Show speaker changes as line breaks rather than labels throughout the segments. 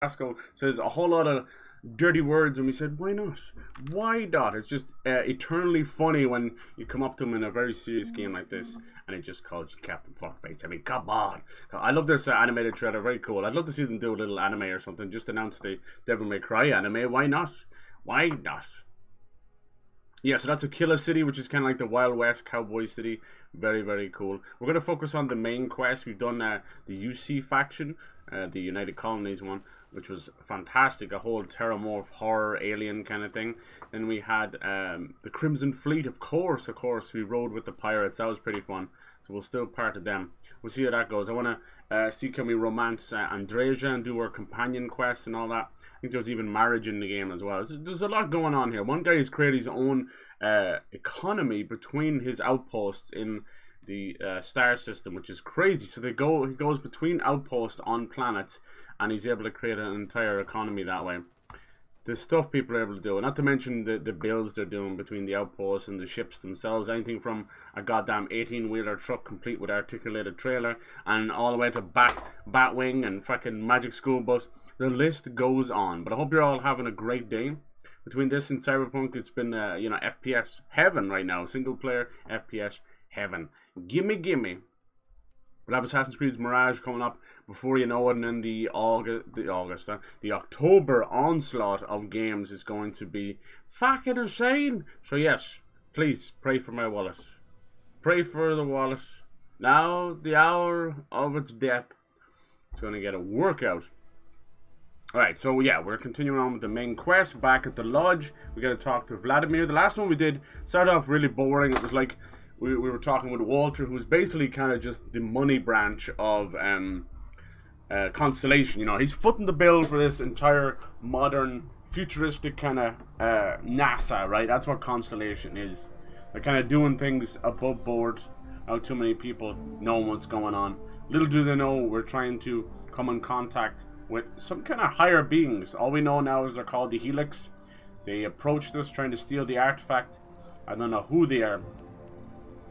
Pasco says a whole lot of dirty words, and we said, why not? Why not? It's just eternally funny when you come up to him in a very serious game like this, and he just calls you Captain Fuckface. I mean, come on. I love this animated trailer. Very cool. I'd love to see them do a little anime or something. Just announce the Devil May Cry anime. Why not? Why not? Yeah, so that's Aquila City, which is kind of like the Wild West Cowboy City. Very, very cool. We're going to focus on the main quest. We've done the UC faction, the United Colonies one, which was fantastic. A whole Terramorph horror alien kind of thing. Then we had the Crimson Fleet, of course. We rode with the pirates. That was pretty fun. So we're still part of them. We'll see how that goes. I want to see, can we romance Andreja and do our companion quest and all that. I think there's even marriage in the game as well. There's a lot going on here. One guy has created his own economy between his outposts in the star system, which is crazy. So he goes between outposts on planets, and he's able to create an entire economy that way. The stuff people are able to do, not to mention the builds they're doing between the outposts and the ships themselves. Anything from a goddamn 18-wheeler truck complete with articulated trailer, and all the way to Batwing and fucking Magic School Bus. The list goes on. But I hope you're all having a great day. Between this and Cyberpunk, it's been you know, FPS heaven right now. Single player FPS heaven. Gimme. We'll have Assassin's Creed Mirage coming up before you know it, and then the October onslaught of games is going to be fucking insane. So yes, please pray for my wallet. Pray for the wallet. Now the hour of its death. It's going to get a workout. Alright, so yeah, we're continuing on with the main quest. Back at the lodge, we got to talk to Vladimir. The last one we did started off really boring. It was like we were talking with Walter, who's basically kind of just the money branch of Constellation. You know, he's footing the bill for this entire modern, futuristic kind of NASA, right? That's what Constellation is. They're kind of doing things above board. Not too many people know what's going on. Little do they know, we're trying to come in contact with some kind of higher beings. All we know now is they're called the Helix. They approached us trying to steal the artifact. I don't know who they are.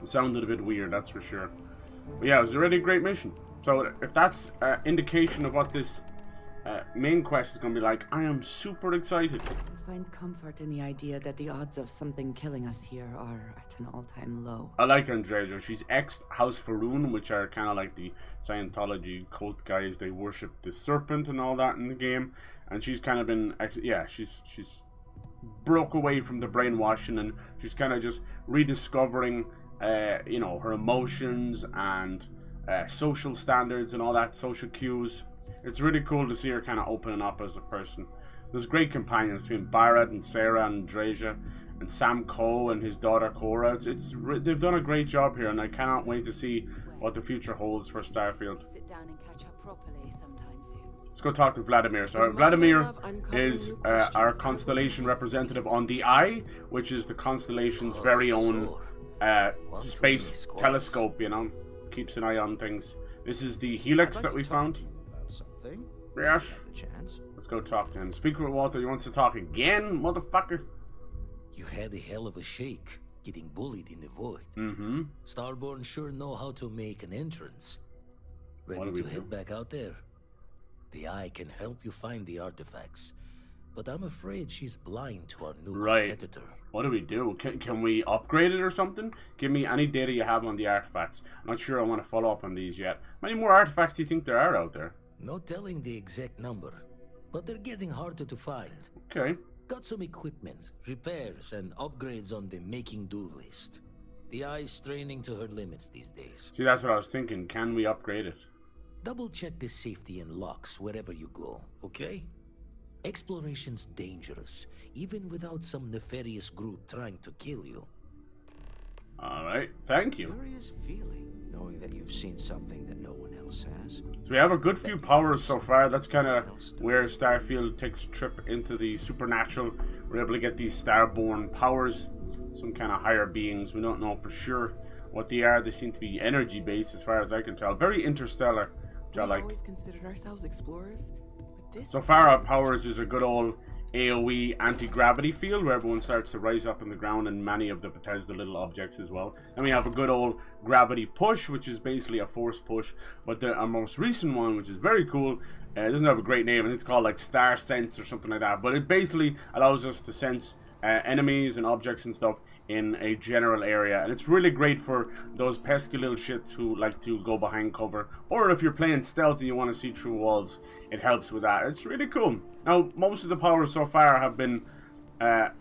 It sounded a bit weird, that's for sure. But yeah, it was already a great mission. So if that's an indication of what this main quest is going to be like, I am super excited.
I find comfort in the idea that the odds of something killing us here are at an all-time low.
I like Andreja. She's ex-House Faroon, which are kind of like the Scientology cult guys. They worship the serpent and all that in the game. And she's kind of been, yeah, she's broke away from the brainwashing, and she's kind of just rediscovering you know, her emotions and social standards and all that, social cues. It's really cool to see her kind of opening up as a person. There's great companions between Barrett and Sarah and Andreja and Sam Coe and his daughter Cora. They've done a great job here, and I cannot wait to see what the future holds for Starfield.
Sit down and catch up properly sometime soon.
Let's go talk to Vladimir. So Vladimir is our Constellation representative on the Eye, which is the Constellation's very own space telescope, you know, keeps an eye on things. This is the Helix that we found. Yes. Let's go talk to him. Speak with Walter. He wants to talk again, motherfucker.
You had a hell of a shake, getting bullied in the void.
Mm-hmm.
Starborn sure know how to make an entrance. Ready to head back out there? The Eye can help you find the artifacts, but I'm afraid she's blind to our new competitor.
What do we do? Can we upgrade it or something? Give me any data you have on the artifacts. I'm not sure I want to follow up on these yet. How many more artifacts do you think there are out there?
No telling the exact number, but they're getting harder to find.
Okay.
Got some equipment, repairs, and upgrades on the making do list. The Eye's straining to her limits these days.
See, that's what I was thinking. Can we upgrade it?
Double check the safety and locks wherever you go, okay? Exploration's dangerous, even without some nefarious group trying to kill you.
Alright, thank you.
Curious feeling, knowing that you've seen something that no one else has.
So we have a good few powers so far. That's kind of where Starfield takes a trip into the supernatural. We're able to get these starborn powers, some kind of higher beings. We don't know for sure what they are. They seem to be energy-based as far as I can tell. Very interstellar, which I like.
We've always considered ourselves explorers.
So far, our powers is a good old AoE anti-gravity field where everyone starts to rise up in the ground, and many of the Bethesda little objects as well. And we have a good old gravity push, which is basically a force push. But our most recent one, which is very cool, it doesn't have a great name, and it's called like Star Sense or something like that. But it basically allows us to sense enemies and objects and stuff in a general area, and it's really great for those pesky little shits who like to go behind cover, or if you're playing stealth and you want to see through walls, it helps with that. It's really cool. Now, most of the powers so far have been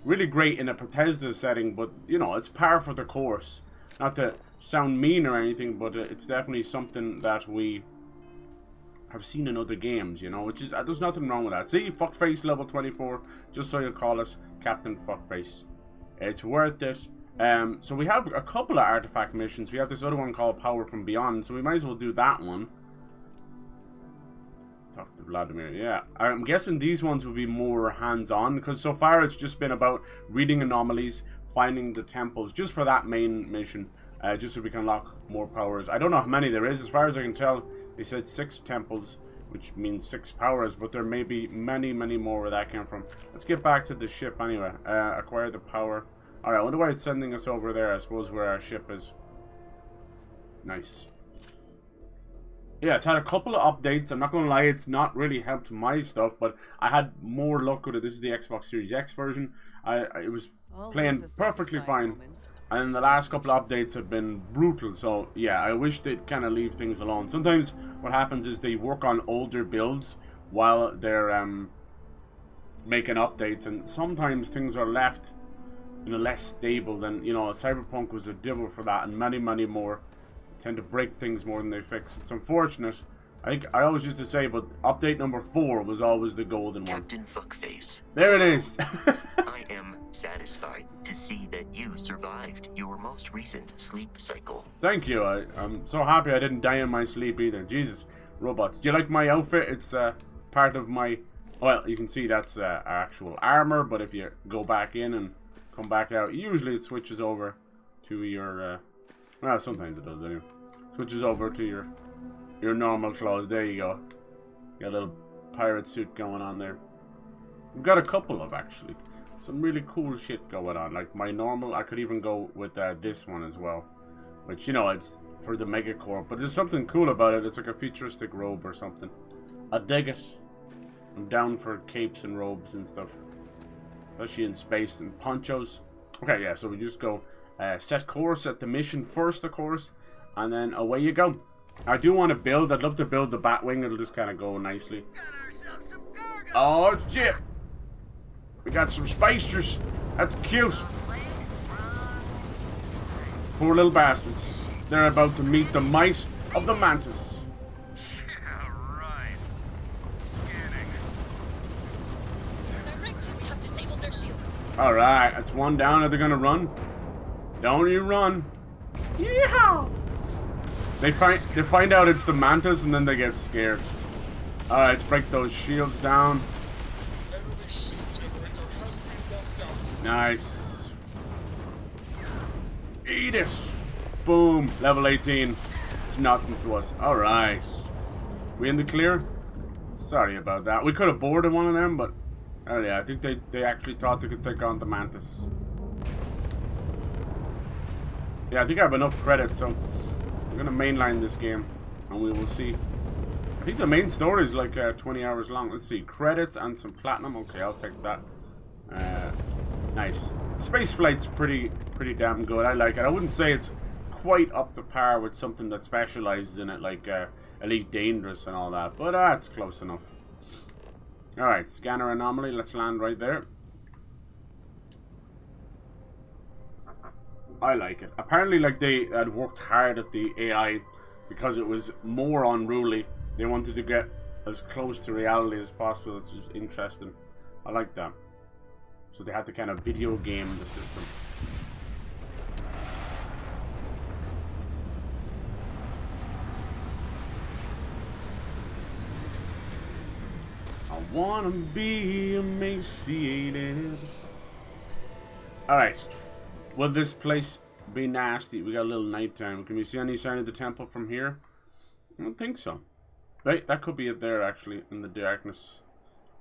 really great in a Bethesda setting, but you know, it's par for the course. Not to sound mean or anything, but it's definitely something that we have seen in other games, you know, which is, there's nothing wrong with that. See, fuckface level 24, just so you'll call us Captain Fuckface. It's worth it. So we have a couple of artifact missions. We have this other one called Power from Beyond, so we might as well do that one. Talk to Vladimir. Yeah, I'm guessing these ones will be more hands-on, because so far it's just been about reading anomalies, finding the temples, just for that main mission, just so we can unlock more powers. I don't know how many there is. As far as I can tell, they said 6 temples, which means 6 powers, but there may be many, many more where that came from. Let's get back to the ship anyway. Acquire the power. Alright, I wonder why it's sending us over there, I suppose, where our ship is. Nice. Yeah, it's had a couple of updates. I'm not going to lie, it's not really helped my stuff, but I had more luck with it. This is the Xbox Series X version. It was playing perfectly fine. And the last couple of updates have been brutal, so yeah, I wish they'd kind of leave things alone. Sometimes what happens is they work on older builds while they're making updates, and sometimes things are left, you know, less stable than, you know, Cyberpunk was a devil for that, and many, many more tend to break things more than they fix. It's unfortunate. I think I always used to say, but update number 4 was always the golden one.
Captain Fuckface.
There it is.
I am satisfied to see that you survived your most recent sleep cycle.
Thank you. I'm so happy I didn't die in my sleep either. Jesus, robots. Do you like my outfit? It's part of my... Well, you can see that's actual armor, but if you go back in and come back out, usually it switches over to your... well, sometimes it does anyway. Switches over to your normal clothes. There you go. Got a little pirate suit going on there. We've got a couple of, actually. Some really cool shit going on. Like my normal, I could even go with this one as well. Which, you know, it's for the Megacorp. But there's something cool about it. It's like a futuristic robe or something. I dig it. I'm down for capes and robes and stuff. Especially in space and ponchos. Okay, yeah, so we just go set course at the mission first, of course. And then away you go. I do want to build. I'd love to build the Batwing. It'll just kind of go nicely. Oh, shit. We got some spacers. That's cute. Poor little bastards. They're about to meet the might of the Mantis. Alright, that's one down. Are they gonna run? Don't you run. Yeehaw! They find out it's the Mantis and then they get scared. Alright, let's break those shields down. Nice. Eat it. Boom. Level 18. It's nothing to us. Alright. We in the clear? Sorry about that. We could have boarded one of them, but... oh yeah, I think they actually thought they could take on the Mantis. Yeah, I think I have enough credits, so... I'm gonna mainline this game, and we will see. I think the main story is like 20 hours long. Let's see. Credits and some platinum. Okay, I'll take that. Nice. Space flight's pretty damn good. I like it. I wouldn't say it's quite up to par with something that specializes in it, like Elite Dangerous and all that, but it's close enough. Alright, scanner anomaly. Let's land right there. I like it. Apparently, like, they had worked hard at the AI because it was more unruly. They wanted to get as close to reality as possible. It's just interesting. I like that. So they had to kind of video game the system. I wanna be emaciated. Alright. Will this place be nasty? We got a little nighttime. Can we see any sign of the temple from here? I don't think so. Right, that could be it there, actually, in the darkness.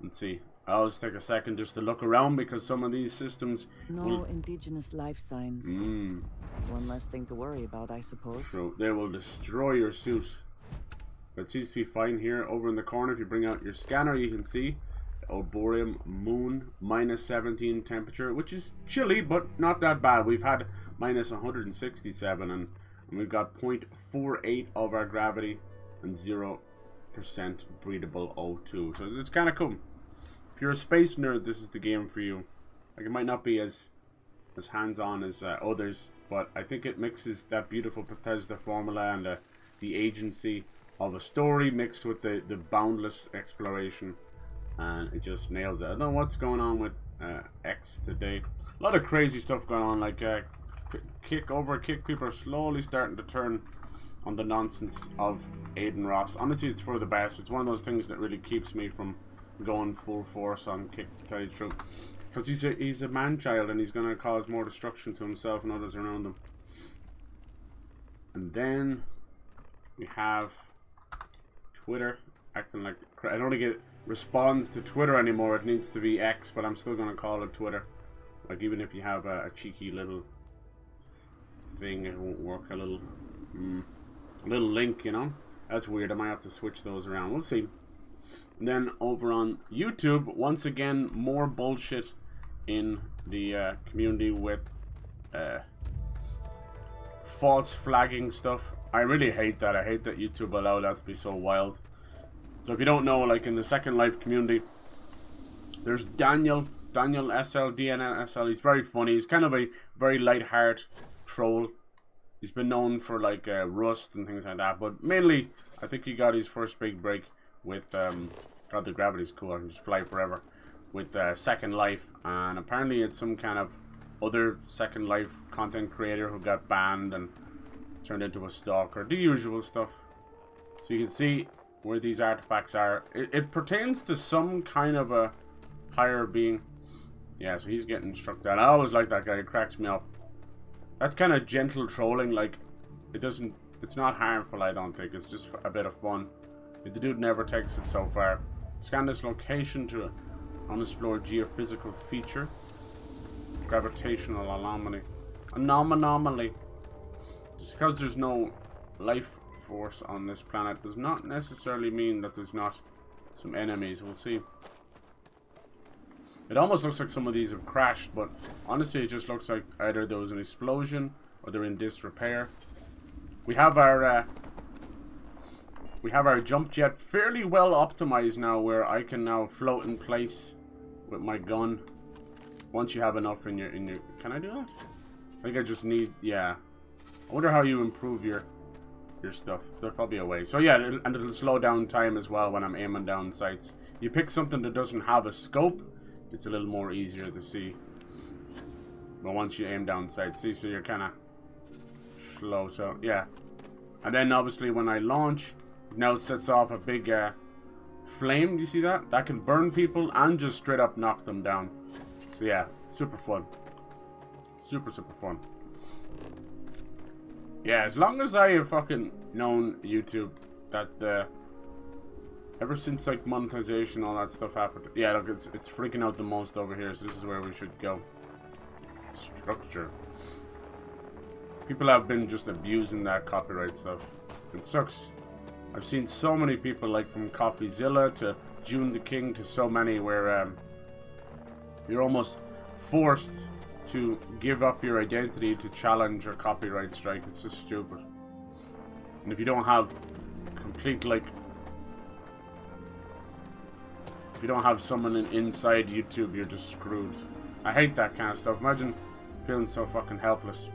Let's see. I always take a second just to look around because some of these systems
No indigenous life signs. One less thing to worry about, I suppose.
So they will destroy your suit. But it seems to be fine here. Over in the corner, if you bring out your scanner, you can see Oborium Moon, -17 temperature, which is chilly, but not that bad. We've had -167, and we've got 0.48 of our gravity and 0% breathable O2. So it's kind of cool. If you're a space nerd, this is the game for you. Like, it might not be as hands-on as others, but I think it mixes that beautiful Bethesda formula and the agency of a story mixed with the boundless exploration, and it just nails it. I don't know what's going on with X today. A lot of crazy stuff going on, like kick people are slowly starting to turn on the nonsense of Aiden Ross. Honestly, it's for the best. It's one of those things that really keeps me from going full force on Kick, to tell you the truth. Because he's a man-child, and he's going to cause more destruction to himself and others around him. And then we have Twitter acting like... I don't think it responds to Twitter anymore. It needs to be X, but I'm still going to call it Twitter. Like, even if you have a cheeky little thing, it won't work. A little link, you know? That's weird. I might have to switch those around. We'll see. And then over on YouTube, once again, more bullshit in the community with false flagging stuff. I really hate that. I hate that YouTube allowed that to be so wild. So if you don't know, like in the Second Life community, there's Daniel SL, DNSL. He's very funny. He's kind of a very light-hearted troll. He's been known for like Rust and things like that, but mainly I think he got his first big break with God, the gravity's cool. I can just fly forever with Second Life, and apparently it's some kind of other Second Life content creator who got banned and turned into a stalker. The usual stuff. So you can see where these artifacts are. It pertains to some kind of a higher being. Yeah, so he's getting struck down. I always like that guy. It cracks me up. That's kind of gentle trolling. Like, it's not harmful, I don't think. It's just a bit of fun. The dude never takes it so far. Scan this location to unexplored geophysical feature. Gravitational anomaly. Anomaly. Just because there's no life force on this planet does not necessarily mean that there's not some enemies. We'll see. It almost looks like some of these have crashed, but honestly it just looks like either there was an explosion or they're in disrepair. We have our jump jet fairly well optimized now, where I can now float in place with my gun. Once you have enough in your can I do that? I think I just need, yeah. I wonder how you improve your stuff. There's probably a way. So yeah, and it'll slow down time as well when I'm aiming down sights. You pick something that doesn't have a scope, it's a little more easier to see. But once you aim down sights, see, so you're kind of slow. So yeah, and then obviously when I launch, it now sets off a big flame. You see that? That can burn people and just straight up knock them down. So yeah, super fun. Super fun. Yeah, as long as I have fucking known YouTube, that ever since like monetization, all that stuff happened. Yeah, look, it's freaking out the most over here, so this is where we should go. Structure. People have been just abusing that copyright stuff. It sucks. I've seen so many people, like from CoffeeZilla to June the King to so many, where you're almost forced to give up your identity to challenge a copyright strike. It's just stupid. And if you don't have complete, like, if you don't have someone inside YouTube, you're just screwed. I hate that kind of stuff. Imagine feeling so fucking helpless.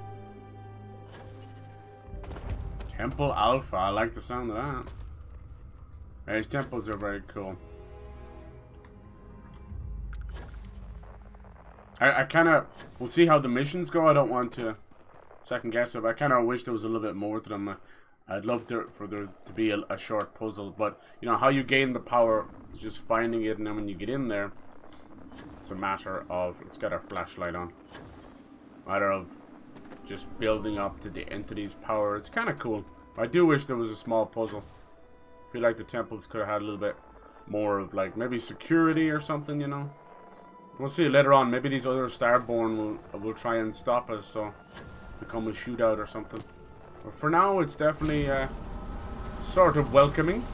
Temple Alpha, I like the sound of that. These temples are very cool. I kind of, we'll see how the missions go. I don't want to second guess it, but I kind of wish there was a little bit more to them. I'd love for there to be a short puzzle, but you know how you gain the power is just finding it, and then when you get in there, it's a matter of, let's get our flashlight on, matter of just building up to the entity's power. It's kind of cool. I do wish there was a small puzzle. I feel like the temples could have had a little bit more of like maybe security or something, you know. We'll see later on. Maybe these other Starborn will try and stop us, so become a shootout or something. But for now, it's definitely sort of welcoming.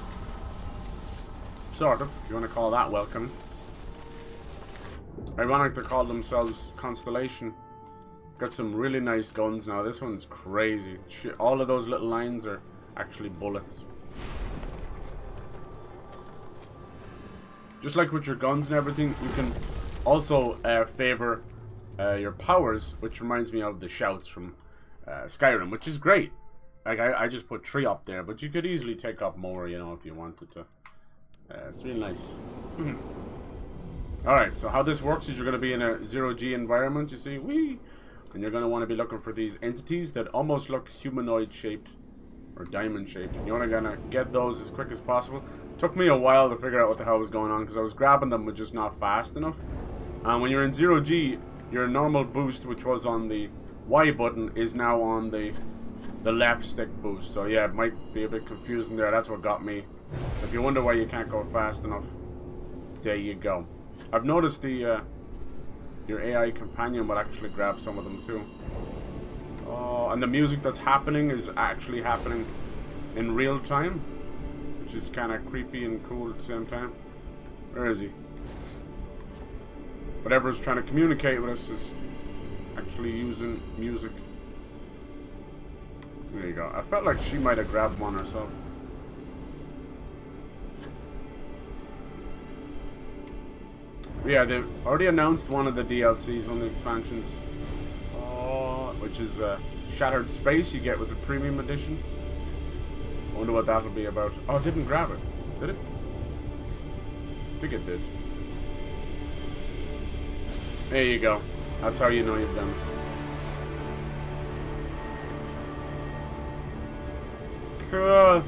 Sort of, if you want to call that welcoming. Ironic to call themselves Constellation. Got some really nice guns now. This one's crazy. Shit, all of those little lines are actually bullets. Just like with your guns and everything, you can also favor your powers, which reminds me of the shouts from Skyrim, which is great. Like I just put 3 up there, but you could easily take up more, you know, if you wanted to. It's really nice. Alright, so how this works is you're going to be in a 0G environment, you see, whee! And you're going to want to be looking for these entities that almost look humanoid shaped or diamond shaped. You want to kind of get those as quick as possible. Took me a while to figure out what the hell was going on because I was grabbing them but just not fast enough. And when you're in 0G, your normal boost, which was on the Y button, is now on the left stick boost. So yeah, it might be a bit confusing there. That's what got me. If you wonder why you can't go fast enough, there you go. I've noticed the your AI companion will actually grab some of them too. Oh, and the music that's happening is actually happening in real time, which is kind of creepy and cool at the same time. Where is he? Whatever's trying to communicate with us is actually using music. There you go. I felt like she might have grabbed one herself. Yeah, they've already announced one of the DLCs, one of the expansions, which is Shattered Space you get with the Premium Edition. I wonder what that'll be about. Oh, it didn't grab it. Did it? I think it did. There you go. That's how you know you've done it. Cool.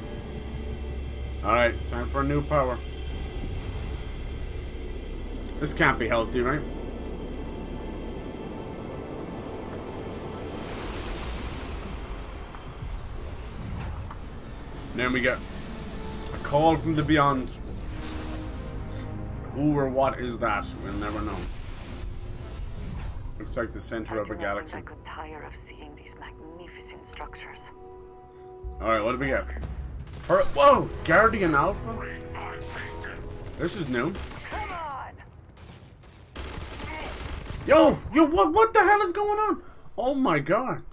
Alright, time for a new power. This can't be healthy, right? And then we get a call from the beyond. Who or what is that? We'll never know. Looks like the center of a galaxy.
I got tired of seeing these magnificent structures.
Alright, what do we get? Whoa! Guardian Alpha? This is new. Yo, what the hell is going on? Oh my god.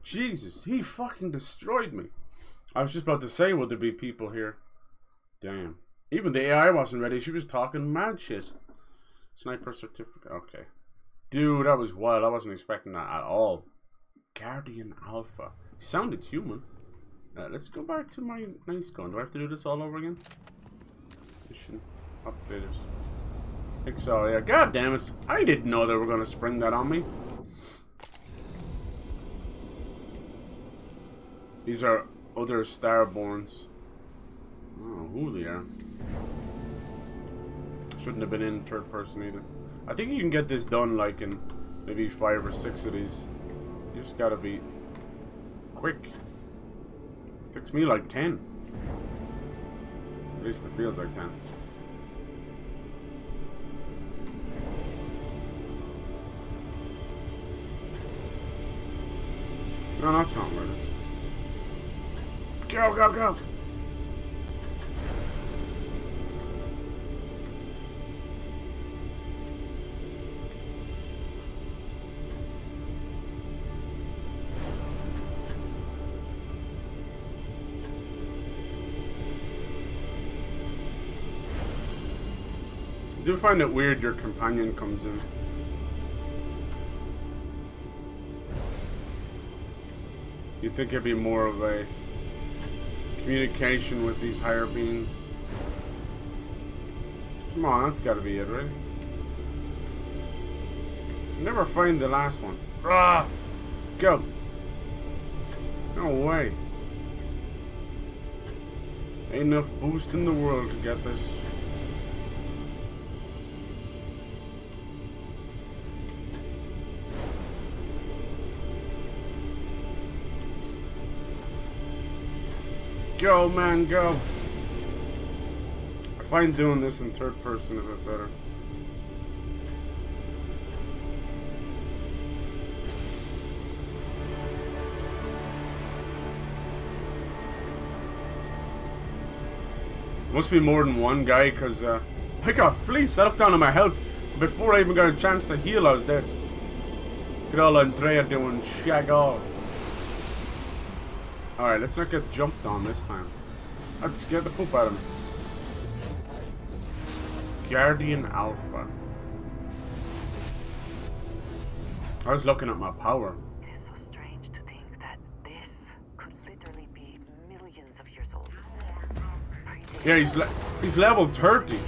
Jesus, he fucking destroyed me. I was just about to say, would there be people here? Damn. Even the AI wasn't ready. She was talking mad shit. Sniper certificate. Okay. Dude, that was wild. I wasn't expecting that at all. Guardian Alpha. Sounded human. Let's go back to my nice gun. Do I have to do this all over again? Mission updated. I think so, yeah. God damn it. I didn't know they were going to spring that on me. These are other Starborns. I don't know who they are. Shouldn't have been in third person either. I think you can get this done like in maybe 5 or 6 of these. You just gotta be quick. It takes me like 10. At least it feels like 10. No, that's not worth it. Go, go, go! I do find it weird your companion comes in. You'd think it'd be more of a communication with these higher beings. Come on, that's gotta be it, right? Never find the last one. Ah! Go! No way. Ain't enough boost in the world to get this. Go, man, go. I find doing this in third person a bit better. Must be more than one guy, because I got fleeced. I looked down on my health. Before I even got a chance to heal, I was dead. Look at all Andrea doing shag all. Alright, let's not get jumped on this time. That scared the poop out of me. Guardian Alpha. I was looking at my power.
It is so strange to think that this could literally be millions of years old.
Yeah, he's level 30.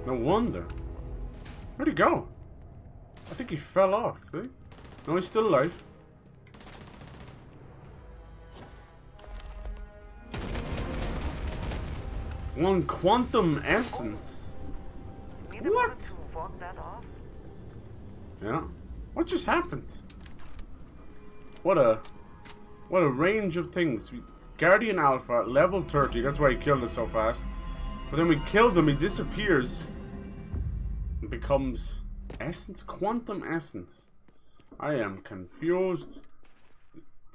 No wonder. Where'd he go? I think he fell off, did he? No, he's still alive. One quantum essence. What? Yeah. What just happened? What a range of things. Guardian Alpha, level 30. That's why he killed us so fast. But then we killed him. He disappears. And becomes essence, quantum essence. I am confused.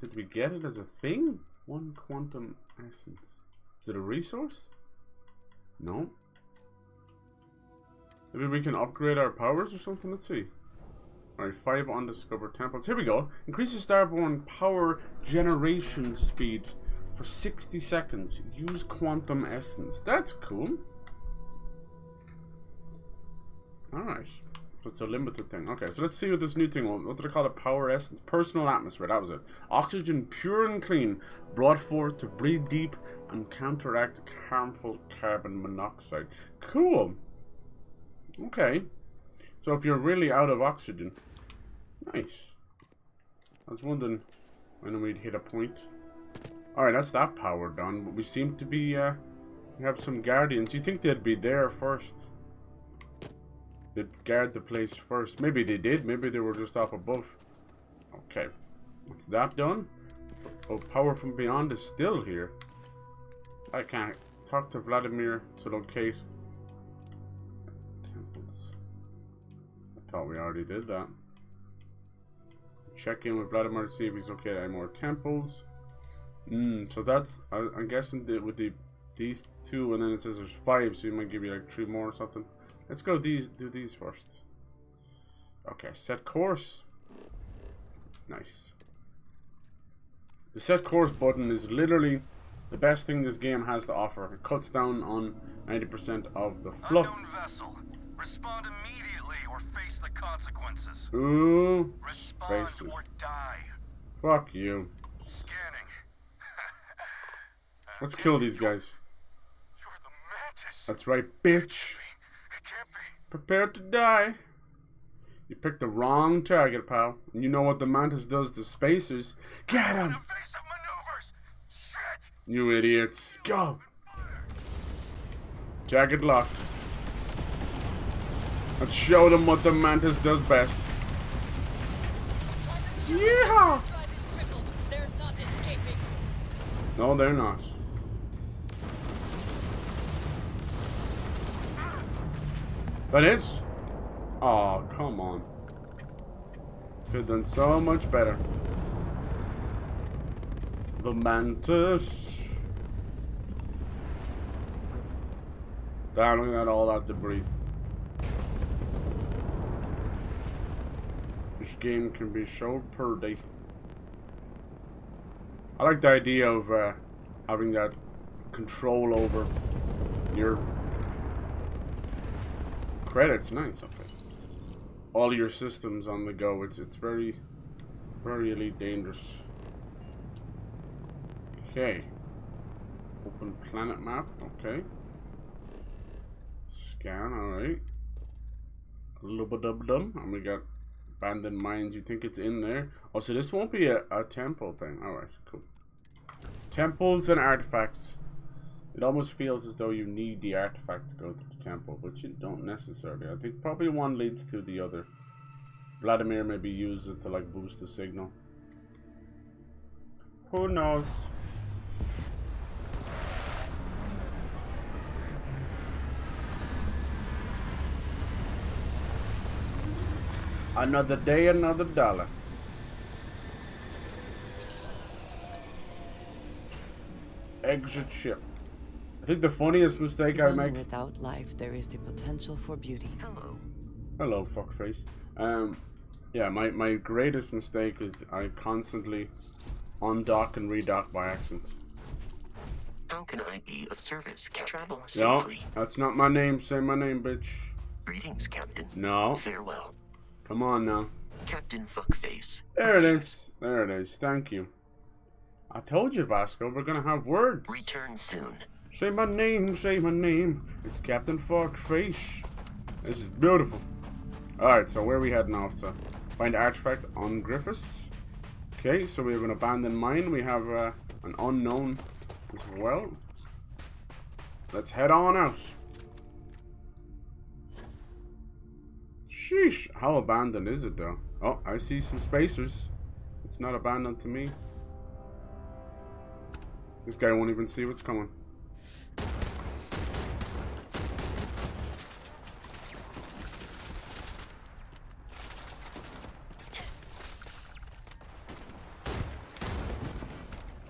Did we get it as a thing? One quantum essence. Is it a resource? No. Maybe we can upgrade our powers or something. Let's see. Alright, 5 undiscovered temples. Here we go. Increases Starborn power generation speed for 60 seconds. Use quantum essence. That's cool. Alright. So it's a limited thing. Okay, so let's see what this new thing was. What did I call it? Power essence. Personal atmosphere. That was it. Oxygen pure and clean. Brought forth to breathe deep and counteract harmful carbon monoxide. Cool. Okay. So if you're really out of oxygen. Nice. I was wondering when we'd hit a point. Alright, that's that power done. But we seem to be, we have some guardians. You think they'd be there first? They'd guard the place first. Maybe they did. Maybe they were just up above. Okay. What's that done? Oh, power from beyond is still here. I can't talk to Vladimir to locate temples. I thought we already did that. Check in with Vladimir to see if he's okay. Any more temples? So that's I'm guessing that with these 2, and then it says there's 5, so you might give you like 3 more or something. Let's go do these first. Okay, set course. Nice. The set course button is literally the best thing this game has to offer. It cuts down on 90% of the fluff.
Unknown vessel. Respond immediately or face the consequences.
Ooh,
Respond
spaces.
or die.
Fuck you.
Scanning.
Let's kill these guys.
You're the Mantis.
That's right, bitch.
It can't be.
Prepare to die. You picked the wrong target, pal. And you know what the Mantis does to spacers. Get him!
Evasive maneuvers. Shit.
You idiots. Go! Jagged locked. Let's show them what the Mantis does best. Yeah! No, they're not. That is? Oh, come on. Could have done so much better. The Mantis. Damn, look at all that debris. This game can be so pretty. I like the idea of having that control over your credits. Nice, okay. All your systems on the go. It's very, very elite dangerous. Okay. Open planet map. Okay. Scan. All right. Lubba-dub-dum. And we got abandoned mines. You think it's in there? Oh, so this won't be a temple thing. All right, cool. Temples and artifacts. It almost feels as though you need the artifact to go to the temple, but you don't necessarily. I think probably one leads to the other. Vladimir maybe uses it to like boost the signal. Who knows? Another day, another dollar. Exit ship. I think the funniest mistake I make.
Without life, there is the potential for beauty.
Hello.
Hello, fuckface. Yeah, my greatest mistake is I constantly undock and redock by accident.
How can I be of service, Captain? Travel
No,
safely.
that's not my name. Say my name, bitch.
Greetings, Captain.
No.
Farewell.
Come on now.
Captain Fuckface.
There it is. There it is. Thank you. I told you, Vasco, we're gonna have words.
Return soon.
Say my name, say my name. It's Captain Fuckface. This is beautiful. Alright, so where are we heading off to? Find artifact on Griffiths. Okay, so we have an abandoned mine. We have an unknown as well. Let's head on out. Sheesh, how abandoned is it though? Oh, I see some spacers. It's not abandoned to me. This guy won't even see what's coming.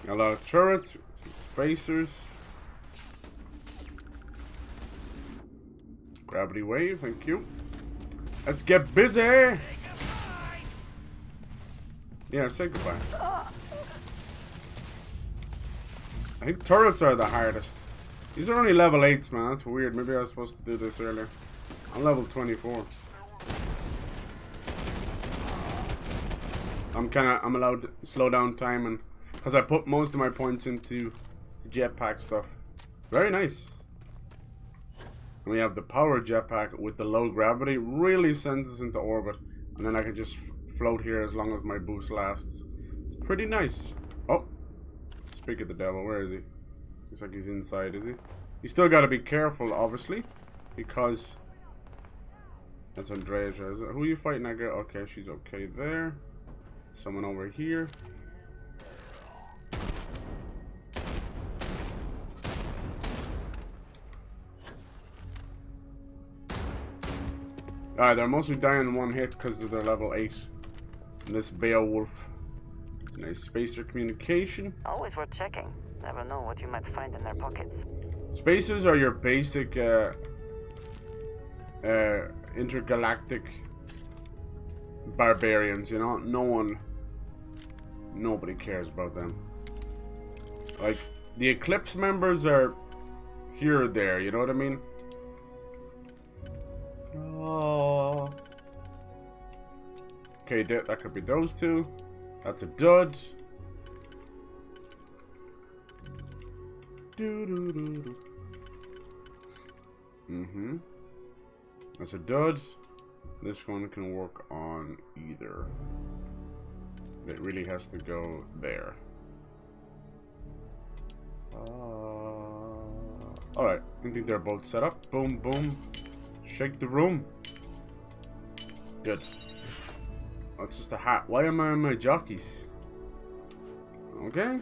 A lot of turrets, some spacers. Gravity wave, thank you. Let's get busy! Yeah, say goodbye. I think turrets are the hardest. These are only level 8s, man. That's weird. Maybe I was supposed to do this earlier. I'm level 24. I'm allowed to slow down time and because I put most of my points into the jetpack stuff. Very nice. And we have the power jetpack with the low gravity. Really sends us into orbit. And then I can just float here as long as my boost lasts. It's pretty nice. Oh. Speak of the devil. Where is he? Looks like he's inside, is he? You still got to be careful, obviously. Because... That's Andrea. Who are you fighting, that girl? Okay, she's okay there. Someone over here. Alright, they're mostly dying in one hit because of their level 8. And this Beowulf. It's a nice spacer communication.
Always worth checking. Never know what you might find in their pockets.
Spacers are your basic intergalactic barbarians, you know? Nobody cares about them. Like, the Eclipse members are here or there, you know what I mean? Oh. Okay, that could be those two. That's a dud. That's a dud. This one can work on either. It really has to go there. Alright, I think they're both set up. Boom, boom. Shake the room. Good. Oh, it's just a hat. Why am I on my jockeys? Okay.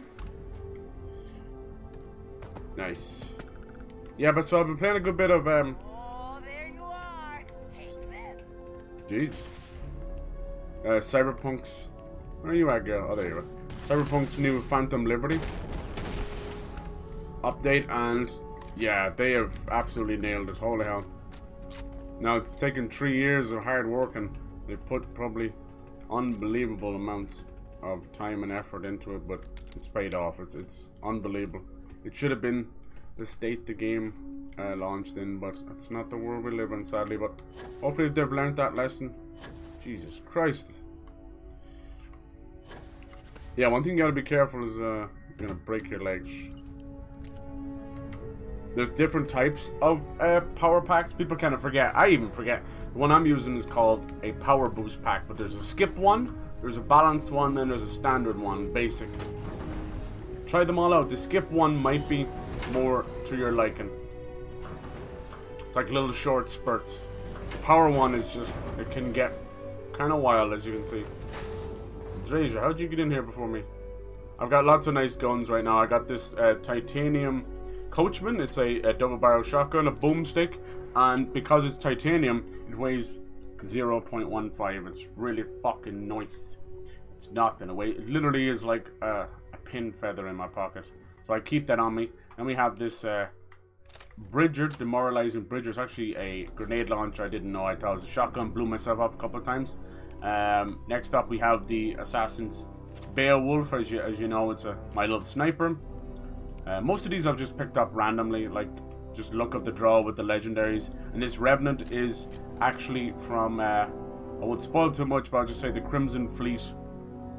Nice. Yeah, but so I've been playing a good bit of
Oh, there you are. Take this.
Jeez. Cyberpunk's. Where are you at, girl? Oh, there you are. Cyberpunk's new Phantom Liberty update, and yeah, they have absolutely nailed it. Holy hell. Now, it's taken 3 years of hard work, and they put probably unbelievable amounts of time and effort into it, but it's paid off. It's unbelievable. It should have been the state the game launched in, but it's not the world we live in, sadly. But hopefully they've learned that lesson. Jesus Christ. Yeah, one thing you gotta be careful is you're gonna break your legs. There's different types of power packs. People kind of forget. I even forget. The one I'm using is called a power boost pack, but there's a skip one, there's a balanced one, then there's a standard one, basic. Try them all out. The skip one might be more to your liking. It's like little short spurts. The power one is just, it can get kind of wild, as you can see. Drazer, how'd you get in here before me? I've got lots of nice guns right now. I got this titanium Coachman. It's a double barrel shotgun, a boomstick, and because it's titanium, it weighs 0.15. It's really fucking nice. It's not gonna weigh. It literally is like a pin feather in my pocket. So I keep that on me. And we have this Bridger, demoralizing Bridger. It's actually a grenade launcher. I didn't know. I thought it was a shotgun. Blew myself up a couple of times. Next up we have the Assassin's Beowulf. As you know, it's my little sniper. Most of these I've just picked up randomly, like just look up the draw with the legendaries. And this Revenant is actually from I won't spoil too much, but I'll just say the Crimson Fleet.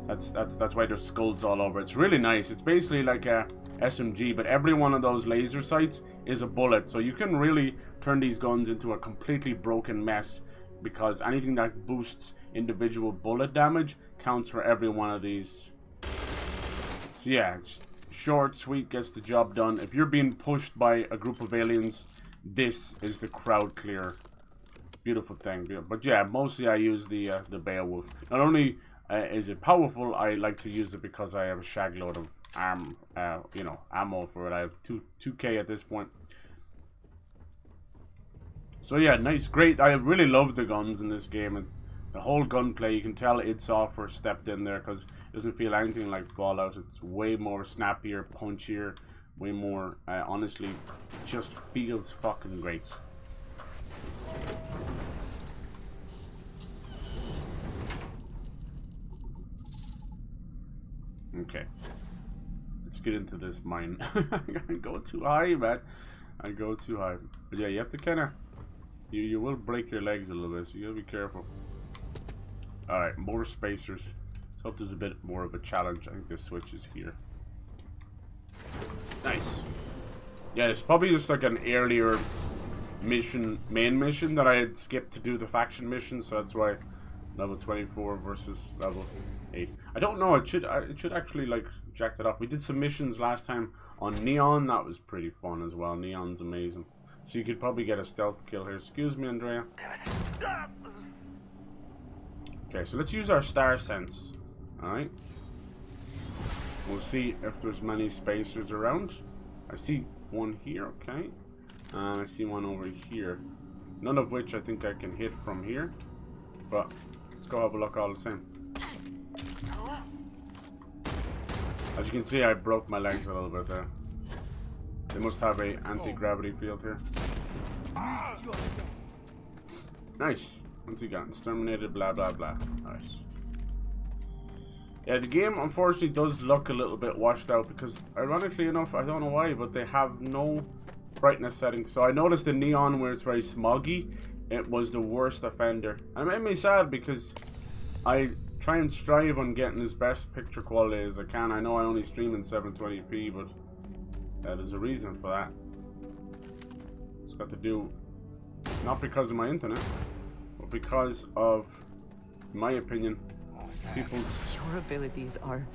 That's why there's skulls all over. It's really nice. It's basically like a SMG, but every one of those laser sights is a bullet, so you can really turn these guns into a completely broken mess, because anything that boosts individual bullet damage counts for every one of these. So yeah, it's short, sweet, gets the job done. If you're being pushed by a group of aliens, this is the crowd clear. Beautiful thing. But yeah, mostly I use the Beowulf. Not only is it powerful, I like to use it because I have a shag load of ammo for it. I have 2k at this point. So yeah, nice, great. I really love the guns in this game, and the whole gunplay. You can tell id Software stepped in there, because it doesn't feel anything like Fallout. It's way more snappier, punchier, way more. Honestly, just feels fucking great. Okay. Let's get into this mine. I go too high, man. I go too high. But yeah, you have to kind of... You will break your legs a little bit, so you gotta be careful. Alright, more spacers. Let's hope there's a bit more of a challenge. I think this switch is here. Nice. Yeah, it's probably just like an earlier mission, main mission, that I had skipped to do the faction mission, so that's why level 24 versus level 8. I don't know, it should actually like jack it up. We did some missions last time on Neon. That was pretty fun as well. Neon's amazing. So you could probably get a stealth kill here. Excuse me, Andrea. Okay, so let's use our star sense. Alright. We'll see if there's many spacers around. I see one here, okay. And I see one over here. None of which I think I can hit from here. But let's go have a look all the same. As you can see, I broke my legs a little bit there. They must have a anti-gravity field here. Nice. What's he got? Exterminated, blah blah blah. Nice. Yeah, the game unfortunately does look a little bit washed out, because ironically enough, I don't know why, but they have no brightness settings. So I noticed the Neon, where it's very smoggy, it was the worst offender. And it made me sad, because I try and strive on getting as best picture quality as I can. I know I only stream in 720p, but there's a reason for that. It's got to do, not because of my internet, but because of, in my opinion, people's...
Your abilities are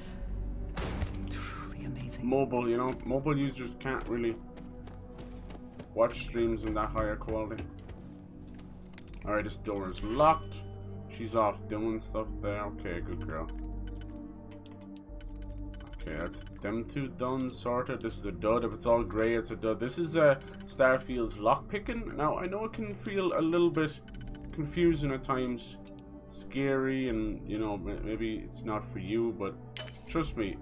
truly amazing.
Mobile, you know, mobile users can't really watch streams in that higher quality. Alright, this door is locked. She's off doing stuff there. Okay, good girl. Okay, that's them two done, sorted. This is a dud. If it's all grey, it's a dud. This is Starfield's lockpicking. Now, I know it can feel a little bit confusing at times. Scary, and, you know, maybe it's not for you, but trust me,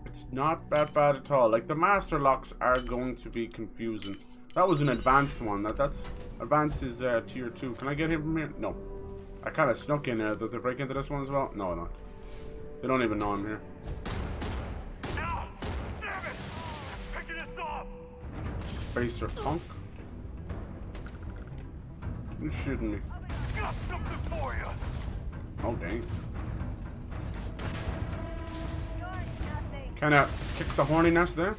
it's not that bad at all. Like, the master locks are going to be confusing. That was an advanced one. That's advanced is tier 2. Can I get him from here? No. I kind of snuck in there. Did they break into this one as well? No, not. They don't even know I'm here.
No! Damn it! Picking us off!
Spacer punk. Who's shooting me?
Got something for you!
Oh, dang. Kind of kick the horniness there.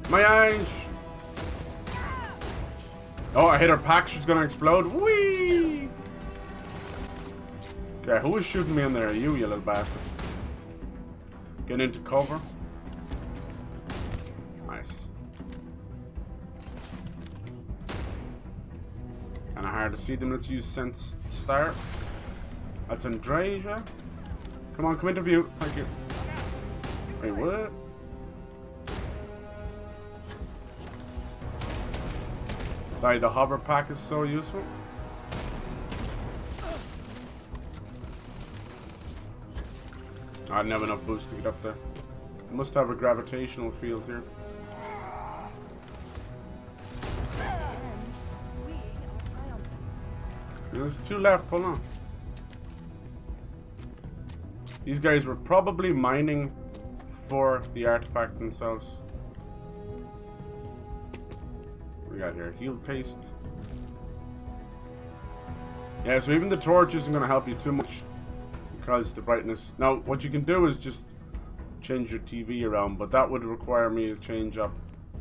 My eyes! Oh, I hit her pack. She's gonna explode. Whee! Okay, who is shooting me in there? You little bastard. Getting into cover. Nice. Kinda hard to see them. Let's use Sense Star. That's Andrea. Come on, come into view. Thank you. Wait, what? Like, the hover pack is so useful. I didn't have enough boost to get up there. Must have a gravitational field here. There's 2 left, hold on. These guys were probably mining for the artifact themselves. What we got here? Heal paste. Yeah, so even the torch isn't going to help you too much because the brightness. Now, what you can do is just change your TV around, but that would require me to change up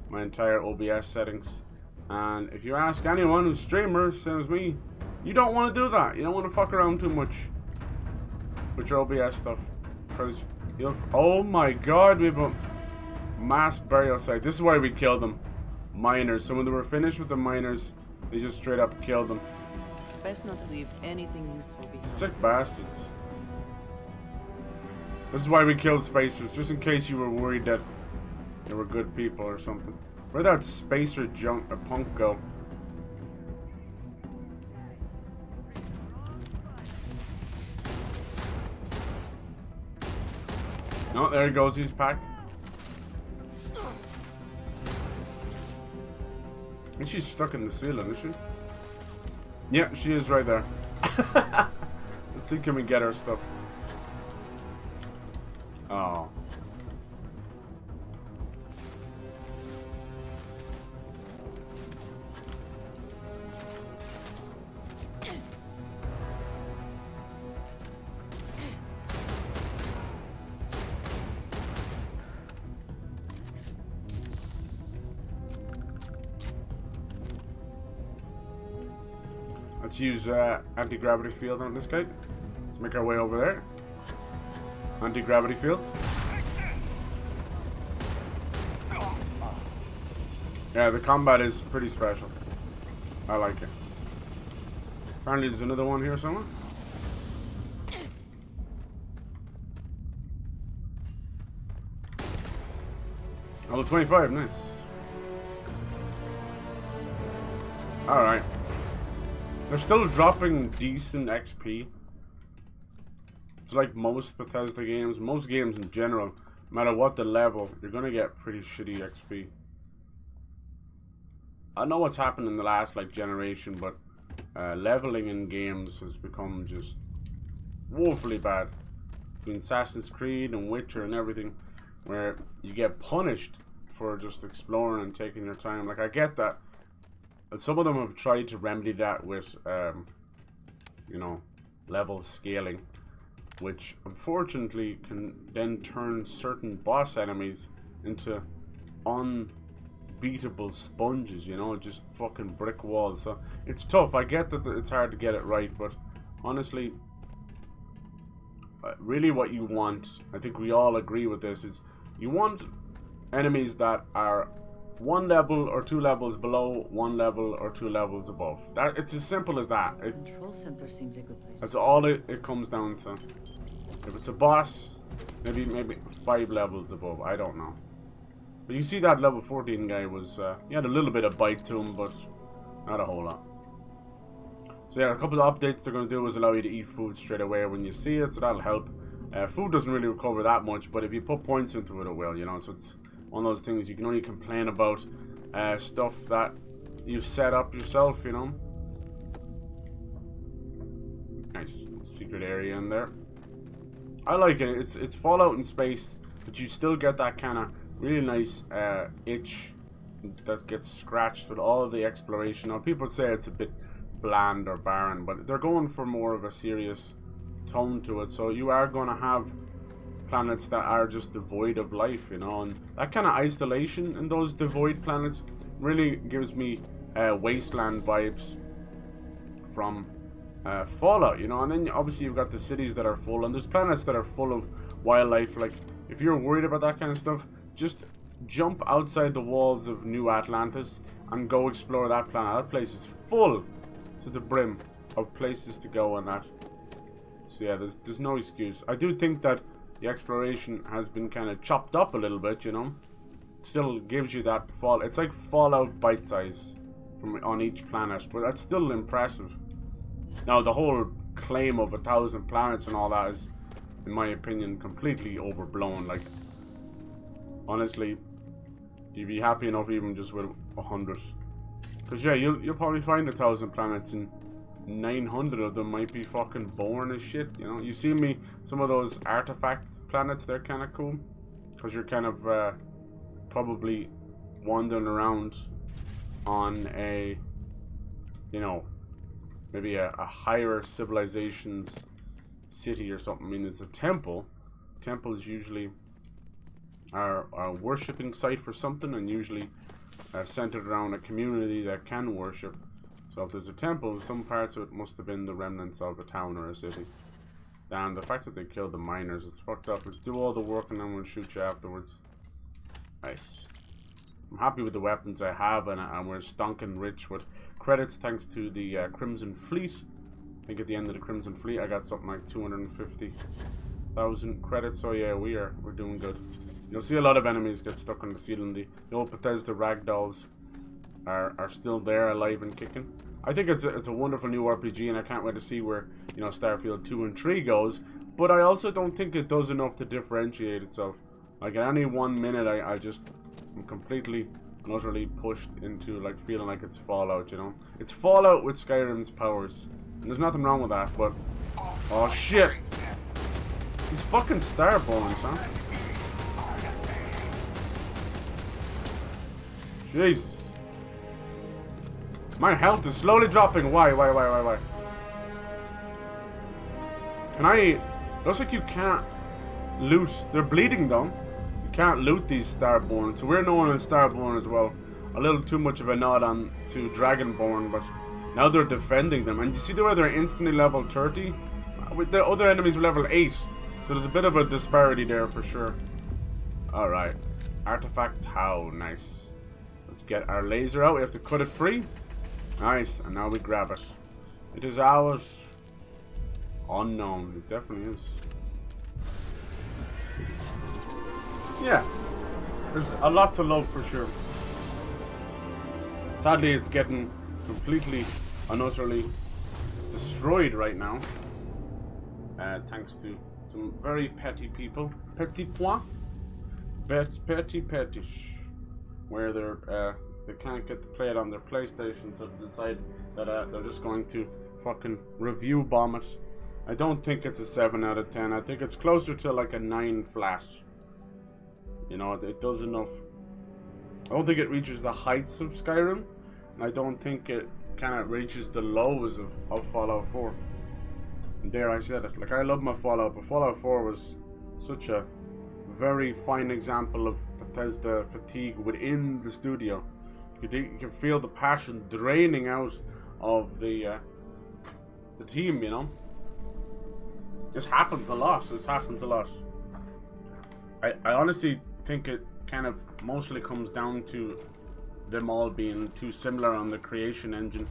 my entire OBS settings. And if you ask anyone who's streamer, same as me, you don't want to do that. You don't want to fuck around too much with your OBS stuff, because you'll. Oh my god, we have a mass burial site. This is why we killed them. Miners. So when they were finished with the miners, they just straight up killed them.
Best not to leave anything useful behind.
Sick bastards. This is why we killed spacers, just in case you were worried that they were good people or something. Where'd that spacer junk or punk go? No, there he goes, he's packed. I think she's stuck in the ceiling, is she? Yeah, she is right there. Let's see, can we get her stuff? Oh. Let's use anti-gravity field on this guy. Let's make our way over there. Anti-gravity field. Yeah, the combat is pretty special. I like it. Apparently there's another one here somewhere. Level 25, nice. Alright. They're still dropping decent XP. It's like most Bethesda games, most games in general, no matter what the level, you're gonna get pretty shitty XP. I know what's happened in the last like generation, but leveling in games has become just woefully bad. Between Assassin's Creed and Witcher and everything, where you get punished for just exploring and taking your time. Like, I get that. And some of them have tried to remedy that with, you know, level scaling, which unfortunately can then turn certain boss enemies into unbeatable sponges, you know, just fucking brick walls. So it's tough. I get that it's hard to get it right, but honestly, really what you want, I think we all agree with this, is you want enemies that are 1 level or 2 levels below, 1 level or 2 levels above. That, it's as simple as that.
Control center seems a good place.
That's all it comes down to. If it's a boss, maybe 5 levels above. I don't know. But you see that level 14 guy was, he had a little bit of bite to him, but not a whole lot. So yeah, a couple of updates they're going to do is allow you to eat food straight away when you see it, so that'll help. Food doesn't really recover that much, but if you put points into it, it will, you know, so it's one of those things you can only complain about stuff that you've set up yourself, you know. Nice secret area in there. I like it. It's Fallout in space, but you still get that kind of really nice itch that gets scratched with all of the exploration. Now, people say it's a bit bland or barren, but they're going for more of a serious tone to it. So you are going to have planets that are just devoid of life, you know, and that kind of isolation in those devoid planets really gives me wasteland vibes from Fallout, you know. And then obviously you've got the cities that are full, and there's planets that are full of wildlife. Like, if you're worried about that kind of stuff, just jump outside the walls of New Atlantis and go explore that planet. That place is full to the brim of places to go and that. So yeah, there's no excuse. I do think that the exploration has been kind of chopped up a little bit, you know. It still gives you that it's like Fallout bite size, on each planet, but that's still impressive. Now, the whole claim of 1,000 planets and all that is, in my opinion, completely overblown. Like, honestly, you'd be happy enough even just with 100. Because yeah, you'll probably find 1,000 planets, and 900 of them might be fucking boring as shit. You know, you see me, some of those artifact planets, they're kind of cool, because you're kind of probably wandering around on a, you know, maybe a higher civilization's city or something. I mean, it's a temple. Temples usually are a worshipping site for something, and usually centered around a community that can worship. So if there's a temple, some parts of it must have been the remnants of a town or a city. And the fact that they killed the miners, it's fucked up. Let's do all the work and then we'll shoot you afterwards. Nice. I'm happy with the weapons I have, and we're stonking rich with credits thanks to the Crimson Fleet. I think at the end of the Crimson Fleet I got something like 250,000 credits. So yeah, we're doing good. You'll see a lot of enemies get stuck on the ceiling. The old Bethesda ragdolls are still there, alive and kicking. I think it's a wonderful new RPG, and I can't wait to see where, you know, Starfield 2 and 3 goes. But I also don't think it does enough to differentiate itself. Like, at any 1 minute, I'm completely and utterly pushed into, like, feeling like it's Fallout, you know? It's Fallout with Skyrim's powers. And there's nothing wrong with that, but... Oh, shit! These fucking Starborns, huh? Jesus. My health is slowly dropping. Why? Can I... Looks like you can't loot. They're bleeding, though. You can't loot these Starborn. So we're known as Starborn as well. A little too much of a nod on to Dragonborn, but now they're defending them. And you see the way they're instantly level 30? With the other enemies level 8. So there's a bit of a disparity there for sure. Alright. Artifact Tau. Nice. Let's get our laser out. We have to cut it free. Nice. And now we grab it. It is ours. Unknown. It definitely is. Yeah. There's a lot to love for sure. Sadly, it's getting completely and utterly destroyed right now. Thanks to some very petty people. Petit point? Petty-pettish. Where they can't get to play it on their PlayStation, so they decide that they're just going to fucking review bomb it. I don't think it's a 7 out of 10. I think it's closer to like a 9 flat. You know, it does enough. I don't think it reaches the heights of Skyrim, and I don't think it kind of reaches the lows of Fallout 4. And there I said it. Like, I love my Fallout, but Fallout 4 was such a very fine example of Bethesda fatigue within the studio. You can feel the passion draining out of the team, you know. This happens a lot. This happens a lot. I honestly think it kind of mostly comes down to them all being too similar on the creation engine.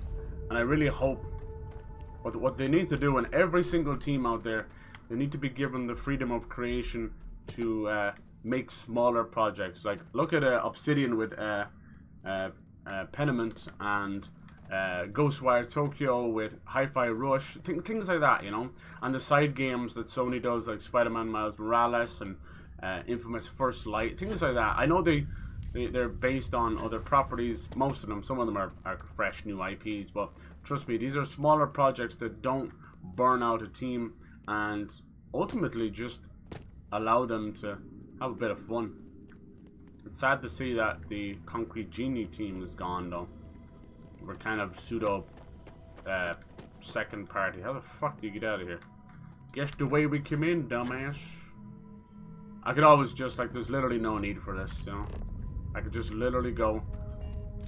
And I really hope what they need to do, and every single team out there, they need to be given the freedom of creation to make smaller projects. Like, look at Obsidian with Pentiment, and Ghostwire Tokyo with Hi-Fi Rush, things like that, you know. And the side games that Sony does, like Spider-Man Miles Morales and Infamous First Light, things like that. I know they're based on other properties, most of them. Some of them are fresh new IPs, but trust me, these are smaller projects that don't burn out a team and ultimately just allow them to have a bit of fun. It's sad to see that the Concrete Genie team is gone, though. We're kind of pseudo second party. How the fuck do you get out of here? Guess the way we came in, dumbass. I could always just, like, there's literally no need for this, you know. I could just literally go,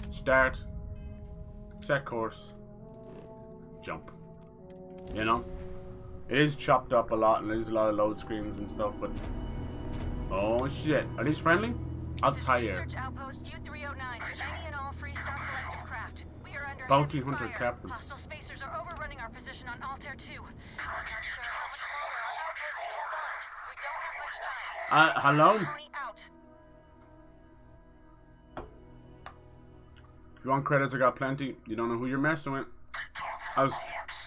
start, set course, jump. You know? It is chopped up a lot, and there's a lot of load screens and stuff, but... Oh shit. Are these friendly? I'll tie you. Bounty Hunter Captain.
Hostile spacers are overrunning our position on Altair 2.
Hello? you want credits, I got plenty. You don't know who you're messing with. I was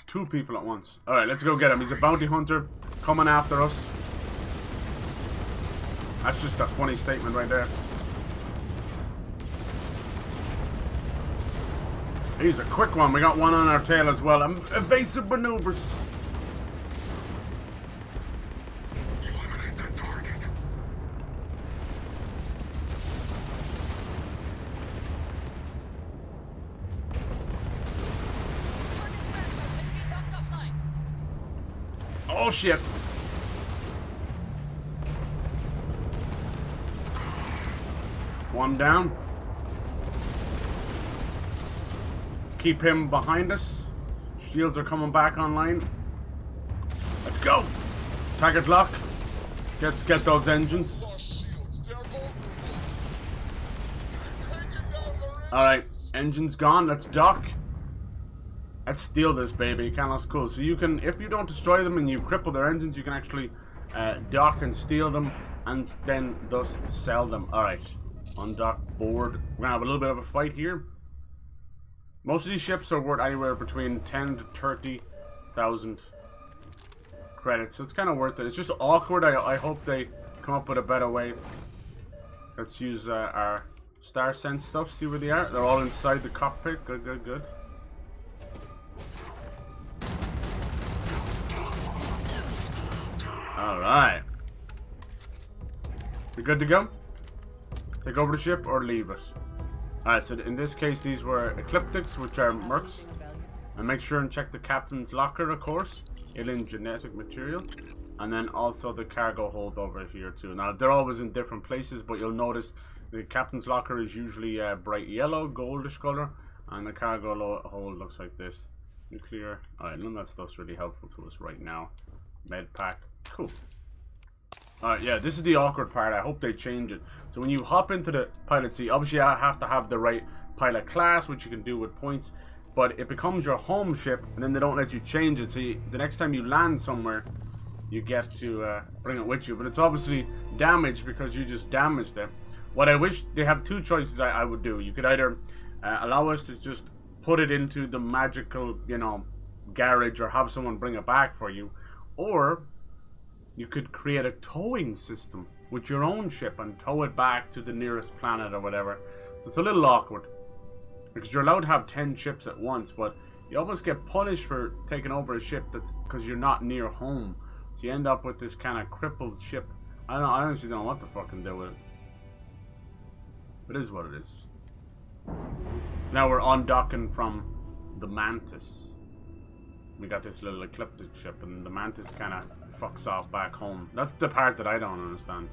2 people at once. Alright, let's go get him. He's a bounty hunter coming after us. That's just a funny statement right there. He's a quick one. We got one on our tail as well. Evasive maneuvers.
Eliminate that target.
Oh shit. One down. Let's keep him behind us. Shields are coming back online. Let's go. Target lock. Let's get those engines. Alright, engines gone. Let's dock. Let's steal this baby. Kind of looks cool. So you can, if you don't destroy them and you cripple their engines, you can actually dock and steal them and then thus sell them. Alright. Undock board. We're gonna have a little bit of a fight here. Most of these ships are worth anywhere between 10 to 30,000 credits, so it's kind of worth it. It's just awkward. I hope they come up with a better way. Let's use our star sense stuff. See where they are. They're all inside the cockpit. Good, good, good. All right. We good to go? Take over the ship or leave it. Alright, so in this case these were ecliptics, which are mercs. And make sure and check the captain's locker, of course. Alien genetic material. And then also the cargo hold over here too. Now they're always in different places, but you'll notice the captain's locker is usually bright yellow, goldish color. And the cargo hold looks like this. Nuclear. Alright, none of that stuff's really helpful to us right now. Med pack. Cool. Alright, yeah, this is the awkward part. I hope they change it. So when you hop into the pilot seat, obviously I have to have the right pilot class, which you can do with points. But it becomes your home ship, and then they don't let you change it. So the next time you land somewhere, you get to bring it with you. But it's obviously damaged because you just damaged it. What I wish, they have 2 choices I would do. You could either allow us to just put it into the magical, you know, garage, or have someone bring it back for you. Or you could create a towing system with your own ship and tow it back to the nearest planet or whatever. So it's a little awkward because you're allowed to have 10 ships at once, but you almost get punished for taking over a ship that's because you're not near home. So you end up with this kind of crippled ship. I honestly don't know what the fuck can do with it. It is what it is. So now we're undocking from the Mantis. We got this little ecliptic ship, and the Mantis kind of fucks off back home. That's the part that I don't understand.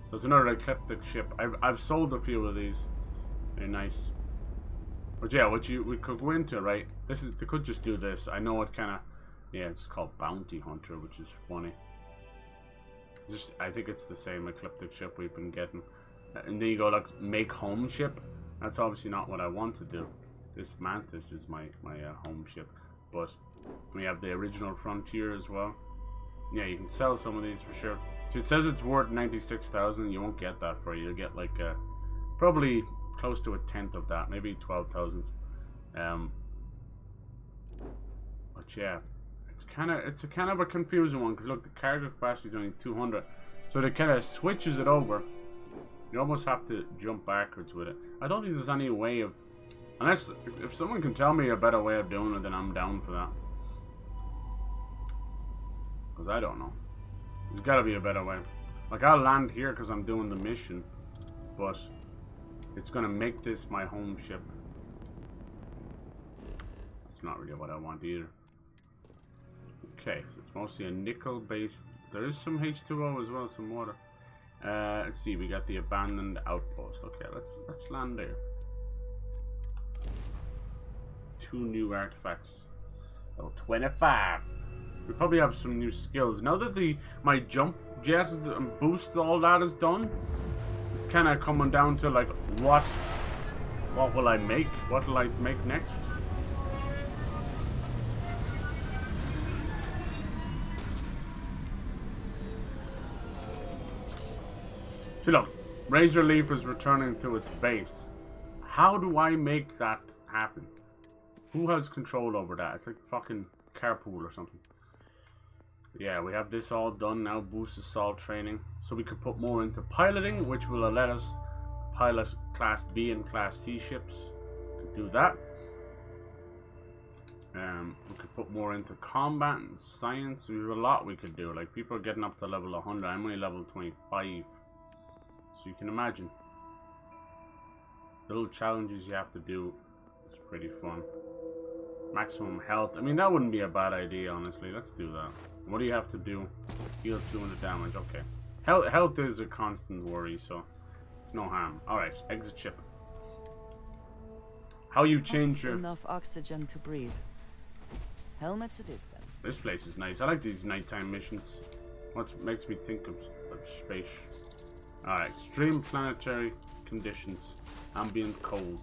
There's another ecliptic ship. I've sold a few of these. They're nice. But yeah, we could go into, right? They could just do this. I know it kind of, yeah, it's called Bounty Hunter, which is funny. I think it's the same ecliptic ship we've been getting. And then you go like make home ship. That's obviously not what I want to do. This Mantis is my home ship, but we have the original Frontier as well. Yeah, you can sell some of these for sure. So it says it's worth 96,000. You won't get that for you. You'll get like probably close to 1/10 of that, maybe 12,000. But yeah, it's kind of a confusing one because look, the cargo capacity is only 200, so it kind of switches it over. You almost have to jump backwards with it. I don't think there's any way of, unless if someone can tell me a better way of doing it, then I'm down for that. Because I don't know. There's got to be a better way. Like I'll land here because I'm doing the mission, but it's gonna make this my home ship. That's not really what I want either. Okay, so it's mostly a nickel-based. There is some H2O as well, some water. Let's see, we got the abandoned outpost. Okay, let's land there. 2 new artifacts. So 25. We probably have some new skills. Now that my jump jet and boost, all that is done, it's kind of coming down to like what will I make? What will I make next? So look, Razor Leaf is returning to its base. How do I make that happen? Who has control over that? It's like fucking carpool or something. Yeah, we have this all done now. Boost assault training. So we could put more into piloting, which will let us pilot Class B and Class C ships. Could do that. We could put more into combat and science. We have a lot we could do. Like, people are getting up to level 100. I'm only level 25. So you can imagine. The little challenges you have to do. It's pretty fun. Maximum health. I mean, that wouldn't be a bad idea, honestly. Let's do that. What do you have to do? Heal 200 damage. Okay. Health is a constant worry, so it's no harm. Alright, exit ship. How you change your...
Enough oxygen to breathe. Helmets it is then.
This place is nice. I like these nighttime missions. What makes me think of space. Alright, extreme planetary conditions. Ambient cold.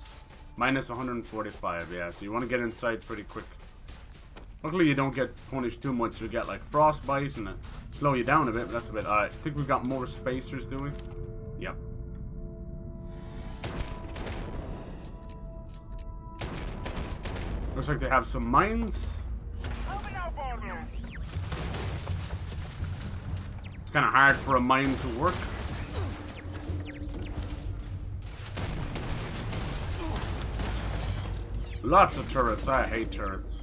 Minus 145, yeah, so you want to get inside pretty quick. Luckily you don't get punished too much. You get like frostbite and slow you down a bit, but that's a bit... Alright, I think we've got more spacers, do we? Yep. Looks like they have some mines. It's kind of hard for a mine to work. Lots of turrets. I hate turrets.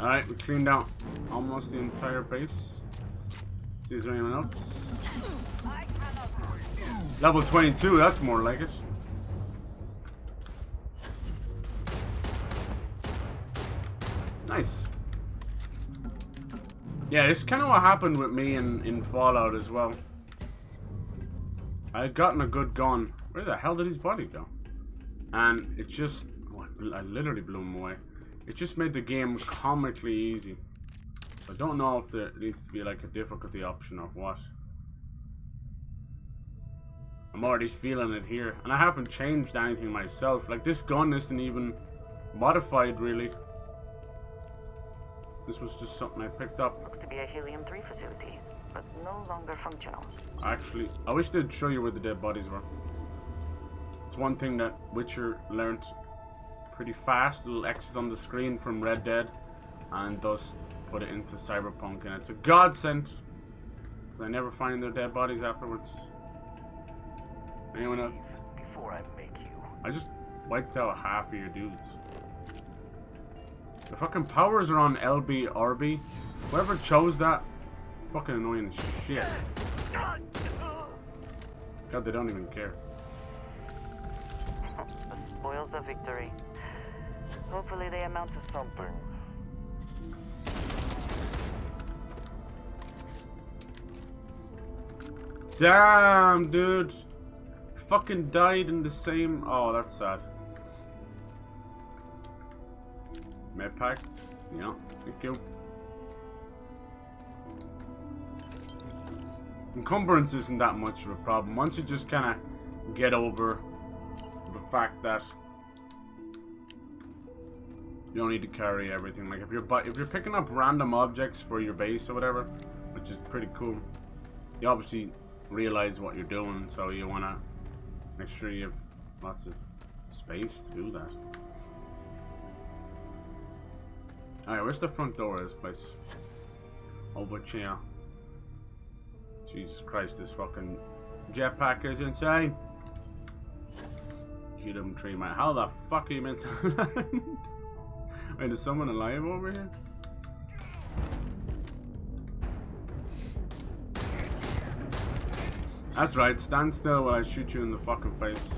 Alright, we cleaned out almost the entire base. See, is there anyone else? Level 22, that's more like it. Nice. Yeah, this is kind of what happened with me in Fallout as well. I had gotten a good gun. Where the hell did his body go? And it just... Oh, I literally blew him away. It just made the game comically easy. I don't know if there needs to be like a difficulty option or what. I'm already feeling it here. And I haven't changed anything myself. Like, this gun isn't even modified, really. This was just something I picked up.
Looks to be a Helium-3 facility, but no longer functional.
Actually, I wish they'd show you where the dead bodies were. It's one thing that Witcher learned pretty fast. Little X's on the screen from Red Dead, and thus put it into Cyberpunk, and it's a godsend because I never find their dead bodies afterwards. Anyone else?
Before I make you.
I just wiped out half of your dudes. The fucking powers are on LB, RB. Whoever chose that, fucking annoying as shit. God, they don't even care.
The spoils of victory. Hopefully they amount to something.
Damn, dude. Fucking died in the same... Oh, that's sad. Medpack? Yeah, thank you. Encumbrance isn't that much of a problem. Once you just kind of get over the fact that you don't need to carry everything. Like, if you're picking up random objects for your base or whatever, which is pretty cool, you obviously realize what you're doing, so you want to make sure you have lots of space to do that. Alright, where's the front door of this place? Over here. Jesus Christ, this fucking jetpack is insane. Helium-3, man. How the fuck are you meant to land? Wait, is someone alive over here? That's right, stand still while I shoot you in the fucking face.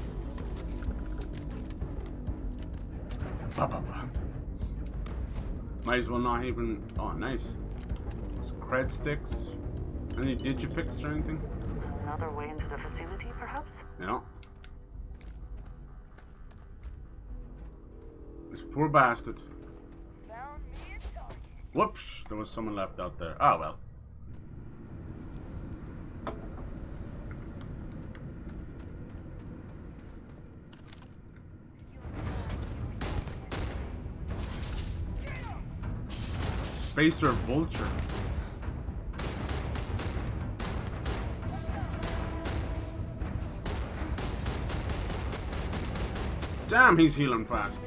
Might as well not even... Oh, nice. Some cred sticks. Any digipicks or anything?
Another way into the facility, perhaps?
Yeah. This poor bastard. Whoops, there was someone left out there. Ah, well. Spacer Vulture. Damn, he's healing fast.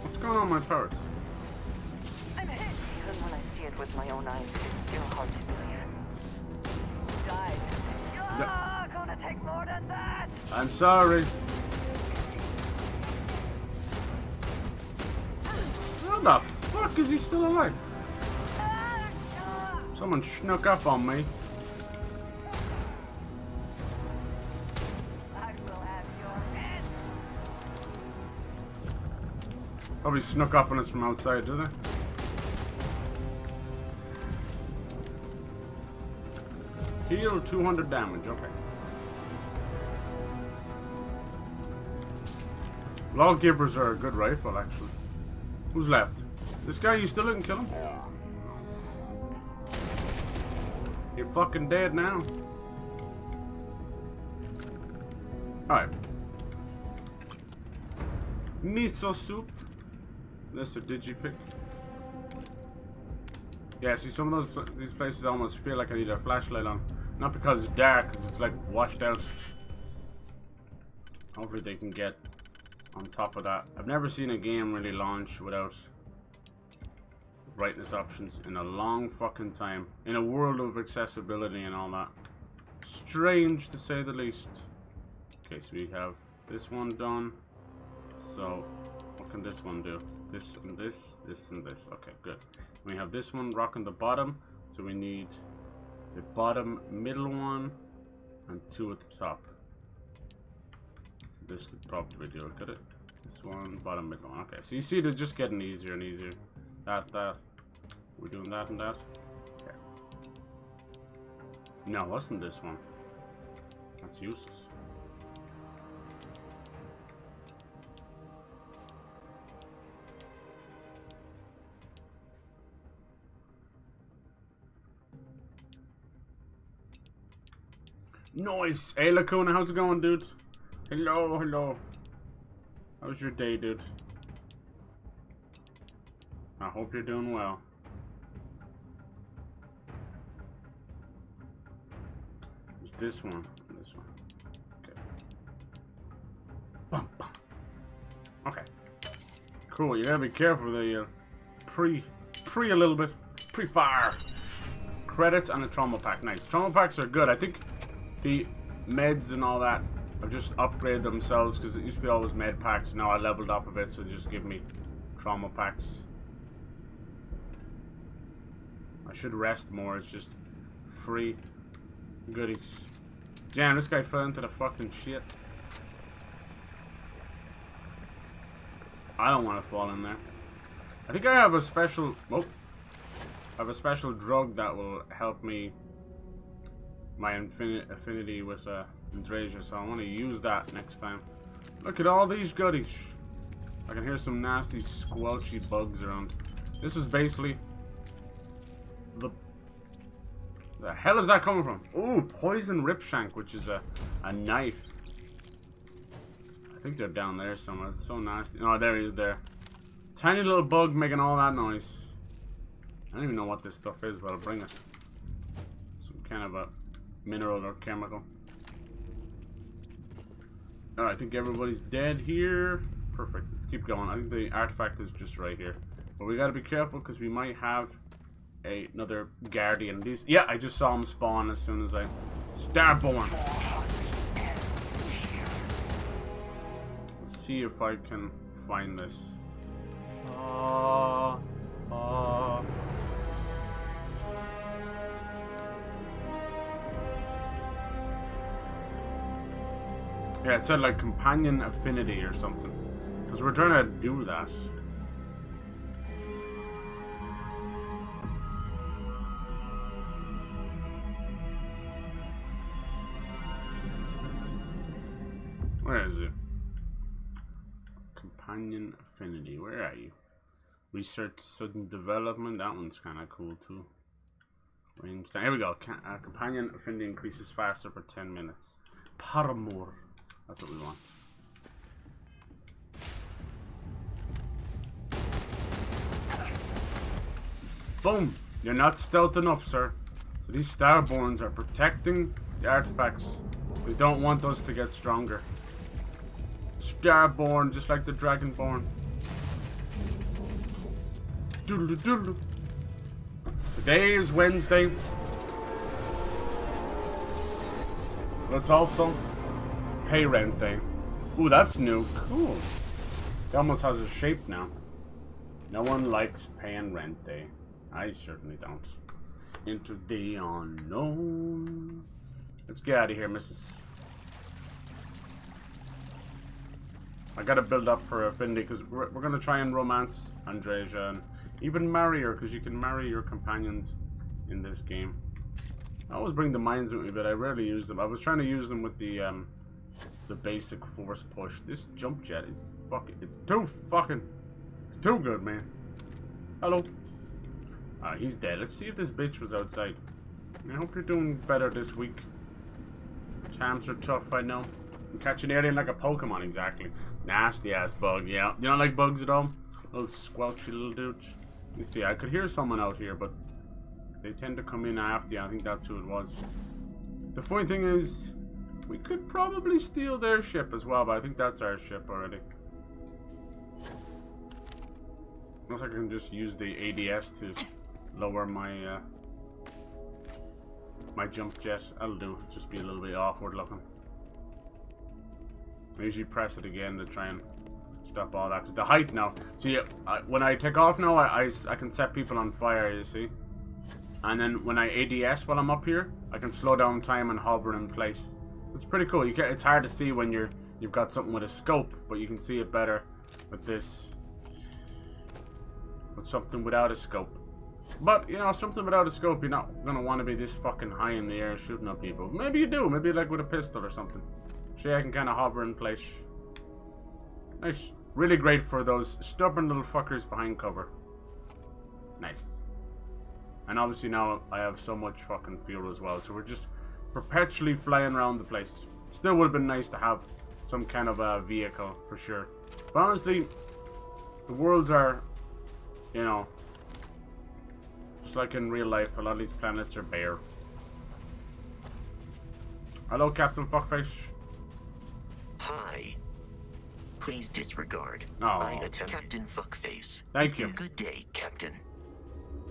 What's going on with my parrots?
I'm hit. Even when I see it with my own eyes, it's still hard to believe. Died. You're gonna take more than that!
I'm sorry. How the fuck is he still alive? Someone snuck up on me.
I will have your head.
Probably snuck up on us from outside, do they? Heal 200 damage, okay. Lawgivers are a good rifle, actually. Who's left? This guy, you still didn't kill him? You're fucking dead now. Alright. Miso soup. That's a digipick. Yeah, see, some of these places almost feel like I need a flashlight on. Not because it's dark, because it's like washed out. Hopefully they can get on top of that. I've never seen a game really launch without brightness options in a long fucking time. In a world of accessibility and all that. Strange to say the least. Okay, so we have this one done. So, what can this one do? This and this, this and this. Okay, good. We have this one rocking the bottom. So we need the bottom middle one and two at the top. So this could probably do it, could it? This one, bottom middle one. Okay, so you see they're just getting easier and easier. That. We're doing that and that. Okay. No, wasn't this one? That's useless. Nice! Hey Lacuna, how's it going, dude? Hello, hello. How's your day, dude? I hope you're doing well. There's this one and this one. Okay. Bum, bum. Okay. Cool, you gotta be careful that you pre a little bit. Pre-fire. Credits and a trauma pack. Nice. Trauma packs are good. I think the meds and all that have just upgraded themselves because it used to be always med packs. Now I leveled up a bit, so they just give me trauma packs. I should rest more. It's just free goodies. Damn, this guy fell into the fucking shit. I don't want to fall in there. I think I have a special... Oh. I have a special drug that will help me... my affinity with Andrasia, so I want to use that next time. Look at all these goodies. I can hear some nasty squelchy bugs around. This is basically the hell is that coming from? Ooh, poison ripshank, which is a knife. I think they're down there somewhere. It's so nasty. Oh, there he is there. Tiny little bug making all that noise. I don't even know what this stuff is, but I'll bring it. Some kind of a mineral or chemical. Alright, I think everybody's dead here. Perfect. Let's keep going. I think the artifact is just right here. But we gotta be careful because we might have another guardian. These, yeah, I just saw him spawn as soon as I... Starborn! Let's see if I can find this. Yeah, it said like companion affinity or something. Because we're trying to do that. Where is it? Companion affinity. Where are you? Research sudden development. That one's kind of cool too. Range. Here we go. Companion affinity increases faster for 10 minutes. Paramour. That's what we want. Boom! You're not stealth enough, sir. So these Starborns are protecting the artifacts. They don't want us to get stronger. Starborn, just like the Dragonborn. Doodle doodle. Today is Wednesday. But it's also pay rent day. Ooh, that's new. Cool. It almost has a shape now. No one likes paying rent day. I certainly don't. Into the unknown. Let's get out of here, missus. I gotta build up for affinity because we're gonna try and romance Andreja and even marry her, because you can marry your companions in this game. I always bring the mines with me, but I rarely use them. I was trying to use them with the basic force push. This jump jet is fucking, it's too good, man. Hello. He's dead. Let's see if this bitch was outside. I hope you're doing better this week. Champs are tough, I know. I'm catching alien like a Pokemon, exactly. Nasty ass bug, yeah. You don't like bugs at all? Little squelchy little dudes. You see, I could hear someone out here, but they tend to come in after you. I think that's who it was. The funny thing is, we could probably steal their ship as well, but I think that's our ship already. Unless I can just use the ADS to lower my my jump jet. That'll do. Just be a little bit awkward looking. I usually press it again to try and stop all that. Because the height now. So yeah, when I take off now, I can set people on fire, you see. And then when I ADS while I'm up here, I can slow down time and hover in place. It's pretty cool. It's hard to see when you've got something with a scope, but you can see it better with this. With something without a scope. But, you know, something without a scope, you're not going to want to be this fucking high in the air shooting at people. Maybe you do. Maybe like with a pistol or something. See, I can kind of hover in place. Nice. Really great for those stubborn little fuckers behind cover. Nice. And obviously now I have so much fucking fuel as well. So we're just perpetually flying around the place. Still would have been nice to have some kind of a vehicle for sure. But honestly, the worlds are, you know, just like in real life, a lot of these planets are bare. Hello, Captain Fuckface.
Hi. Please disregard.
Oh.
I attempt Captain Fuckface.
Thank you.
Good day, Captain.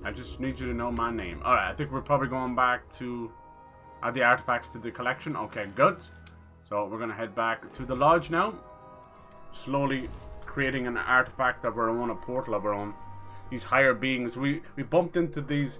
I just need you to know my name. Alright, I think we're probably going back to add the artifacts to the collection. Okay, good. So we're going to head back to the lodge now. Slowly creating an artifact of our own, a portal of our own. These higher beings. We bumped into these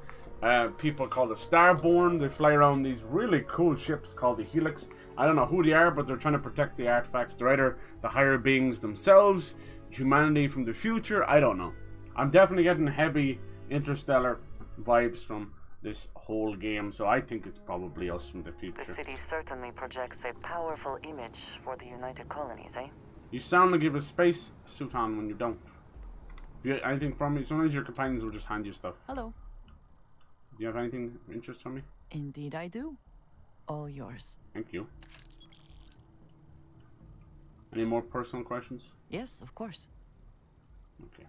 people called the Starborn. They fly around these really cool ships called the Helix. I don't know who they are, but they're trying to protect the artifacts. They're either the higher beings themselves, humanity from the future. I don't know. I'm definitely getting heavy interstellar vibes from this whole game, so I think it's probably us from the future.
The city certainly projects a powerful image for the United Colonies, eh?
You sound like you have a space suit on when you don't. Do you have anything from me? Sometimes your companions will just hand you stuff.
Hello.
Do you have anything of interest from me?
Indeed I do. All yours.
Thank you. Any more personal questions?
Yes, of course.
Okay.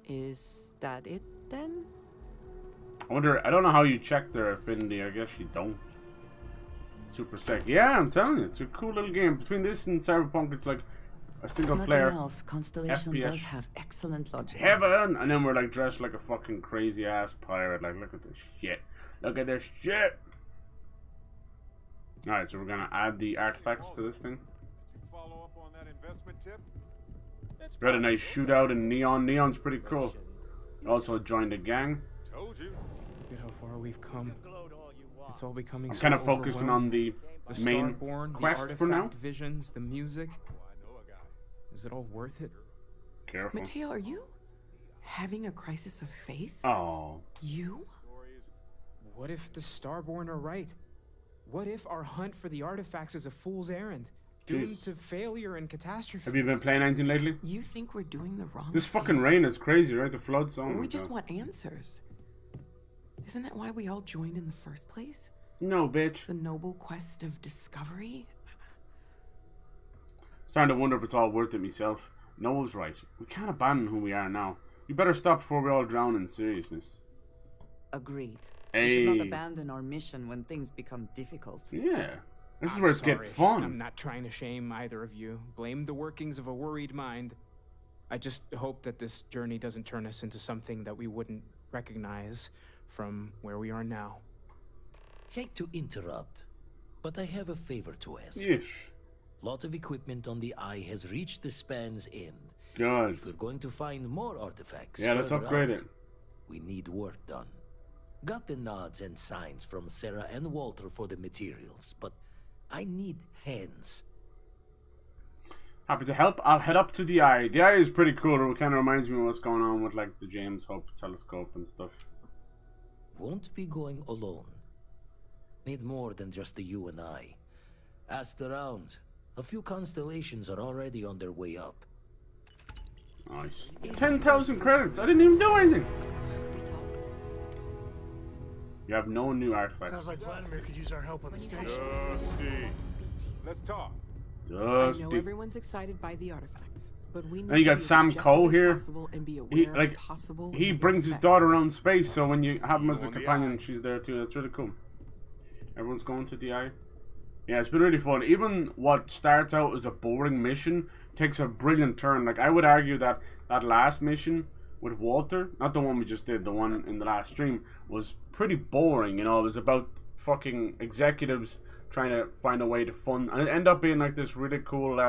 Is that it then?
I wonder, I don't know how you check their affinity. I guess you don't. Super sick. Yeah, I'm telling you, it's a cool little game. Between this and Cyberpunk, it's like a single player
Nothing else. Constellation
FPS.
does have excellent logic.
Heaven! And then we're like dressed like a fucking crazy ass pirate. Like, look at this shit. Look at this shit! Alright, so we're gonna add the artifacts to this thing.
Follow up on that investment tip?
We had a nice shootout in Neon. Neon's pretty cool. Also joined a gang.
Told you.
Look at how far we've come. It's all becoming
I'm
so
kind of focusing on the main
Starborn,
quest
the
for now.
artifact visions, the music. Is it all worth it?
Careful.
Mateo, are you having a crisis of faith?
Oh.
You?
What if the Starborn are right? What if our hunt for the artifacts is a fool's errand? Doomed to failure and catastrophe.
Have you been playing anything lately?
You think we're doing the wrong
This
thing?
fucking rain is crazy, right? The floods on.
We just want answers. Isn't that why we all joined in the first place?
No, bitch.
The noble quest of discovery?
Starting to wonder if it's all worth it myself. Noel's right. We can't abandon who we are now. You better stop before we all drown in seriousness.
Agreed.
Hey.
We should not abandon our mission when things become difficult.
Yeah. This is where it's getting fun.
I'm not trying to shame either of you. Blame the workings of a worried mind. I just hope that this journey doesn't turn us into something that we wouldn't recognize from where we are now.
Hate to interrupt, but I have a favor to ask.
Yes.
Lot of equipment on the Eye has reached the span's end.
God.
If we're going to find more artifacts,
yeah, let's upgrade it.
We need work done. Got the nods and signs from Sarah and Walter for the materials, but I need hands.
Happy to help. I'll head up to the Eye. The Eye is pretty cool. It kind of reminds me of what's going on with like the James Webb telescope and stuff.
Won't be going alone. Need more than just the you and I. Asked around. A few constellations are already on their way up.
Nice. 10,000 credits. I didn't even do anything. You have no new artifacts.
Sounds like Vladimir could use our help on the station.
Dusty. Let's talk.
Dusty.
I know everyone's excited by the artifacts, but we need
and you got
to be
Sam
as
Coe
objective
here.
as possible and be aware
He
of
like
possible
he brings his daughter around space, so when you have him as a companion, she's there too. That's really cool. Everyone's going to the Eye. Yeah, it's been really fun. Even what starts out as a boring mission takes a brilliant turn. Like I would argue that that last mission with Walter, not the one we just did, the one in the last stream, was pretty boring. You know, it was about fucking executives trying to find a way to fund, and it ended up being like this really cool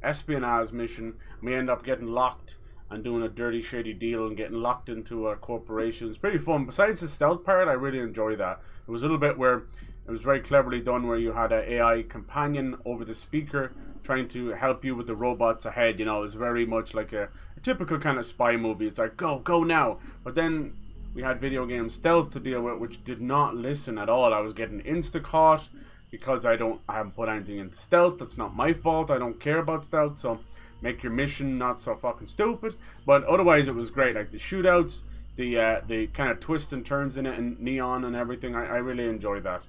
espionage mission. We end up getting locked and doing a dirty, shady deal and getting locked into a corporation. It's pretty fun. Besides the stealth part, I really enjoyed that. It was a little bit where it was very cleverly done, where you had an AI companion over the speaker trying to help you with the robots ahead. You know, it was very much like a typical kind of spy movie. It's like, go now. But then we had video game stealth to deal with, which did not listen at all. I was getting insta-caught because I haven't put anything into stealth. That's not my fault. I don't care about stealth, so make your mission not so fucking stupid. But otherwise, it was great. Like the shootouts, the kind of twists and turns in it, and neon and everything. I really enjoyed that.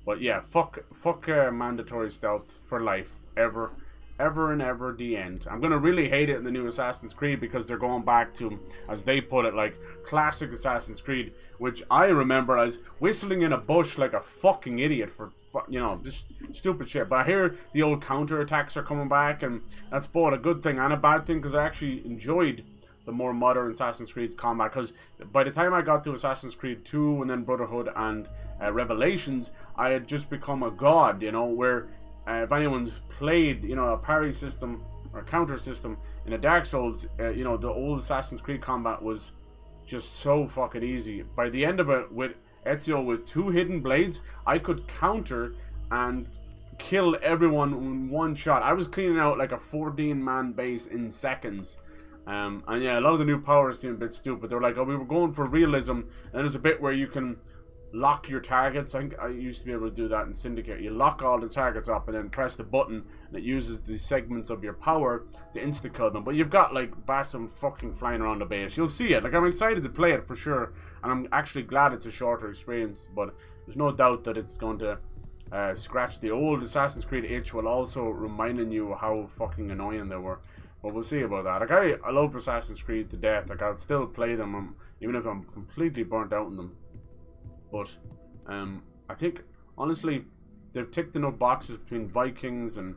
But yeah, fuck mandatory stealth for life, ever and ever, the end. I'm gonna really hate it in the new Assassin's Creed because they're going back to, as they put it, like classic Assassin's Creed, which I remember as whistling in a bush like a fucking idiot for you know, just stupid shit. But I hear the old counter attacks are coming back, and that's both a good thing and a bad thing, because I actually enjoyed the more modern Assassin's Creed's combat, because by the time I got to Assassin's Creed 2 and then Brotherhood and Revelations, I had just become a god, you know, where if anyone's played, you know, a parry system or counter system in a Dark Souls, you know, the old Assassin's Creed combat was just so fucking easy. By the end of it, with Ezio with 2 hidden blades, I could counter and kill everyone in one shot. I was cleaning out like a 14-man base in seconds. And yeah, a lot of the new powers seem a bit stupid. They're like, oh, we were going for realism, and there's a bit where you can lock your targets. I think I used to be able to do that in Syndicate. You lock all the targets up and then press the button, and it uses the segments of your power to insta-kill them. But you've got like Basim fucking flying around the base. You'll see it. Like, I'm excited to play it for sure, and I'm actually glad it's a shorter experience. But there's no doubt that it's going to scratch the old Assassin's Creed itch, while also reminding you how fucking annoying they were. But we'll see about that. Like, I love Assassin's Creed to death. Like, I'll still play them, even if I'm completely burnt out in them. But I think, honestly, they've ticked enough boxes between Vikings and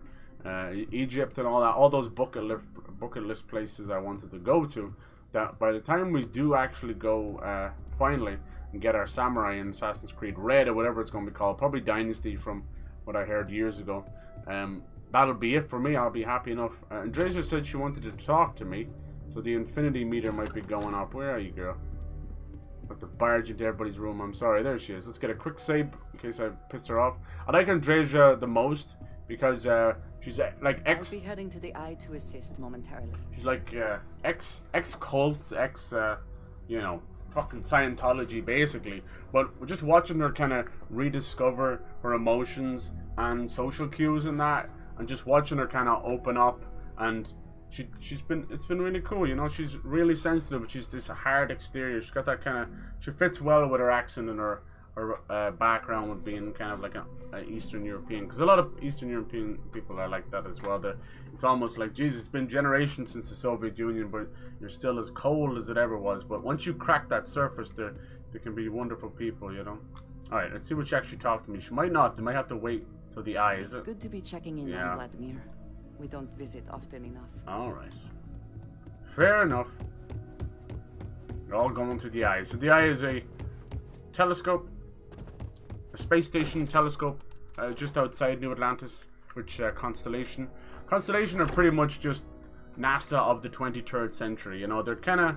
Egypt and all that, all those bucket list places I wanted to go to, that by the time we do actually go finally and get our samurai in Assassin's Creed Red or whatever it's going to be called, probably Dynasty from what I heard years ago, that'll be it for me. I'll be happy enough. Andresia said she wanted to talk to me, so the infinity meter might be going up. Where are you, girl? Got to barge into everybody's room. I'm sorry. There she is. Let's get a quick save in case I pissed her off. I like Andresia the most because she's like
I'll be heading to the Eye to assist momentarily.
She's like ex cult, you know, fucking Scientology basically. But just watching her kind of rediscover her emotions and social cues and that, and just watching her kind of open up, and it's been really cool, you know. She's really sensitive. She's this hard exterior. She's got that kind of, she fits well with her accent and her background with being kind of like a Eastern European, because a lot of Eastern European people are like that as well. It's almost like, Jesus, it's been generations since the Soviet Union, but you're still as cold as it ever was. But once you crack that surface, They can be wonderful people, you know. Alright, let's see what she actually talked to me. She might not. They might have to wait till the eye, is it?
It's good to be checking in on Vladimir. We don't visit often enough.
Alright. Fair enough. We're all going to the eye. So the eye is a telescope. A space station telescope. Just outside New Atlantis. Which, Constellation. Constellation are pretty much just NASA of the 23rd century. You know, they're kind of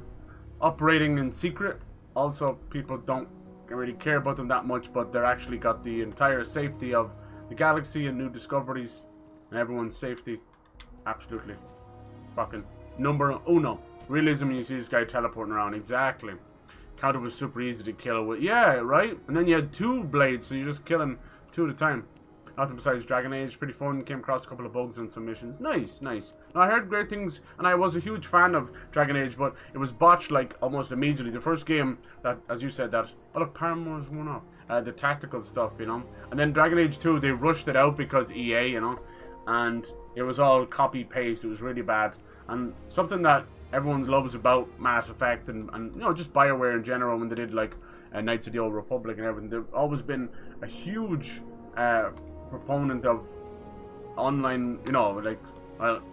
operating in secret. Also, people don't really care about them that much, but they're actually got the entire safety of the galaxy and new discoveries and everyone's safety. Absolutely. Fucking number uno. Realism when you see this guy teleporting around. Exactly. Counter was super easy to kill with. Yeah, right? And then you had 2 blades, so you're just killing 2 at a time. Nothing besides Dragon Age. Pretty fun. Came across a couple of bugs and some missions. Nice, nice. Now, I heard great things, and I was a huge fan of Dragon Age, but it was botched, like, almost immediately. The first game that, as you said, that... Oh, look, Paramore's one up. The tactical stuff, you know. And then Dragon Age 2, they rushed it out because EA, you know. And it was all copy-paste. It was really bad. And something that everyone loves about Mass Effect and you know, just BioWare in general when they did, like, Knights of the Old Republic and everything. They've always been a huge... proponent of online, you know, like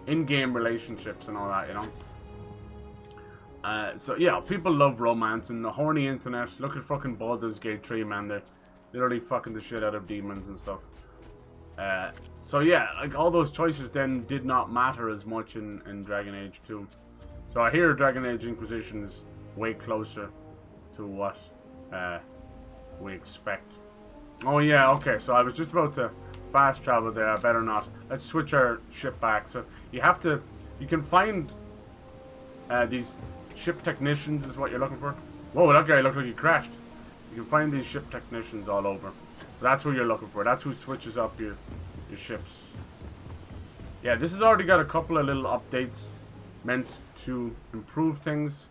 in-game relationships and all that, you know. So yeah, people love romance and the horny internet. Look at fucking Baldur's Gate 3, man. They're literally fucking the shit out of demons and stuff. So yeah, like all those choices then did not matter as much in Dragon Age 2. So I hear Dragon Age Inquisition is way closer to what we expect. Oh yeah, okay, so I was just about to fast travel there. I better not. Let's switch our ship back. So you have to, you can find these ship technicians is what you're looking for. Whoa, that guy looked like he crashed. You can find these ship technicians all over. That's who you're looking for. That's who switches up your ships. Yeah, this has already got a couple of little updates meant to improve things,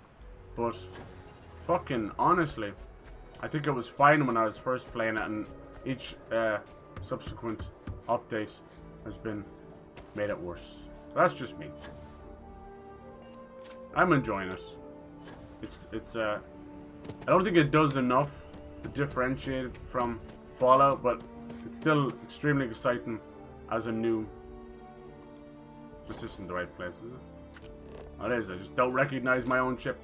but fucking honestly, I think it was fine when I was first playing it, and each subsequent update has been made it worse. That's just me. I'm enjoying it. It's I don't think it does enough to differentiate it from Fallout, but it's still extremely exciting as a new... This isn't the right place, is it? Oh, it is. I just don't recognize my own ship.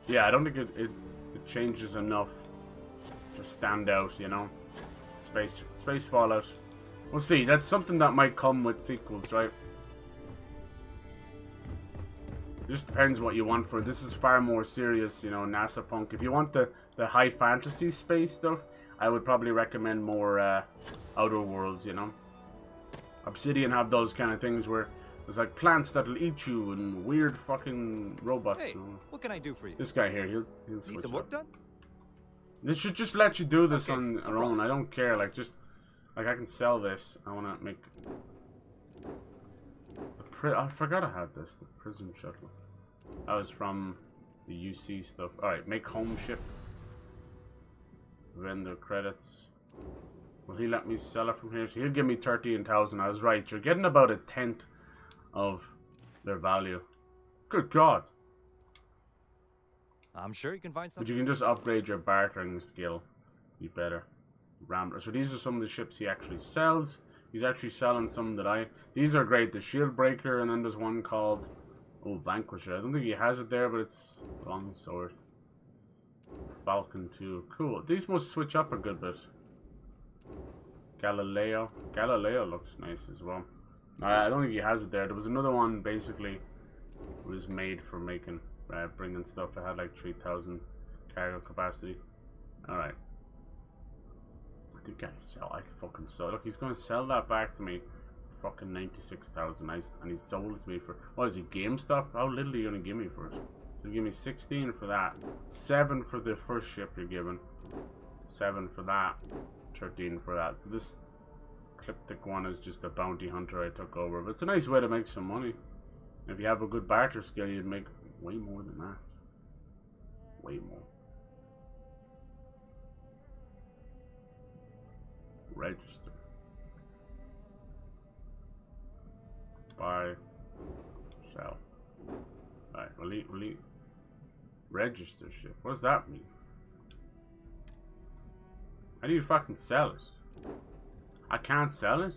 Yeah, I don't think it changes enough to stand out, you know. Space Fallout. We'll see. That's something that might come with sequels, right? It just depends what you want for it. This is far more serious, you know, NASA punk. If you want the high fantasy space stuff, I would probably recommend more Outer Worlds, you know. Obsidian have those kind of things where there's like plants that'll eat you and weird fucking robots.
Hey,
you know?
what can I do for you?
This guy here, he'll switch
Need some
up.
work done?
This should just let you do this on your own. I don't care. Like, just like I can sell this. I want to make. I forgot I had this. The prison shuttle. That was from the UC stuff. All right, make home ship. Vendor credits. Will he let me sell it from here? So he'll give me 13,000. I was right. You're getting about a tenth of their value. Good God.
I'm sure you can find something.
But you can just upgrade your bartering skill. Be better. Rambler. So these are some of the ships he actually sells. He's actually selling some that These are great. The Shield Breaker, and then there's one called... Oh, Vanquisher. I don't think he has it there, but it's Longsword. Falcon 2. Cool. These must switch up a good bit. Galileo. Galileo looks nice as well. I don't think he has it there. There was another one, basically, was made for making... bringing stuff. I had like 3,000 cargo capacity. Alright. I think I fucking sell. Look, he's going to sell that back to me. Fucking 96,000. And he sold it to me for... What is it, GameStop? How little are you going to give me for it? So give me 16 for that. 7 for the first ship you're giving. 7 for that. 13 for that. So this Cryptic one is just a bounty hunter I took over. But it's a nice way to make some money. If you have a good barter skill, you'd make way more than that. Way more. Register. Buy. Sell. Alright, we'll eat. Register ship. What does that mean? How do you fucking sell it? I can't sell it?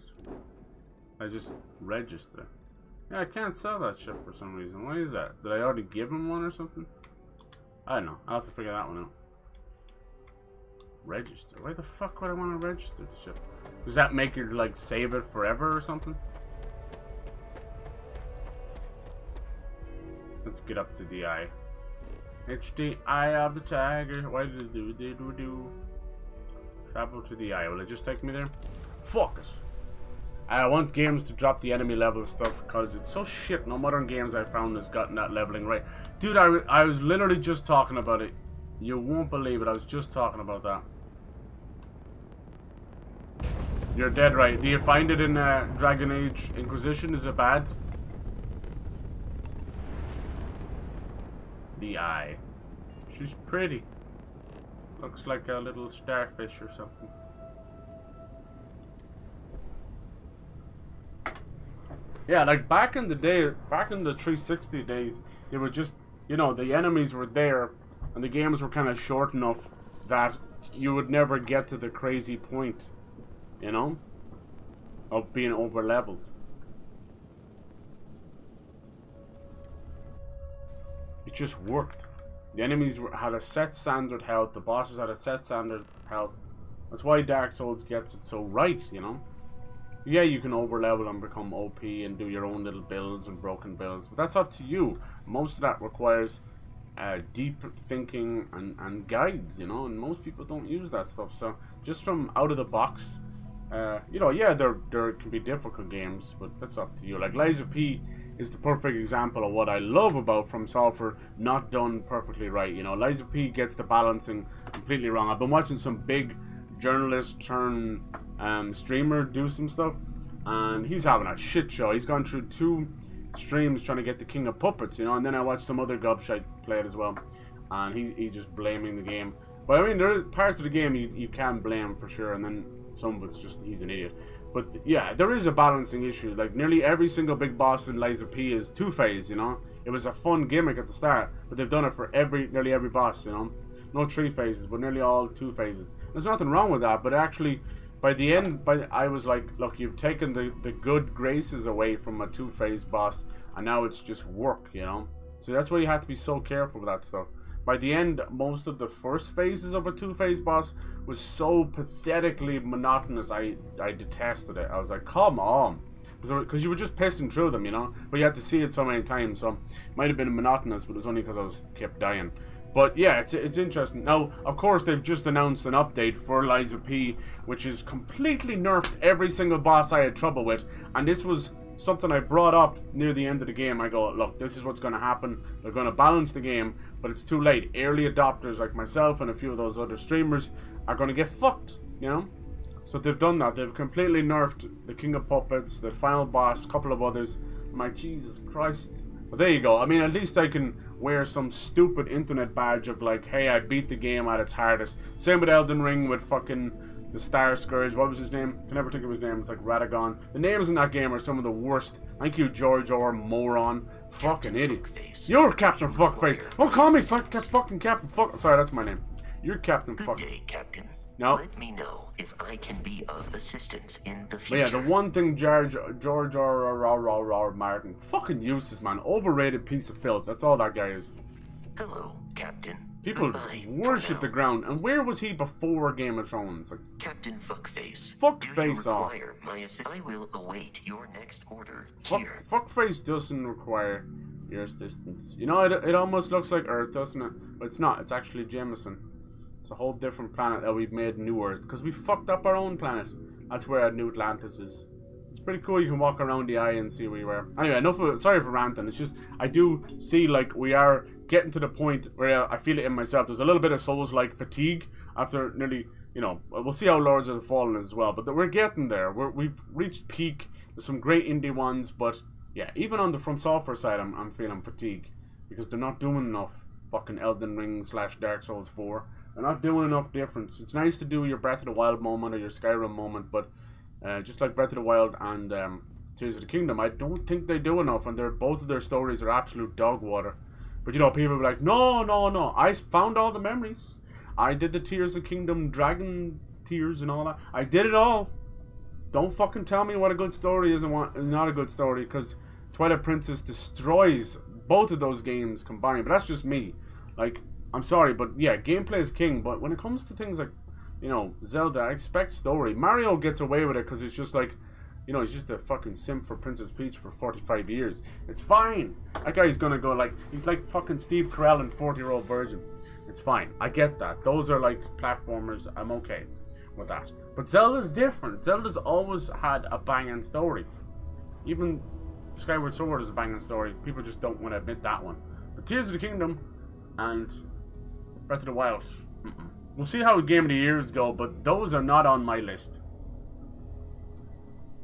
I just register. Yeah, I can't sell that shit for some reason. Why is that? Did I already give him one or something? I don't know. I'll have to figure that one out. Register? Why the fuck would I want to register the shit? Does that make it like save it forever or something? Let's get up to the eye. It's the eye of the tiger. Why did it do? Travel to the eye. Will it just take me there? Fuck it. I want games to drop the enemy level stuff because it's so shit. No modern games I found has gotten that leveling right. Dude, I was literally just talking about it. You won't believe it. I was just talking about that. You're dead right. Do you find it in Dragon Age Inquisition? Is it bad? The eye. She's pretty. Looks like a little starfish or something. Yeah, like back in the day, back in the 360 days, they were just, you know, the enemies were there and the games were kind of short enough that you would never get to the crazy point, you know, of being over leveled. It just worked. The enemies had a set standard health, the bosses had a set standard health. That's why Dark Souls gets it so right, you know. Yeah, you can overlevel and become OP and do your own little builds and broken builds, but that's up to you. Most of that requires deep thinking and guides, you know, and most people don't use that stuff. So just from out of the box, you know, yeah, there can be difficult games, but that's up to you. Like Lies of P is the perfect example of what I love about From Software not done perfectly right. You know, Lies of P gets the balancing completely wrong. I've been watching some big journalist turn streamer do some stuff, and he's having a shit show. He's gone through 2 streams trying to get the King of Puppets, you know, and then I watched some other gobshite play it as well, and he's just blaming the game. But I mean, there is parts of the game you can blame for sure, and then some of it's just he's an idiot. But yeah, there is a balancing issue. Like nearly every single big boss in Lies of P is 2-phase, you know. It was a fun gimmick at the start, but they've done it for nearly every boss, you know. No 3 phases, but nearly all 2 phases. There's nothing wrong with that, but actually by the end, I was like, look, you've taken the good graces away from a 2-phase boss, and now it's just work, you know. So that's why you have to be so careful with that stuff. By the end, most of the first phases of a 2-phase boss was so pathetically monotonous. I detested it. I was like, come on, because you were just pissing through them, you know. But you had to see it so many times, so it might have been monotonous, but it was only because I kept dying. But yeah, it's interesting. Now, of course, they've just announced an update for Lies of P, which is completely nerfed every single boss I had trouble with. And this was something I brought up near the end of the game. I go, look, this is what's going to happen. They're going to balance the game, but it's too late. Early adopters like myself and a few of those other streamers are going to get fucked, you know? So they've done that. They've completely nerfed the King of Puppets, the final boss, a couple of others. I'm like, Jesus Christ. But there you go. I mean, at least I can wear some stupid internet badge of like, hey, I beat the game at its hardest. Same with Elden Ring with fucking the Star Scourge. What was his name? I can never think of his name. It's like Radagon. The names in that game are some of the worst. Thank you, George or moron. Fucking idiot. You're Captain Fuckface. Don't call me fucking Captain Fuck. Sorry, that's my name. You're Captain Fuck.
Good day, Captain.
No.
Let me know if I can be of assistance in the future.
But yeah, the one thing George R. Martin, fucking useless, man. Overrated piece of filth. That's all that guy is.
Hello, Captain.
People worship the ground. And where was he before Game of Thrones? Like,
Captain Fuckface.
Fuckface off.
My assistance? I will await your next order. Here.
Fuckface doesn't require your assistance. You know, it almost looks like Earth, doesn't it? But it's not. It's actually Jameson. It's a whole different planet that we've made New Earth, because we fucked up our own planet. That's where New Atlantis is. It's pretty cool. You can walk around the eye and see where you are. Anyway, enough of it. Sorry for ranting. It's just, I do see like we are getting to the point where I feel it in myself. There's a little bit of Souls-like fatigue after nearly, you know, we'll see how Lords of the Fallen is as well, but we're getting there. We've reached peak. There's some great indie ones, but yeah, even on the From Software side, I'm feeling fatigue because they're not doing enough. Fucking Elden Ring / Dark Souls 4. They're not doing enough difference. It's nice to do your Breath of the Wild moment or your Skyrim moment, but just like Breath of the Wild and Tears of the Kingdom, I don't think they do enough, and both of their stories are absolute dog water. But you know, people are like, no, I found all the memories. I did the Tears of the Kingdom dragon tears and all that. I did it all. Don't fucking tell me what a good story is and what is not a good story, because Twilight Princess destroys both of those games combined. But that's just me. Like, I'm sorry, but yeah, gameplay is king. But when it comes to things like, you know, Zelda, I expect story. Mario gets away with it because it's just like, you know, he's just a fucking simp for Princess Peach for 45 years. It's fine. That guy's gonna go like, he's like fucking Steve Carell in 40-Year-Old Virgin. It's fine. I get that. Those are like platformers. I'm okay with that. But Zelda's different. Zelda's always had a banging story. Even Skyward Sword is a banging story. People just don't want to admit that one. But Tears of the Kingdom and Breath of the Wild, we'll see how Game of the Years go, but those are not on my list.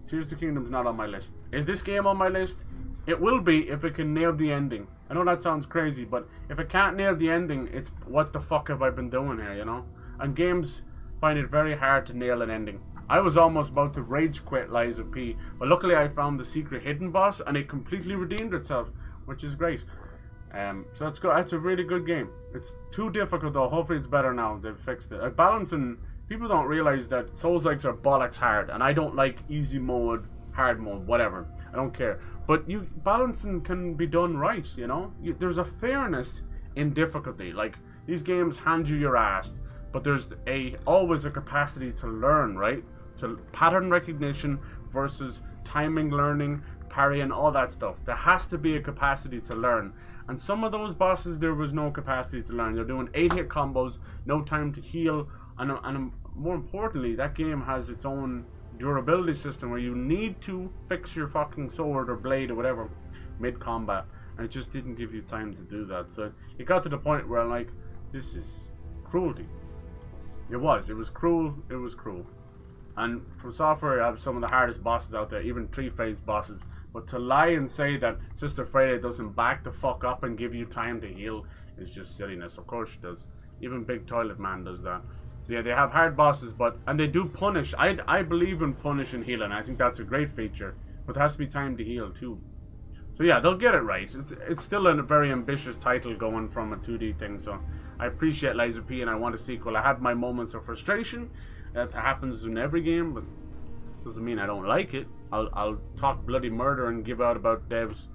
Tears of the Kingdom's not on my list. Is this game on my list? It will be if it can nail the ending. I know that sounds crazy, but if it can't nail the ending, it's what the fuck have I been doing here, you know? And games find it very hard to nail an ending. I was almost about to rage quit Lies of P, but luckily I found the secret hidden boss and it completely redeemed itself, which is great. So it's good. It's a really good game. It's too difficult though. Hopefully it's better now. They've fixed it. Balancing, people don't realize that Souls-likes are bollocks hard, and I don't like easy mode, hard mode, whatever. I don't care. But balancing can be done right, you know? There's a fairness in difficulty. Like, these games hand you your ass, but there's always a capacity to learn, right? To pattern recognition versus timing learning, parrying, all that stuff. There has to be a capacity to learn. And some of those bosses, there was no capacity to learn. They're doing 8-hit combos, no time to heal, and more importantly, that game has its own durability system where you need to fix your fucking sword or blade or whatever mid-combat, and it just didn't give you time to do that. So it got to the point where I'm like, this is cruelty. It was cruel. It was cruel. And from Software, I have some of the hardest bosses out there, even 3-phase bosses. But to lie and say that Sister Freya doesn't back the fuck up and give you time to heal is just silliness. Of course she does. Even Big Toilet Man does that. So yeah, they have hard bosses, and they do punish. I believe in punish and healing. I think that's a great feature. But there has to be time to heal too. So yeah, they'll get it right. It's still a very ambitious title going from a 2D thing. So I appreciate Lies of P and I want a sequel. I had my moments of frustration. That happens in every game, but doesn't mean I don't like it. I'll talk bloody murder and give out about devs,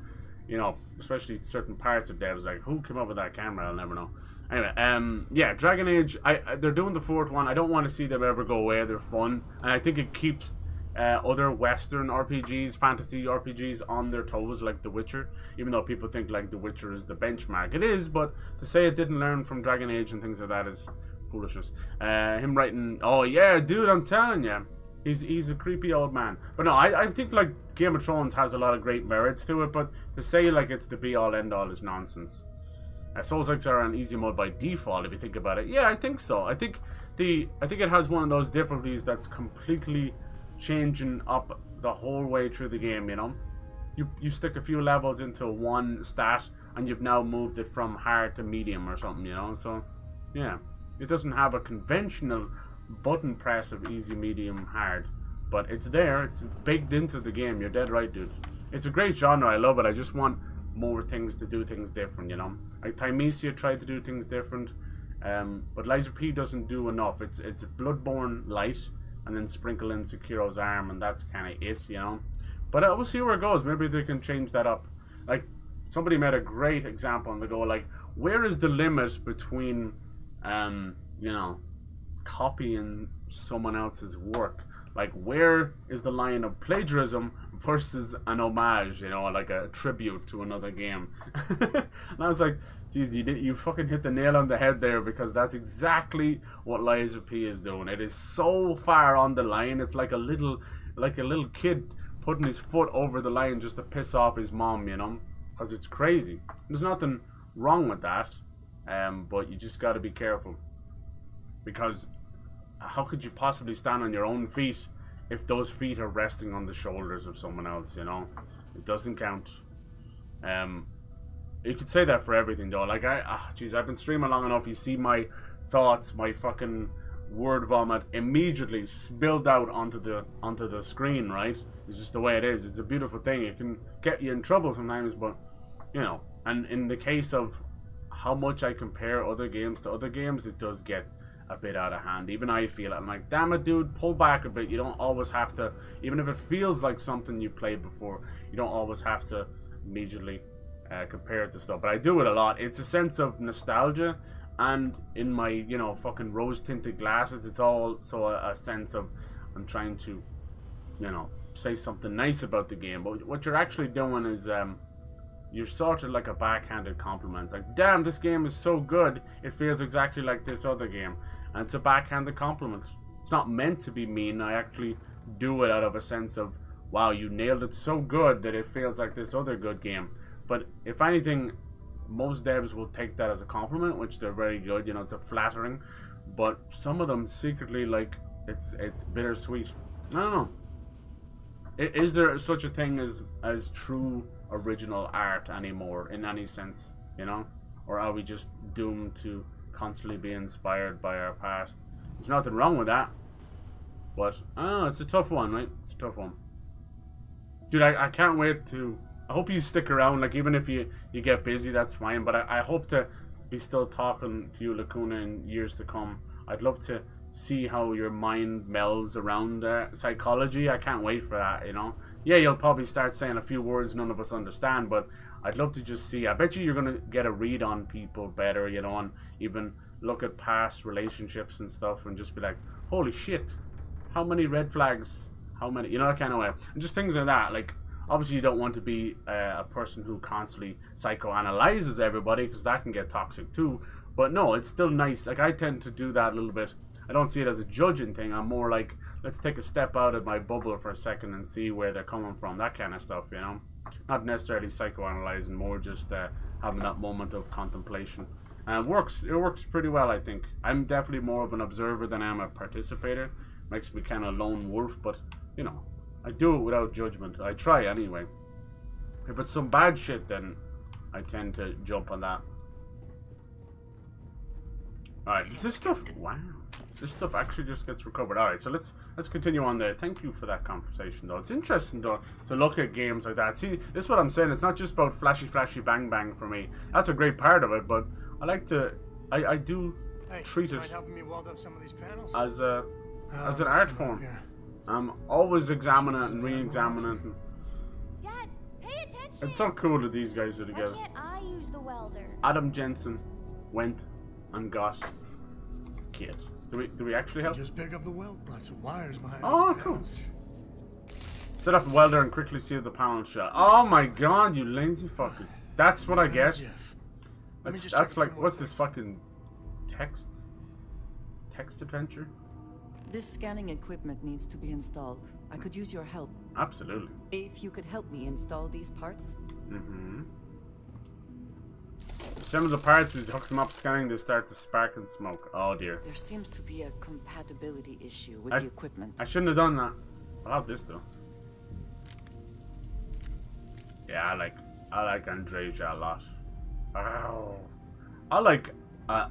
you know, especially certain parts of devs, like who came up with that camera, I'll never know. Anyway, yeah, Dragon Age, they're doing the 4th one. I don't want to see them ever go away. They're fun, and I think it keeps other Western RPGs, fantasy RPGs on their toes, like The Witcher, even though people think like The Witcher is the benchmark. It is, but to say it didn't learn from Dragon Age and things like that is foolishness. Him writing, oh yeah, dude, I'm telling you, he's a creepy old man. But no, I think like Game of Thrones has a lot of great merits to it, but to say like it's the be all end all is nonsense. Souls-likes are on easy mode by default if you think about it. Yeah, I think so. I think it has one of those difficulties that's completely changing up the whole way through the game, you know? You stick a few levels into one stat and you've now moved it from hard to medium or something, you know? So, yeah. It doesn't have a conventional button press of easy, medium, hard. But it's there. It's baked into the game. You're dead right, dude. It's a great genre. I love it. I just want more things to do things different, you know? Like Thymesia tried to do things different. But Lies of P doesn't do enough. It's Bloodborne light and then sprinkle in Sekiro's arm, and that's kind of it, you know? But we'll see where it goes. Maybe they can change that up. Like, somebody made a great example and they go like, where is the limit between you know, copying someone else's work? Like, where is the line of plagiarism versus an homage, you know, like a tribute to another game? And I was like, geez, you fucking hit the nail on the head there, because that's exactly what Lies of P is doing. It is so far on the line. It's like a little kid putting his foot over the line just to piss off his mom, you know, because it's crazy. There's nothing wrong with that. But you just got to be careful, because how could you possibly stand on your own feet if those feet are resting on the shoulders of someone else, you know? It doesn't count. You could say that for everything though. Like, geez, I've been streaming long enough. You see my thoughts, my fucking word vomit immediately spilled out onto the screen, right? It's just the way it is. It's a beautiful thing. It can get you in trouble sometimes, but you know, and in the case of how much I compare other games to other games, it does get a bit out of hand. Even I feel it. I'm like, damn it, dude, pull back a bit. You don't always have to, even if it feels like something you played before, you don't always have to immediately compare it to stuff. But I do it a lot. It's a sense of nostalgia, and in my, you know, fucking rose-tinted glasses, it's also a sense of I'm trying to, you know, say something nice about the game. But what you're actually doing is you're sort of like a backhanded compliment. It's like, damn, this game is so good, it feels exactly like this other game. And it's a backhanded compliment. It's not meant to be mean. I actually do it out of a sense of, wow, you nailed it so good that it feels like this other good game. But if anything, most devs will take that as a compliment, which they're very good, you know, it's a flattering. But some of them secretly, like, it's bittersweet. I don't know. Is there such a thing as true original art anymore in any sense, you know? Or are we just doomed to constantly be inspired by our past? There's nothing wrong with that, but I don't know, it's a tough one, right? It's a tough one, dude. I can't wait to, I hope you stick around, like, even if you get busy, that's fine, but I hope to be still talking to you, Lacuna, in years to come. I'd love to see how your mind melds around psychology. I can't wait for that, you know? Yeah, you'll probably start saying a few words none of us understand, but I'd love to just see. I bet you're going to get a read on people better, you know, and even look at past relationships and stuff and just be like, holy shit, how many red flags, how many, you know, that kind of way. And just things like that. Like, obviously you don't want to be a person who constantly psychoanalyzes everybody, because that can get toxic too. But no, it's still nice. Like, I tend to do that a little bit. I don't see it as a judging thing. I'm more like, let's take a step out of my bubble for a second and see where they're coming from. That kind of stuff, you know? Not necessarily psychoanalyzing, more just having that moment of contemplation. And it works pretty well, I think. I'm definitely more of an observer than I'm a participator. Makes me kind of lone wolf, but, you know, I do it without judgment. I try anyway. If it's some bad shit, then I tend to jump on that. Alright, this stuff, wow. This stuff actually just gets recovered. Alright, so let's continue on there. Thank you for that conversation, though. It's interesting, though, to look at games like that. See, this is what I'm saying. It's not just about flashy, bang, bang for me. That's a great part of it, but I like to, I do treat it as an art form. I'm always examining it and re-examining it.
Dad, pay attention.
It's so cool that these guys are together.
Why can't I use the welder?
Adam Jensen went and got Kit. Do we actually help?
Just pick up the weld. Lots of wires behind.
Oh, cool. Set up the welder and quickly seal the panel shut. Oh my god, you lazy fuckers. That's what I get. That's like, what's this fucking text adventure?
This scanning equipment needs to be installed. I could use your help.
Absolutely.
If you could help me install these parts.
Mm-hmm. Some of the parts, we hook them up scanning, they start to spark and smoke. Oh dear.
There seems to be a compatibility issue with the equipment.
I shouldn't have done that. I'll have this though. Yeah, I like Andreja a lot. Oh, I like a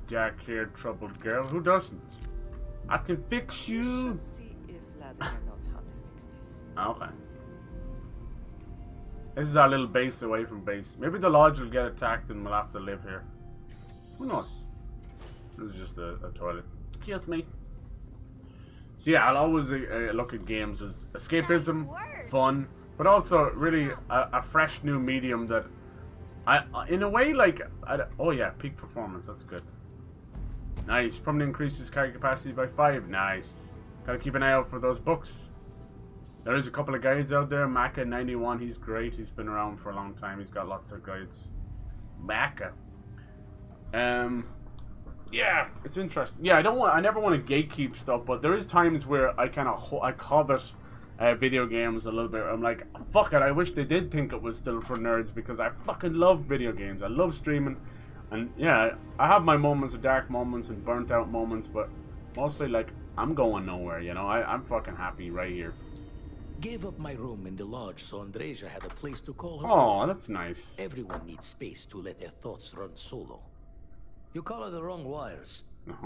dark-haired troubled girl. Who doesn't? I can fix you.
You should see if Vladimir knows how to fix this.
Okay. This is our little base away from base. Maybe the lodge will get attacked and we'll have to live here. Who knows? This is just a toilet. Excuse me. So yeah, I'll always look at games as escapism, fun, but also really a fresh new medium that in a way, like, oh yeah, peak performance, that's good. Nice. Probably increases carry capacity by 5. Nice. Gotta keep an eye out for those books. There is a couple of guides out there. Maka91, he's great. He's been around for a long time. He's got lots of guides. Maka. Yeah, it's interesting. Yeah, I never want to gatekeep stuff, but there is times where I kind of I covet video games a little bit. I'm like, fuck it, I wish they did think it was still for nerds, because I fucking love video games. I love streaming. And yeah, I have my moments of dark moments and burnt out moments, but mostly, like, I'm going nowhere, you know? I'm fucking happy right here.
Gave up my room in the lodge so Andreja had a place to call her.
Oh, that's nice.
Everyone needs space to let their thoughts run solo. You color the wrong wires.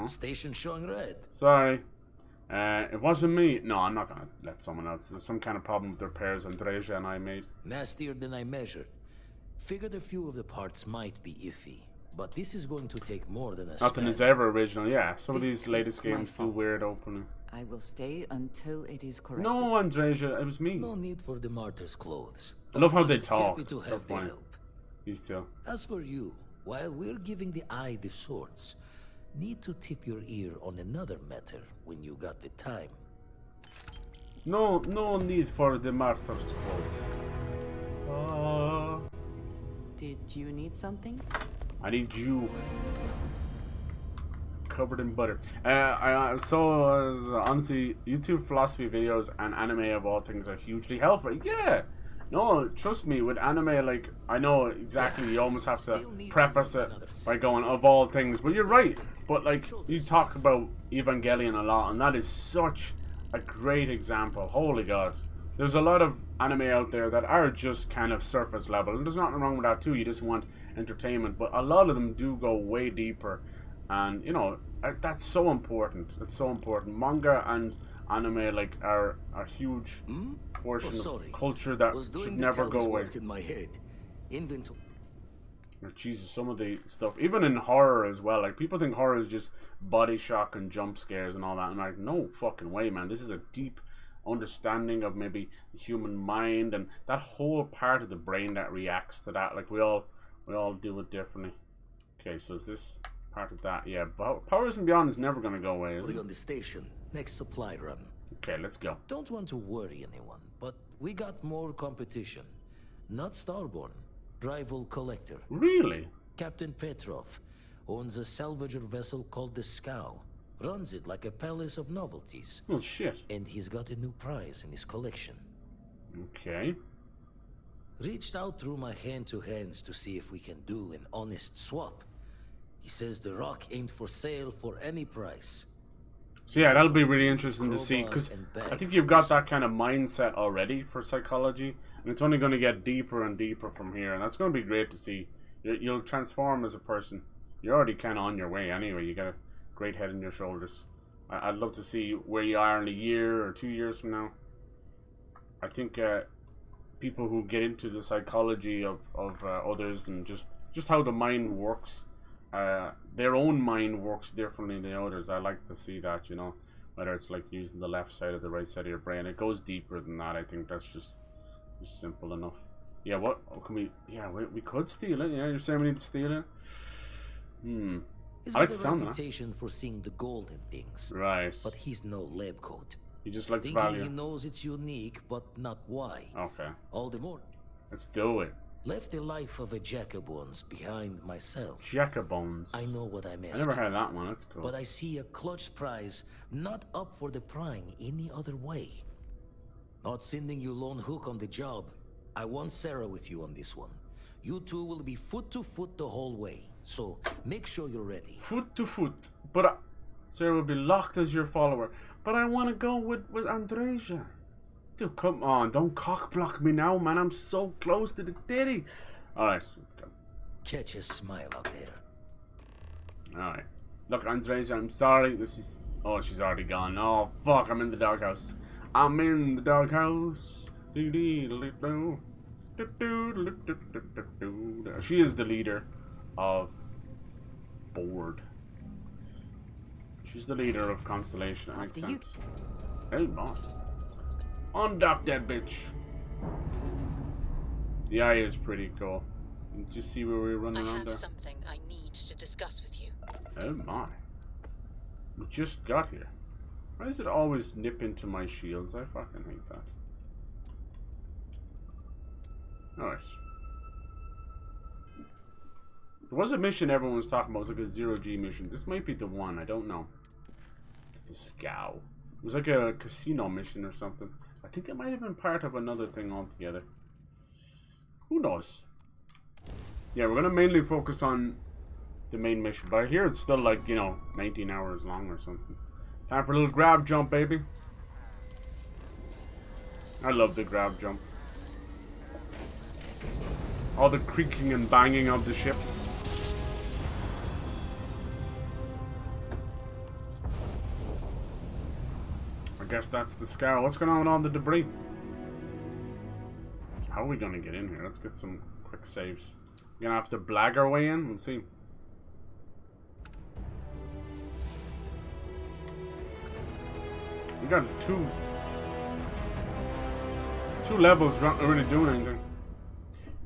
Station showing red.
Sorry. It wasn't me. No, I'm not gonna let someone else. There's some kind of problem with the repairs Andreja and I made.
Nastier than I measured. Figured a few of the parts might be iffy. But this is going to take more than a
Nothing is ever original. Yeah, some of these latest games do weird opening.
I will stay until it is corrected.
No, Andreja, it was me.
No need for the martyr's clothes.
I love how they
Happy
talk.
to
So
have their
funny.
help.
These two.
As for you, while we're giving the eye the swords, need to tip your ear on another matter when you got the time.
No need for the martyr's clothes.
Did you need something?
I need you. Covered in butter. Honestly, YouTube philosophy videos and anime of all things are hugely helpful. Yeah. No, trust me, with anime, like, I know exactly, you almost have to preface it by going, of all things, but you're right. But, like, you talk about Evangelion a lot, and that is such a great example. Holy God. There's a lot of anime out there that are just kind of surface level, and there's nothing wrong with that too, you just want entertainment, but a lot of them do go way deeper, and, you know, that's so important. It's so important. Manga and anime, like, are a huge portion of culture that should never go away.
In my head.
Oh, Jesus, some of the stuff, even in horror as well, like, people think horror is just body shock and jump scares and all that. I'm like, no fucking way, man. This is a deep understanding of maybe the human mind and that whole part of the brain that reacts to that. Like, we all do it differently. Okay, so is this part of that? Yeah, Powers and Beyond is never going to go away, is it?
On the station, next supply run.
Okay, let's go.
Don't want to worry anyone, but we got more competition. Not Starborn, rival collector.
Really?
Captain Petrov owns a salvager vessel called the Scow. Runs it like a palace of novelties.
Oh, shit.
And he's got a new prize in his collection.
Okay.
Reached out through my hand-to-hands to see if we can do an honest swap. He says the rock ain't for sale for any price.
So yeah, that'll be really interesting to see, because I think you've got that kind of mindset already for psychology, and it's only going to get deeper and deeper from here, and that's going to be great to see. You'll transform as a person. You're already kind of on your way anyway. You got a great head on your shoulders. I'd love to see where you are in a year or 2 years from now. I think people who get into the psychology of others and just how the mind works, their own mind works differently than others. I like to see that, you know, whether it's like using the left side or the right side of your brain. It goes deeper than that. I think that's just simple enough. Yeah, what can we? Yeah, we could steal it. Yeah, you're saying we need to steal it.
He's got a reputation for seeing the gold in things.
Right.
But he's no lab coat.
He just likes
Thinking
value.
He knows it's unique, but not why.
Okay.
All the more.
Let's do it.
Left the life of a Jacobones behind myself.
Jacobones.
I know what I'm asking.
I never heard that one. That's cool.
But I see a clutch prize not up for the prying any other way. Not sending you lone hook on the job. I want Sarah with you on this one. You two will be foot to foot the whole way. So make sure you're ready.
Foot to foot. But Sarah will be locked as your follower. But I want to go with Andreja. Dude, come on. Don't cock block me now, man. I'm so close to the titty. Alright, let's go.
Catch a smile out there.
Alright. Look, Andreja, I'm sorry. This is... Oh, she's already gone. Oh, fuck. I'm in the doghouse. I'm in the doghouse. She is the leader of Board. She's the leader of Constellation. That makes sense. Hey, boss. Undock that bitch. The eye is pretty cool. You just see where we're running around there.
I have something I need to discuss with you.
Oh my. We just got here. Why does it always nip into my shields? I fucking hate that. Alright. There was a mission everyone was talking about. It was like a 0G mission. This might be the one. I don't know. It's the Scow. It was like a casino mission or something. I think it might have been part of another thing altogether. Who knows? Yeah, we're going to mainly focus on the main mission. But I hear it's still like, you know, 19 hours long or something. Time for a little grab jump, baby. I love the grab jump. All the creaking and banging of the ship. I guess that's the Scow. What's going on with all the debris? How are we going to get in here? Let's get some quick saves. We're going to have to blag our way in. We'll see. You got two levels not really doing anything.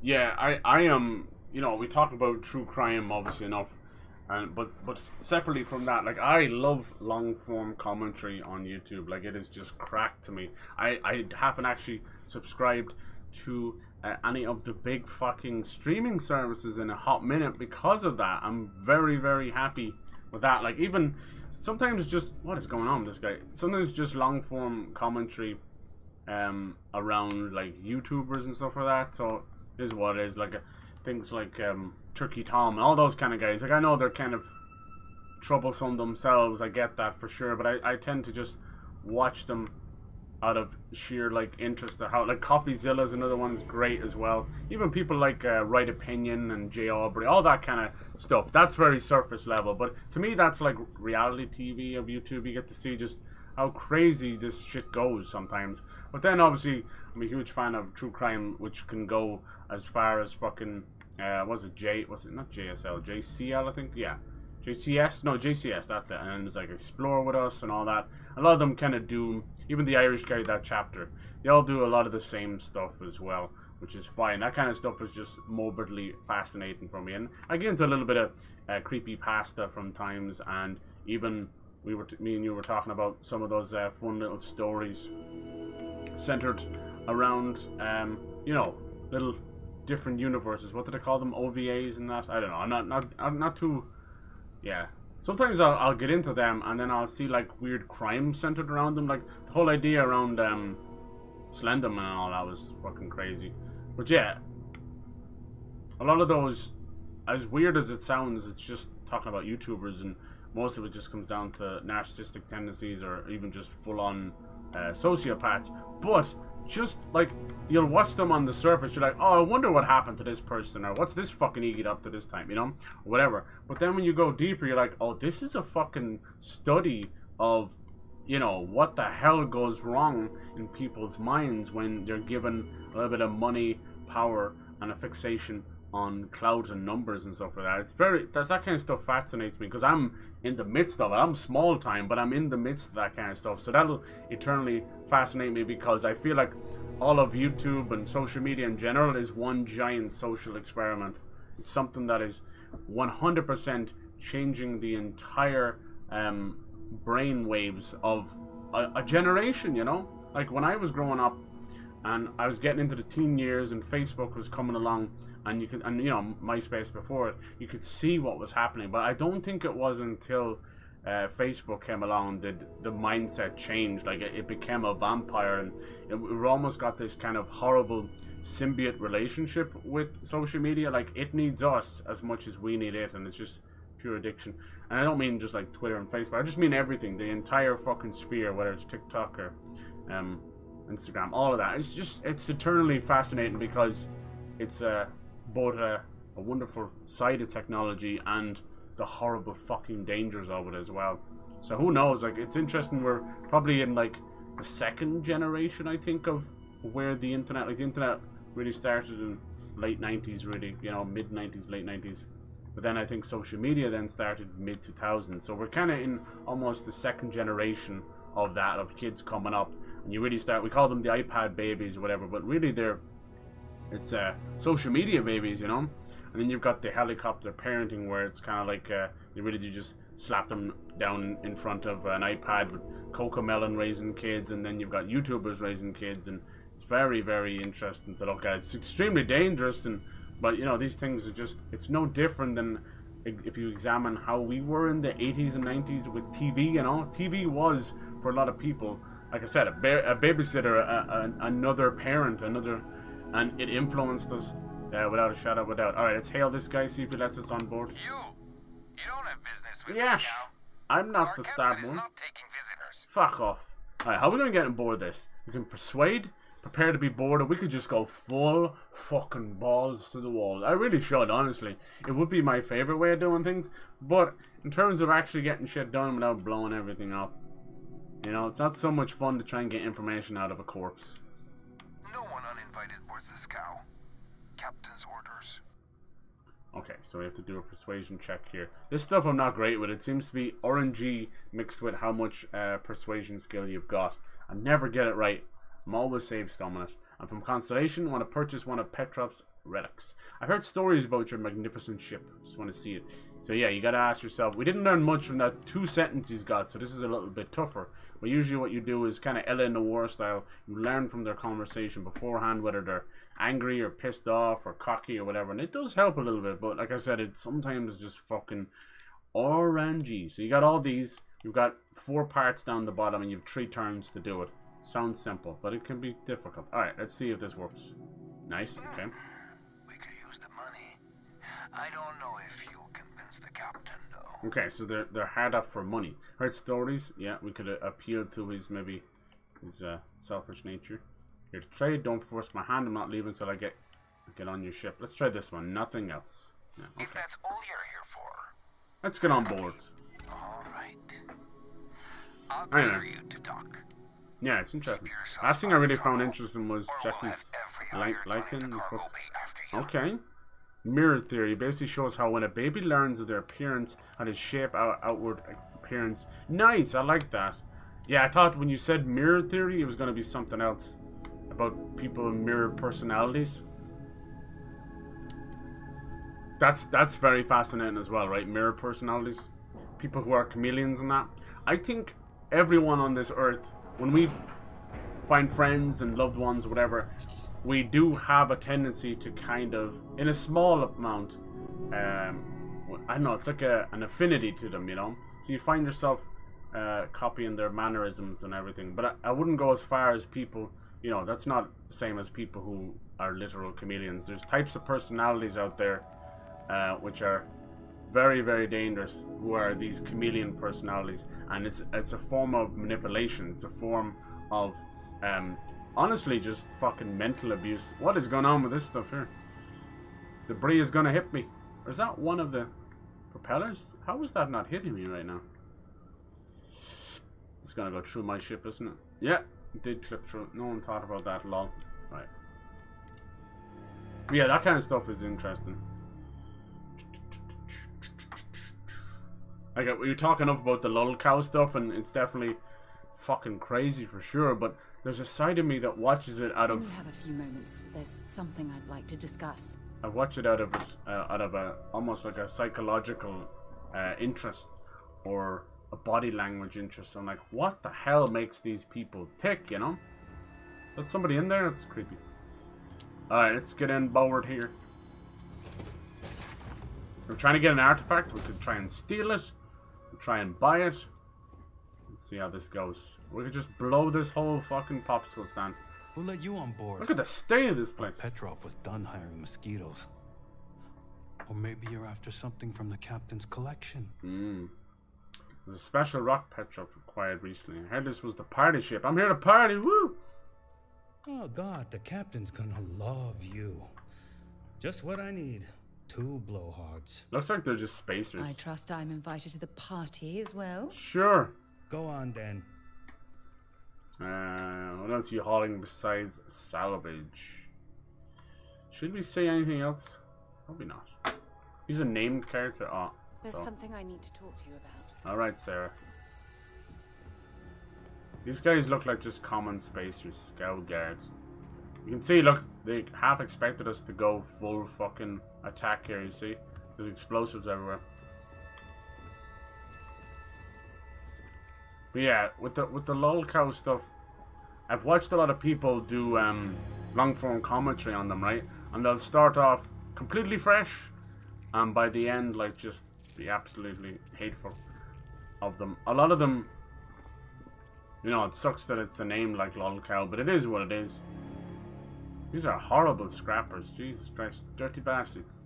Yeah, I am. You know, we talk about true crime obviously enough, and but separately from that, like I love long form commentary on YouTube. Like it is just crack to me. I haven't actually subscribed to any of the big fucking streaming services in a hot minute because of that. I'm very, very happy with that. Like even sometimes just what is going on with this guy? Sometimes just long form commentary around like YouTubers and stuff like that. So it is what it is. Like things like Turkey Tom and all those kind of guys. Like I know they're kind of troublesome themselves. I get that for sure, but I tend to just watch them out of sheer like interest of how like CoffeeZilla's another one's great as well. Even people like Right Opinion and Jay Aubrey, all that kind of stuff. That's very surface level, but to me that's like reality TV of YouTube. You get to see just how crazy this shit goes sometimes. But then obviously I'm a huge fan of true crime, which can go as far as fucking was it not JSL, JCL I think, yeah. JCS? No, JCS, that's it. And then there's like Explore With Us and all that. A lot of them kind of do, even the Irish guy, that chapter, they all do a lot of the same stuff as well, which is fine. That kind of stuff is just morbidly fascinating for me. And I get into a little bit of creepypasta from times, and even me and you were talking about some of those fun little stories centered around, you know, little different universes. What do they call them? OVAs and that? I don't know. I'm not too... Yeah, sometimes I'll get into them and then I'll see like weird crimes centered around them. Like the whole idea around Slenderman and all that was fucking crazy. But yeah, a lot of those, as weird as it sounds, it's just talking about YouTubers, and most of it just comes down to narcissistic tendencies or even just full-on sociopaths. But just like you'll watch them on the surface, you're like, oh, I wonder what happened to this person, or what's this fucking idiot up to this time, you know, or whatever. But then when you go deeper, you're like, oh, this is a fucking study of, you know, what the hell goes wrong in people's minds when they're given a little bit of money, power, and a fixation on clouds and numbers and stuff like that. That kind of stuff fascinates me because I'm in the midst of it. I'm small time, but I'm in the midst of that kind of stuff. So that'll eternally fascinate me because I feel like all of YouTube and social media in general is one giant social experiment. It's something that is 100% changing the entire brain waves of a generation, you know? Like when I was growing up and I was getting into the teen years and Facebook was coming along, and you know, MySpace before it, you could see what was happening. But I don't think it was until Facebook came along that the mindset changed. Like it became a vampire, and we almost got this kind of horrible symbiote relationship with social media. Like it needs us as much as we need it, and it's just pure addiction. And I don't mean just like Twitter and Facebook. I just mean everything, the entire fucking sphere, whether it's TikTok or Instagram, all of that. It's eternally fascinating because it's both a wonderful side of technology and the horrible fucking dangers of it as well. So who knows, like it's interesting. We're probably in like the second generation, I think, of where the internet really started in late 90s, really, you know, mid 90s, late 90s. But then I think social media then started mid 2000s. So we're kind of in almost the second generation of that, of kids coming up, and you really start, we call them the iPad babies or whatever, but really it's social media babies, you know. And then you've got the helicopter parenting, where it's kind of like you really do just slap them down in front of an iPad with Cocomelon raising kids, and then you've got YouTubers raising kids, and it's very, very interesting to look at. It's extremely dangerous, but you know, these things are just, it's no different than if you examine how we were in the 80s and 90s with TV, you know. TV was, for a lot of people, like I said, a babysitter, another parent, and it influenced us without a shadow of a doubt. Alright, let's hail this guy, see if he lets us on board.
You don't have business with
yes,
me now.
I'm not the star one. Fuck off. Alright, how are we going to get on board this? We can persuade, prepare to be bored, or we could just go full fucking balls to the wall. I really should, honestly. It would be my favorite way of doing things, but in terms of actually getting shit done without blowing everything up, you know, it's not so much fun to try and get information out of a corpse.
No one uninvited boards this cow. Captain's orders.
Okay, so we have to do a persuasion check here. This stuff I'm not great with. It seems to be RNG mixed with how much persuasion skill you've got. I never get it right. I'm always save scumming it. I'm from Constellation. Want to purchase one of Petrov's relics. I've heard stories about your magnificent ship. Just want to see it. So yeah, you gotta ask yourself. We didn't learn much from that 2 sentences he's got, so this is a little bit tougher. But usually what you do is kind of Ella in the War style. You learn from their conversation beforehand, whether they're angry or pissed off or cocky or whatever. And it does help a little bit, but like I said, it sometimes just fucking RNG. So you got all these. You've got 4 parts down the bottom and you have 3 turns to do it. Sounds simple, but it can be difficult. Alright, let's see if this works. Nice, okay.
We could use the money. I don't know if you convince the captain, though.
Okay, so they're hard up for money. Heard stories? Yeah, we could appeal to his, maybe, his selfish nature. Here to trade, don't force my hand. I'm not leaving until I get on your ship. Let's try this one, nothing else. Yeah, okay.
If that's all you're here for.
Let's get on board.
Alright. I'll clear you to talk.
Yeah, it's interesting. Last thing I really found interesting was Jackie's lichen. Okay. Mirror theory basically shows how when a baby learns of their appearance and its shape, outward appearance. Nice, I like that. Yeah, I thought when you said mirror theory, it was going to be something else about people with mirror personalities. That's very fascinating as well, right? Mirror personalities, people who are chameleons and that. I think everyone on this earth, when we find friends and loved ones, whatever, we do have a tendency to kind of, in a small amount, I don't know, it's like an affinity to them, you know? So you find yourself copying their mannerisms and everything. But I wouldn't go as far as people, you know, that's not the same as people who are literal chameleons. There's types of personalities out there which are very, very dangerous, who are these chameleon personalities, and it's a form of manipulation. It's a form of honestly just fucking mental abuse. What is going on with this stuff here? This debris is gonna hit me. Or is that one of the propellers? How is that not hitting me right now? It's gonna go through my ship, isn't it? Yeah, it did clip through. No one thought about that, lol. Right. Yeah, that kind of stuff is interesting. Like, we talk enough about the lol cow stuff, and it's definitely fucking crazy for sure, but there's a side of me that watches it out of...
When we have a few moments, there's something I'd like to discuss.
I watch it out of a almost like a psychological interest, or a body language interest. I'm like, what the hell makes these people tick, you know? Is that somebody in there? That's creepy. Alright, let's get in board here. We're trying to get an artifact. We could try and steal it. We'll try and buy it. Let's see how this goes. We could just blow this whole fucking popsicle stand.
We'll let you on board.
Look at the state of this place.
Petrov was done hiring mosquitoes. Or maybe you're after something from the captain's collection.
There's a special rock Petrov acquired recently. I heard this was the party ship. I'm here to party, woo!
Oh god, the captain's gonna love you. Just what I need. 2 blowhards.
Looks like they're just spacers.
I trust I'm invited to the party as well.
Sure.
Go on then.
What else are you hauling besides salvage? Should we say anything else? Probably not. He's a named character. Oh.
There's something I need to talk to you about.
Alright, Sarah. These guys look like just common spacers, scout guards. You can see, look, they half expected us to go full fucking attack here, you see? There's explosives everywhere. But yeah, with the lolcow stuff, I've watched a lot of people do long form commentary on them, right? And they'll start off completely fresh, and by the end, like, just be absolutely hateful of them. A lot of them, you know, it sucks that it's a name like lolcow, but it is what it is. These are horrible scrappers. Jesus Christ. Dirty bastards.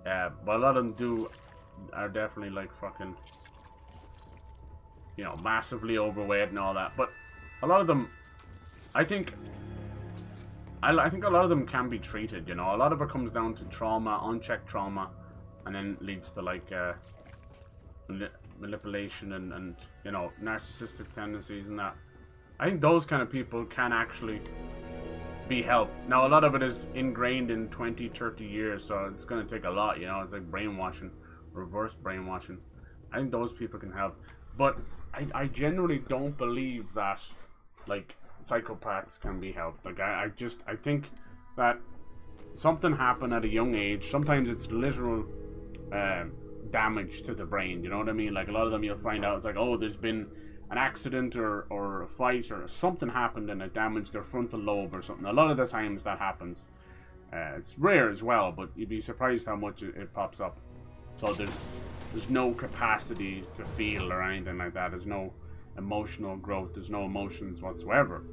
Yeah, but a lot of them are definitely like fucking, you know, massively overweight and all that. But a lot of them, I think a lot of them can be treated, you know. A lot of it comes down to trauma, unchecked trauma, and then leads to like manipulation and, you know, narcissistic tendencies and that. I think those kind of people can actually be helped. Now, a lot of it is ingrained in 20, 30 years, so it's going to take a lot, you know. It's like brainwashing, reverse brainwashing. I think those people can help. But I generally don't believe that, like, psychopaths can be helped. Like, I think that something happened at a young age. Sometimes it's literal damage to the brain, you know what I mean? Like, a lot of them you'll find out, it's like, oh, there's been an accident or a fight or something happened and it damaged their frontal lobe or something. A lot of the times that happens. It's rare as well, but you'd be surprised how much it pops up. So there's no capacity to feel or anything like that. There's no emotional growth. There's no emotions whatsoever.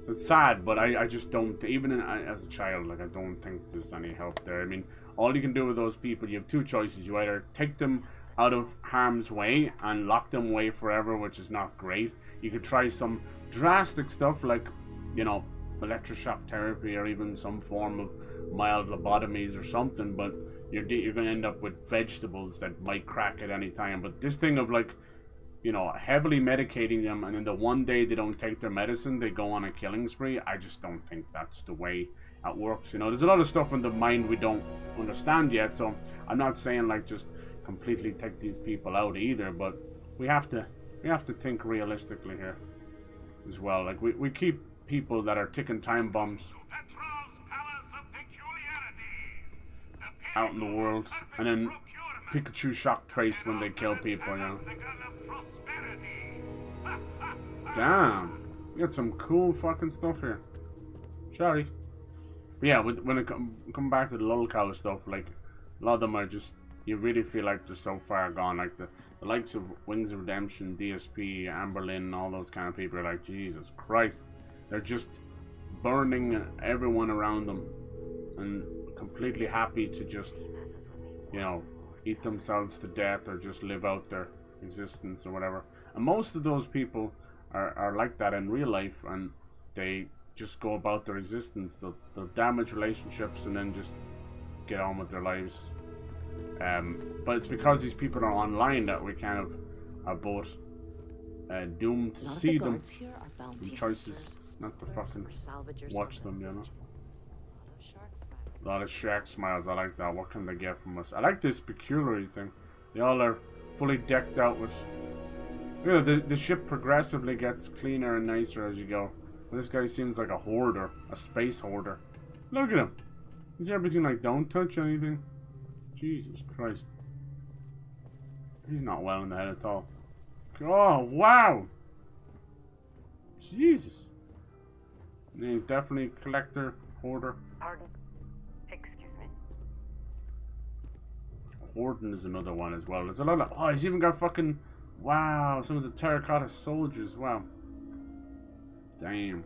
So it's sad, but I just don't, even as a child, like, I don't think there's any help there. I mean, all you can do with those people, you have two choices. You either take them out of harm's way and lock them away forever, which is not great. You could try some drastic stuff like, you know, electroshock therapy or even some form of mild lobotomies or something, but you're going to end up with vegetables that might crack at any time. But this thing of, like, you know, heavily medicating them and then the one day they don't take their medicine, they go on a killing spree, I just don't think that's the way it works. You know, there's a lot of stuff in the mind we don't understand yet, so I'm not saying, like, just completely take these people out either, but we have to think realistically here as well. Like, we keep people that are ticking time bombs out in the world, and then Pikachu shocked face when they kill people, you know. Damn, we got some cool fucking stuff here. Sorry. But yeah, when it come back to the lolcow stuff, like, a lot of them are just, you really feel like they're so far gone. Like the likes of Wings of Redemption, DSP, Amberlynn, all those kind of people are like, Jesus Christ. They're just burning everyone around them and completely happy to just, you know, eat themselves to death or just live out their existence or whatever. And most of those people are like that in real life, and they just go about their existence. They'll damage relationships and then just get on with their lives. But it's because these people are online that we kind of are both doomed to see them and choices not to fucking watch them, you know. A lot of shark smiles, I like that. What can they get from us? I like this peculiarity thing. They all are fully decked out with, you know, the ship progressively gets cleaner and nicer as you go. This guy seems like a hoarder, a space hoarder. Look at him. Is everything like, don't touch anything? Jesus Christ. He's not well in the head at all. Oh, wow. Jesus. He's definitely a collector, hoarder.
Pardon? Excuse me?
Hoarding is another one as well. There's a lot of, oh, he's even got fucking, wow, some of the terracotta soldiers. Wow. Damn.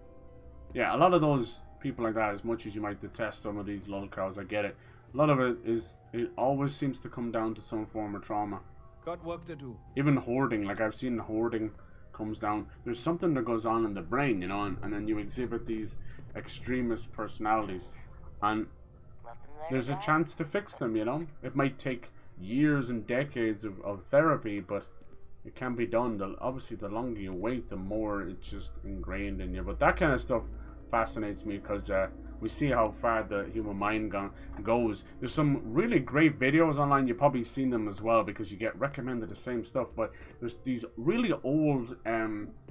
Yeah, a lot of those people like that, as much as you might detest some of these lolcows, I get it. A lot of it always seems to come down to some form of trauma.
Got work to do.
Even hoarding, like I've seen hoarding comes down. There's something that goes on in the brain, you know, and then you exhibit these extremist personalities. And there's a chance to fix them, you know. It might take years and decades of therapy, but it can be done. Obviously, the longer you wait, the more it's just ingrained in you. But that kind of stuff fascinates me because we see how far the human mind goes. There's some really great videos online. You've probably seen them as well because you get recommended the same stuff. But there's these really old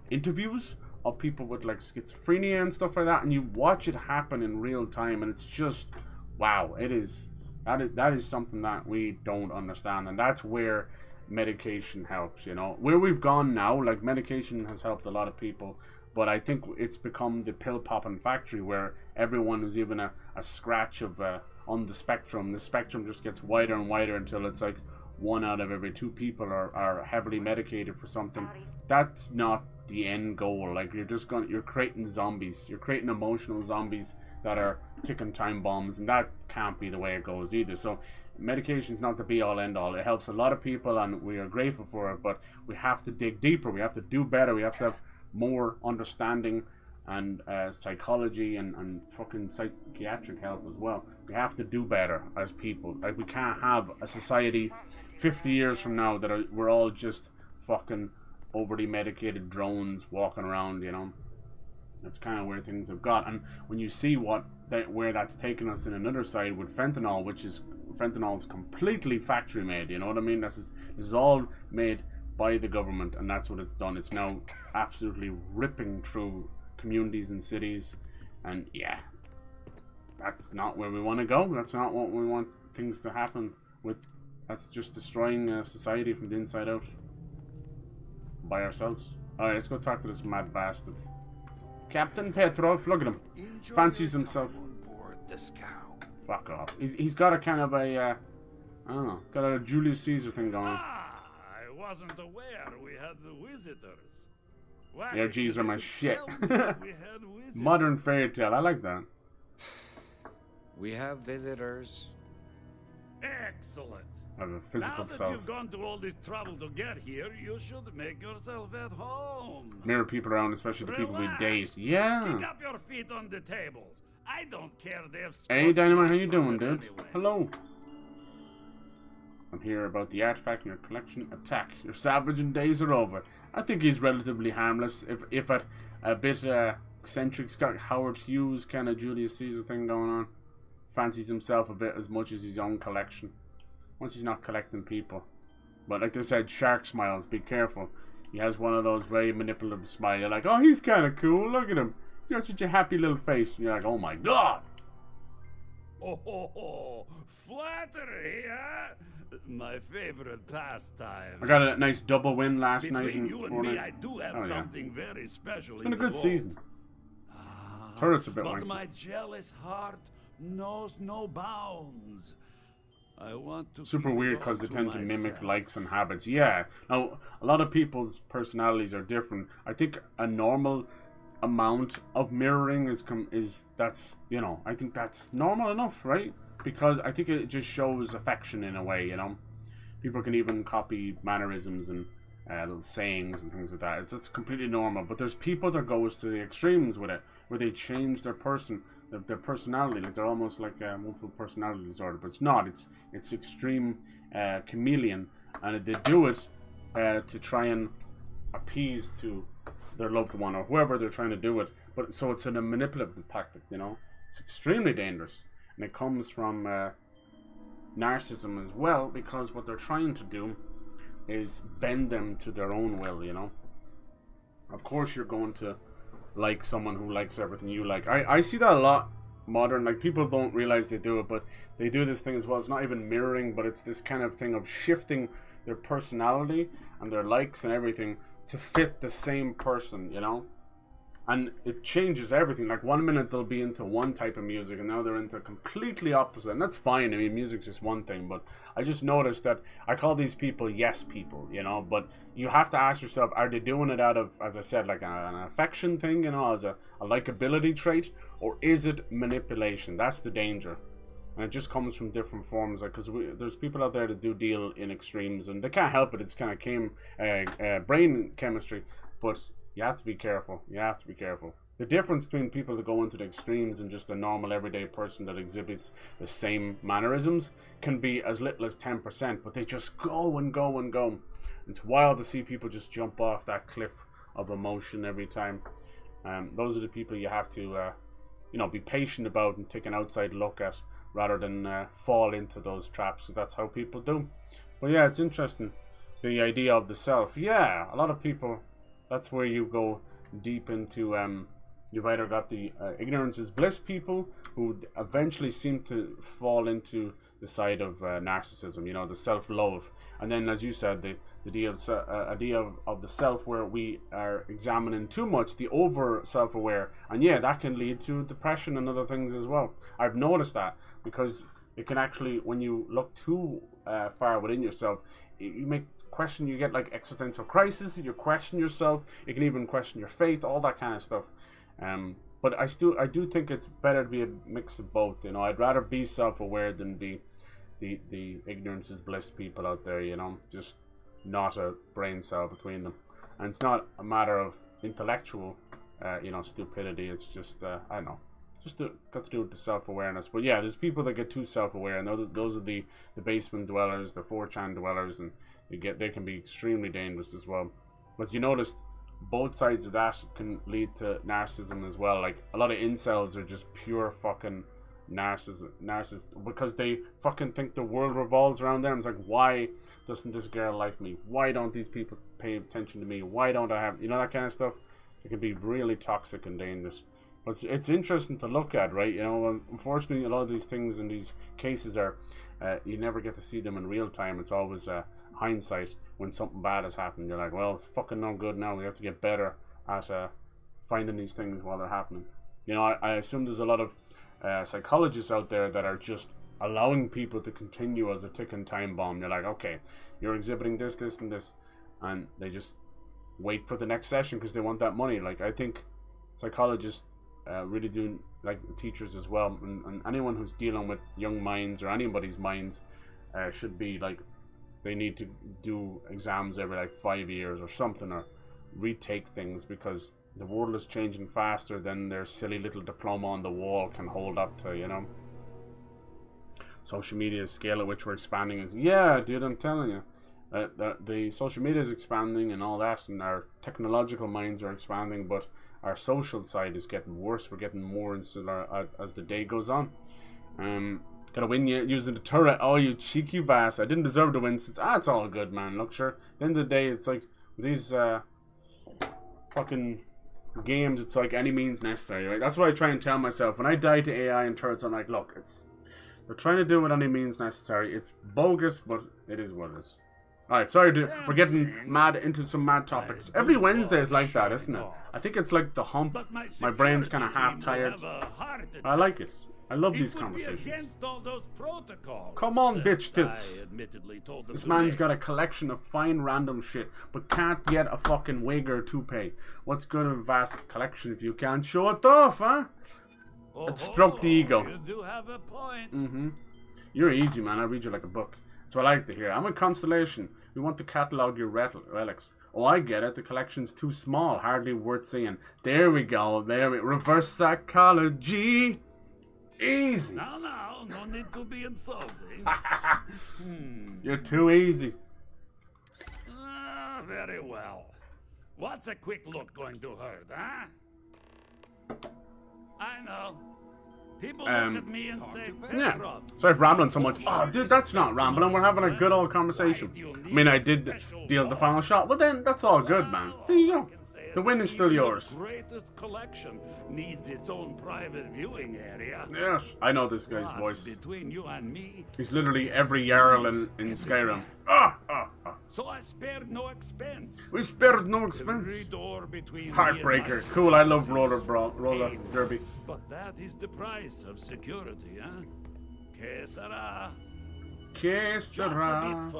interviews of people with like schizophrenia and stuff like that, and you watch it happen in real time, and it's just, wow. That is something that we don't understand, and that's where medication helps, you know. Where we've gone now, like, medication has helped a lot of people, but I think it's become the pill popping factory where everyone who's even a scratch of on the spectrum just gets wider and wider until it's like 1 out of every 2 people are heavily medicated for something. That's not the end goal. Like, you're creating zombies. You're creating emotional zombies that are ticking time bombs, and that can't be the way it goes either. So medication's not the be all end all. It helps a lot of people and we are grateful for it, but we have to dig deeper. We have to do better. We have to have more understanding and psychology and fucking psychiatric help as well. We have to do better as people. Like, we can't have a society 50 years from now that we're all just fucking overly medicated drones walking around, you know. That's kind of where things have got. And when you see where that's taken us in another side with fentanyl, which is fentanyl's completely factory made, you know what I mean? This is all made by the government, and that's what it's done. It's now absolutely ripping through communities and cities, and yeah, that's not where we want to go. That's not what we want things to happen with. That's just destroying society from the inside out by ourselves. Alright, let's go talk to this mad bastard. Captain Petrov, look at him. Fancies himself. Fuck off. He's got a kind of a, I don't know, got a Julius Caesar thing going on.
I wasn't aware we had the visitors.
Yeah, G's are my shit. Modern fairy tale, I like that.
We have visitors.
Excellent.
I have a physical
now that
self.
You've gone to all this trouble to get here, you should make yourself at home.
Mirror people around, especially the people we date. Yeah.
Pick up your feet on the tables. I don't care if
hey, Dynamite, how you doing, dude? Anyway. Hello. I'm here about the artifact in your collection. Attack. Your savaging days are over. I think he's relatively harmless. If at a bit eccentric, Scott Howard Hughes kind of Julius Caesar thing going on. Fancies himself a bit as much as his own collection. Once he's not collecting people. But like they said, shark smiles, be careful. He has one of those very manipulative smiles. You're like, oh, he's kind of cool, look at him. He's got such a happy little face. And you're like, oh my god.
Oh, flattery, huh? My favorite pastime.
I got a nice double win last night.
Between you and me, I do have something very special.
It's been a good season. Turret's a bit
But
wanky.
my jealous heart knows no bounds. I want to
super weird because they tend to mimic likes and habits. Yeah. Now, a lot of people's personalities are different. I think a normal amount of mirroring is that's, you know, I think that's normal enough, right? Because I think it just shows affection in a way, you know. People can even copy mannerisms and little sayings and things like that. It's completely normal. But there's people that goes to the extremes with it, where they change their personality, like they're almost like multiple personality disorder. But it's not. It's extreme chameleon, and they do it to try and appease to their loved one or whoever they're trying to do it. But so it's a manipulative tactic, you know. It's extremely dangerous, and it comes from narcissism as well, because what they're trying to do is bend them to their own will, you know. Of course you're going to like someone who likes everything you like. I see that a lot modern, like people don't realize they do it, but they do this thing as well. It's not even mirroring, but it's this kind of thing of shifting their personality and their likes and everything to fit the same person, you know. And it changes everything. Like 1 minute they'll be into one type of music and now they're into completely opposite. And that's fine. I mean, music's just one thing. But I just noticed that I call these people yes people, you know. But you have to ask yourself, are they doing it out of, as I said, like an affection thing, you know, as a likability trait? Or is it manipulation? That's the danger. And it just comes from different forms. Like, because there's people out there that do deal in extremes. And they can't help it. It's kind of brain chemistry. But you have to be careful. You have to be careful. The difference between people that go into the extremes and just a normal everyday person that exhibits the same mannerisms can be as little as 10%, but they just go and go and go. It's wild to see people just jump off that cliff of emotion every time. Those are the people you have to, you know, be patient about and take an outside look at rather than fall into those traps. So that's how people do. But yeah, it's interesting. The idea of the self. Yeah, a lot of people... That's where you go deep into, you've either got the ignorance is bliss people who eventually seem to fall into the side of narcissism, you know, the self-love. And then, as you said, the idea of the self where we are examining too much, the over self-aware. And yeah, that can lead to depression and other things as well. I've noticed that because it can actually, when you look too far within yourself, you make question, you get like existential crisis, you question yourself, you can even question your faith, all that kind of stuff. But I do think it's better to be a mix of both, you know. I'd rather be self-aware than be the ignorance is bliss people out there, you know, just not a brain cell between them. And it's not a matter of intellectual you know, stupidity. It's just I don't know, just got to do with the self-awareness. But yeah, there's people that get too self-aware, and those are the basement dwellers, the 4chan dwellers, and they can be extremely dangerous as well. But you noticed both sides of that can lead to narcissism as well. Like, a lot of incels are just pure fucking narcissists because they fucking think the world revolves around them. It's like, why doesn't this girl like me? Why don't these people pay attention to me? Why don't I have, you know, that kind of stuff? It can be really toxic and dangerous. But it's interesting to look at, right? You know, unfortunately, a lot of these things in these cases are, you never get to see them in real time. It's always hindsight when something bad has happened. You're like, well, it's fucking no good now. We have to get better at finding these things while they're happening. You know, I assume there's a lot of psychologists out there that are just allowing people to continue as a ticking time bomb. They're like, okay, you're exhibiting this, this, and this, and they just wait for the next session because they want that money. Like, I think psychologists really do, like teachers as well, and anyone who's dealing with young minds or anybody's minds should be like, they need to do exams every like 5 years or something, or retake things, because the world is changing faster than their silly little diploma on the wall can hold up to, you know. Social media scale at which we're expanding is, yeah, dude, I'm telling you. The social media is expanding and all that, and our technological minds are expanding, but our social side is getting worse. We're getting more insular as the day goes on. Gotta win you using the turret. Oh, you cheeky bastard. I didn't deserve to win. It's all good, man. Look, sure. At the end of the day, it's like these fucking games, it's like any means necessary, right? That's what I try and tell myself. When I die to AI and turrets, I'm like, look, they're trying to do it with any means necessary. It's bogus, but it is what it is. Alright, sorry, dude. We're getting mad into some mad topics. Every Wednesday is like that, isn't it? I think it's like the hump. My brain's kind of half tired. I like it. I love these conversations. Come on, bitch tits. This man's got a collection of fine random shit, but can't get a fucking wig or toupee. What's good of a vast collection if you can't show it off, huh? It stroked the ego.
You do have a point.
You're easy, man. I read you like a book. That's what I like to hear. I'm a Constellation. We want to catalogue your relics. Oh, I get it. The collection's too small. Hardly worth seeing. There we go. Reverse psychology. Easy.
No need to be insulting.
You're too easy.
Very well. What's a quick look going to hurt, huh? I know. People look at me and say,
yeah. Sorry for rambling so much. Oh, dude, that's not rambling. We're having a good old conversation. I mean, I did deal the final shot. Well, then, that's all good, man. There you go. The win is still yours.
The greatest collection needs its own private viewing area.
Yes, I know this guy's voice.
Between you and me,
he's literally every Jarl in Skyrim.
So I spared no expense.
We spared no expense. Heartbreaker. Cool, I love roller derby.
But that is the price of security, huh? Que sera?
Que sera?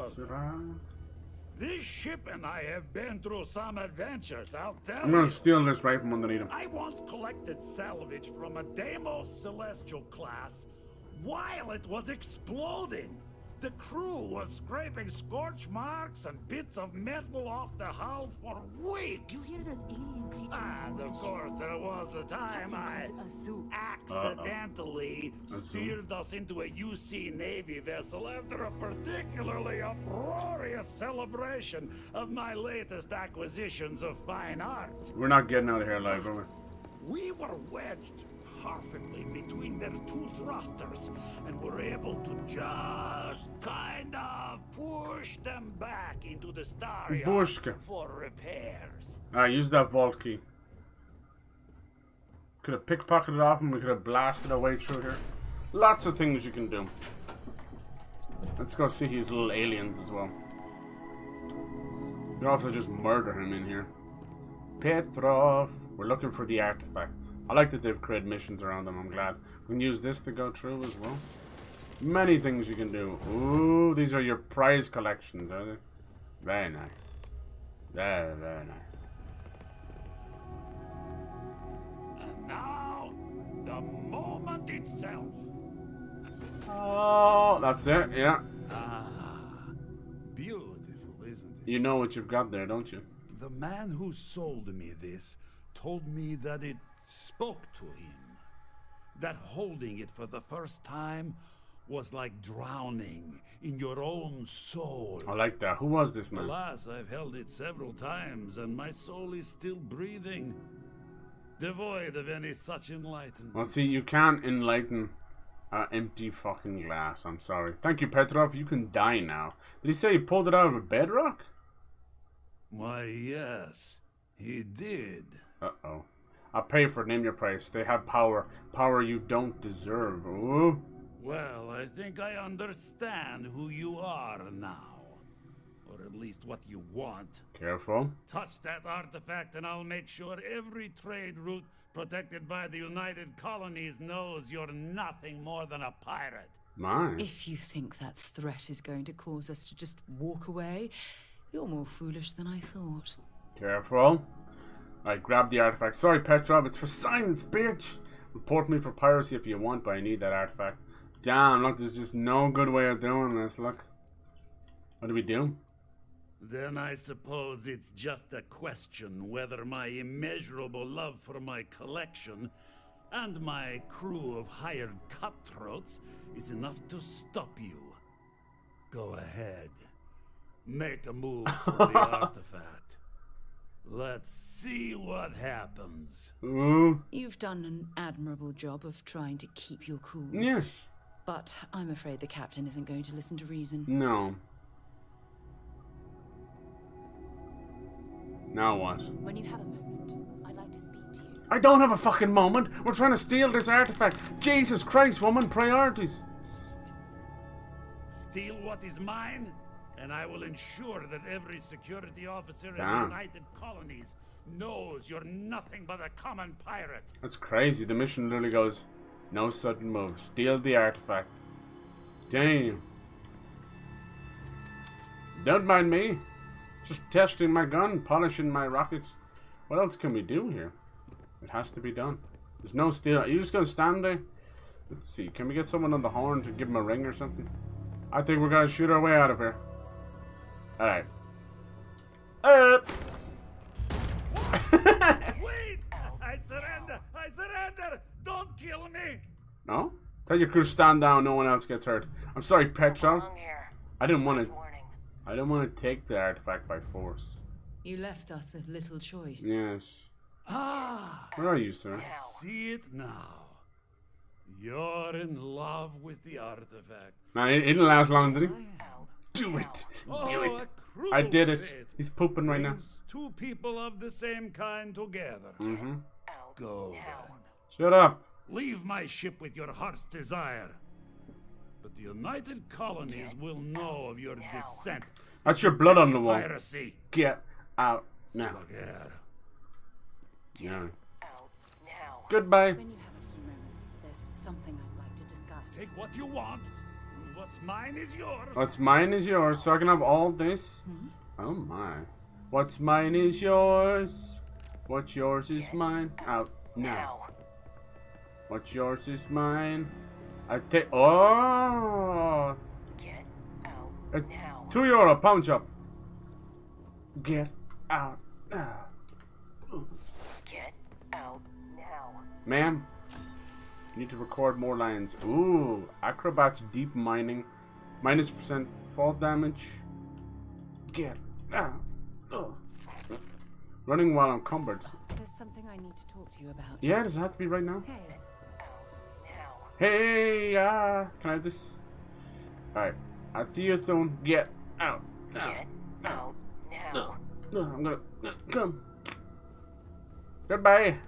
This ship and I have been through some adventures, I'll tell you.
I'm gonna steal this right from underneath him.
I once collected salvage from a Deimos Celestial class while it was exploding. The crew was scraping scorch marks and bits of metal off the hull for weeks.
You hear those alien creatures?
And of course, there was the time I accidentally steered us into a UC Navy vessel after a particularly uproarious celebration of my latest acquisitions of fine art.
We're not getting out of here alive, are we?
We were wedged perfectly between their two thrusters and were able to just kind of push them back into the Starfield for repairs.
Use that vault key. Could have pickpocketed off and we could have blasted our way through here. Lots of things you can do. Let's go see his little aliens as well. You can also just murder him in here. Petrov. We're looking for the artifact. I like that they've created missions around them. I'm glad. We can use this to go through as well. Many things you can do. Ooh, these are your prize collections, are they? Very nice. Very, very nice.
And now, the moment itself.
Oh, that's it, yeah.
Beautiful, isn't it?
You know what you've got there, don't you?
The man who sold me this told me that it spoke to him. That holding it for the first time was like drowning in your own soul.
I like that. Who was this man?
Alas, I've held it several times, and my soul is still breathing, devoid of any such enlightenment.
Well, see, you can't enlighten an empty fucking glass. I'm sorry. Thank you, Petrov. You can die now. Did he say he pulled it out of a bedrock?
Why, yes, he did.
Uh-oh. I'll pay for it. Name your price. They have power. Power you don't deserve. Ooh.
Well, I think I understand who you are now. Or at least what you want.
Careful.
Touch that artifact and I'll make sure every trade route protected by the United Colonies knows you're nothing more than a pirate.
Mine.
If you think that threat is going to cause us to just walk away, you're more foolish than I thought.
Careful. Alright, grab the artifact. Sorry, Petrov, it's for science, bitch! Report me for piracy if you want, but I need that artifact. Damn, look, there's just no good way of doing this, look. What do we do?
Then I suppose it's just a question whether my immeasurable love for my collection and my crew of hired cutthroats is enough to stop you. Go ahead. Make a move for the artifact. Let's see what happens.
Ooh.
You've done an admirable job of trying to keep your cool.
Yes.
But I'm afraid the captain isn't going to listen to reason.
No. Now what?
When you have a moment, I'd like to speak to you.
I don't have a fucking moment! We're trying to steal this artifact! Jesus Christ, woman, priorities!
Steal what is mine? And I will ensure that every security officer in the United Colonies knows you're nothing but a common pirate.
That's crazy. The mission literally goes, no sudden moves. Steal the artifact. Damn. Don't mind me. Just testing my gun, polishing my rockets. What else can we do here? It has to be done. There's no steal. Are you just going to stand there? Let's see. Can we get someone on the horn to give him a ring or something? I think we're going to shoot our way out of here. Alright.
Wait! I surrender! I surrender! Don't kill me!
No? Tell your crew stand down, no one else gets hurt. I'm sorry, Petrov. I didn't want to take the artifact by force.
You left us with little choice.
Yes.
Ah!
Where are you, sir?
I see it now. You're in love with the artifact.
Man, it didn't last long, did he? Do it! Do it! I did it. He's pooping right now.
Two people of the same kind together.
Mm-hmm.
Go then.
Shut up.
Leave my ship with your heart's desire. But the United Colonies will know of your descent.
That's your blood on the wall.
Piracy.
Get out now. Yeah. Goodbye.
When you have a few moments, there's something I'd like to discuss.
Take what you want. What's mine is yours.
What's mine is yours, so I can have all this? Oh my. What's mine is yours. What's yours is mine. Out now. What's yours is mine. I take. Oh!
Get out
it's
now.
€2 pound shop. Get out now.
Get out now.
Ma'am, you need to record more lines. Ooh, acrobats, deep mining, -% fall damage. Get out. Running while encumbered.
There's something I need to talk to you about.
Yeah, does it have to be right now?
Hey.
Hey, can I have this? Alright, I'll see you soon. Get out.
Get out now.
I'm gonna come. Goodbye.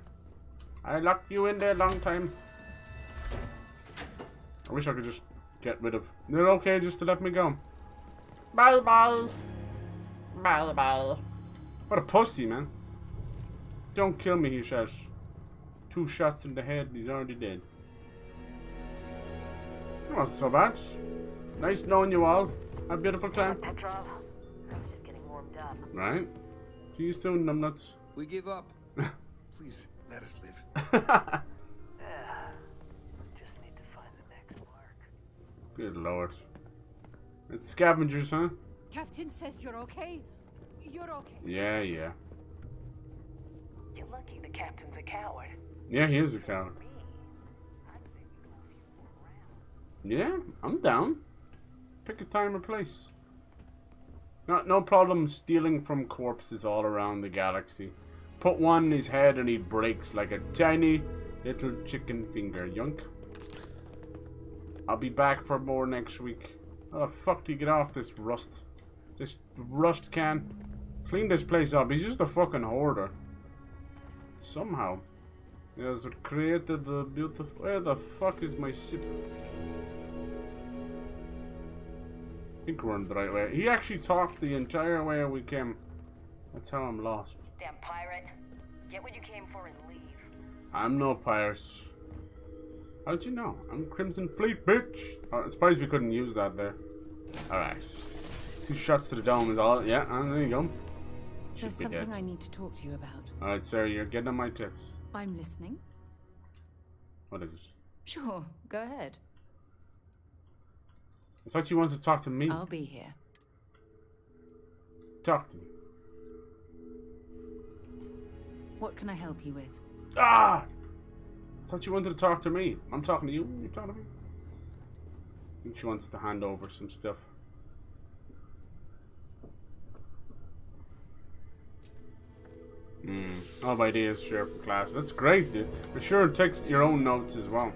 I locked you in there a long time. I wish I could just get rid of. They're okay just to let me go. Bye bye. Bye bye. What a pussy, man. Don't kill me, he says. 2 shots in the head, he's already dead. Not so bad. Nice knowing you all. Have a beautiful time.
Petrov, I was just getting warmed up.
Right. See you soon, numbnuts.
We give up. Please, let us live.
Just need to find the next mark.
Good lord. It's scavengers, huh?
Captain says you're okay. You're okay.
Yeah.
You're lucky the captain's a coward.
Yeah, he is a coward. Yeah, I'm down. Pick a time or place. No problem stealing from corpses all around the galaxy. Put one in his head and he breaks like a tiny little chicken finger. Yunk. I'll be back for more next week. How the fuck do you get off this rust? This rust can? Clean this place up. He's just a fucking hoarder. Somehow. He has created the beautiful... Where the fuck is my ship? I think we're in the right way. He actually talked the entire way we came. That's how I'm lost.
Damn pirate. Get what you came for and leave.
I'm no pirate. How'd you know? I'm Crimson Fleet, bitch! Oh, I'm surprised we couldn't use that there. Alright. 2 shots to the dome is all. Yeah, and there you go.
There's something I need to talk to you about.
Alright, Sarah, you're getting on my tits.
I'm listening.
What is it?
Sure, go ahead.
I thought you wanted to talk to me.
I'll be here.
Talk to me.
What can I help you with?
Ah! I thought you wanted to talk to me. I'm talking to you. You're talking to me. I think she wants to hand over some stuff. All of ideas shared for class. That's great, dude. Be sure to take your own notes as well.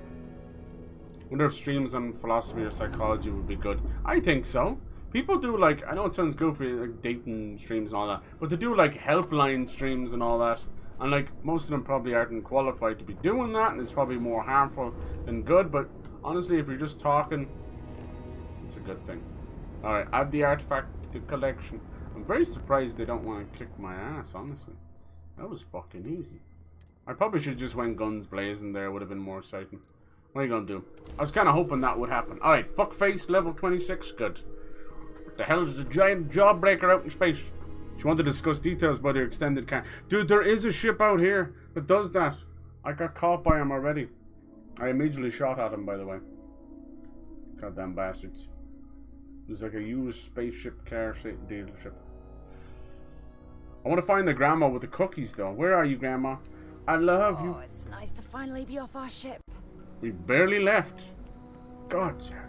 Wonder if streams on philosophy or psychology would be good. I think so. People do like, I know it sounds goofy, like dating streams and all that, but they do like helpline streams and all that. And like, most of them probably aren't qualified to be doing that, and it's probably more harmful than good, but honestly, if you're just talking, it's a good thing. Alright, add the artifact to the collection. I'm very surprised they don't want to kick my ass, honestly. That was fucking easy. I probably should have just went guns blazing there, would have been more exciting. What are you gonna do? I was kind of hoping that would happen. Alright, fuckface, level 26, good. What the hell is the giant jawbreaker out in space? She wanted to discuss details about her extended camp. Dude, there is a ship out here that does that. I got caught by him already. I immediately shot at him, by the way. Goddamn bastards. There's like a used spaceship car dealership. I want to find the grandma with the cookies, though. Where are you, Grandma? I love you.
Oh, it's nice to finally be off our ship.
We barely left. God, sir.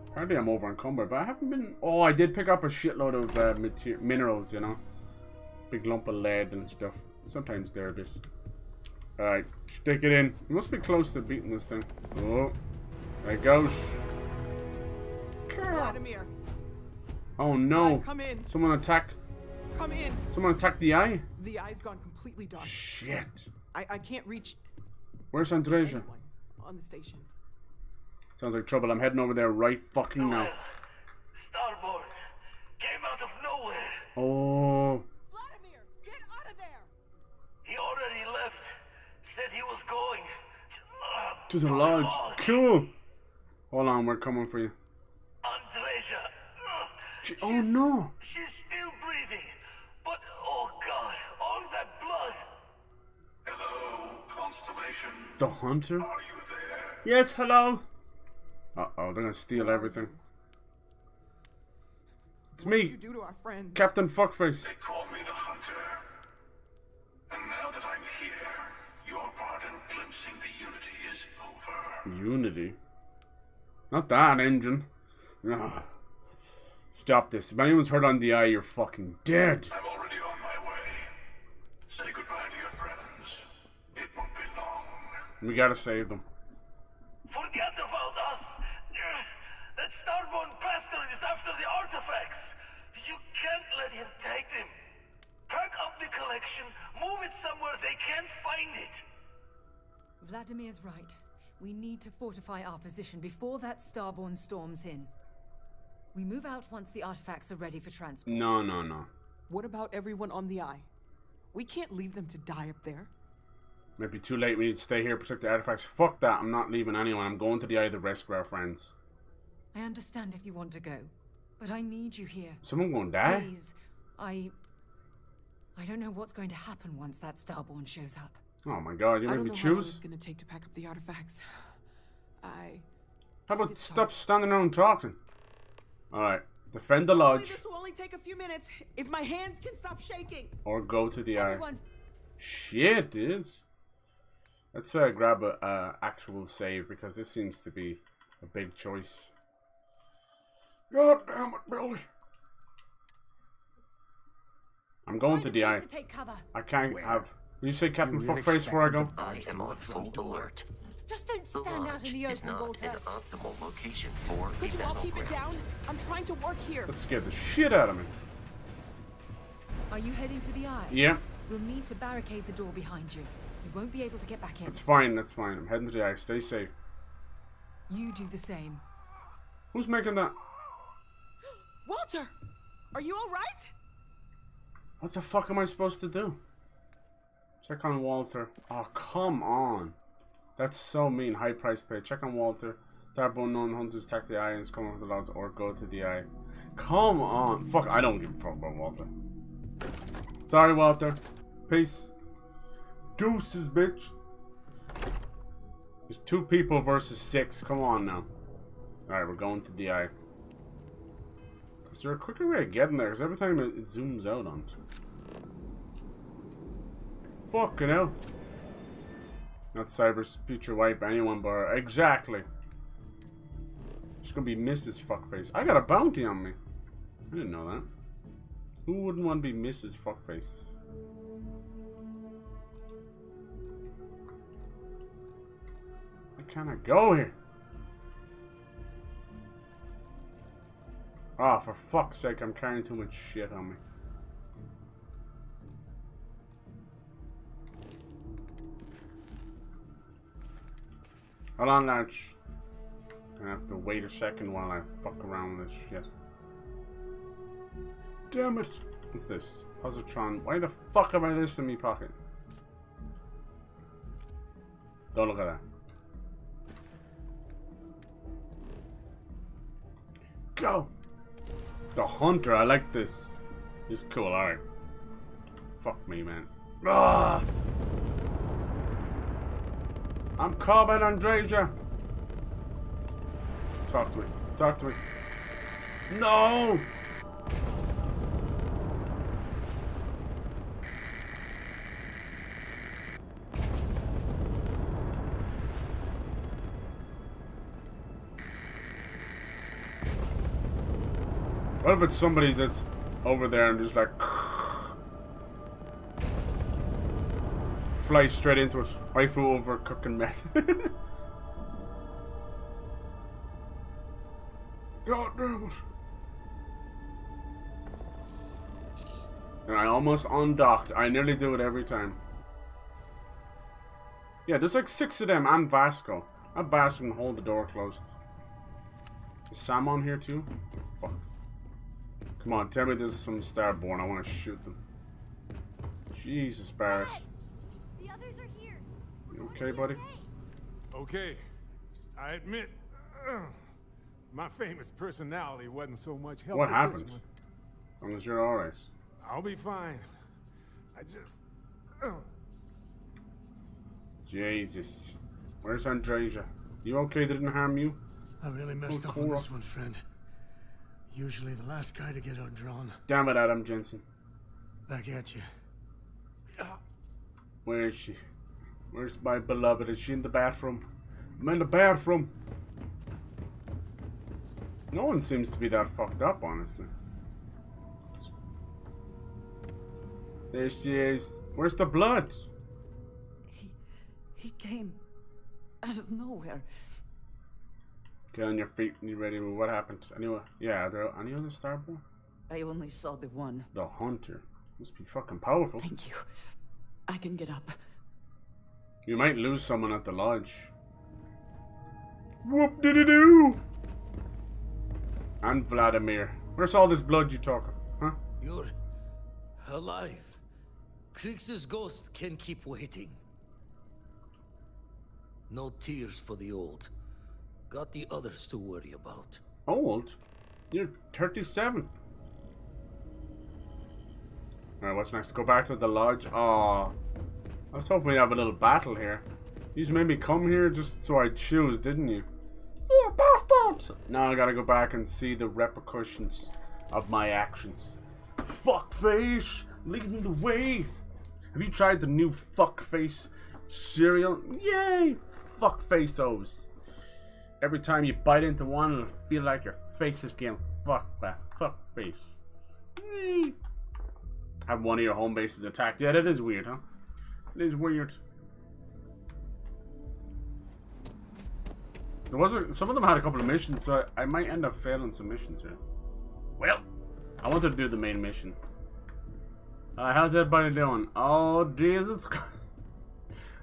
Apparently I'm over encumbered, but I haven't been... Oh, I did pick up a shitload of minerals, you know. Big lump of lead and stuff. Sometimes they're a bit... Alright, stick it in. We must be close to beating this thing. Oh, there it goes.
Vladimir.
Oh no.
Come in.
Someone attack.
Come in.
Someone attacked the eye?
The eye's gone completely dark.
Shit.
I can't reach...
Where's Andreja?
On the station.
Sounds like trouble. I'm heading over there right fucking now.
Starboard came out of nowhere.
Oh.
Vladimir, get out of there.
He already left. Said he was going
to the lodge. Cool. Hold on, we're coming for you.
Andreja.
Oh no.
She's still breathing. But oh god, all that blood.
Hello, Constellation.
The Hunter?
Are you there?
Yes, hello. Uh-oh, they're gonna steal everything. It's me,
what did you do to our friends?
Captain Fuckface.
They call me the Hunter. And now that I'm here, your part in glimpsing the Unity is over.
Unity? Not that engine. Ugh. Stop this. If anyone's hurt on the eye, you're fucking dead.
I'm already on my way. Say goodbye to your friends. It won't be long.
We gotta save them.
Forget about us! That starborn bastard is after the artifacts! You can't let him take them! Pack up the collection, move it somewhere they can't find it!
Vladimir's right. We need to fortify our position before that starborn storms in. We move out once the artifacts are ready for transport.
No.
What about everyone on the eye? We can't leave them to die up there.
Might be too late. We need to stay here, protect the artifacts. Fuck that. I'm not leaving anyone. I'm going to the eye to rescue our friends.
I understand if you want to go, but I need you here.
Someone gonna die?
Please. I don't know what's going to happen once that starborn shows up.
Oh my god, you make me choose?
It's gonna take to pack up the artifacts.
How about stop standing around talking? Alright. Defend the lodge.
This will only take a few minutes if my hands can stop shaking.
Or go to the eye. Shit, dude. Let's grab a actual save, because this seems to be a big choice. God damn it, Billy. I'm going to the eye. I can't have... You say Captain Fuckface before I go?
I am on full alert.
Just don't stand out in the open, Walter.
An optimal location for
Could you all keep it down? I'm trying to work here.
That scared the shit out of me.
Are you heading to the eye?
Yeah.
We'll need to barricade the door behind you. You won't be able to get back in.
That's fine, that's fine. I'm heading to the eye. Stay safe.
You do the same.
Who's making that?
Walter! Are you alright?
What the fuck am I supposed to do? Check on Walter. Oh, come on. That's so mean. High price to pay. Check on Walter. Starborn known hunters attack the eye and is coming with the lads, or go to the eye. Come on. Fuck, I don't give a fuck about Walter. Sorry, Walter. Peace. Deuces, bitch. There's 2 people versus 6. Come on now. Alright, we're going to the eye. Is there a quicker way of getting there? Because every time it zooms out on it. Fucking hell. Not Cyber's future wipe anyone but exactly. She's gonna be Mrs. Fuckface. I got a bounty on me. I didn't know that. Who wouldn't want to be Mrs. Fuckface? Where can I go here? Oh, for fuck's sake, I'm carrying too much shit on me. Hold on, Arch. Gonna have to wait a second while I fuck around with this shit. Damn it! What's this? Positron. Why the fuck am I this in my pocket? Don't look at that. Go! The Hunter, I like this. This is cool, alright. Fuck me, man. Ah! I'm coming, Andreja! Talk to me. Talk to me. No! What if it's somebody that's over there and just like fly straight into us? I flew over cooking meth. God damn it. And I almost undocked. I nearly do it every time. Yeah, there's like 6 of them and Vasco. That bastard can hold the door closed. Is Sam on here too? Fuck. Come on, tell me this is some Starborn. I want to shoot them. Jesus, Barris.
The others are here.
You okay, buddy?
Okay. I admit, my famous personality wasn't so much help.
What happened? As long as you're alright.
I'll be fine. I just...
Jesus. Where's Andreja? You okay? They didn't harm you?
I really messed up on this one, friend. Usually the last guy to get outdrawn.
Damn it, Adam Jensen.
Back at you.
Where is she? Where's my beloved? Is she in the bathroom? I'm in the bathroom. No one seems to be that fucked up, honestly. There she is. Where's the blood?
He came out of nowhere.
Get on your feet and you ready? What happened? Anyway, yeah, are there any other Starborn?
I only saw the one.
The Hunter. Must be fucking powerful.
Thank you. I can get up.
You might lose someone at the lodge. Whoop did it do? And Vladimir. Where's all this blood you talking? Huh?
You're alive. Krix's ghost can keep waiting. No tears for the old. Got the others to worry about.
Old? You're 37. Alright, what's next? Go back to the lodge? Aw. I was hoping we'd have a little battle here. You just made me come here just so I choose, didn't you? Yeah, bastard! Now I gotta go back and see the repercussions of my actions. Fuckface! Leading the way! Have you tried the new Fuckface Cereal? Yay! Fuck faceos. Every time you bite into one, it'll feel like your face is getting fucked by fuck face. Yay. Have one of your home bases attacked. Yeah, that is weird, huh? It is weird. There wasn't. Some of them had a couple of missions, so I might end up failing some missions here. Well, I wanted to do the main mission. How's everybody doing? Oh, Jesus Christ.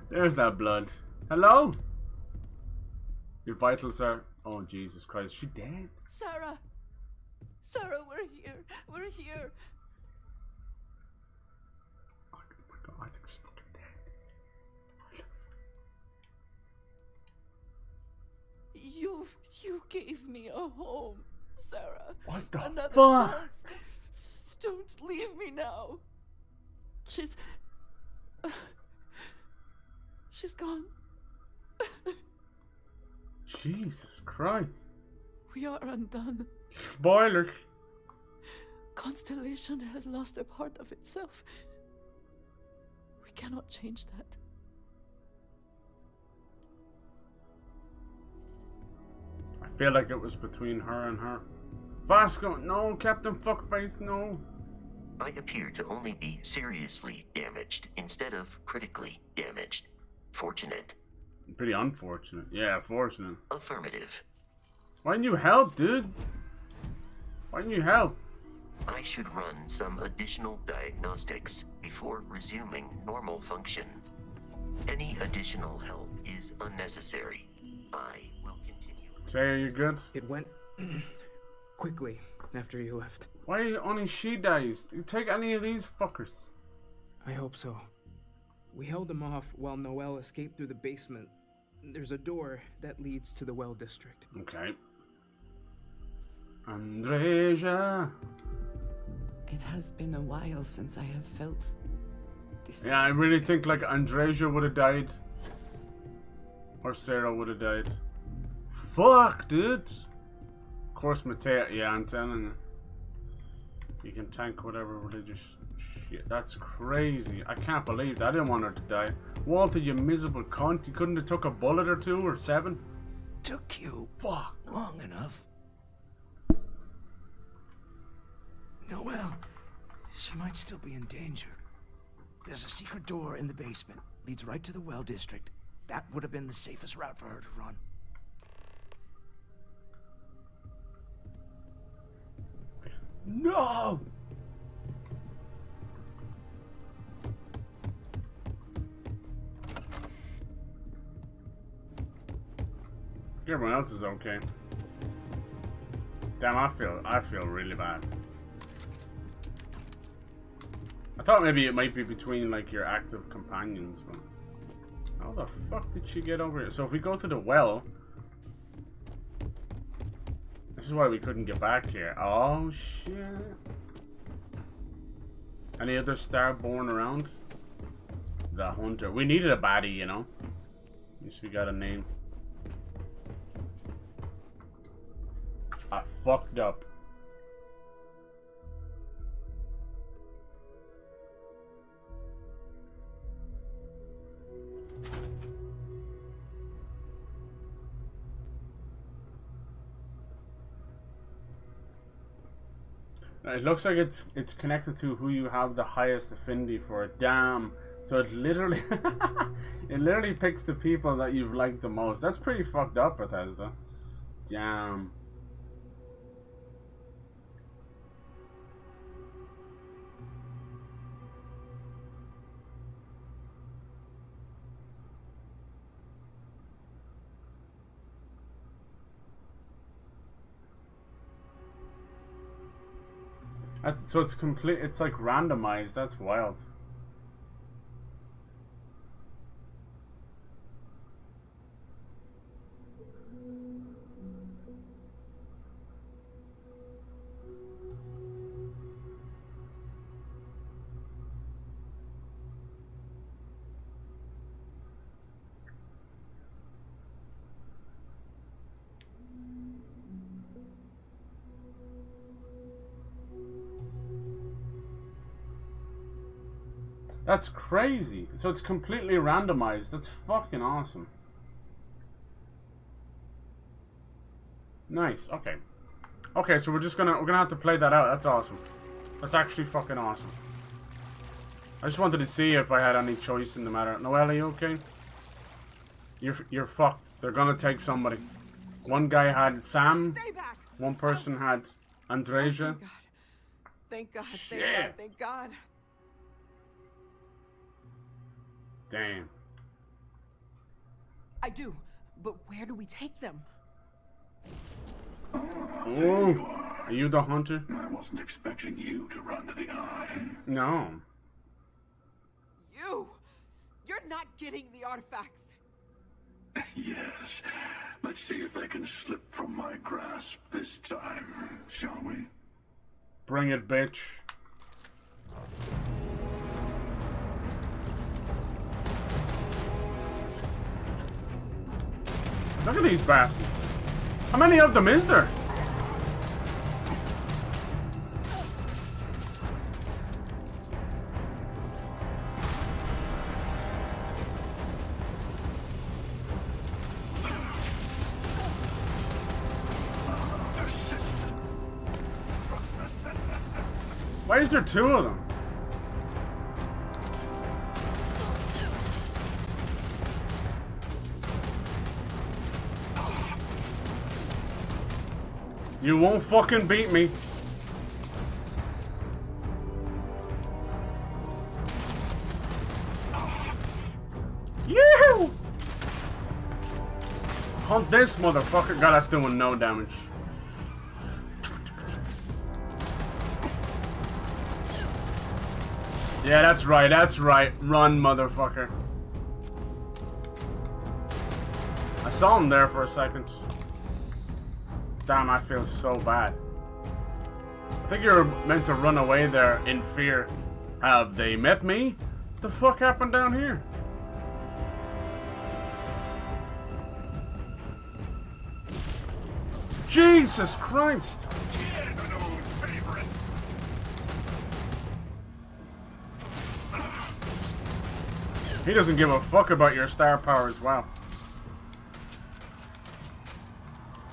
There's that blood. Hello? Your vitals are... Oh, Jesus Christ. Is she dead?
Sarah! Sarah, we're here. We're here.
Oh my God, I think she's fucking dead.
You gave me a home, Sarah.
What the
Another
fuck?
chance. Don't leave me now. She's gone.
Jesus Christ.
We are undone.
Spoilers.
Constellation has lost a part of itself. We cannot change that.
I feel like it was between her and her. Vasco, no, Captain Fuckface, no.
I appear to only be seriously damaged instead of critically damaged. Fortunate.
Pretty unfortunate. Yeah, fortunate.
Affirmative.
Why didn't you help, dude? Why didn't you help?
I should run some additional diagnostics before resuming normal function. Any additional help is unnecessary. I will continue.
Say, are you good?
It went quickly after you left.
Why only she dies? You take any of these fuckers.
I hope so. We held them off while Noelle escaped through the basement. There's a door that leads to the well district.
Okay. Andreja.
It has been a while since I have felt this.
Yeah, I really think like Andreja would have died. Or Sarah would have died. Fuck, dude. Of course, Mateo. Yeah, I'm telling you. You can tank whatever religious shit. That's crazy. I can't believe that. I didn't want her to die. Walter, you miserable cunt. You couldn't have took a bullet or 2 or 7?
Took you
Fuck.
long enough. Noelle, she might still be in danger. There's a secret door in the basement. Leads right to the well district. That would have been the safest route for her to run.
No! Everyone else is okay. Damn, I feel really bad. I thought maybe it might be between like your active companions, but how the fuck did she get over here? So if we go to the well, this is why we couldn't get back here. Oh shit! Any other Starborn around? The Hunter. We needed a baddie, you know. At least we got a name. I fucked up. It looks like it's connected to who you have the highest affinity for. Damn. So it literally it literally picks the people that you've liked the most. That's pretty fucked up, Bethesda. Damn. So it's complete. It's like randomized. That's wild. That's crazy. So it's completely randomized. That's fucking awesome. Nice. Okay. Okay, so we're gonna have to play that out. That's awesome. That's actually fucking awesome. I just wanted to see if I had any choice in the matter. Noelle, are you okay? You're fucked. They're gonna take somebody. One guy had Sam.
Stay back.
One person had Andreja.
Thank God. Thank God. Thank God.
Damn.
I do, but where do we take them?
Oh, are you the hunter?
I wasn't expecting you to run to the eye.
No.
You're not getting the artifacts.
Yes. Let's see if they can slip from my grasp this time, shall we?
Bring it, bitch. Look at these bastards. How many of them is there? Why is there two of them? You won't fucking beat me. Yoo-hoo! Hunt this motherfucker. God, that's doing no damage. Yeah, that's right, that's right. Run, motherfucker. I saw him there for a second. Damn, I feel so bad. I think you're meant to run away there in fear. Have they met me? What the fuck happened down here? Jesus Christ! He doesn't give a fuck about your star power as well.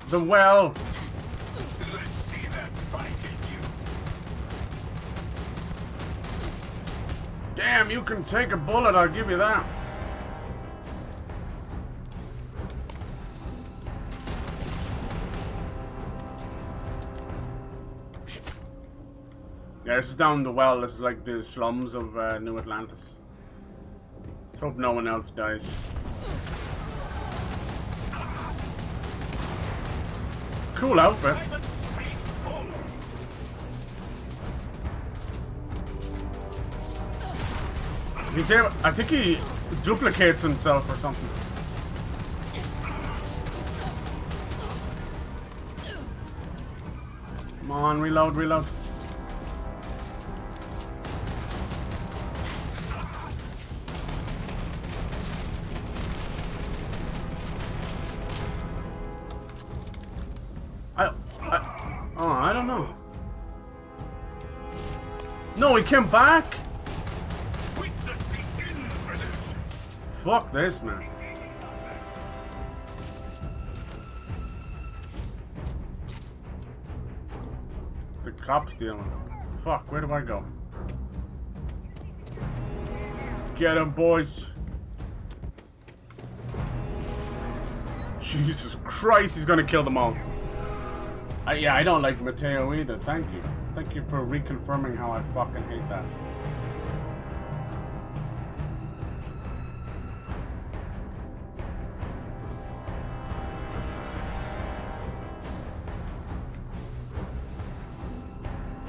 The well.
Let's see that fight in you.
Damn, you can take a bullet, I'll give you that. Yeah, this is down the well. This is like the slums of New Atlantis. Let's hope no one else dies. Cool outfit. He's able, I think he duplicates himself or something. Come on, reload, reload. I don't know. No, he came back. Fuck this, man. The cop's dealing. Fuck, where do I go? Get him, boys. Jesus Christ, he's gonna kill them all. Yeah, I don't like Mateo either. Thank you. Thank you for reconfirming how I fucking hate that.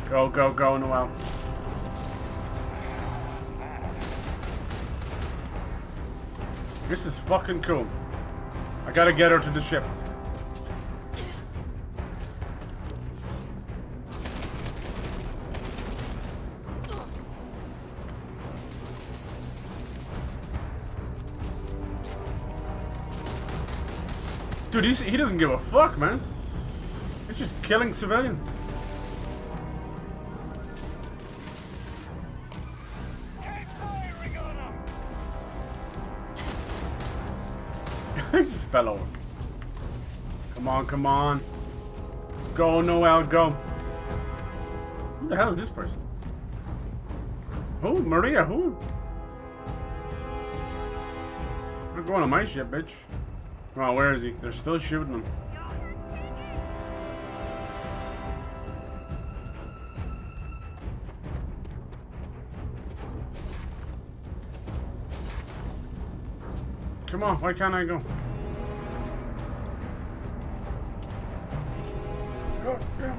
Go, go, go, Noelle. This is fucking cool. I gotta get her to the ship. Dude, he doesn't give a fuck, man. He's just killing civilians. fell over. Come on, come on. Go, Noel, go. Who the hell is this person? Who? Maria, who? I'm going on my ship, bitch. Oh, where is he? They're still shooting him. Come on, why can't I go? Go, go.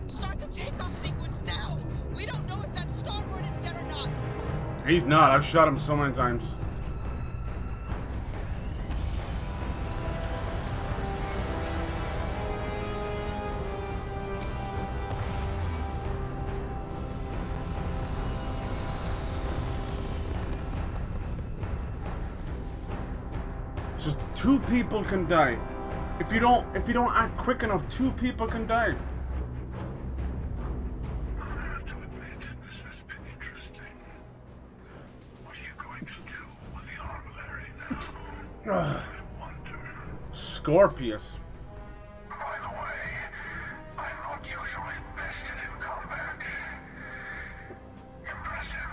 Start the takeoff sequence now. We don't know if that starboard is dead or not.
He's not. I've shot him so many times. Just 2 people can die. If you don't act quick enough, 2 people can die.
I have to admit, this has been interesting. What are you going to do with the artillery now? I wonder.
Scorpius.
By the way, I'm not usually vested in combat. Impressive.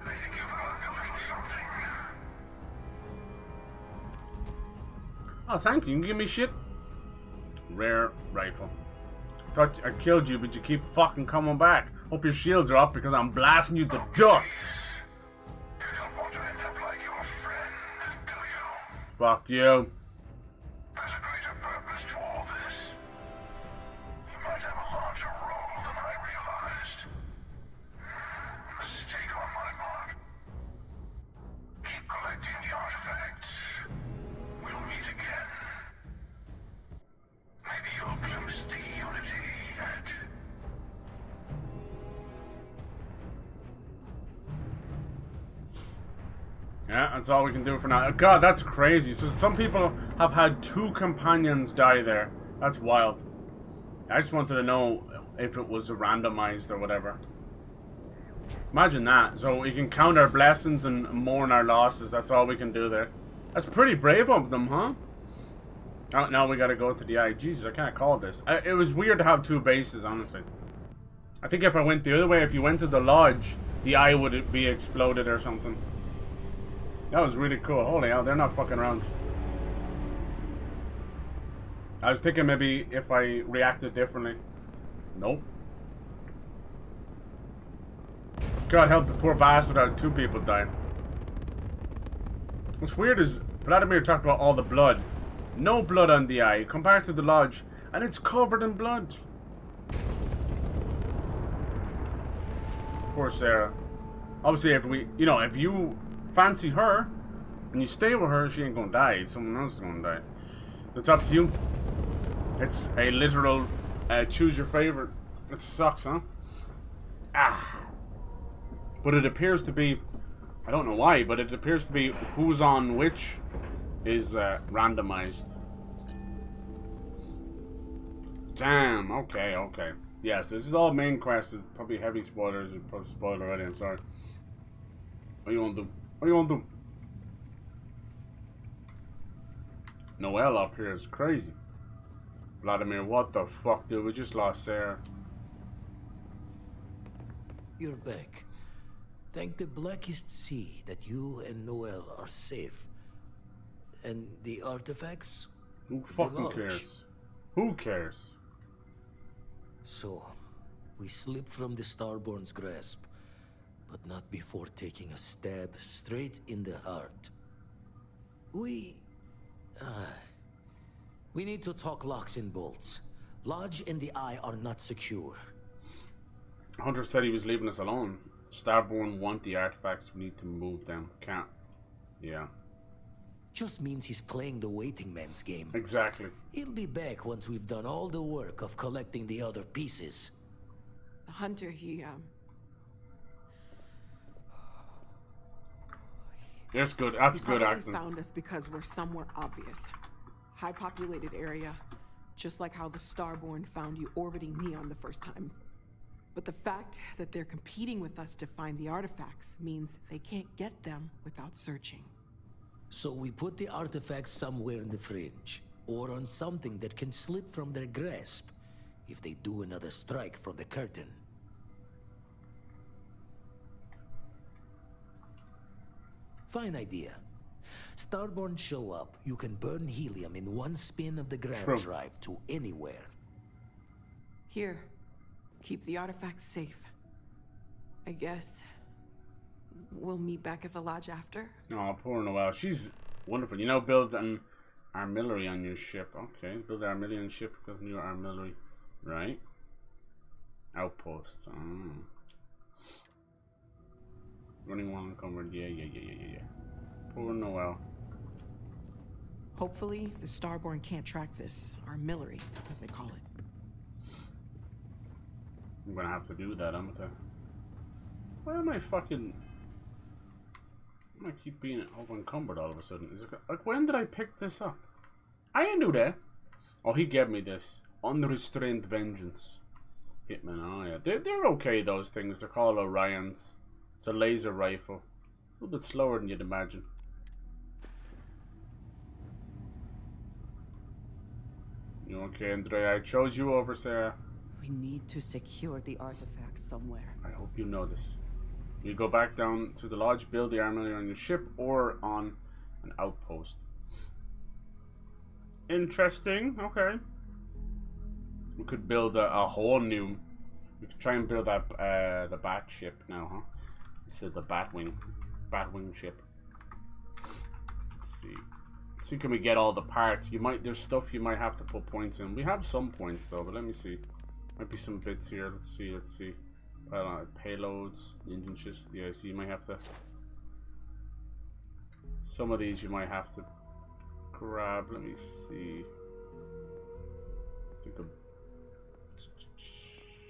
I think you've learned a little something.
Oh, thank you. You can give me shit. Rare rifle. Thought I killed you, but you keep fucking coming back. Hope your shields are up because I'm blasting you to dust.
You don't want to end up like your friend, do you?
Fuck you.
There's a greater purpose to all this. You might have a larger role than I realized. Mistake on my part. Keep collecting the artifacts. We'll meet again. Maybe you'll glimpse the unity yet.
Yeah, that's all we can do for now. God, that's crazy. So some people have had 2 companions die there. That's wild. I just wanted to know if it was randomized or whatever. Imagine that. So we can count our blessings and mourn our losses. That's all we can do there. That's pretty brave of them, huh? Oh, now we gotta go to the eye. Jesus, I can't call this. It was weird to have 2 bases, honestly. I think if I went the other way, if you went to the lodge, the eye would be exploded or something. That was really cool. Holy hell, they're not fucking around. I was thinking maybe if I reacted differently. Nope. God help the poor bastard out. 2 people died. What's weird is Vladimir talked about all the blood. No blood on the eye. Come back to the lodge and it's covered in blood. Poor Sarah. Obviously, if if you fancy her and you stay with her, she ain't gonna die. Someone else is gonna die. It's up to you. It's a literal choose your favorite. It sucks, huh? Ah. But it appears to be, I don't know why, but it appears to be who's on which is randomized. Damn, okay. Yes, this is all main quest. It's probably heavy spoilers. It's probably spoiled already, I'm sorry. What you want to do? What you want to do? Noel up here is crazy. Vladimir, what the fuck, dude? We just lost Sarah.
You're back. Thank the blackest sea that you and Noel are safe. And the artifacts?
Who fucking cares? Who cares?
So, we slipped from the Starborn's grasp, but not before taking a stab straight in the heart. We need to talk locks and bolts. Lodge and the Eye are not secure.
Hunter said he was leaving us alone. Starborn want the artifacts. We need to move them. Can't. Yeah.
Just means he's playing the waiting man's game.
Exactly.
He'll be back once we've done all the work of collecting the other pieces.
Hunter, he
That's good. That's
he
good
probably
acting.
Found us because we're somewhere obvious. High populated area. Just like how the Starborn found you orbiting Neon the first time. But the fact that they're competing with us to find the artifacts means they can't get them without searching.
So we put the artifacts somewhere in the fringe, or on something that can slip from their grasp if they do another strike from the curtain. Fine idea. Starborn show up, you can burn helium in one spin of the ground drive to anywhere.
Here, keep the artifacts safe. I guess we'll meet back at the lodge after.
Oh, poor Noelle. She's wonderful. You know, build an artillery on your ship. Okay, build an artillery on your ship because new artillery. Right. Outposts. Running one encumbered. Yeah. Poor Noelle.
Hopefully, the Starborn can't track this artillery, as they call it.
I'm gonna have to do that. I'm gonna. Why am I fucking? I keep being encumbered all of a sudden. Is it like when did I pick this up? I didn't do that. Oh, he gave me this unrestrained vengeance. Hitman. Oh yeah, they're okay. Those things. They're called Orions. It's a laser rifle. A little bit slower than you'd imagine. You okay, Andrea? I chose you over Sarah.
We need to secure the artifacts somewhere.
I hope you know this. You go back down to the lodge, build the armor on your ship or on an outpost. Interesting. Okay. We could build a whole new. We could try and build up the bat ship now, huh? Instead of the Batwing ship. Let's see. See, can we get all the parts? There's stuff you might have to put points in. We have some points though, but let me see. Might be some bits here. Let's see. Payloads, engine ships. Yeah, so you might have to. Some of these you might have to grab. Let me see. Think of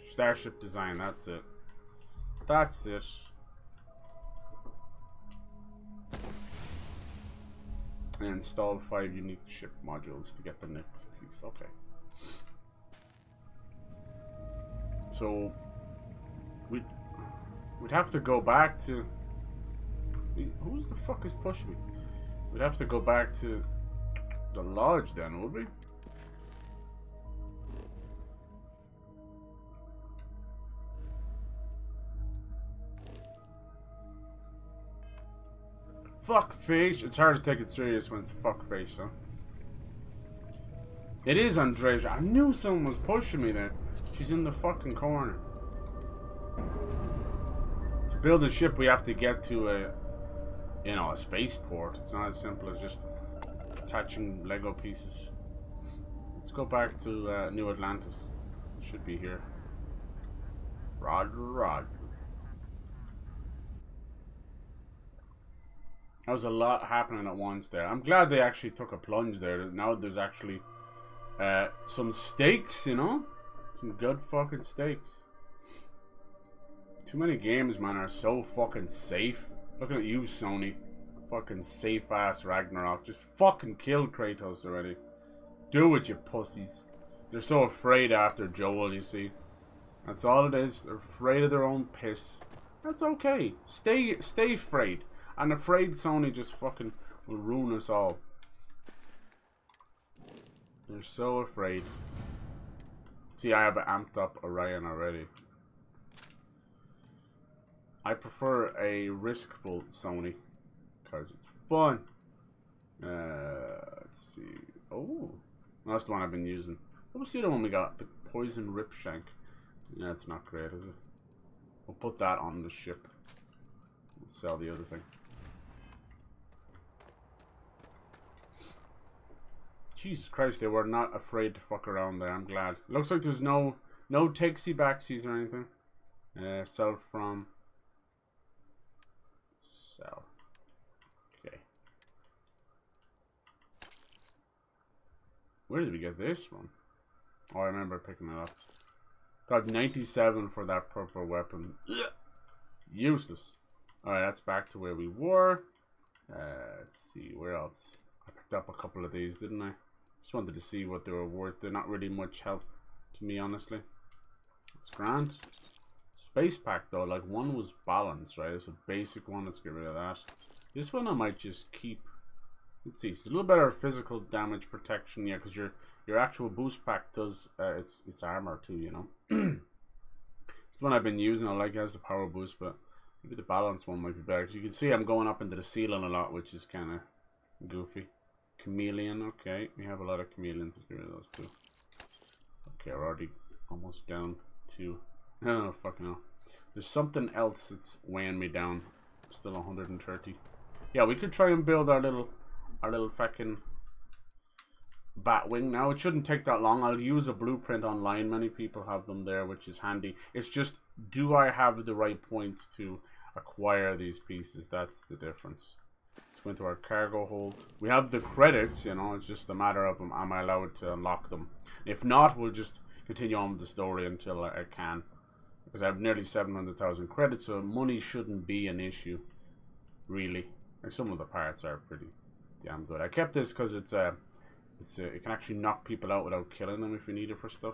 Starship design. That's it. And install 5 unique ship modules to get the next piece. Okay. So we'd have to go back to. Who the fuck is pushing me? We'd have to go back to the lodge then, would we? Fuck face. It's hard to take it serious when it's fuck face, huh? It is Andrea. I knew someone was pushing me there. She's in the fucking corner. To build a ship, we have to get to a spaceport. It's not as simple as just attaching Lego pieces. Let's go back to New Atlantis. It should be here. Roger. That was a lot happening at once there. I'm glad they actually took a plunge there. Now there's actually some stakes, you know? Some good fucking stakes. Too many games, man, are so fucking safe. Looking at you, Sony. Fucking safe ass Ragnarok. Just fucking kill Kratos already. Do it, you pussies. They're so afraid after Joel, you see. That's all it is. They're afraid of their own piss. That's okay. Stay afraid. I'm afraid Sony just fucking will ruin us all. They're so afraid. See, I have amped up Orion already. I prefer a riskful Sony because it's fun. Let's see. Oh, that's the one I've been using. What was the other one we got? The Poison Ripshank. Yeah, it's not great, is it? We'll put that on the ship. We'll sell the other thing. Jesus Christ, they were not afraid to fuck around there. I'm glad. Looks like there's no takesy backsies or anything. Sell from. Sell. Okay. Where did we get this from? Oh, I remember picking it up. Got 97 for that purple weapon. Useless. Alright, that's back to where we were. Let's see, where else? I picked up a couple of these, didn't I? Just wanted to see what they were worth. They're not really much help to me, honestly. It's grand. Space pack though, like one was balanced, right? It's a basic one. Let's get rid of that. This one I might just keep. Let's see. It's a little better physical damage protection, yeah, because your actual boost pack does it's armor too, you know. It's the one I've been using. I like it has the power boost, but maybe the balance one might be better. Because you can see I'm going up into the ceiling a lot, which is kind of goofy. Chameleon, okay. We have a lot of chameleons. Let's get rid of those two. Okay, we're already almost down to... Oh, fucking hell. There's something else that's weighing me down. Still 130. Yeah, we could try and build our little fucking bat wing now. It shouldn't take that long. I'll use a blueprint online. Many people have them there, which is handy. It's just, do I have the right points to acquire these pieces? That's the difference. Let's go into our cargo hold. We have the credits, you know. It's just a matter of am I allowed to unlock them? If not, we'll just continue on with the story until I can. Because I have nearly 700,000 credits, so money shouldn't be an issue, really. Like, some of the parts are pretty damn good. I kept this because it can actually knock people out without killing them if you need it for stuff.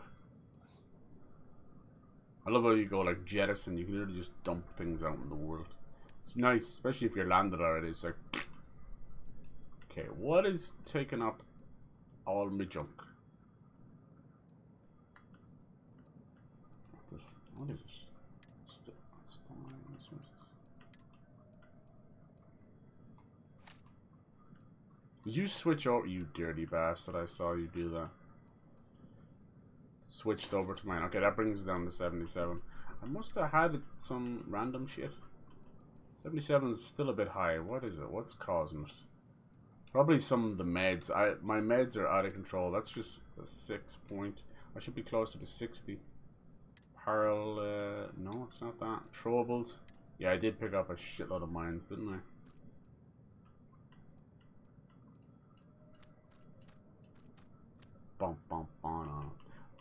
I love how you go like jettison. You can literally just dump things out in the world. It's nice, especially if you're landed already. It's like, okay, what is taking up all my junk? What is this? Did you switch over? You dirty bastard, I saw you do that. Switched over to mine. Okay, that brings it down to 77. I must have had some random shit. 77 is still a bit high. What is it? What's causing it? Probably some of the meds. My meds are out of control. That's just a 6 point. I should be closer to 60. Pearl, no, it's not that. Throwables. Yeah, I did pick up a shitload of mines, didn't I? Bum bum bana.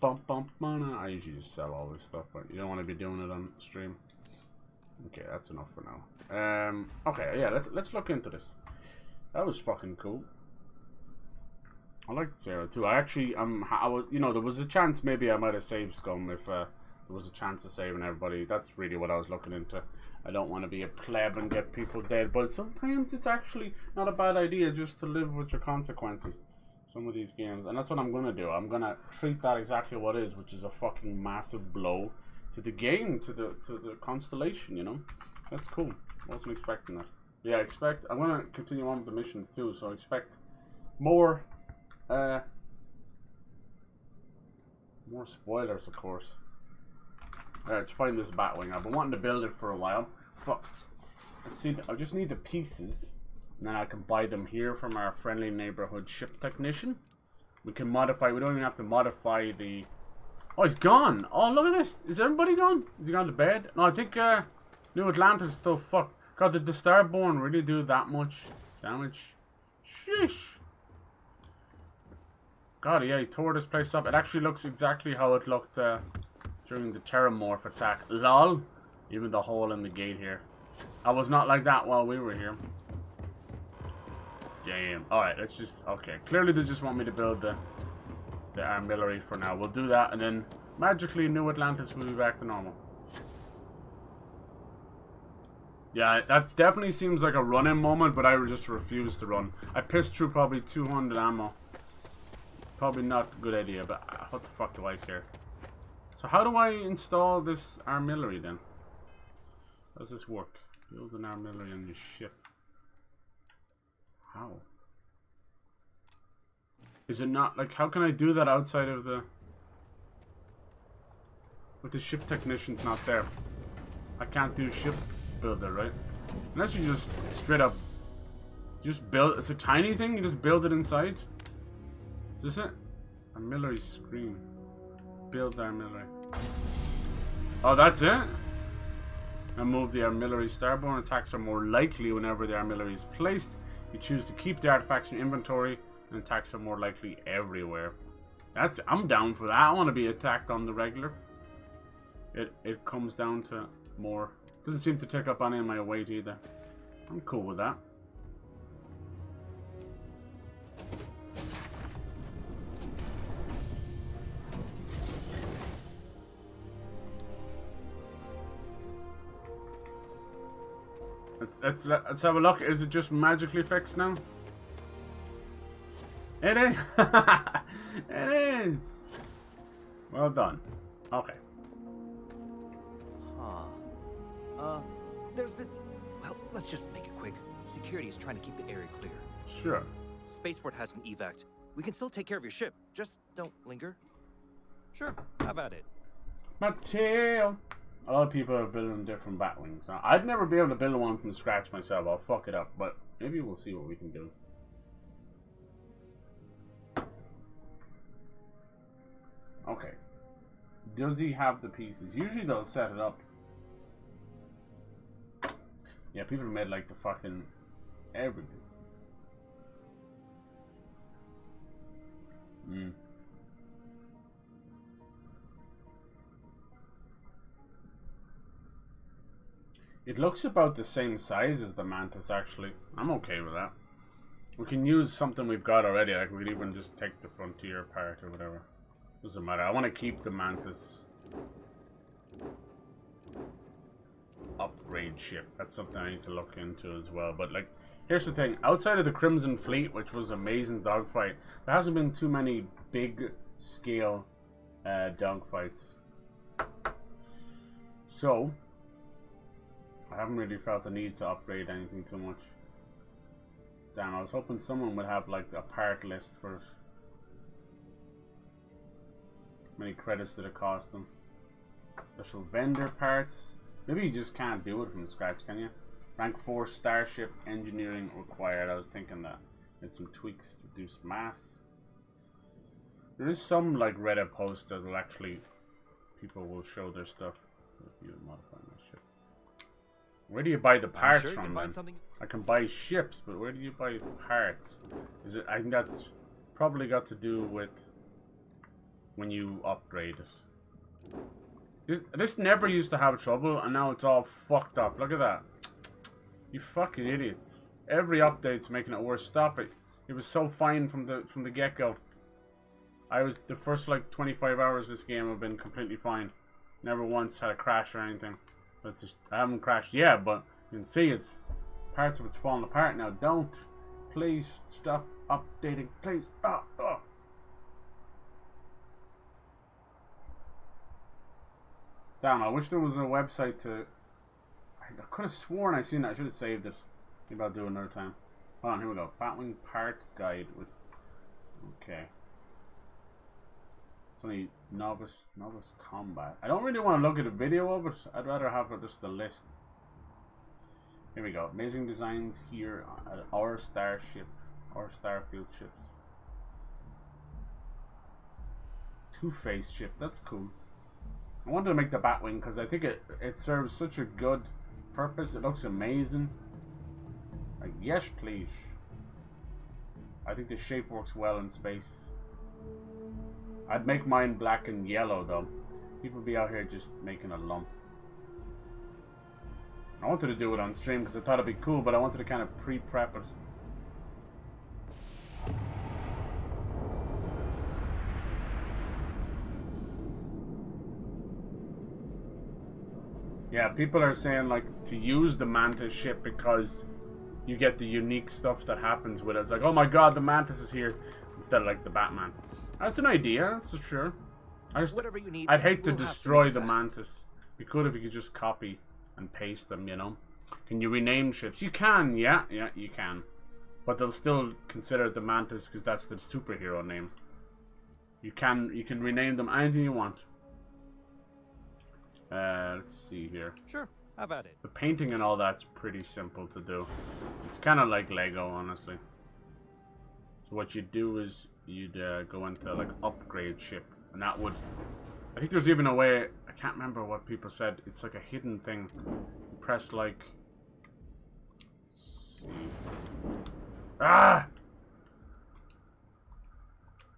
Bum bum bana. I usually just sell all this stuff, but you don't want to be doing it on stream. Okay, that's enough for now. Okay, yeah, let's look into this. That was fucking cool. I liked Zero too. I actually I was, you know, there was a chance maybe I might have saved Scum if there was a chance of saving everybody. That's really what I was looking into. I don't want to be a pleb and get people dead, but sometimes it's actually not a bad idea just to live with your consequences. Some of these games, and that's what I'm gonna do. I'm gonna treat that exactly what it is, which is a fucking massive blow to the game, to the constellation. You know, that's cool. Wasn't expecting that. Yeah, I'm gonna continue on with the missions too, so expect more spoilers, of course. Alright, let's find this Batwing. I've been wanting to build it for a while. Fuck. Let's see. I just need the pieces. And then I can buy them here from our friendly neighborhood ship technician. We can modify. We don't even have to modify the... Oh, he's gone. Oh, look at this. Is everybody gone? Is he gone to bed? No, I think New Atlantis is still fucked. God, did the Starborn really do that much damage? Sheesh. God, yeah, he tore this place up. It actually looks exactly how it looked during the Terramorph attack. Lol. Even the hole in the gate here. I was not like that while we were here. Damn. Alright, let's just... Okay. Clearly they just want me to build the artillery for now. We'll do that, and then magically New Atlantis will be back to normal. Yeah, that definitely seems like a run-in moment, but I just refuse to run. I pissed through probably 200 ammo. Probably not a good idea, but what the fuck do I care? So how do I install this artillery then? How does this work? Build an artillery on your ship. How? Is it not, like, how can I do that outside of the... With the ship technician's not there? I can't do ship builder, right? Unless you just straight up... Just build... It's a tiny thing? You just build it inside? Is this it? Artillery screen. Build artillery. Oh, that's it? And move the artillery. Starborn attacks are more likely whenever the artillery is placed. You choose to keep the artifacts in your inventory, and attacks are more likely everywhere. I'm down for that. I want to be attacked on the regular. It comes down to more. Doesn't seem to take up any of my weight either. I'm cool with that. Let's have a look. Is it just magically fixed now? It is. It is. Well done. Okay.
Huh. There's been... Well, let's just make it quick. Security is trying to keep the area clear.
Sure.
Spaceport has been evac'd. We can still take care of your ship. Just don't linger. Sure, have at it.
Mateo. A lot of people are building different Batwings. Now, I'd never be able to build one from scratch myself. I'll fuck it up, but maybe we'll see what we can do. Okay. Does he have the pieces? Usually they'll set it up. Yeah, people have made like the fucking everything. It looks about the same size as the Mantis, actually. I'm okay with that. We can use something we've got already, like we could even just take the Frontier part or whatever. Doesn't matter. I want to keep the Mantis upgrade ship. That's something I need to look into as well. But like, here's the thing. Outside of the Crimson Fleet, which was amazing dogfight, there hasn't been too many big scale dogfights. So I haven't really felt the need to upgrade anything too much. Damn, I was hoping someone would have like a part list for it. How many credits did it cost them? Special vendor parts. Maybe you just can't do it from scratch, can you? Rank 4 Starship Engineering required. I was thinking that. Need some tweaks to reduce mass. There is some like Reddit posts that will actually, people will show their stuff. So if you modify my ship. Where do you buy the parts
sure
from then? I can buy ships, but where do you buy parts? Is it? I think that's probably got to do with when you upgrade it. This never used to have trouble, and now it's all fucked up. Look at that. You fucking idiots. Every update's making it worse. Stop it. It was so fine from the get-go. I was the first like 25 hours of this game have been completely fine. Never once had a crash or anything. But it's just, I haven't crashed yet, but you can see it's parts of it's falling apart now. Don't. Please stop updating. Please. Damn, I wish there was a website to... I could have sworn I seen that. I should have saved it. Maybe I'll do it another time. Hold on, here we go. Batwing Parts Guide. Okay. It's only novice combat. I don't really want to look at a video of it. I'd rather have just the list. Here we go. Amazing designs here at our Starship. Our Starfield ships. Two-Face ship. That's cool. I wanted to make the Batwing because I think it serves such a good purpose. It looks amazing. Like, yes, please. I think the shape works well in space. I'd make mine black and yellow though. People be out here just making a lump. I wanted to do it on stream because I thought it'd be cool, but I wanted to kind of pre-prep it. Yeah, people are saying like to use the Mantis ship because you get the unique stuff that happens with it. It's like, oh my god, the Mantis is here instead of like the Batman. That's an idea, that's for sure.
Whatever you need,
I'd hate to destroy the Mantis. It'd be cool if you could just copy and paste them, you know. Can you rename ships? You can, yeah, you can. But they'll still consider it the Mantis because that's the superhero name. You can rename them anything you want. Let's see here.
Sure, have at it.
The painting and all that's pretty simple to do. It's kind of like Lego, honestly. So what you do is you'd go into like upgrade ship, and that would. I think there's even a way. I can't remember what people said. It's like a hidden thing. You press like. Let's see. Ah.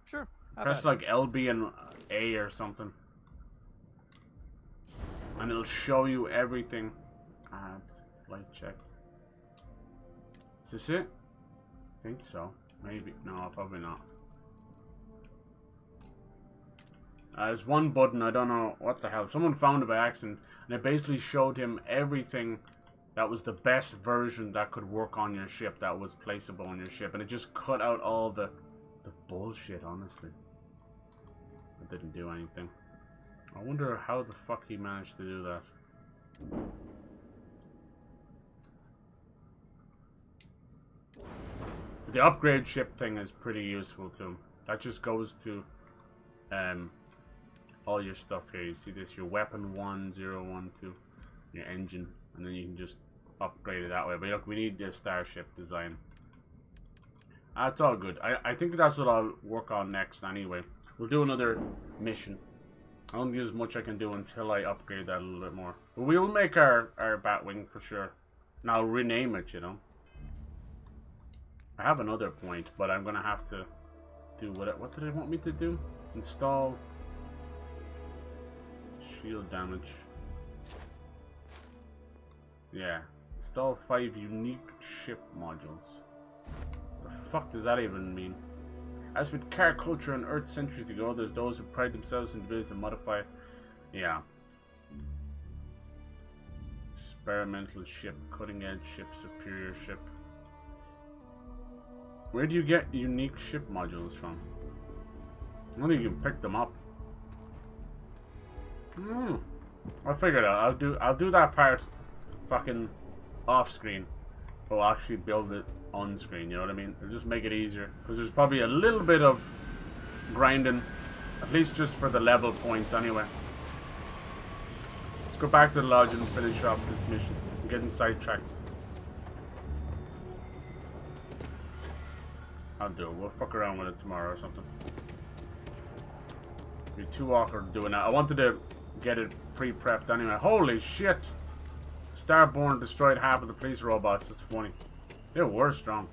Sure.
Press like LB and A or something. And it'll show you everything. Add flight check. Is this it? I think so. Maybe. No, probably not. There's one button. I don't know what the hell. Someone found it by accident. And it basically showed him everything that was the best version that could work on your ship. That was placeable on your ship. And it just cut out all the bullshit, honestly. It didn't do anything. I wonder how the fuck he managed to do that. The upgrade ship thing is pretty useful too. That just goes to all your stuff here. You see this, your weapon 1, 0, 1, 2, your engine, and then you can just upgrade it that way. But look, we need the starship design. That's all good. I think that's what I'll work on next anyway. We'll do another mission. I don't think there's much I can do until I upgrade that a little bit more. But we'll make our Batwing for sure. And I'll rename it, you know. I have another point, but I'm going to have to do what did they want me to do? Install shield damage. Yeah. Install 5 unique ship modules. The fuck does that even mean? As with car culture on Earth centuries ago, there's those who pride themselves in the ability to modify. Yeah. Experimental ship, cutting edge ship, superior ship. Where do you get unique ship modules from? I don't think you can pick them up. I'll figure it out. I'll do that part fucking off screen. But we'll actually build it on screen, you know what I mean? It'll just make it easier. Because there's probably a little bit of grinding. At least just for the level points anyway. Let's go back to the lodge and finish off this mission. I'm getting sidetracked. I'll do it. We'll fuck around with it tomorrow or something. It'd be too awkward doing that. I wanted to get it pre-prepped anyway. Holy shit! Starborn destroyed half of the police robots. It's funny. They were strong.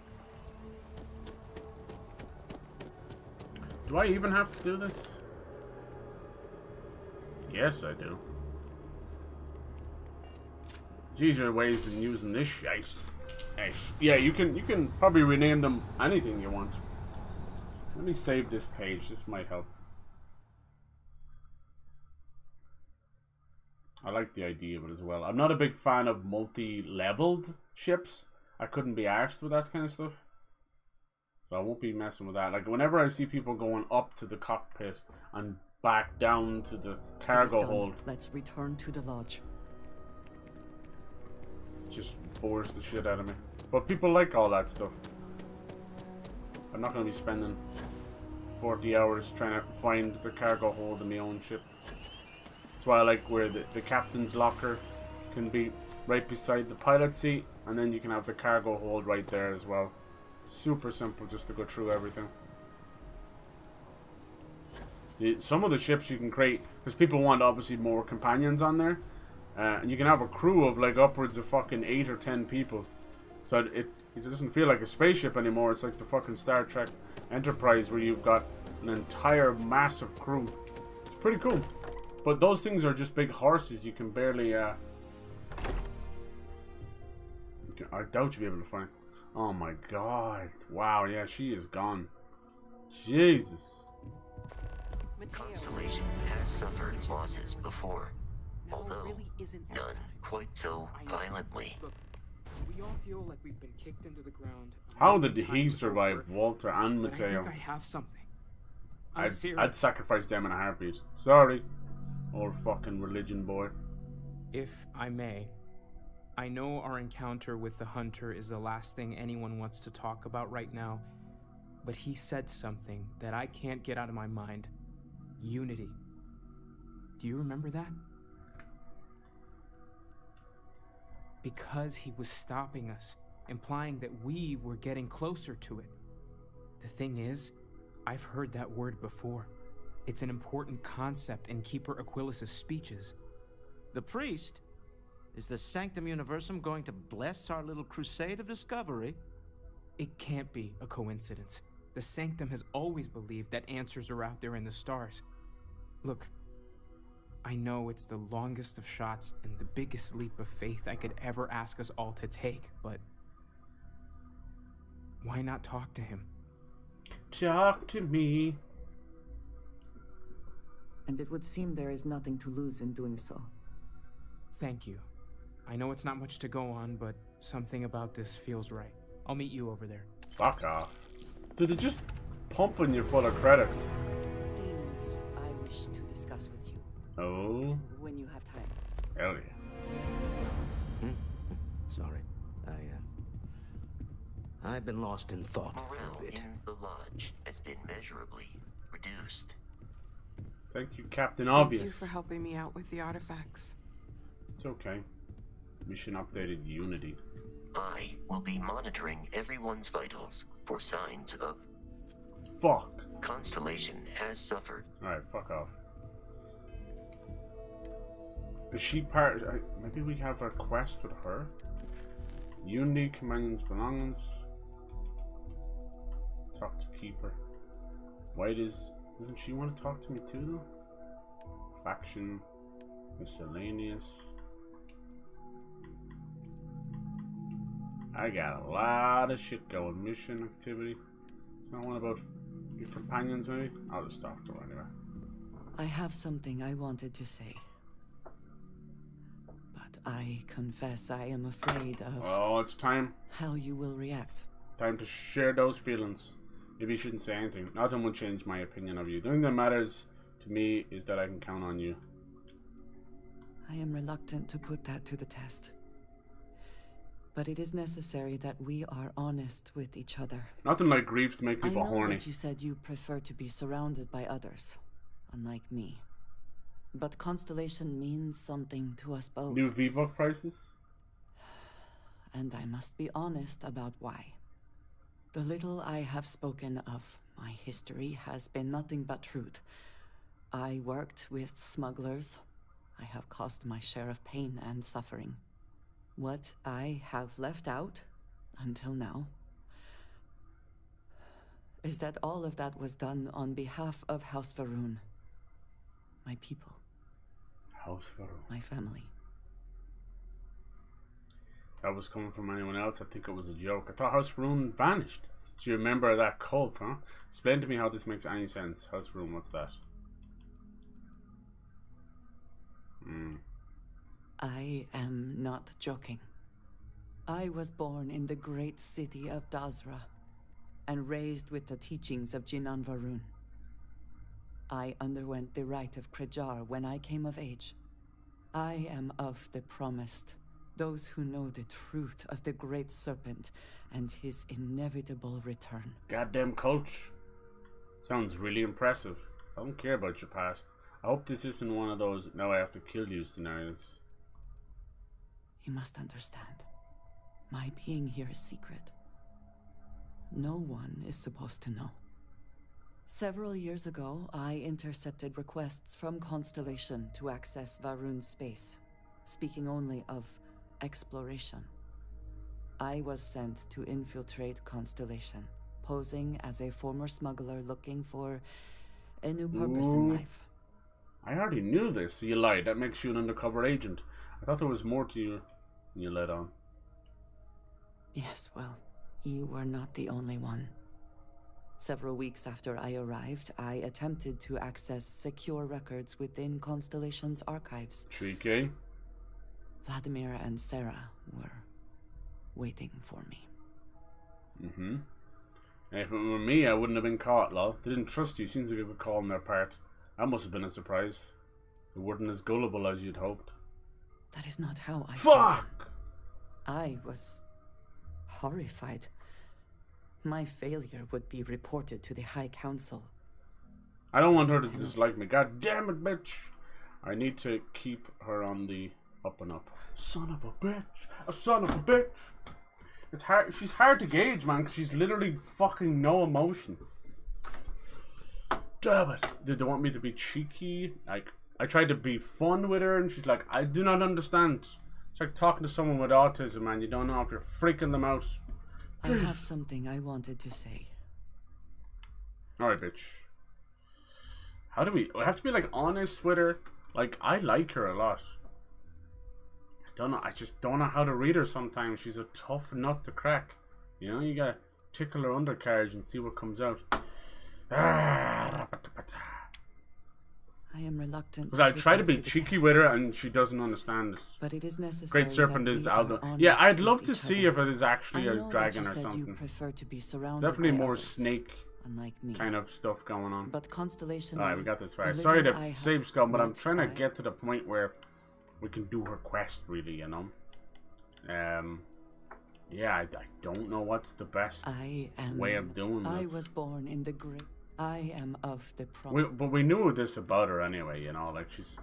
Do I even have to do this? Yes, I do. There's easier ways than using this shite. Yeah, you can probably rename them anything you want. Let me save this page. This might help. I like the idea of it as well. I'm not a big fan of multi-leveled ships. I couldn't be arsed with that kind of stuff. So I won't be messing with that. Like, whenever I see people going up to the cockpit and back down to the cargo hold.
Let's return to the lodge.
Just bores the shit out of me. But people like all that stuff. I'm not going to be spending 40 hours trying to find the cargo hold in my own ship. That's why I like where the captain's locker can be right beside the pilot seat, and then you can have the cargo hold right there as well. Super simple just to go through everything. Some of the ships you can create, because people want obviously more companions on there, and you can have a crew of like upwards of fucking 8 or 10 people. So it doesn't feel like a spaceship anymore. It's like the fucking Star Trek Enterprise where you've got an entire massive crew. It's pretty cool. But those things are just big horses. You can barely I doubt you'll be able to find. Oh my god. Wow, yeah, she is gone. Jesus.
Constellation has suffered losses before, although none quite so violently.
Look, we all feel like we've been kicked into the ground.
How did he survive, Walter and Mateo?
I think I have something.
I'd sacrifice them in a heartbeat. Sorry. Old fucking religion boy.
If I may, I know our encounter with the Hunter is the last thing anyone wants to talk about right now, but he said something that I can't get out of my mind. Unity. Do you remember that? Because he was stopping us, implying that we were getting closer to it. The thing is, I've heard that word before. It's an important concept in Keeper Aquilas's speeches.
The priest? Is the Sanctum Universum going to bless our little crusade of discovery?
It can't be a coincidence. The Sanctum has always believed that answers are out there in the stars. Look, I know it's the longest of shots and the biggest leap of faith I could ever ask us all to take, but why not talk to him?
Talk to me.
And it would seem there is nothing to lose in doing so.
Thank you. I know it's not much to go on, but something about this feels right. I'll meet you over there.
Fuck off. Did it just pumping you full of credits.
Things I wish to discuss with you.
Oh.
When you have time.
Hell yeah.
Sorry. I've been lost in thought for a bit.
In the lodge has been measurably reduced.
Thank you, Captain Obvious.
Thank you for helping me out with the artifacts.
It's okay. Mission updated Unity.
I will be monitoring everyone's vitals for signs of...
Fuck.
Constellation has suffered.
Alright, fuck off. Is she part... maybe we have a quest with her? Unity, companions, belongings. Talk to Keeper. Why doesn't she want to talk to me too though? Faction. Miscellaneous. I got a lot of shit going. Mission activity. Not one about your companions maybe? I'll just talk to her anyway.
I have something I wanted to say. But I confess I am afraid of...
Oh, it's time.
How you will react.
Time to share those feelings. Maybe you shouldn't say anything. Nothing will change my opinion of you. The thing that matters to me is that I can count on you.
I am reluctant to put that to the test. But it is necessary that we are honest with each other.
Nothing like grief to make people horny.
I know that you said you prefer to be surrounded by others, unlike me. But Constellation means something to us both.
New V-Buck prices?
And I must be honest about why. The little I have spoken of my history has been nothing but truth. I worked with smugglers. I have caused my share of pain and suffering. What I have left out, until now, is that all of that was done on behalf of House Va'ruun. My people.
House Va'ruun.
My family.
That was coming from anyone else. I think it was a joke. I thought House Va'ruun vanished. Do you remember that cult, huh? Explain to me how this makes any sense. House Va'ruun, what's that?
I am not joking. I was born in the great city of Dazra and raised with the teachings of Jinan Va'ruun. I underwent the rite of Krejar when I came of age. I am of the promised, those who know the truth of the great serpent and his inevitable return.
Goddamn coach. Sounds really impressive. I don't care about your past. I hope this isn't one of those now I have to kill you scenarios.
You must understand. My being here is secret. No one is supposed to know. Several years ago, I intercepted requests from Constellation to access Va'ruun's space, speaking only of exploration. I was sent to infiltrate Constellation, posing as a former smuggler looking for a new purpose in life.
I already knew this, so you lied. That makes you an undercover agent. I thought there was more to you than you let on.
Yes, well, you were not the only one. Several weeks after I arrived, I attempted to access secure records within Constellation's archives.
Tricky.
Vladimir and Sarah were waiting for me.
If it were me, I wouldn't have been caught, lol. They didn't trust you. Seems like a good call on their part. That must have been a surprise. They weren't as gullible as you'd hoped.
That is not how I
saw them.
I was horrified. My failure would be reported to the High Council.
I don't want her to dislike me. God damn it, bitch. I need to keep her on the up and up. Son of a bitch. A son of a bitch. It's hard. She's hard to gauge, man, because she's literally fucking no emotion. Damn it. Did they want me to be cheeky? Like, I tried to be fun with her, and she's like, I do not understand. It's like talking to someone with autism, man. You don't know if you're freaking them out.
I have something I wanted to say.
Alright, bitch. How do we... I have to be, like, honest with her. Like, I like her a lot. I don't know. I just don't know how to read her sometimes. She's a tough nut to crack. You know, you gotta tickle her undercarriage and see what comes out.
I am reluctant.
Because I try to be cheeky with her and she doesn't understand it.
But it is necessary.
Great Serpent is Aldo. Yeah, I'd love to see if it is actually a dragon or something.
You prefer to be surrounded
Definitely
by
more
others.
snake
unlike me.
kind of stuff going on.
But Constellation.
Alright, we got this right.
the
Sorry
little
to
I
save scum, but I'm
met
trying to
by-
get to the point where we can do her quest, really, you know? Yeah, I don't know what's the best way of doing this.
I was born in the great. I am of the
But we knew this about her anyway, you know? Like, it's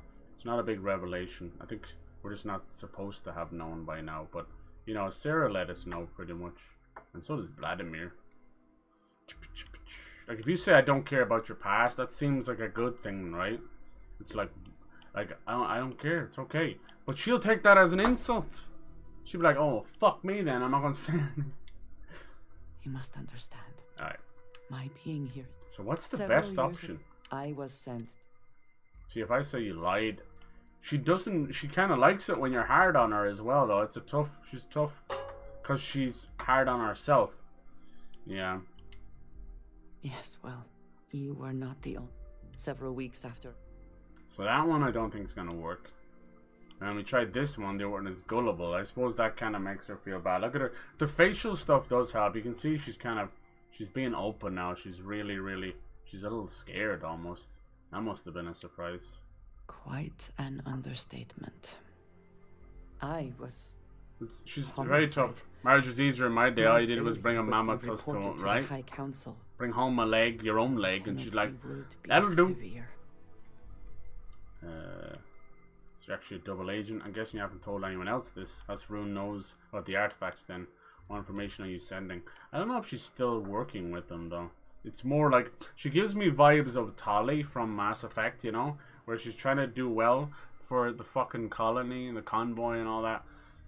not a big revelation. I think we're just not supposed to have known by now, but, you know, Sarah let us know pretty much. And so does Vladimir. Like, if you say I don't care about your past, that seems like a good thing, right? It's like I don't care, it's okay. But she'll take that as an insult. She'll be like, oh, fuck me then, I'm not gonna say anything.
You must understand.
Alright.
My being here.
So what's the
Several
best
years
option?
ago, I was sent.
See, if I say you lied, she kind of likes it when you're hard on her as well, though. She's tough. Because she's hard on herself. Yeah.
Yes, well, you were not the only. Several weeks after.
So that one I don't think is going to work. And we tried this one, the one is gullible. I suppose that kind of makes her feel bad. Look at her. The facial stuff does help. You can see she's being open now. She's really, she's a little scared almost. That must have been a surprise.
Quite an understatement.
She's very tough. Marriage was easier in my day. All you did was bring a mammoth to it, right?
High Council.
Bring home a leg, your own leg, and she's like, that'll do. She's actually a double agent. I'm guessing you haven't told anyone else this. As Rune knows about the artifacts then. What information are you sending? I don't know if she's still working with them though. It's more like, she gives me vibes of Tali from Mass Effect, you know? Where she's trying to do well for the fucking colony and the convoy and all that.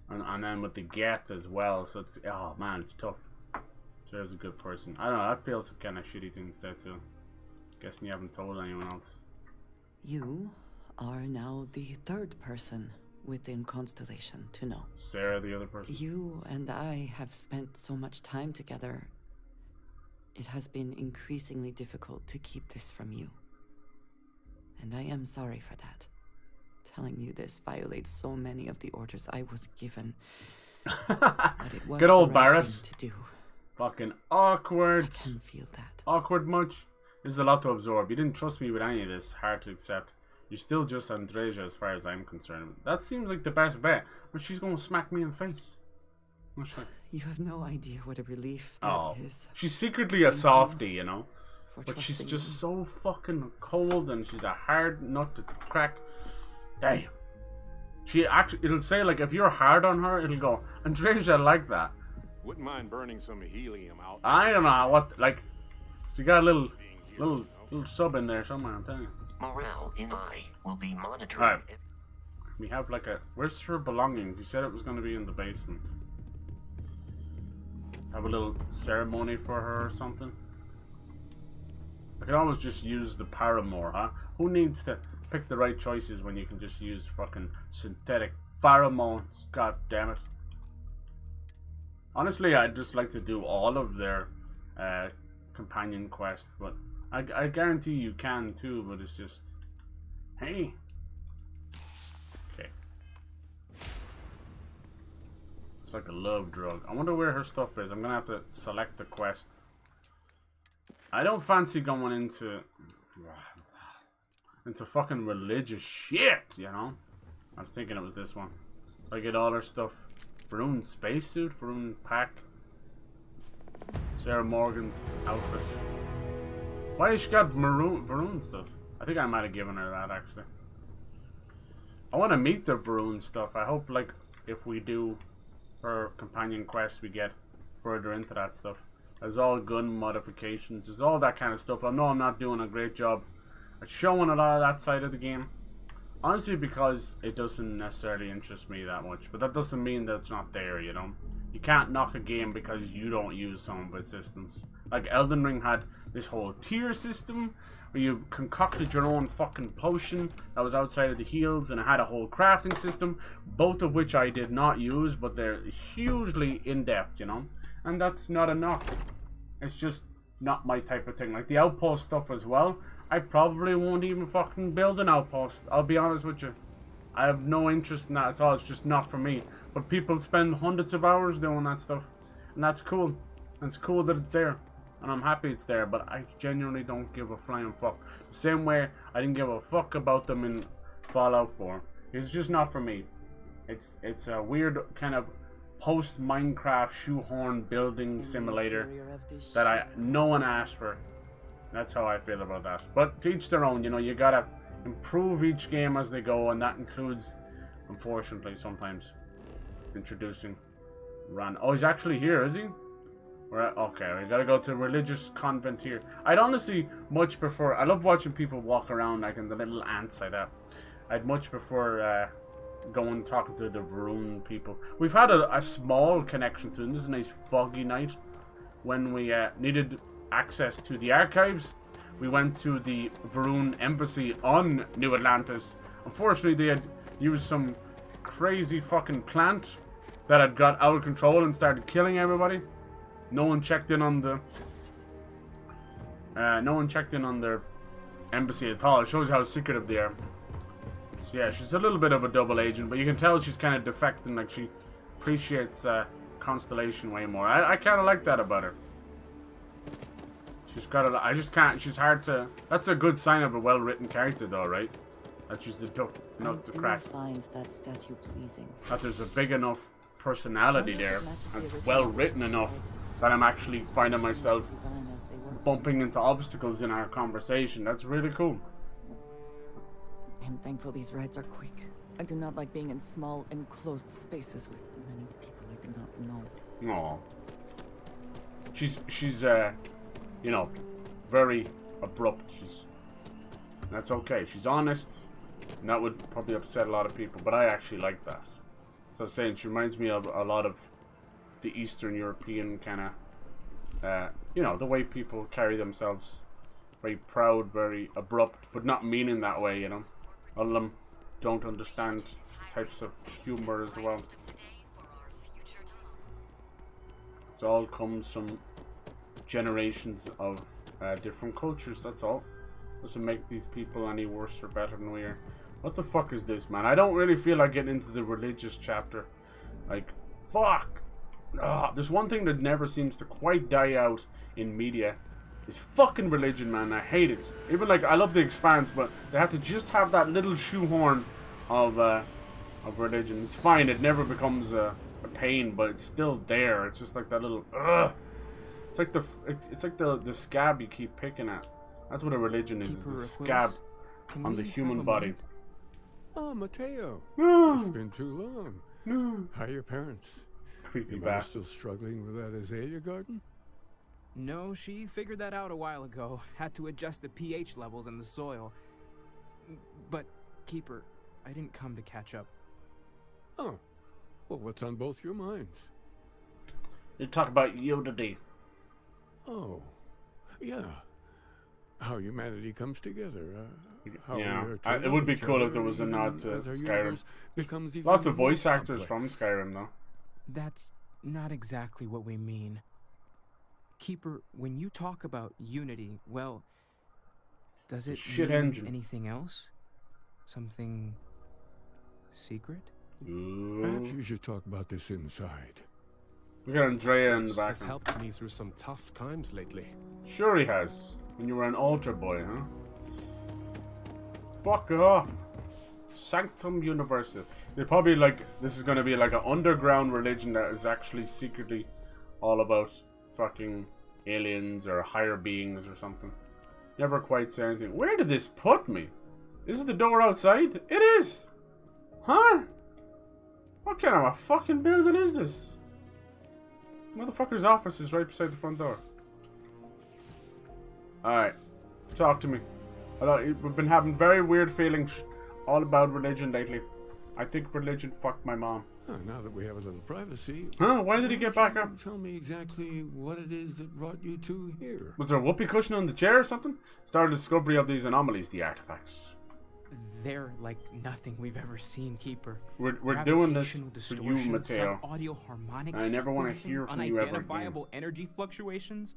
And then with the Geth as well. So it's, oh man, it's tough. Sarah's a good person. I don't know, that feels kind of shitty thing to say too. Guessing you haven't told anyone else.
You are now the third person within Constellation to know.
Sarah, the other person?
You and I have spent so much time together. It has been increasingly difficult to keep this from you. And I am sorry for that. Telling you this violates so many of the orders I was given. But it was
good old
the right
Barrett.
thing to do.
Fucking awkward.
I can feel that.
Awkward much? This is a lot to absorb. You didn't trust me with any of this. Hard to accept. You're still just Andreja as far as I'm concerned. That seems like the best bet. But she's going to smack me in the face.
You have no idea what a relief that is.
She's secretly a softie, you know.
For
But she's
trusting
just
me.
so fucking cold and she's a hard nut to crack. Damn. She actually, it'll say like, if you're hard on her, it'll go, Andreja, I like that.
Wouldn't mind burning some helium out.
I don't know what, like, she got a little sub in there somewhere, I'm telling you.
Morale in I will be monitoring.
Alright. We have like a, where's her belongings? He said it was going to be in the basement. Have a little ceremony for her or something. I could always just use the paramour, huh? Who needs to pick the right choices when you can just use fucking synthetic pheromones? God damn it. Honestly, I'd just like to do all of their companion quests, but I guarantee you can too, but it's just, hey. Okay. It's like a love drug. I wonder where her stuff is. I'm gonna have to select the quest. I don't fancy going into fucking religious shit, you know? I was thinking it was this one. I get all her stuff. Varun spacesuit, Varun pack. Sarah Morgan's outfit. Why has she got Varun stuff? I think I might have given her that actually. I want to meet the Varun stuff. I hope like if we do her companion quest we get further into that stuff. There's all gun modifications, there's all that kind of stuff. I know I'm not doing a great job at showing a lot of that side of the game. Honestly, because it doesn't necessarily interest me that much. But that doesn't mean that it's not there, you know. You can't knock a game because you don't use some of its systems. Like Elden Ring had this whole tier system where you concocted your own fucking potion that was outside of the heals, and it had a whole crafting system, both of which I did not use, but they're hugely in-depth, you know. And that's not a knock. It's just not my type of thing. Like the outpost stuff as well, I probably won't even fucking build an outpost. I'll be honest with you. I have no interest in that at all. It's just not for me. But people spend hundreds of hours doing that stuff. And that's cool. And it's cool that it's there. and I'm happy it's there, but I genuinely don't give a flying fuck. The same way I didn't give a fuck about them in Fallout 4. It's just not for me. It's a weird kind of post-Minecraft shoehorn building simulator that no one asked for. That's how I feel about that. But to each their own, you know, you gotta improve each game as they go, and that includes, unfortunately, sometimes introducing Ran. Oh, he's actually here, is he? Right, okay, we gotta go to a religious convent here. I'd honestly much prefer, I love watching people walk around like in the little ants like that. I'd much prefer going talking to the Varun people. We've had a small connection to them. This is a nice foggy night. When we needed access to the archives, we went to the Varun embassy on New Atlantis. Unfortunately, they had used some crazy fucking plant that had got out of control and started killing everybody. No one checked in on the their embassy at all. It shows how secretive they are. So yeah, she's a little bit of a double agent, but you can tell she's kind of defecting. Like, she appreciates Constellation way more. I kind of like that about her. She's got a. I just can't. She's hard to. That's a good sign of a well-written character, though, right? That she's the tough nut to crack.
I find that statue pleasing.
That there's a big enough personality there, and it's well written enough that I'm actually finding myself bumping into obstacles in our conversation. That's really cool.
I'm thankful these rides are quick. I do not like being in small, enclosed spaces with many people I do not know.
Aw. She's you know, very abrupt. That's okay. She's honest, and that would probably upset a lot of people, but I actually like that. So I was saying, she reminds me of a lot of the Eastern European kind of, you know, the way people carry themselves. Very proud, very abrupt, but not meaning that way, you know. A lot of them don't understand types of humor as well. It all comes from generations of different cultures, that's all. Doesn't make these people any worse or better than we are. What the fuck is this, man? I don't really feel like getting into the religious chapter. Like, fuck! There's one thing that never seems to quite die out in media. Is fucking religion, man. I hate it. Even like, I love The Expanse, but they have to just have that little shoehorn of religion. It's fine. It never becomes a pain, but it's still there. It's just like that little It's like the scab you keep picking at. That's what a religion is. It's a scab on the human body.
Oh, Mateo.
No.
It's been too long.
No.
How are your parents?
Creepy
Your mother still struggling with that azalea garden?
No, she figured that out a while ago. Had to adjust the pH levels in the soil. But, Keeper, I didn't come to catch up.
Oh. Well, what's on both your minds?
You talk about Yoda.
Oh. Yeah. How humanity comes together. How
yeah,
we are
it would be cool if there was a nod to Skyrim. Lots of voice actors from Skyrim, though.
That's not exactly what we mean. Keeper, when you talk about unity, well, does it mean anything else? Something secret?
Perhaps you should talk about this inside.
We got Andrea in the back.
Has helped me through some tough times lately.
Sure he has. When you were an altar boy, huh? Fuck off. Sanctum Universal. They probably like, this is gonna be like an underground religion that is actually secretly all about fucking aliens or higher beings or something. Never quite say anything. Where did this put me? Is it the door outside? It is! Huh? What kind of a fucking building is this? Motherfucker's office is right beside the front door. Alright. Talk to me. We've been having very weird feelings all about religion lately. I think religion fucked my mom.
Oh, now that we have a little privacy...
Huh? Why did he get back up?
Tell me exactly what it is that brought you two here.
Was there a whoopee cushion on the chair or something? Started discovery of these anomalies, the artifacts.
They're like nothing we've ever seen, Keeper.
We're doing this for you, Mateo.
Audio harmonics,
I never want to hear from you ever again.
Unidentifiable energy fluctuations.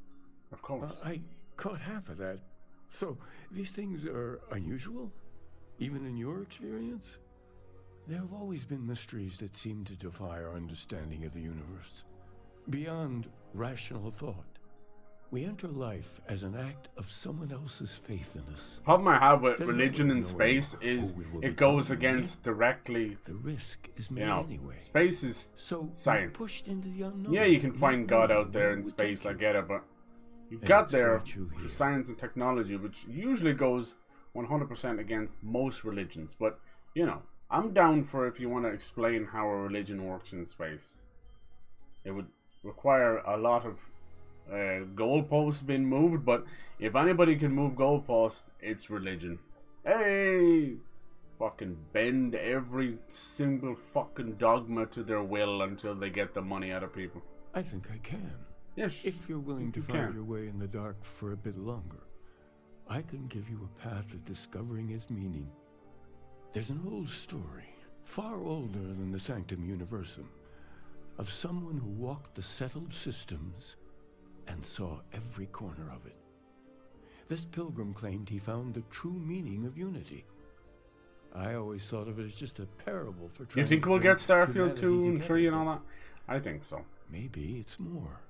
Of course.
I caught half of that. So, these things are unusual? Even in your experience? There have always been mysteries that seem to defy our understanding of the universe. Beyond rational thought. We enter life as an act of someone else's faith in us.
Problem I have with religion in space is it goes against directly.
The risk is made anyway.
Space is science.
Pushed into the unknown.
Yeah, you can find God out there in space, I get it, but you got there to science and technology, which usually goes 100% against most religions. But, you know, I'm down for if you want to explain how a religion works in space. It would require a lot of goalposts being moved, but if anybody can move goalposts, it's religion. Hey! Fucking bend every single fucking dogma to their will until they get the money out of people.
I think I can.
Yes.
If you're willing to find your way in the dark for a bit longer, I can give you a path to discovering its meaning. There's an old story, far older than the Sanctum Universum, of someone who walked the settled systems and saw every corner of it. This pilgrim claimed he found the true meaning of unity. I always thought of it as just a parable for trying.
You think we'll get Starfield 2 and 3 and all that? I think so.
Maybe it's more.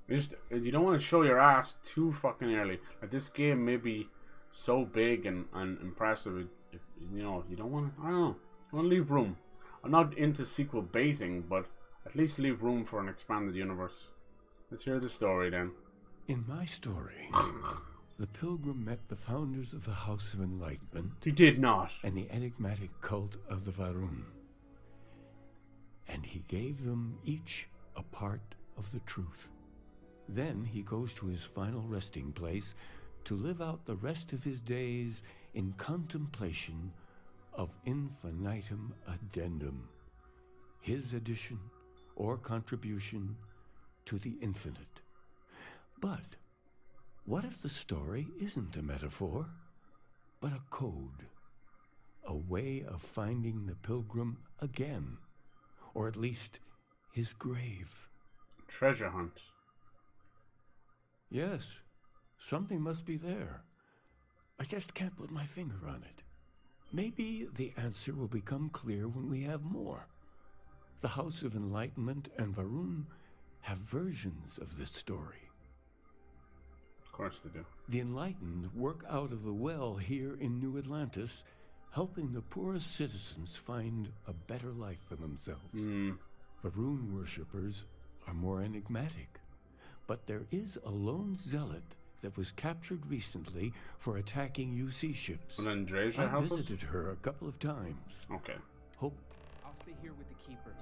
You don't want to show your ass too fucking early. Like, this game may be so big and impressive, you know, you don't want to, I don't know, you want to leave room. I'm not into sequel baiting, but at least leave room for an expanded universe. Let's hear the story then.
In my story, the pilgrim met the founders of the House of Enlightenment.
He did not.
And the enigmatic cult of the Varun. And he gave them each a part of the truth. Then he goes to his final resting place to live out the rest of his days in contemplation of infinitum addendum, his addition or contribution to the infinite. But what if the story isn't a metaphor, but a code, a way of finding the pilgrim again, or at least his grave?
Treasure hunt.
Yes, something must be there. I just can't put my finger on it. Maybe the answer will become clear when we have more. The House of Enlightenment and Varun have versions of this story.
Of course they do.
The Enlightened work out of the well here in New Atlantis, helping the poorest citizens find a better life for themselves. Varun worshippers are more enigmatic. But there is a lone zealot that was captured recently for attacking UC ships.
And Andreja
I
help us?
visited her a couple of times.
Okay.
I'll stay here with the Keeper.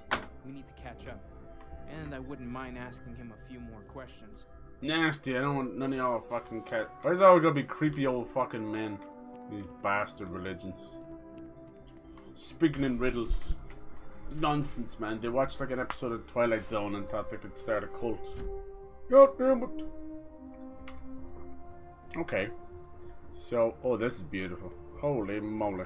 We need to catch up. And I wouldn't mind asking him a few more questions.
Nasty, I don't want none of y'all fucking cat. Where's always gonna be creepy old fucking men? These bastard religions. Speaking in riddles. Nonsense, man. They watched like an episode of Twilight Zone and thought they could start a cult. God damn it. Okay. So, oh, this is beautiful. Holy moly.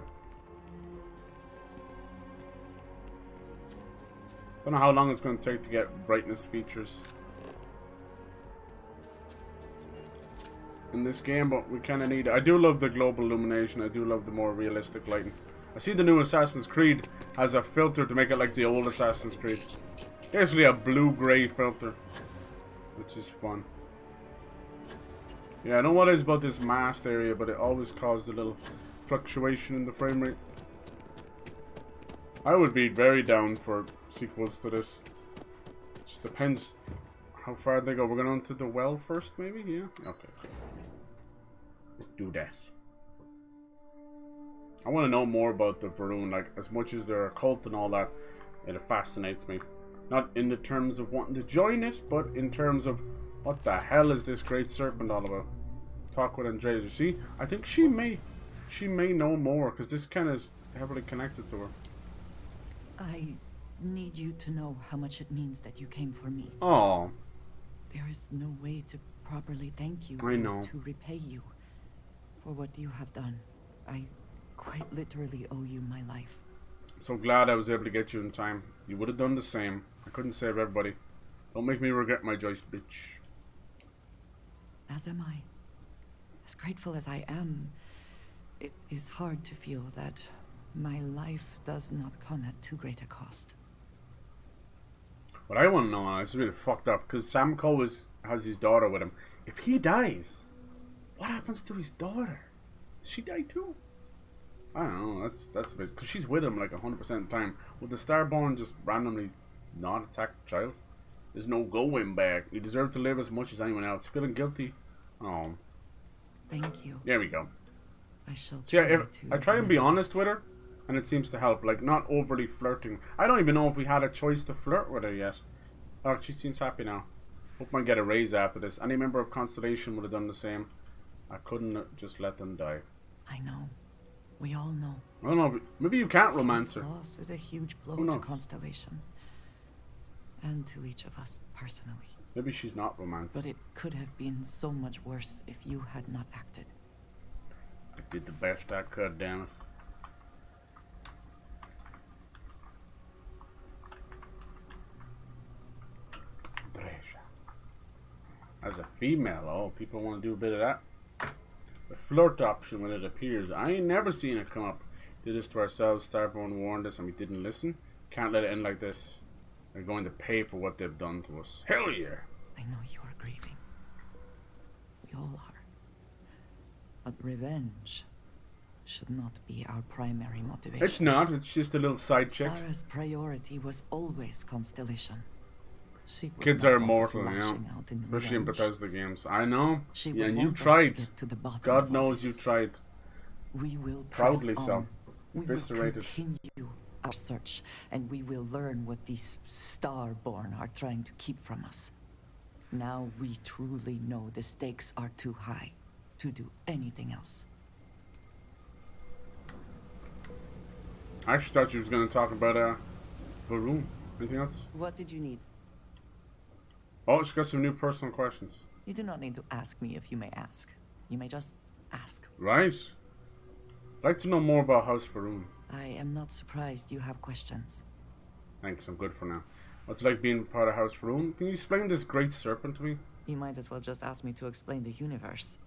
Don't know how long it's going to take to get brightness features in this game, but we kind of need it. I do love the global illumination. I do love the more realistic lighting. I see the new Assassin's Creed has a filter to make it like the old Assassin's Creed. Basically a blue-gray filter, which is fun. Yeah, I don't know what it is about this masked area, but it always caused a little fluctuation in the frame rate. I would be very down for sequels to this. Just depends how far they go. We're going to the well first, maybe? Yeah? Okay. Let's do that. I want to know more about the Varun. Like, as much as they're a cult and all that, it fascinates me. Not in the terms of wanting to join it, but in terms of what the hell is this great serpent all about? Talk with Andrea. See, I think she may know more, because this kind of is heavily connected to her.
I need you to know how much it means that you came for me.
Oh.
There is no way to properly thank you.
I know.
Or to repay you for what you have done. I quite literally owe you my life.
So glad I was able to get you in time. You would have done the same. I couldn't save everybody. Don't make me regret my choice, bitch.
As am I. As grateful as I am, it is hard to feel that my life does not come at too great a cost.
What I want to know, it's really fucked up, because Samko has his daughter with him. If he dies, what happens to his daughter? Does she die too? I don't know. That's a bit, because she's with him like 100% of the time. Would the Starborn just randomly not attack the child? There's no going back. You deserve to live as much as anyone else. Feeling guilty? Oh.
Thank you.
There we go.
I shall.
So yeah, I try and be honest with her, and it seems to help. Like, not overly flirting. I don't even know if we had a choice to flirt with her yet. Oh, she seems happy now. Hope I get a raise after this. Any member of Constellation would have done the same. I couldn't just let them die.
I know. We all know.
I don't know. Maybe you can't romance her.
Loss is a huge blow to Constellation. And to each of us personally.
Maybe she's not romantic.
But it could have been so much worse if you had not acted.
I did the best I could, damn it. As a female, oh, people want to do a bit of that. The flirt option when it appears. I ain't never seen it come up. Did this to ourselves. Starborn warned us and we didn't listen. Can't let it end like this. They're going to pay for what they've done to us. Hell yeah!
I know you are grieving. We all are. But revenge should not be our primary motivation.
It's not. It's just a little side chick.
Sarah's priority was always Constellation.
Kids are immortal, you know, especially in Bethesda games. I know. Yeah, and you tried. God knows you tried.
We will
proudly
so. We will
eviscerated.
continue our search, and we will learn what these Starborn are trying to keep from us. Now we truly know the stakes are too high to do anything else.
I actually thought you was going to talk about Varun. Anything else?
What did you need?
Oh, she got some new personal questions.
You do not need to ask me if you may ask. You may just ask.
Right. I'd like to know more about House Varun.
I am not surprised you have questions.
Thanks, I'm good for now. What's it like being part of House Varun? Can you explain this great serpent to me?
You might as well just ask me to explain the universe.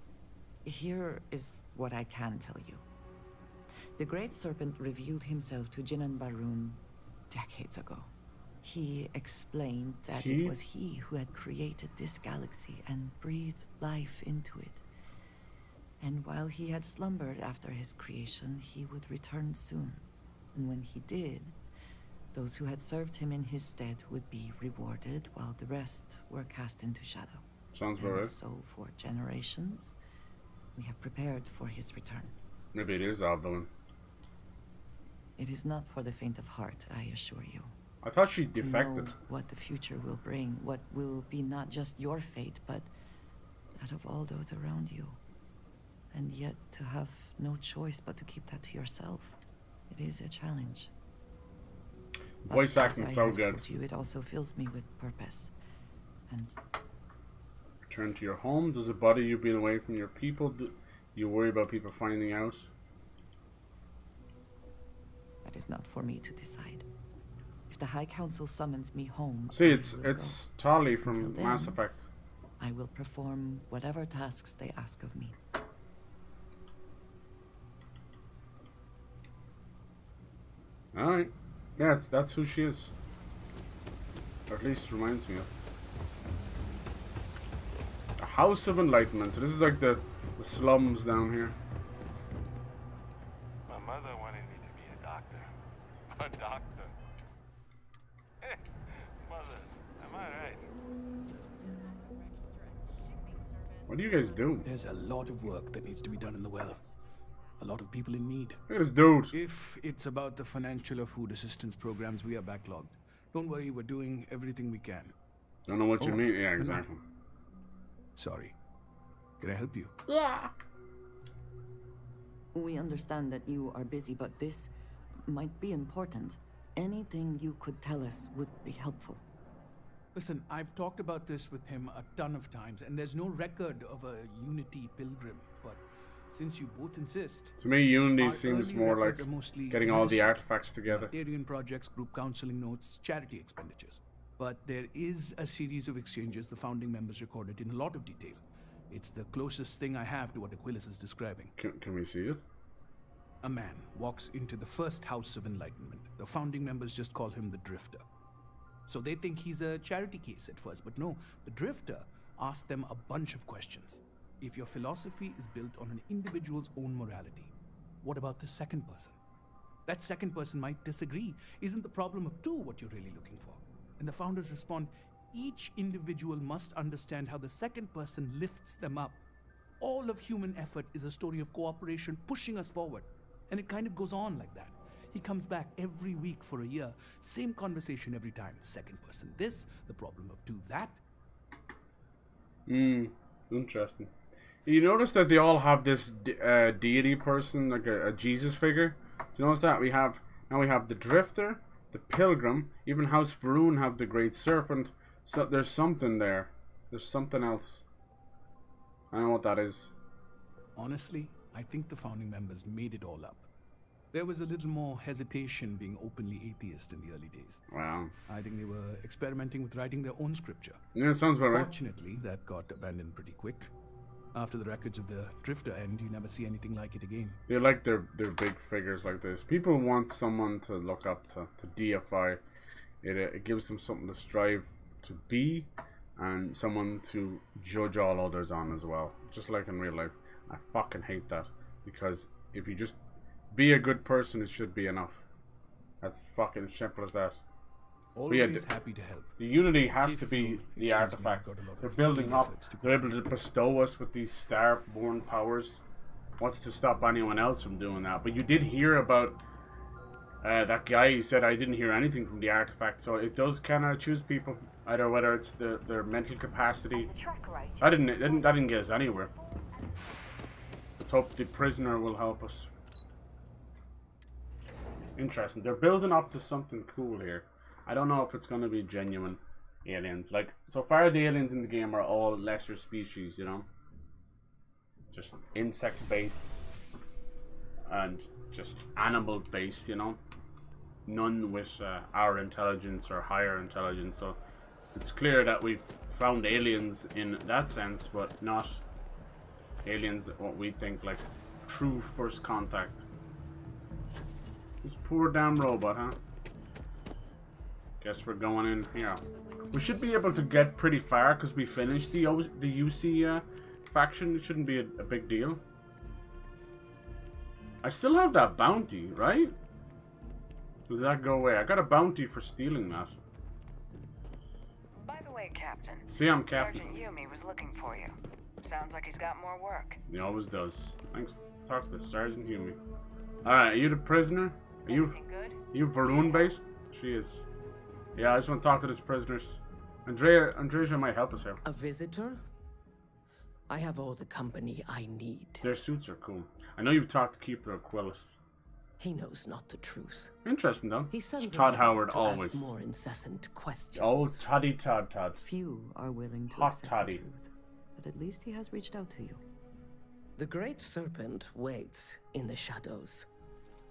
Here is what I can tell you. The Great Serpent revealed himself to Jinan Barun decades ago. He explained that it was he who had created this galaxy and breathed life into it. And while he had slumbered after his creation, he would return soon. And when he did, those who had served him in his stead would be rewarded, while the rest were cast into shadow.
Sounds about right.
So for generations, we have prepared for his return.
Maybe it is our villain.
It is not for the faint of heart, I assure you.
I thought she defected.
To know what the future will bring, what will be not just your fate, but that of all those around you. And yet to have no choice but to keep that to yourself. It is a challenge.
Voice acting so good.
You, it also fills me with purpose. And
return to your home. Does it bother you being away from your people? Do you worry about people finding out?
That is not for me to decide. If the High Council summons me home,
see, it's Tali from Mass Effect.
I will perform whatever tasks they ask of me.
Alright. Yeah, that's who she is. Or at least reminds me of. A House of Enlightenment. So this is like the slums down here.
My mother wanted me to be a doctor. A doctor. Mothers, am I right?
What do you guys do?
There's a lot of work that needs to be done in the well. A lot of people in need.
Look at this dude.
If it's about the financial or food assistance programs, we are backlogged. Don't worry, we're doing everything we can.
Don't know what you mean. Yeah, exactly.
Sorry. Can I help you?
Yeah. We understand that you are busy, but this might be important. Anything you could tell us would be helpful.
Listen, I've talked about this with him a ton of times, and there's no record of a Unity pilgrim, but since you both insist...
To me, Unity seems more like getting all the artifacts together.
Humanitarian projects, group counseling notes, charity expenditures. But there is a series of exchanges the founding members recorded in a lot of detail. It's the closest thing I have to what Aquilus is describing.
Can we see it?
A man walks into the first House of Enlightenment. The founding members just call him the Drifter. So they think he's a charity case at first, but no, the Drifter Ask them a bunch of questions. If your philosophy is built on an individual's own morality, what about the second person? That second person might disagree. Isn't the problem of two what you're really looking for? And the founders respond, each individual must understand how the second person lifts them up. All of human effort is a story of cooperation pushing us forward. And it kind of goes on like that. He comes back every week for a year. Same conversation every time. Second person this, the problem of two that.
Interesting. You notice that they all have this deity person, like a Jesus figure? Do you notice that? We have the Drifter, the Pilgrim, even House Varun have the Great Serpent. So there's something there. There's something else. I don't know what that is.
Honestly, I think the founding members made it all up. There was a little more hesitation being openly atheist in the early days.
Wow.
I think they were experimenting with writing their own scripture.
Yeah, it sounds about right.
Fortunately, that got abandoned pretty quick. After the records of the Drifter end, you never see anything like it again.
They like their big figures like this. People want someone to look up to deify. It gives them something to strive to be, and someone to judge all others on as well. Just like in real life. I fucking hate that. Because if you just be a good person, it should be enough. That's fucking simple as that.
Always happy to help.
The unity has to be the artifacts. They're building up. They're able to bestow us with these star-born powers. What's to stop anyone else from doing that? But you did hear about that guy. He said, I didn't hear anything from the artifact. So it does kind of choose people. Either whether it's their mental capacity. That didn't get us anywhere. Let's hope the prisoner will help us. Interesting. They're building up to something cool here. I don't know if it's going to be genuine aliens. Like, so far the aliens in the game are all lesser species, you know? Just insect-based. And just animal-based, you know? None with our intelligence or higher intelligence. So it's clear that we've found aliens in that sense, but not aliens what we think, like, true first contact. This poor damn robot, huh? Guess we're going in here. We should be able to get pretty far because we finished the UC faction. It shouldn't be a big deal. I still have that bounty, right? Does that go away? I got a bounty for stealing that.
By the way, Captain.
See, I'm Captain.
Sergeant Yumi was looking for you. Sounds like he's got more work.
He always does. Thanks. Talk to Sergeant Yumi. Alright, are you the prisoner? Are you Varun based? She is. Yeah, I just want to talk to these prisoners. Andreja might help us here.
A visitor? I have all the company I need.
Their suits are cool. I know you've talked to Keeper Aquilus.
He knows not the truth.
Interesting, though.
He sends
Todd Howard
to
always.
Ask more incessant questions.
Oh, Todd.
Few are willing to
Hot
accept
Toddy.
the truth, but at least he has reached out to you.
The Great Serpent waits in the shadows.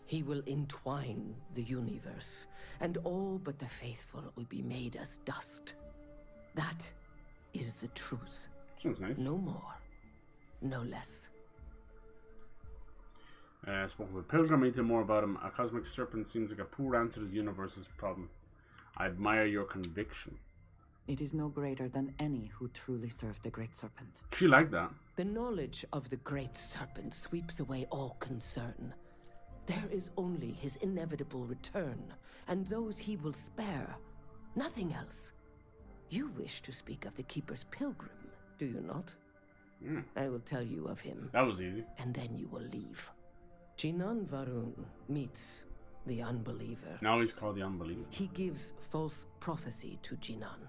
He will entwine the universe, and all but the faithful will be made as dust. That is the truth.
Sounds nice.
No more, no less.
Spoken with Pilgrim, need to more about him. A cosmic serpent seems like a poor answer to the universe's problem. I admire your conviction.
It is no greater than any who truly serve the Great Serpent.
She liked that.
The knowledge of the Great Serpent sweeps away all concern. There is only his inevitable return, and those he will spare. Nothing else. You wish to speak of the Keeper's Pilgrim, do you not? I will tell you of him.
That was easy.
And then you will leave. Jinan Varun meets the Unbeliever.
Now he's called the Unbeliever.
He gives false prophecy to Jinan.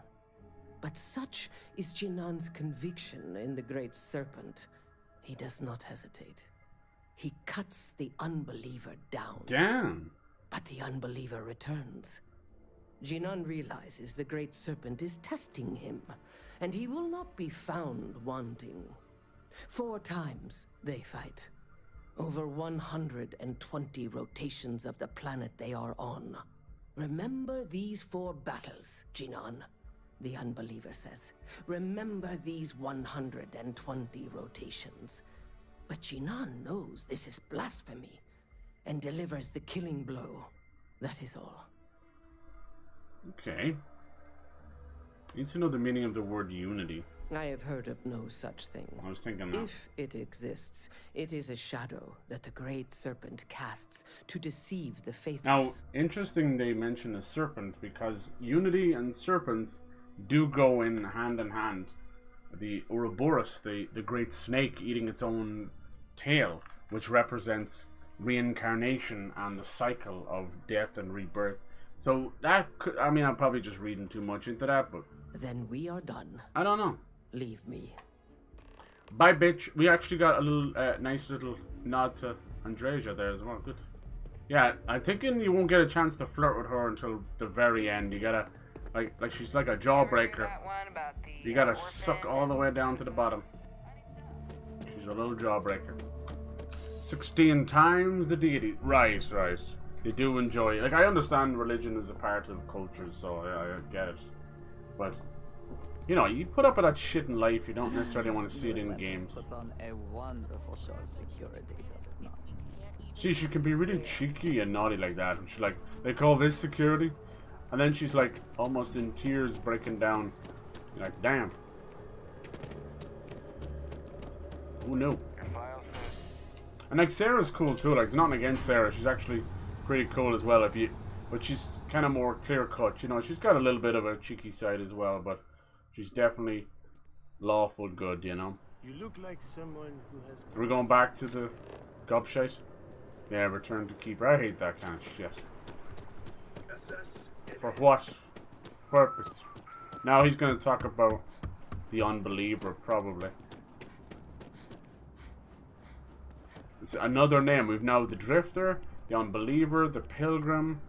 But such is Jinan's conviction in the Great Serpent, he does not hesitate. He cuts the Unbeliever down.
Damn.
But the Unbeliever returns. Jinan realizes the Great Serpent is testing him, and he will not be found wanting. 4 times they fight. Over 120 rotations of the planet they are on. Remember these 4 battles, Jinan, the Unbeliever says. Remember these 120 rotations. But Jinan knows this is blasphemy, and delivers the killing blow. That is all.
Okay. Need to know the meaning of the word unity.
I have heard of no such thing.
I was thinking that.
If it exists, it is a shadow that the Great Serpent casts to deceive the faithless.
Now, interesting they mention a serpent, because Unity and serpents do go in hand. The Ouroboros, the great snake eating its own tail, which represents reincarnation and the cycle of death and rebirth. So that could, I mean, I'm probably just reading too much into that, but...
Then we are done.
I don't know.
Leave me.
Bye, bitch. We actually got a little, nice little nod to Andreja there as well. Good. Yeah, I'm thinking you won't get a chance to flirt with her until the very end. You gotta, like she's like a jawbreaker. You gotta suck all the way down to the bottom. She's a little jawbreaker. 16 times the deity. Right. They do enjoy it. Like, I understand religion is a part of culture, so I get it. But, you know, you put up with that shit in life, you don't necessarily want to see it in games.
Puts on a wonderful show of security, does it not?
See, she can be really cheeky and naughty like that. And she's like, they call this security? And then she's like, almost in tears, breaking down. You're like, damn. Who knew? And like, Sarah's cool too. Like, it's nothing against Sarah. She's actually pretty cool as well. But she's kind of more clear cut. You know, she's got a little bit of a cheeky side as well. But she's definitely lawful good. You know.
You look like someone who has.
Are we going back to the gobshite? Yeah, return to keeper. I hate that kind of shit. For what purpose? Now he's going to talk about the unbeliever, probably. It's another name. We've now the Drifter, the Unbeliever, the Pilgrim.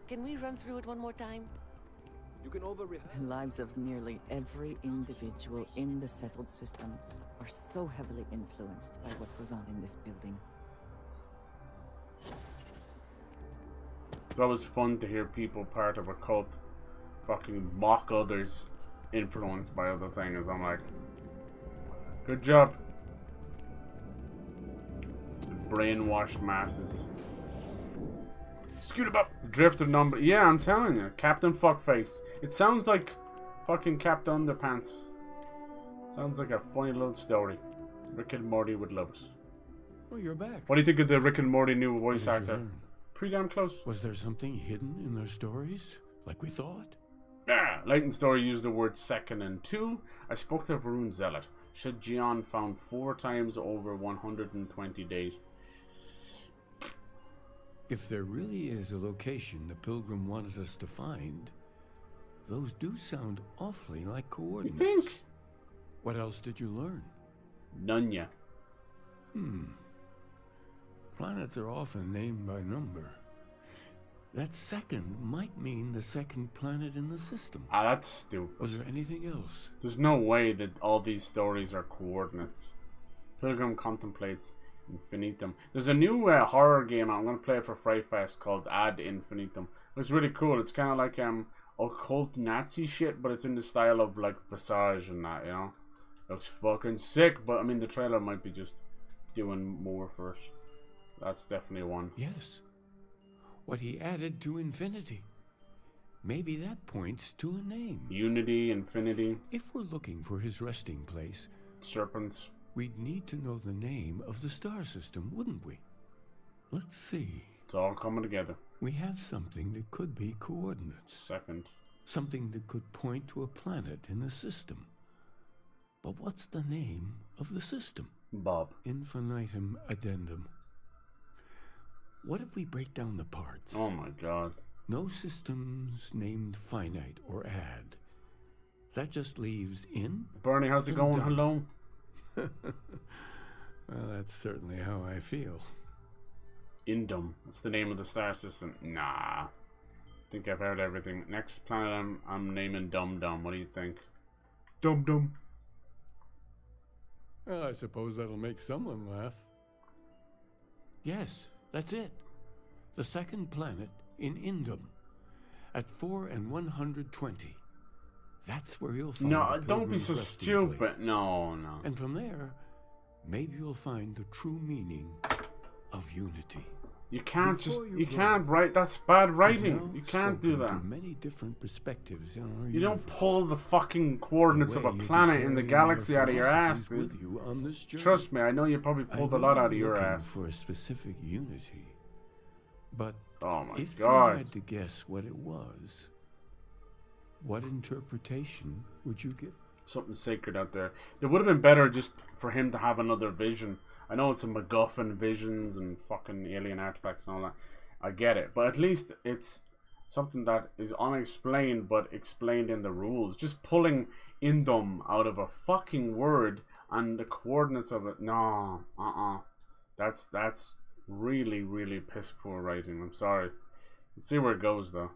Can we run through it one more time?
You can
The lives of nearly every individual in the settled systems are so heavily influenced by what goes on in this building.
It's always fun to hear people part of a cult fucking mock others influenced by other things. I'm like, good job. The brainwashed masses. Scoot about. Drifter number. Yeah, I'm telling you. Captain Fuckface. It sounds like fucking Captain Underpants. Sounds like a funny little story. Rick and Morty would love it.
Oh, you're back.
What do you think of the Rick and Morty new voice actor? Pretty damn close.
Was there something hidden in their stories, like we thought?
Yeah, Leighton Story used the word second and two. I spoke to Varun Zealot. Said Gian found 4 times over 120 days.
If there really is a location the Pilgrim wanted us to find, those do sound awfully like coordinates.
You think?
What else did you learn?
None yet.
Planets are often named by number. That second might mean the second planet in the system.
Ah, that's stupid.
Was there anything else?
There's no way that all these stories are coordinates. Pilgrim contemplates infinitum. There's a new horror game I'm going to play for Fright Fest called Ad Infinitum. It's really cool. It's kind of like occult Nazi shit, but it's in the style of like Visage and that, you know. Looks fucking sick, but I mean the trailer might be just doing more for it. That's definitely one.
Yes. What he added to infinity. Maybe that points to a name.
Unity, infinity.
If we're looking for his resting place,
serpents,
we'd need to know the name of the star system, wouldn't we? Let's see.
It's all coming together.
We have something that could be coordinates.
Second.
Something that could point to a planet in the system. But what's the name of the system?
Bob.
Infinitum addendum. What if we break down the parts?
Oh my god.
No systems named finite or add. That just leaves in.
Bernie, how's it going? Hello?
Well, that's certainly how I feel.
Indum. That's the name of the star system. Nah. Think I've heard everything. Next planet I'm naming Dum Dum. What do you think? Dum Dum.
Well, I suppose that'll make someone laugh. Yes, that's it. The second planet in Indum. At 4 and 120. That's where you'll find.
No, don't be so stupid. Place. No.
And from there, maybe you'll find the true meaning of unity.
You can't you can't write. That's bad writing. You can't do that.
Many different perspectives.
You don't pull the fucking coordinates of a planet in the galaxy out of your ass, dude. Trust me, I know you probably pulled a lot out of your ass.
For a specific unity, but
oh my
if
God,
you had to guess what it was, what interpretation would you give?
Something sacred out there. It would have been better just for him to have another vision. I know it's a MacGuffin, visions and fucking alien artifacts and all that. I get it. But at least it's something that is unexplained but explained in the rules. Just pulling Indom out of a fucking word and the coordinates of it. No. That's really, really piss poor writing. I'm sorry. Let's see where it goes though.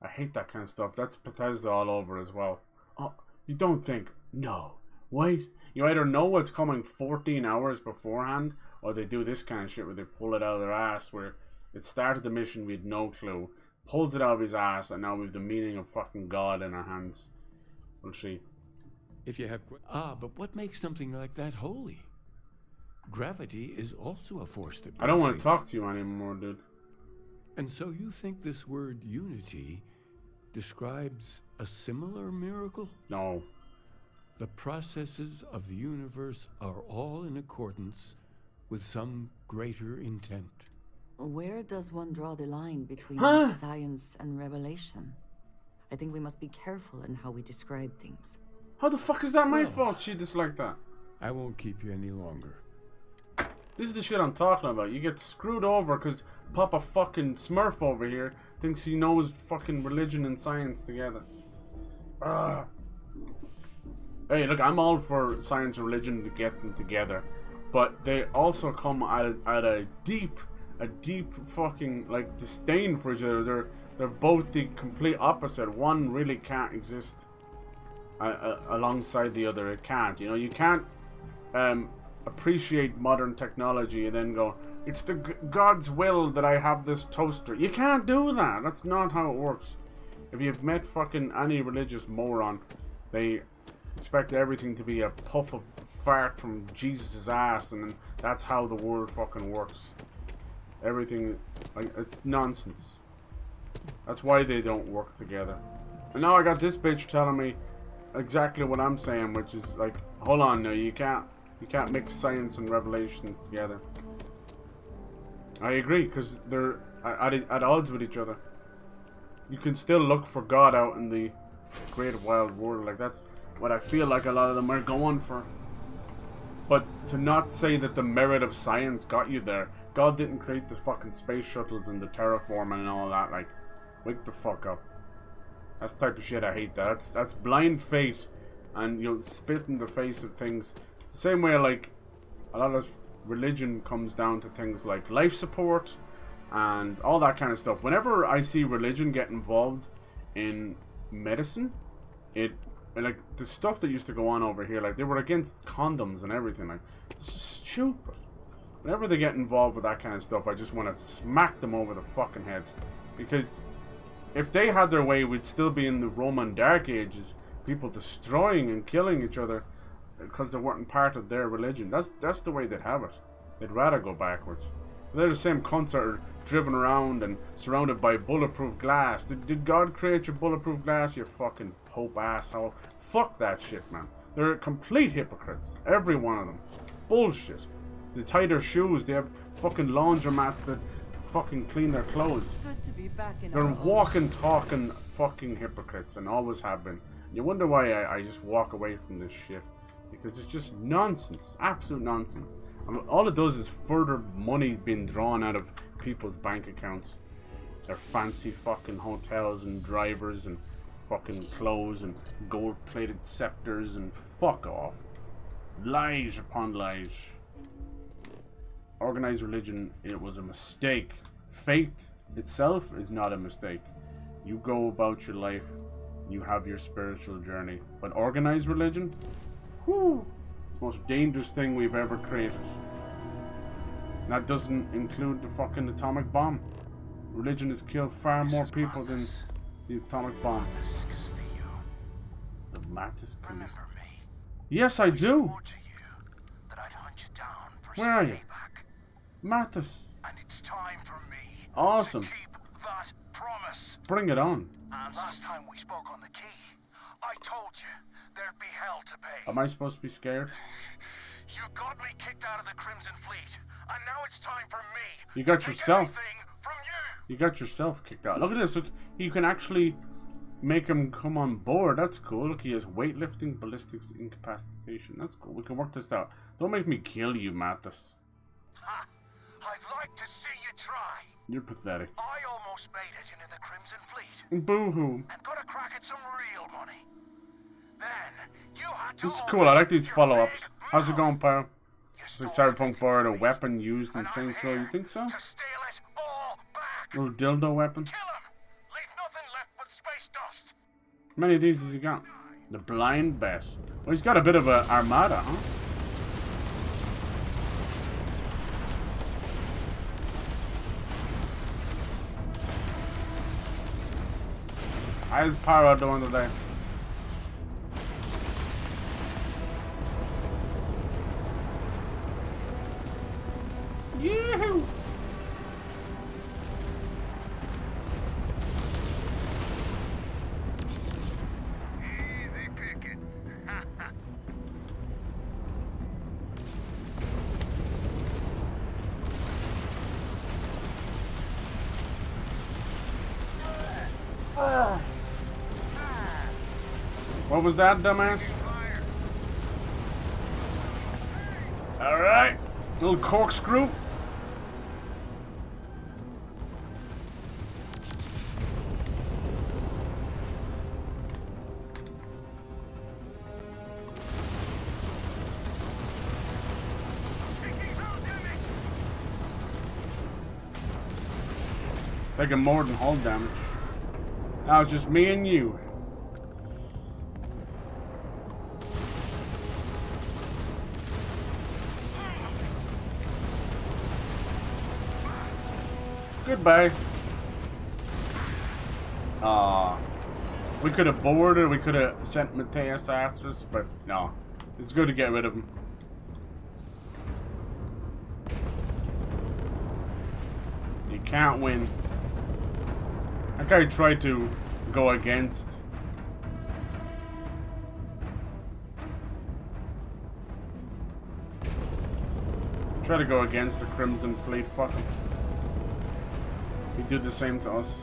I hate that kind of stuff. That's Bethesda all over as well. Oh, you don't think? No. Wait. You either know what's coming 14 hours beforehand, or they do this kind of shit where they pull it out of their ass, where it started the mission, we had no clue, pulls it out of his ass, and now we have the meaning of fucking God in our hands. We'll see.
If you have... but what makes something like that holy? Gravity is also a force that...
I don't want to talk to you anymore, dude.
And so you think this word unity describes a similar miracle?
No.
The processes of the universe are all in accordance with some greater intent.
Where does one draw the line between science and revelation? I think we must be careful in how we describe things.
How the fuck is that my fault she disliked that?
I won't keep you any longer.
This is the shit I'm talking about. You get screwed over because Papa fucking Smurf over here thinks he knows fucking religion and science together. Hey, look, I'm all for science and religion to get them together, but they also come at a deep fucking like disdain for each other. They're both the complete opposite. One really can't exist alongside the other. It can't. You know, you can't appreciate modern technology and then go, it's the God's will that I have this toaster. You can't do that. That's not how it works. If you've met fucking any religious moron, they expect everything to be a puff of fart from Jesus' ass, and that's how the world fucking works. Everything, like, it's nonsense. That's why they don't work together. And now I got this bitch telling me exactly what I'm saying, which is like, hold on, no, you can't mix science and revelations together. I agree, because they're at odds with each other. You can still look for God out in the great wild world. Like, that's what I feel like a lot of them are going for. But to not say that the merit of science got you there. God didn't create the fucking space shuttles and the terraforming and all that. Like, wake the fuck up. That's the type of shit I hate. That's blind faith, and you'll spit in the face of things. It's the same way like a lot of religion comes down to things like life support and all that kind of stuff. Whenever I see religion get involved in medicine, like the stuff that used to go on over here, like they were against condoms and everything. Like, it's just stupid. Whenever they get involved with that kind of stuff, I just want to smack them over the fucking head. Because if they had their way, we'd still be in the Roman Dark Ages, people destroying and killing each other because they weren't part of their religion. That's the way they'd have it. They'd rather go backwards. They're the same cunts that are driven around and surrounded by bulletproof glass. Did God create your bulletproof glass, you fucking Pope asshole? Fuck that shit, man. They're complete hypocrites. Every one of them. Bullshit. They tie their shoes. They have fucking laundromats that fucking clean their clothes.
It's good to be back in
They're walking, talking fucking hypocrites and always have been. You wonder why I just walk away from this shit. Because it's just nonsense. Absolute nonsense. I mean, all it does is further money being drawn out of people's bank accounts. Their fancy fucking hotels and drivers and fucking clothes and gold-plated scepters and fuck off. Lies upon lies. Organized religion, it was a mistake. Faith itself is not a mistake. You go about your life, you have your spiritual journey. But organized religion? Whew! It's the most dangerous thing we've ever created. And that doesn't include the fucking atomic bomb. Religion has killed far more people than the atomic bomb. The Mattis Callisto. Yes, I do! Where are you? Mattis.
And it's time for me
Awesome.
Keep that promise.
Bring it on.
And last time we spoke on the key, I told you there'd be hell to pay.
Am I supposed to be scared?
You got me kicked out of the Crimson Fleet, and now it's time for me.
You got yourself.
From you.
You got yourself kicked out. Look at this. Look, you can actually make him come on board. That's cool. Look, he has weightlifting, ballistics, incapacitation. That's cool. We can work this out. Don't make me kill you, Mathis.
Ha! I'd like to see you try.
You're pathetic.
I almost made it into the Crimson Fleet.
Boo-hoo.
And got a crack at some real money. Then you had to.
This is cool. I like these follow-ups. How's it going, pal? So Cyberpunk borrowed a weapon used in Saints Row. You think so? Little dildo weapon. How many of these has he got? The blind bet. Well, he's got a bit of a armada, huh? How's Pyro doing today? Yoo-hoo!
Easy picking.
What was that, dumbass? Alright. Little corkscrew. Taking more than hull damage. Now it's just me and you. Goodbye. We could have boarded, we could have sent Mateus after us, but no. It's good to get rid of him. You can't win. That guy tried to go against. Try to go against the Crimson Fleet, fuck him. He did the same to us.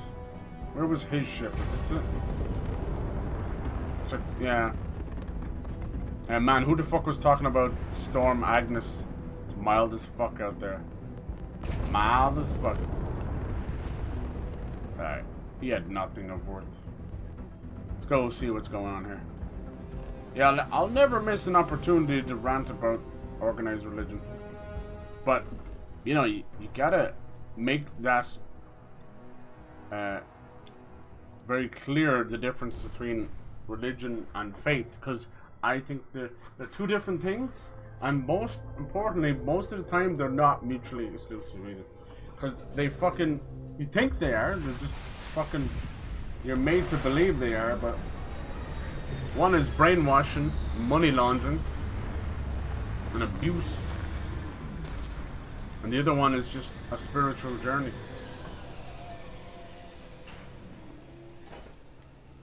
Where was his ship? Is this it? It's like, yeah. Man, who the fuck was talking about Storm Agnes? It's mild as fuck out there. Mild as fuck. Alright. He had nothing of worth. Let's go see what's going on here. Yeah, I'll never miss an opportunity to rant about organized religion. But, you know, you gotta make that very clear, the difference between religion and faith, because I think they're two different things, and most importantly, most of the time they're not mutually exclusive either, because they fucking, you think they are, they're just fucking, you're made to believe they are, but one is brainwashing, money laundering, and abuse, and the other one is just a spiritual journey.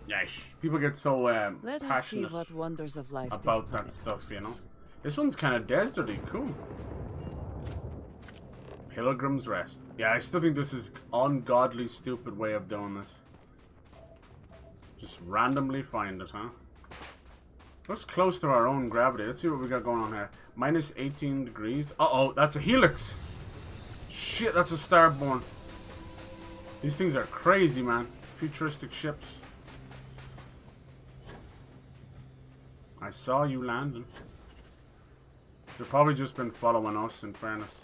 Yeah, people get so
Let us see
passionate
what wonders of life
about that stuff, you know. This one's kind of deserty, cool. Pilgrim's Rest. Yeah, I still think this is ungodly stupid way of doing this. Just randomly find it, huh? Looks close to our own gravity. Let's see what we got going on here. Minus 18 degrees. Uh-oh, that's a helix. Shit, that's a starborn. These things are crazy, man. Futuristic ships. I saw you landing. They've probably just been following us, in fairness.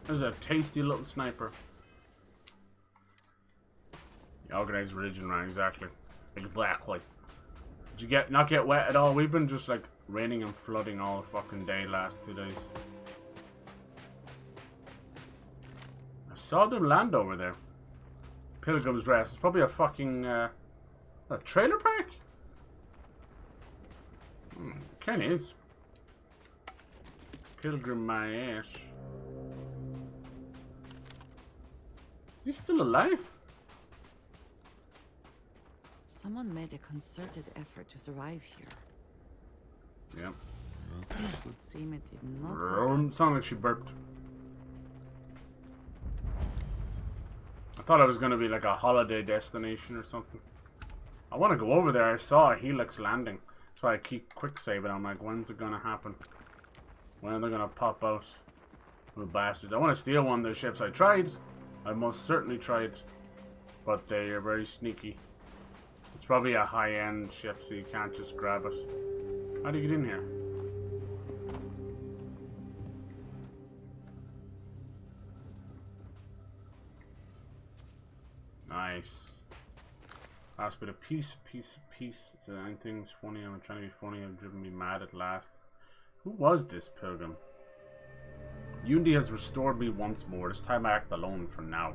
There's a tasty little sniper. The organized religion, right? Exactly. Exactly. Did you not get wet at all? We've been just like raining and flooding all fucking day last 2 days. I saw them land over there. Pilgrim's Rest. It's probably a fucking a trailer park. Kinda is. Pilgrim my ass. Is he still alive?
Someone made a concerted effort to survive here.
Yeah.
It would seem it did not.
Sound like she burped. I thought it was gonna be like a holiday destination or something. I want to go over there. I saw a Helix landing, so I keep quick saving. I'm like, when's it gonna happen? When are they gonna pop out? Little bastards! I want to steal one of their ships. I tried. I most certainly tried, but they are very sneaky. It's probably a high-end ship, so you can't just grab it. How do you get in here? Nice. Last bit of peace. Is there anything funny? I'm trying to be funny. I've driven me mad at last. Who was this pilgrim? Unity has restored me once more. This time I act alone for now.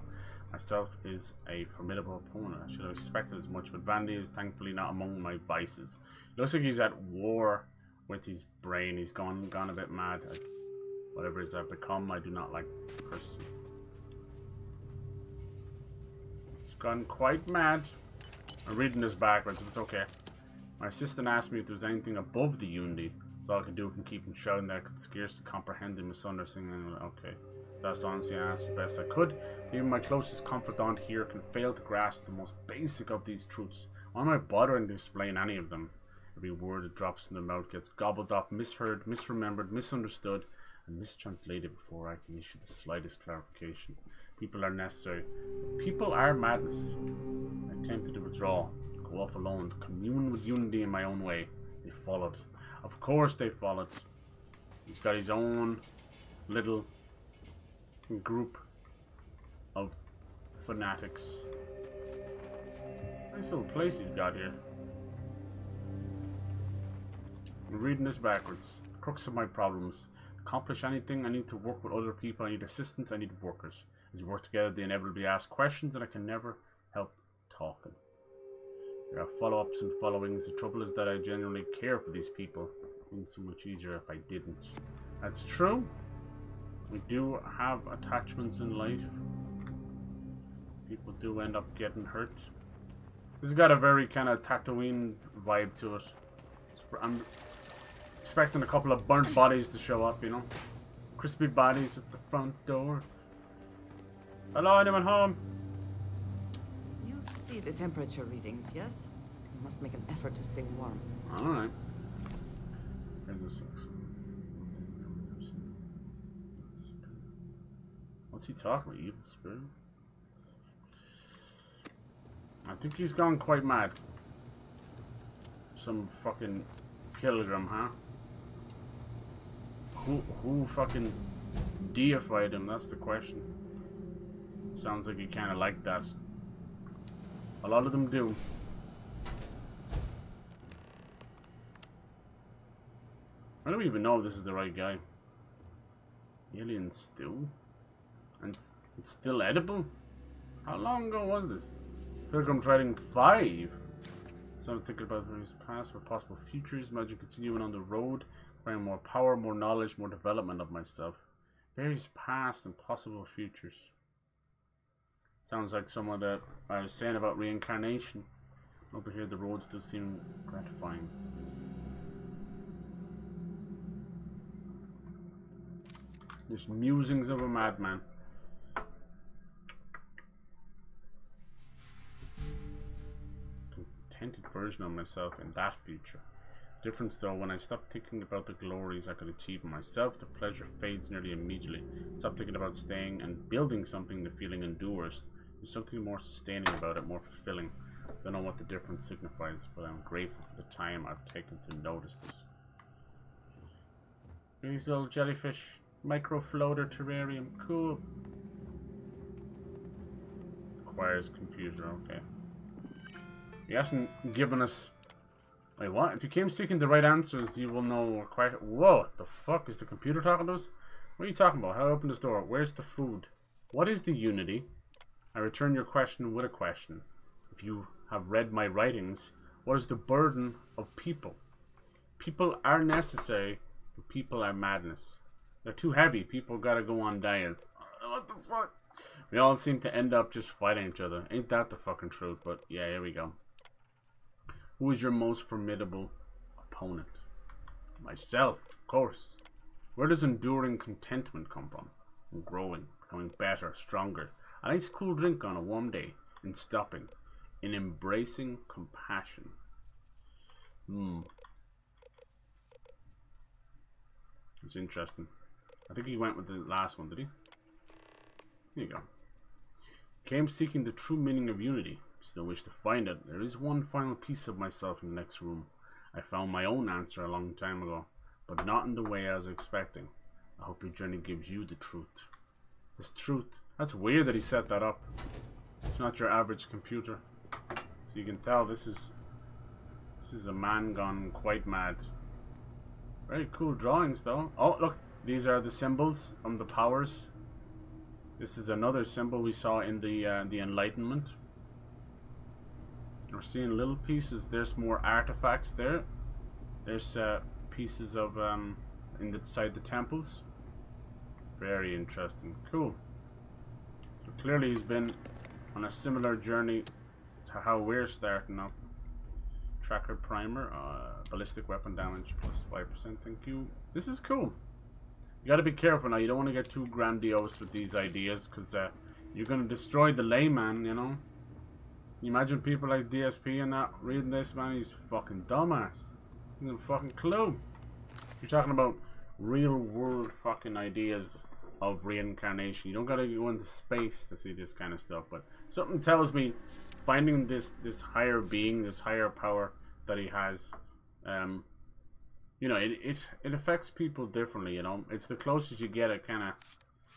Myself is a formidable opponent. I should have expected as much, but vanity is thankfully not among my vices. It looks like he's at war with his brain. He's gone a bit mad. Whatever he's become, I do not like this person. He's gone quite mad. I'm reading this backwards, but it's okay. My assistant asked me if there was anything above the Unity. So all I could do was keep him shouting that I could scarcely comprehend him misunderstanding. Okay. So that's honestly I answered the best I could. Even my closest confidant here can fail to grasp the most basic of these truths. Why am I bothering to explain any of them? Every word that drops in the mouth gets gobbled up, misheard, misremembered, misunderstood, and mistranslated before I can issue the slightest clarification. People are necessary. People are madness. I attempted to withdraw, go off alone, to commune with Unity in my own way. They followed. Of course they followed. He's got his own little group of fanatics. Nice little place he's got here. I'm reading this backwards. The crux of my problems. To accomplish anything, I need to work with other people. I need assistance. I need workers. As we work together, they inevitably ask questions, and I can never help talking. There are follow-ups and followings. The trouble is that I genuinely care for these people. It would be so much easier if I didn't. That's true. We do have attachments in life. People do end up getting hurt. This has got a very kind of Tatooine vibe to it. I'm expecting a couple of burnt bodies to show up, you know. Crispy bodies at the front door. Hello, anyone home?
You see the temperature readings, yes? You must make an effort to stay warm.
Alright. What's he talking about? Evil spirit? I think he's gone quite mad. Some fucking pilgrim, huh? Who fucking deified him? That's the question. Sounds like he kind of like that. A lot of them do. I don't even know if this is the right guy. Alien stew? And it's still edible? How long ago was this? Pilgrim's Writing 5. So I'm thinking about his past or possible futures. Imagine continuing on the road, acquiring more power, more knowledge, more development of myself. Various past and possible futures. Sounds like someone that I was saying about reincarnation. Over here the roads do seem gratifying. Just musings of a madman. Contented version of myself in that future. Difference though, when I stop thinking about the glories I could achieve myself, the pleasure fades nearly immediately. Stop thinking about staying and building something, the feeling endures. There's something more sustaining about it, more fulfilling. Don't know what the difference signifies, but I'm grateful for the time I've taken to notice it. These little jellyfish. Microfloater terrarium. Cool. Requires computer. Okay. He hasn't given us... Wait, what? If you came seeking the right answers, you will know... Whoa, what the fuck? Is the computer talking to us? What are you talking about? How I open this door? Where's the food? What is the Unity? I return your question with a question. If you have read my writings, what is the burden of people? People are necessary, but people are madness. They're too heavy. People gotta go on diets. What the fuck? We all seem to end up just fighting each other. Ain't that the fucking truth? But yeah, here we go. Who is your most formidable opponent? Myself, of course. Where does enduring contentment come from? In growing, becoming better, stronger. A nice cool drink on a warm day. In stopping. In embracing compassion. That's interesting. I think he went with the last one, did he? Here you go. Came seeking the true meaning of unity. Still wish to find it. There is one final piece of myself in the next room. I found my own answer a long time ago, but not in the way I was expecting. I hope your journey gives you the truth. This truth. That's weird that he set that up. It's not your average computer. So you can tell this is a man gone quite mad. Very cool drawings though. Oh look, these are the symbols of the powers. This is another symbol we saw in the Enlightenment. We're seeing little pieces. There's more artifacts there. There's pieces of inside the temples. Very interesting. Cool. So clearly he's been on a similar journey to how we're starting up. Tracker primer, ballistic weapon damage plus 5%. Thank you. This is cool. You gotta be careful now. You don't want to get too grandiose with these ideas, because you're gonna destroy the layman, you know. You imagine people like DSP and that reading this, man. He's fucking dumbass. He doesn't fucking clue. You're talking about real world fucking ideas of reincarnation. You don't gotta go into space to see this kind of stuff, but something tells me finding this higher being, this higher power that he has, you know, it affects people differently, you know. It's the closest you get at kind of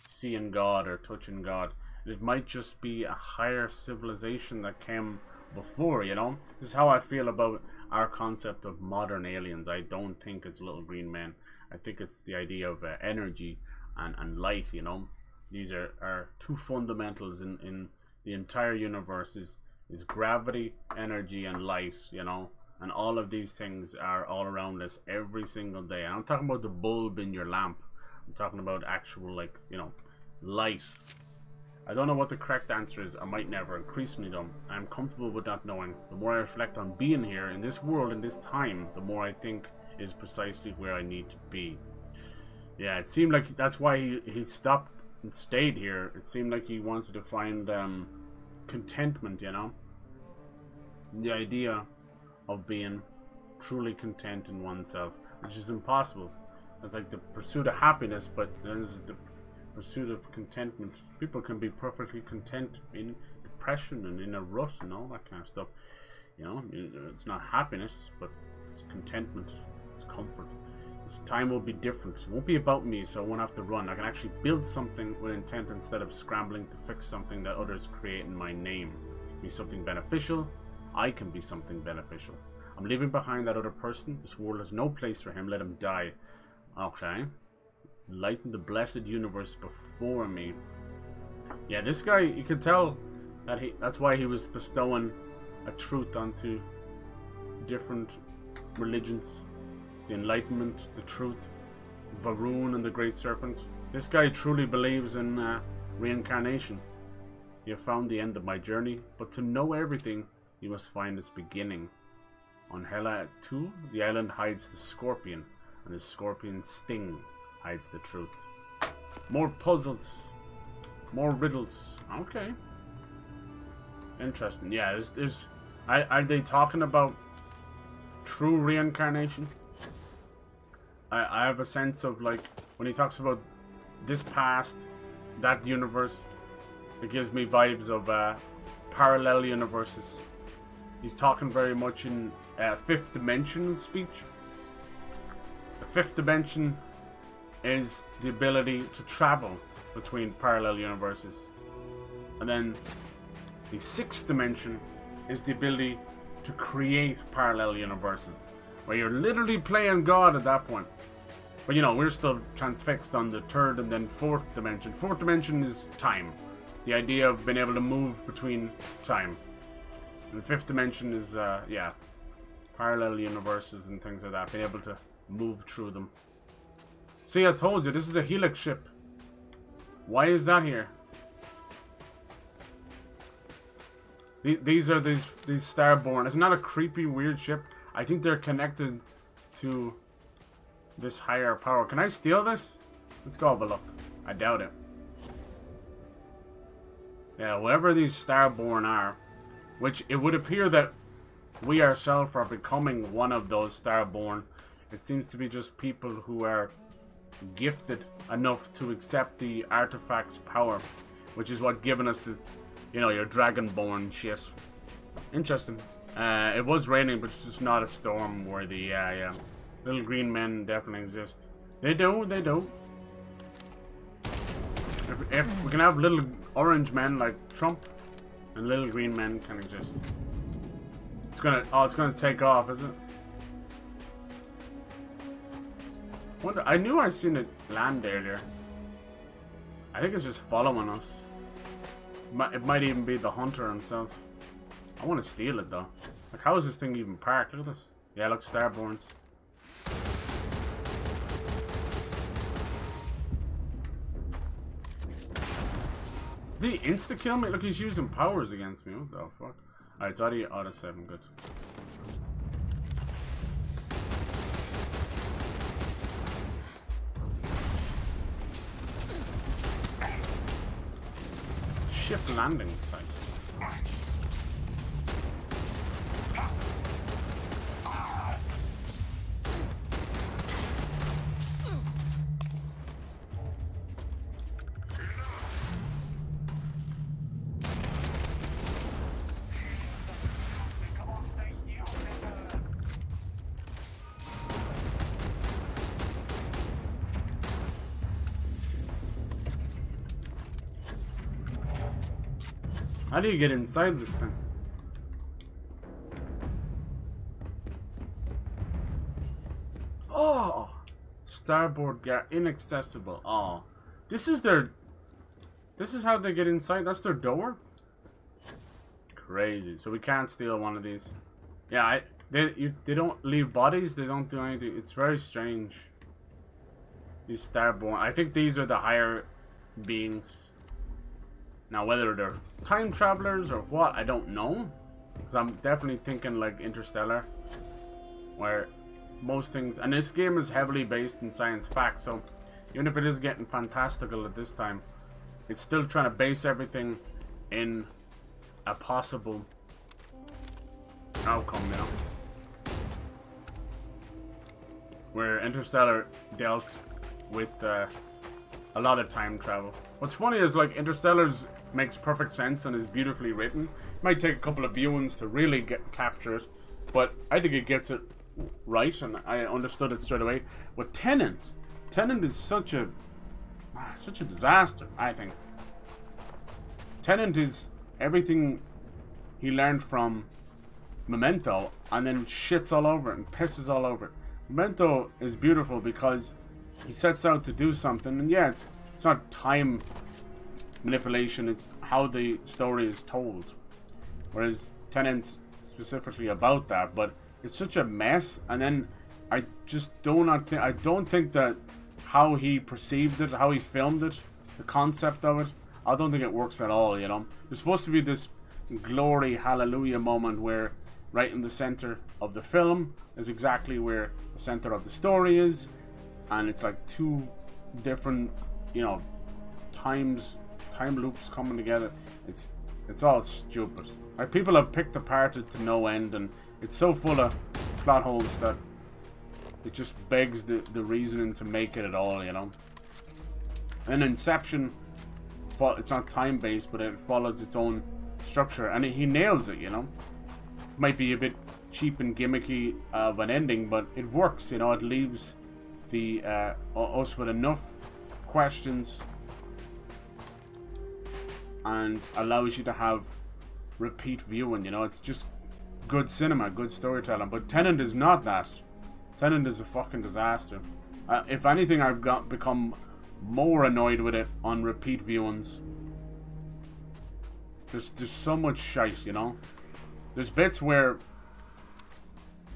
seeing God or touching God. It might just be a higher civilization that came before, you know. This is how I feel about our concept of modern aliens. I don't think it's little green men. I think it's the idea of energy and light, you know. These are two fundamentals in the entire universe is gravity, energy, and light, you know. And all of these things are all around us every single day. And I'm talking about the bulb in your lamp. I'm talking about actual, like, you know, light. I don't know what the correct answer is. I might never. Increasingly dumb. I'm comfortable with not knowing. The more I reflect on being here in this world, in this time, the more I think is precisely where I need to be. Yeah, it seemed like that's why he stopped and stayed here. It seemed like he wanted to find contentment, you know. The idea of being truly content in oneself, which is impossible. It's like the pursuit of happiness, but there's the pursuit of contentment. People can be perfectly content in depression and in a rut and all that kind of stuff. You know, it's not happiness, but it's contentment, it's comfort. This time will be different. It won't be about me, so I won't have to run. I can actually build something with intent instead of scrambling to fix something that others create in my name. Be something beneficial. I can be something beneficial. I'm leaving behind that other person. This world has no place for him. Let him die. Okay. Enlighten the blessed universe before me. Yeah, this guy, you can tell that that's why he was bestowing a truth onto different religions. The Enlightenment, the truth, Varun and the Great Serpent. This guy truly believes in reincarnation. You have found the end of my journey, but to know everything, you must find its beginning. On Hela 2, the island hides the scorpion, and the scorpion's sting hides the truth. More puzzles. More riddles. Okay. Interesting. Yeah, are they talking about true reincarnation? I have a sense of, like, when he talks about this past, that universe, it gives me vibes of parallel universes. He's talking very much in fifth dimension speech. The fifth dimension is the ability to travel between parallel universes. And then the sixth dimension is the ability to create parallel universes, where you're literally playing God at that point. But you know, we're still transfixed on the third and then fourth dimension. Fourth dimension is time. The idea of being able to move between time. And the fifth dimension is, yeah. parallel universes and things like that, being able to move through them. See, I told you, this is a Helix ship. Why is that here? These are these Starborn. It's not a creepy, weird ship. I think they're connected to this higher power. Can I steal this? Let's go have a look. I doubt it. Yeah, whatever these Starborn are, which it would appear that we ourselves are becoming one of those Starborn. It seems to be just people who are gifted enough to accept the artifact's power, which is what given us the, you know, your Dragonborn shit. Interesting. It was raining, but it's just not a storm worthy. Yeah. Little green men definitely exist. They do. If we can have little orange men like Trump, and little green men can exist. It's gonna take off, is it? I knew I seen it land earlier. I think it's just following us. It might even be the hunter himself. I want to steal it though. Like, how is this thing even parked? Look at this. Yeah, look, Starborns. Did he insta-kill me? Look, he's using powers against me. What the fuck? Alright, it's out of 7. Good. Ship landing site. How do you get inside this thing? Oh! Starboard gate inaccessible. Oh. This is how they get inside? That's their door? Crazy. So we can't steal one of these. Yeah, they don't leave bodies, they don't do anything. It's very strange. These Starborn. I think these are the higher beings. Now, whether they're time travelers or what, I don't know. Because I'm definitely thinking like Interstellar, where most things... And this game is heavily based in science fact, so even if it is getting fantastical at this time, it's still trying to base everything in a possible outcome, you know? Where Interstellar dealt with a lot of time travel. What's funny is, like, Interstellar's makes perfect sense and is beautifully written. It might take a couple of viewings to really capture it, but I think it gets it right, and I understood it straight away. But Tenet is such a disaster, I think. Tenet is everything he learned from Memento, and then shits all over it and pisses all over it. Memento is beautiful because he sets out to do something, and yeah, it's not time manipulation, it's how the story is told. Whereas Tenet's specifically about that, but it's such a mess. And then I just I don't think that how he perceived it, how he filmed it, the concept of it, I don't think it works at all, you know. There's supposed to be this glory hallelujah moment where right in the center of the film is exactly where the center of the story is, and it's like two different, you know, time loops coming together. It's all stupid. Like, people have picked apart it to no end, and it's so full of plot holes that it just begs the reasoning to make it at all, you know. And Inception, it's not time based, but it follows its own structure, and he nails it, you know. It might be a bit cheap and gimmicky of an ending, but it works, you know. It leaves the us with enough questions and allows you to have repeat viewing, you know. It's just good cinema, good storytelling. But Tenet is not that. Tenet is a fucking disaster. If anything, I've become more annoyed with it on repeat viewings. There's so much shite, you know. There's bits where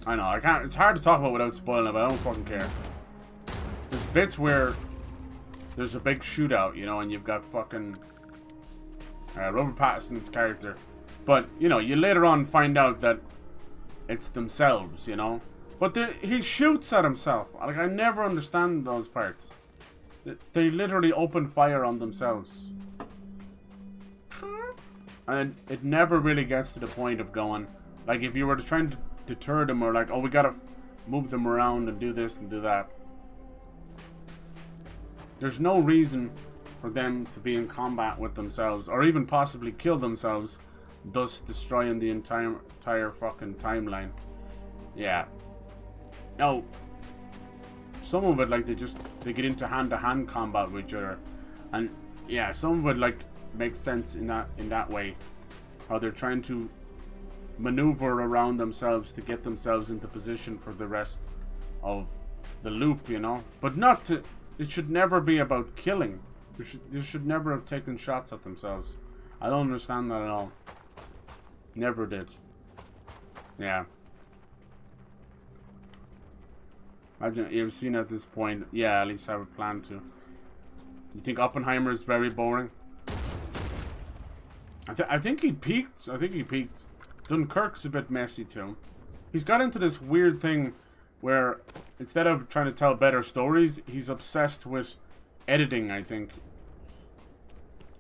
I know, I can't. It's hard to talk about without spoiling it, but I don't fucking care. There's bits where there's a big shootout, you know, and you've got fucking Robert Pattinson's character. But, you know, you later on find out that it's themselves, you know. But he shoots at himself. Like, I never understand those parts. They literally open fire on themselves. And it never really gets to the point of going, like, if you were trying to deter them, or like, oh, we gotta move them around and do this and do that. There's no reason for them to be in combat with themselves, or even possibly kill themselves, thus destroying the entire fucking timeline. Yeah. Now, some of it, like, they get into hand-to-hand combat with each other, and yeah, some of it, like, makes sense in that way, how they're trying to maneuver around themselves to get themselves into position for the rest of the loop, you know. But not to. It should never be about killing. They should never have taken shots at themselves. I don't understand that at all. Never did. Yeah. Imagine you've seen at this point. Yeah, at least I have a plan to. You think Oppenheimer is very boring? I think he peaked. I think he peaked. Dunkirk's a bit messy too. He's got into this weird thing where instead of trying to tell better stories, he's obsessed with editing, I think.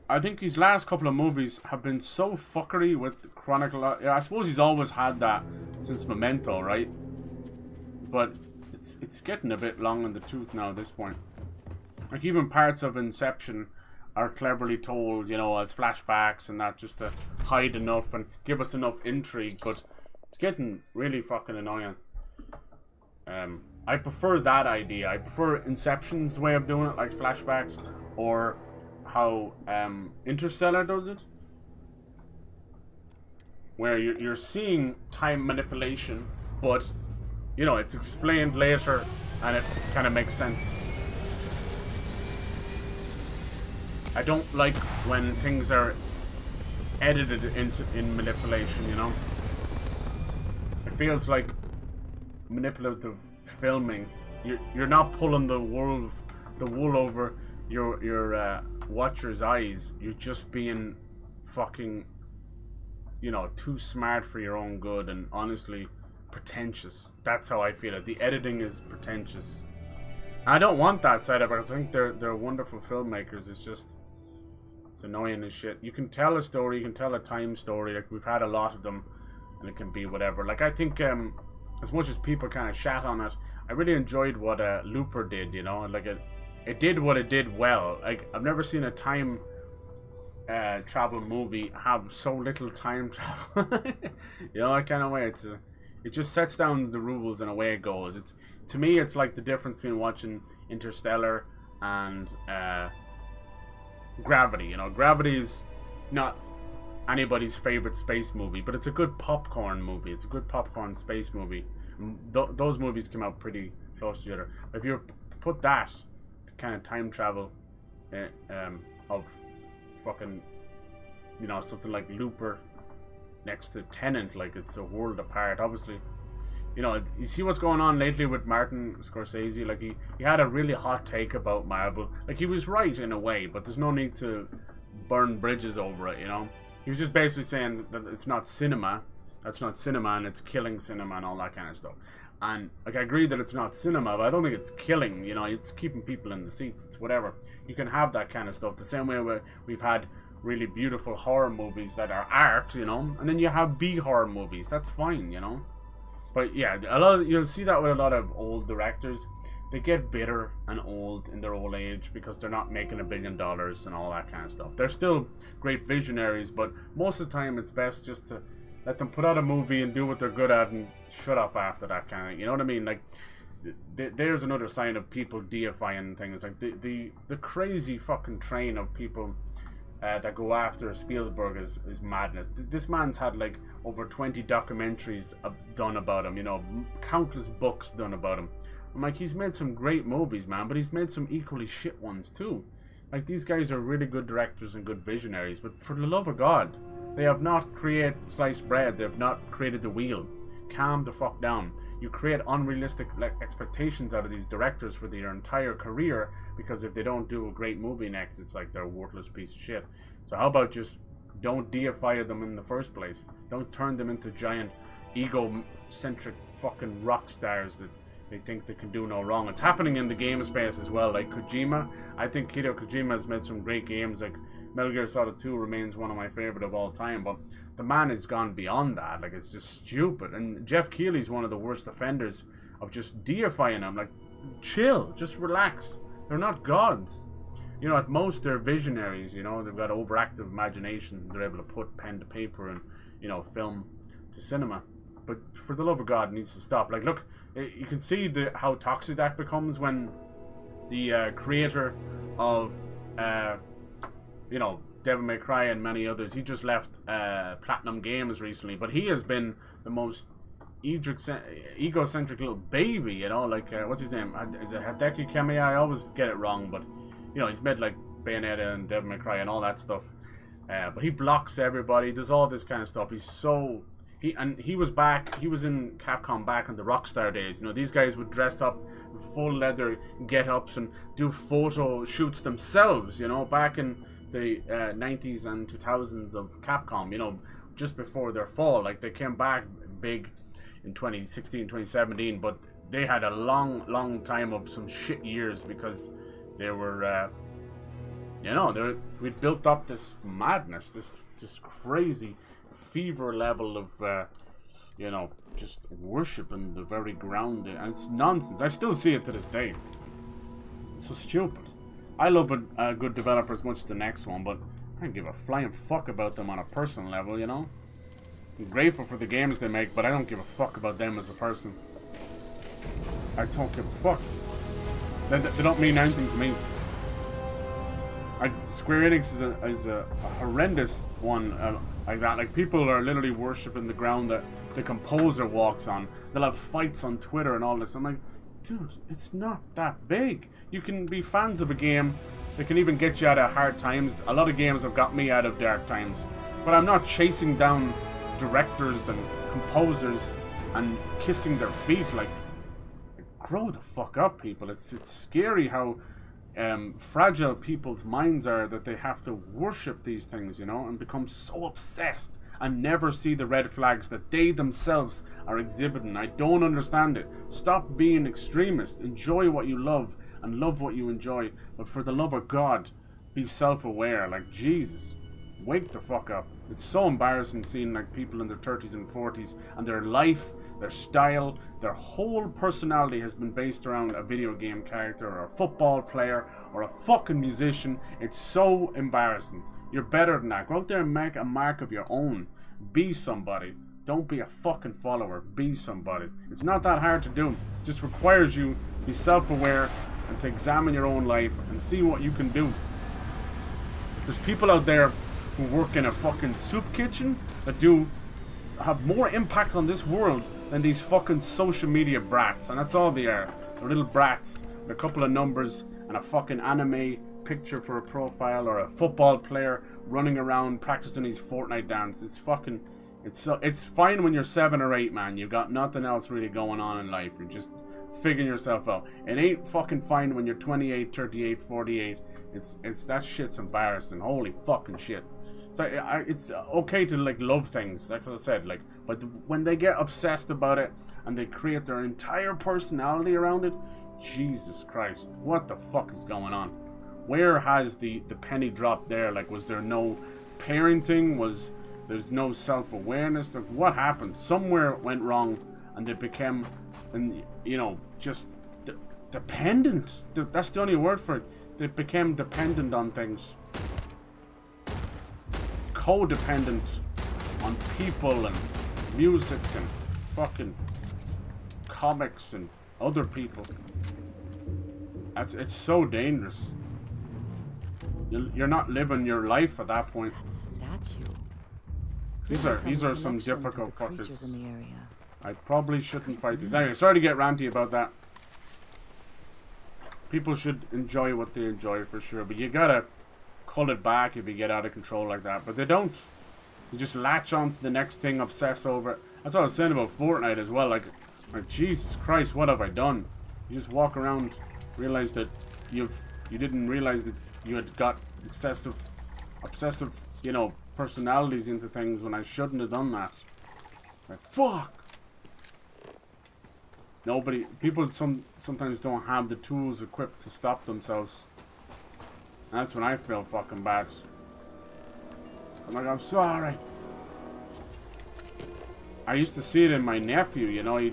I think his last couple of movies have been so fuckery with Chronicle. I suppose he's always had that since Memento, right? But it's getting a bit long in the tooth now at this point. Like, even parts of Inception are cleverly told, you know, as flashbacks and that, just to hide enough and give us enough intrigue, but it's getting really fucking annoying. I prefer that idea. I prefer Inception's way of doing it, like flashbacks, or how Interstellar does it, where you're seeing time manipulation, but, you know, it's explained later and it kind of makes sense. I don't like when things are edited in manipulation, you know. It feels like manipulative filming. You're not pulling the wool over your watcher's eyes. You're just being fucking, you know, too smart for your own good, and honestly pretentious. That's how I feel it. The editing is pretentious. I don't want that side of it. I think they're wonderful filmmakers. It's annoying as shit. You can tell a story, you can tell a time story, like we've had a lot of them, and it can be whatever. Like, I think as much as people kind of shat on it, I really enjoyed what Looper did, you know. Like, it did what it did well. Like, I've never seen a time travel movie have so little time travel. You know, that kind of way. It just sets down the rules and away it goes. To me, it's like the difference between watching Interstellar and Gravity. You know, Gravity is not anybody's favorite space movie, but it's a good popcorn movie. It's a good popcorn space movie. Those movies came out pretty close to each other. If you put that kind of time travel of fucking, you know, something like Looper next to Tenet, like, it's a world apart. Obviously, you know, you see what's going on lately with Martin Scorsese. Like, he had a really hot take about Marvel. Like, he was right in a way, but there's no need to burn bridges over it, you know. He was just basically saying that it's not cinema. That's not cinema, and it's killing cinema and all that kind of stuff. And, like, I agree that it's not cinema, but I don't think it's killing, you know. It's keeping people in the seats. It's whatever. You can have that kind of stuff. The same way we've had really beautiful horror movies that are art, you know. And then you have B horror movies. That's fine, you know. But yeah, you'll see that with a lot of old directors. They get bitter and old in their old age because they're not making $1 billion and all that kind of stuff. They're still great visionaries, but most of the time it's best just to let them put out a movie and do what they're good at and shut up after that kind of, you know what I mean? Like, there's another sign of people deifying things. Like, the crazy fucking train of people that go after Spielberg is madness. This man's had like over 20 documentaries done about him, you know, countless books done about him. I'm like, he's made some great movies, man, but he's made some equally shit ones too. Like, these guys are really good directors and good visionaries, but for the love of God, they have not created sliced bread. They have not created the wheel. calm the fuck down. You create unrealistic expectations out of these directors for their entire career, because if they don't do a great movie next, it's like they're a worthless piece of shit. So how about just don't deify them in the first place? Don't turn them into giant egocentric fucking rock stars that they think they can do no wrong. It's happening in the game space as well. Like Kojima, I think Hideo Kojima has made some great games. Like Metal Gear Solid 2 remains one of my favorite of all time, but the man has gone beyond that. Like, it's just stupid. And Jeff Keighley's one of the worst offenders of just deifying him. Like, chill, just relax. They're not gods. You know, at most they're visionaries. You know, they've got overactive imagination. They're able to put pen to paper and, you know, film to cinema. But for the love of God, it needs to stop. Like, look, you can see how toxic that becomes when the creator of, you know, Devil May Cry and many others, he just left Platinum Games recently, but he has been the most egocentric little baby, you know, like, what's his name? Is it Hideki Kamiya? I always get it wrong, but, you know, he's made, like, Bayonetta and Devil May Cry and all that stuff. But he blocks everybody, does all this kind of stuff. He's so... He was in Capcom back in the Rockstar days. You know, these guys would dress up in full leather get-ups and do photo shoots themselves, you know, back in the 90s and 2000s of Capcom, you know, just before their fall. Like, they came back big in 2016, 2017, but they had a long time of some shit years because they were, you know, we'd built up this madness, this crazy fever level of, you know, just worshiping the very ground, and it's nonsense. I still see it to this day. It's so stupid. I love a good developer as much as the next one, but I don't give a flying fuck about them on a personal level, you know? I'm grateful for the games they make, but I don't give a fuck about them as a person. I don't give a fuck. They don't mean anything to me. Square Enix is a horrendous one like that. Like, people are literally worshipping the ground that the composer walks on. They'll have fights on Twitter and all this. I'm like, dude, it's not that big. You can be fans of a game that can even get you out of hard times. A lot of games have got me out of dark times. But I'm not chasing down directors and composers and kissing their feet. Like, grow the fuck up, people. It's scary how fragile people's minds are, that they have to worship these things, you know, and become so obsessed and never see the red flags that they themselves are exhibiting. I don't understand it. Stop being extremist. Enjoy what you love and love what you enjoy, but for the love of God, be self-aware. Like, Jesus, wake the fuck up. It's so embarrassing seeing, like, people in their 30s and 40s and their life, their style, their whole personality has been based around a video game character or a football player or a fucking musician. It's so embarrassing. You're better than that. Go out there and make a mark of your own. Be somebody. Don't be a fucking follower. Be somebody. It's not that hard to do. It just requires you to be self-aware and to examine your own life and see what you can do. There's people out there who work in a fucking soup kitchen that have more impact on this world than these fucking social media brats. And that's all they are. They're little brats with a couple of numbers and a fucking anime picture for a profile, or a football player running around practicing his Fortnite dance. It's fucking... It's fine when you're 7 or 8, man. You've got nothing else really going on in life. You're just figuring yourself out. It ain't fucking fine when you're 28, 38, 48. It's that shit's embarrassing. Holy fucking shit. So it's okay to, like, love things, like I said, like, but when they get obsessed about it and they create their entire personality around it, Jesus Christ, what the fuck is going on? Where has the penny dropped there? Like, was there no parenting? There's no self-awareness? Like, what happened? Somewhere it went wrong and they became, you know, just dependent. That's the only word for it. They became dependent on things. Codependent on people and music and fucking comics and other people. It's so dangerous. You're not living your life at that point. These are some difficult fuckers. I probably shouldn't fight these. Anyway, sorry to get ranty about that. People should enjoy what they enjoy for sure, but you gotta cull it back if you get out of control like that. But they don't. They just latch on to the next thing, obsess over it, That's what I was saying about Fortnite as well. Like Jesus Christ, what have I done? You just walk around, realize that you didn't realize that you had got obsessive, you know, personalities into things when I shouldn't have done that. Like, fuck! People sometimes don't have the tools equipped to stop themselves. And that's when I feel fucking bad. I'm like, I'm sorry. I used to see it in my nephew, you know, he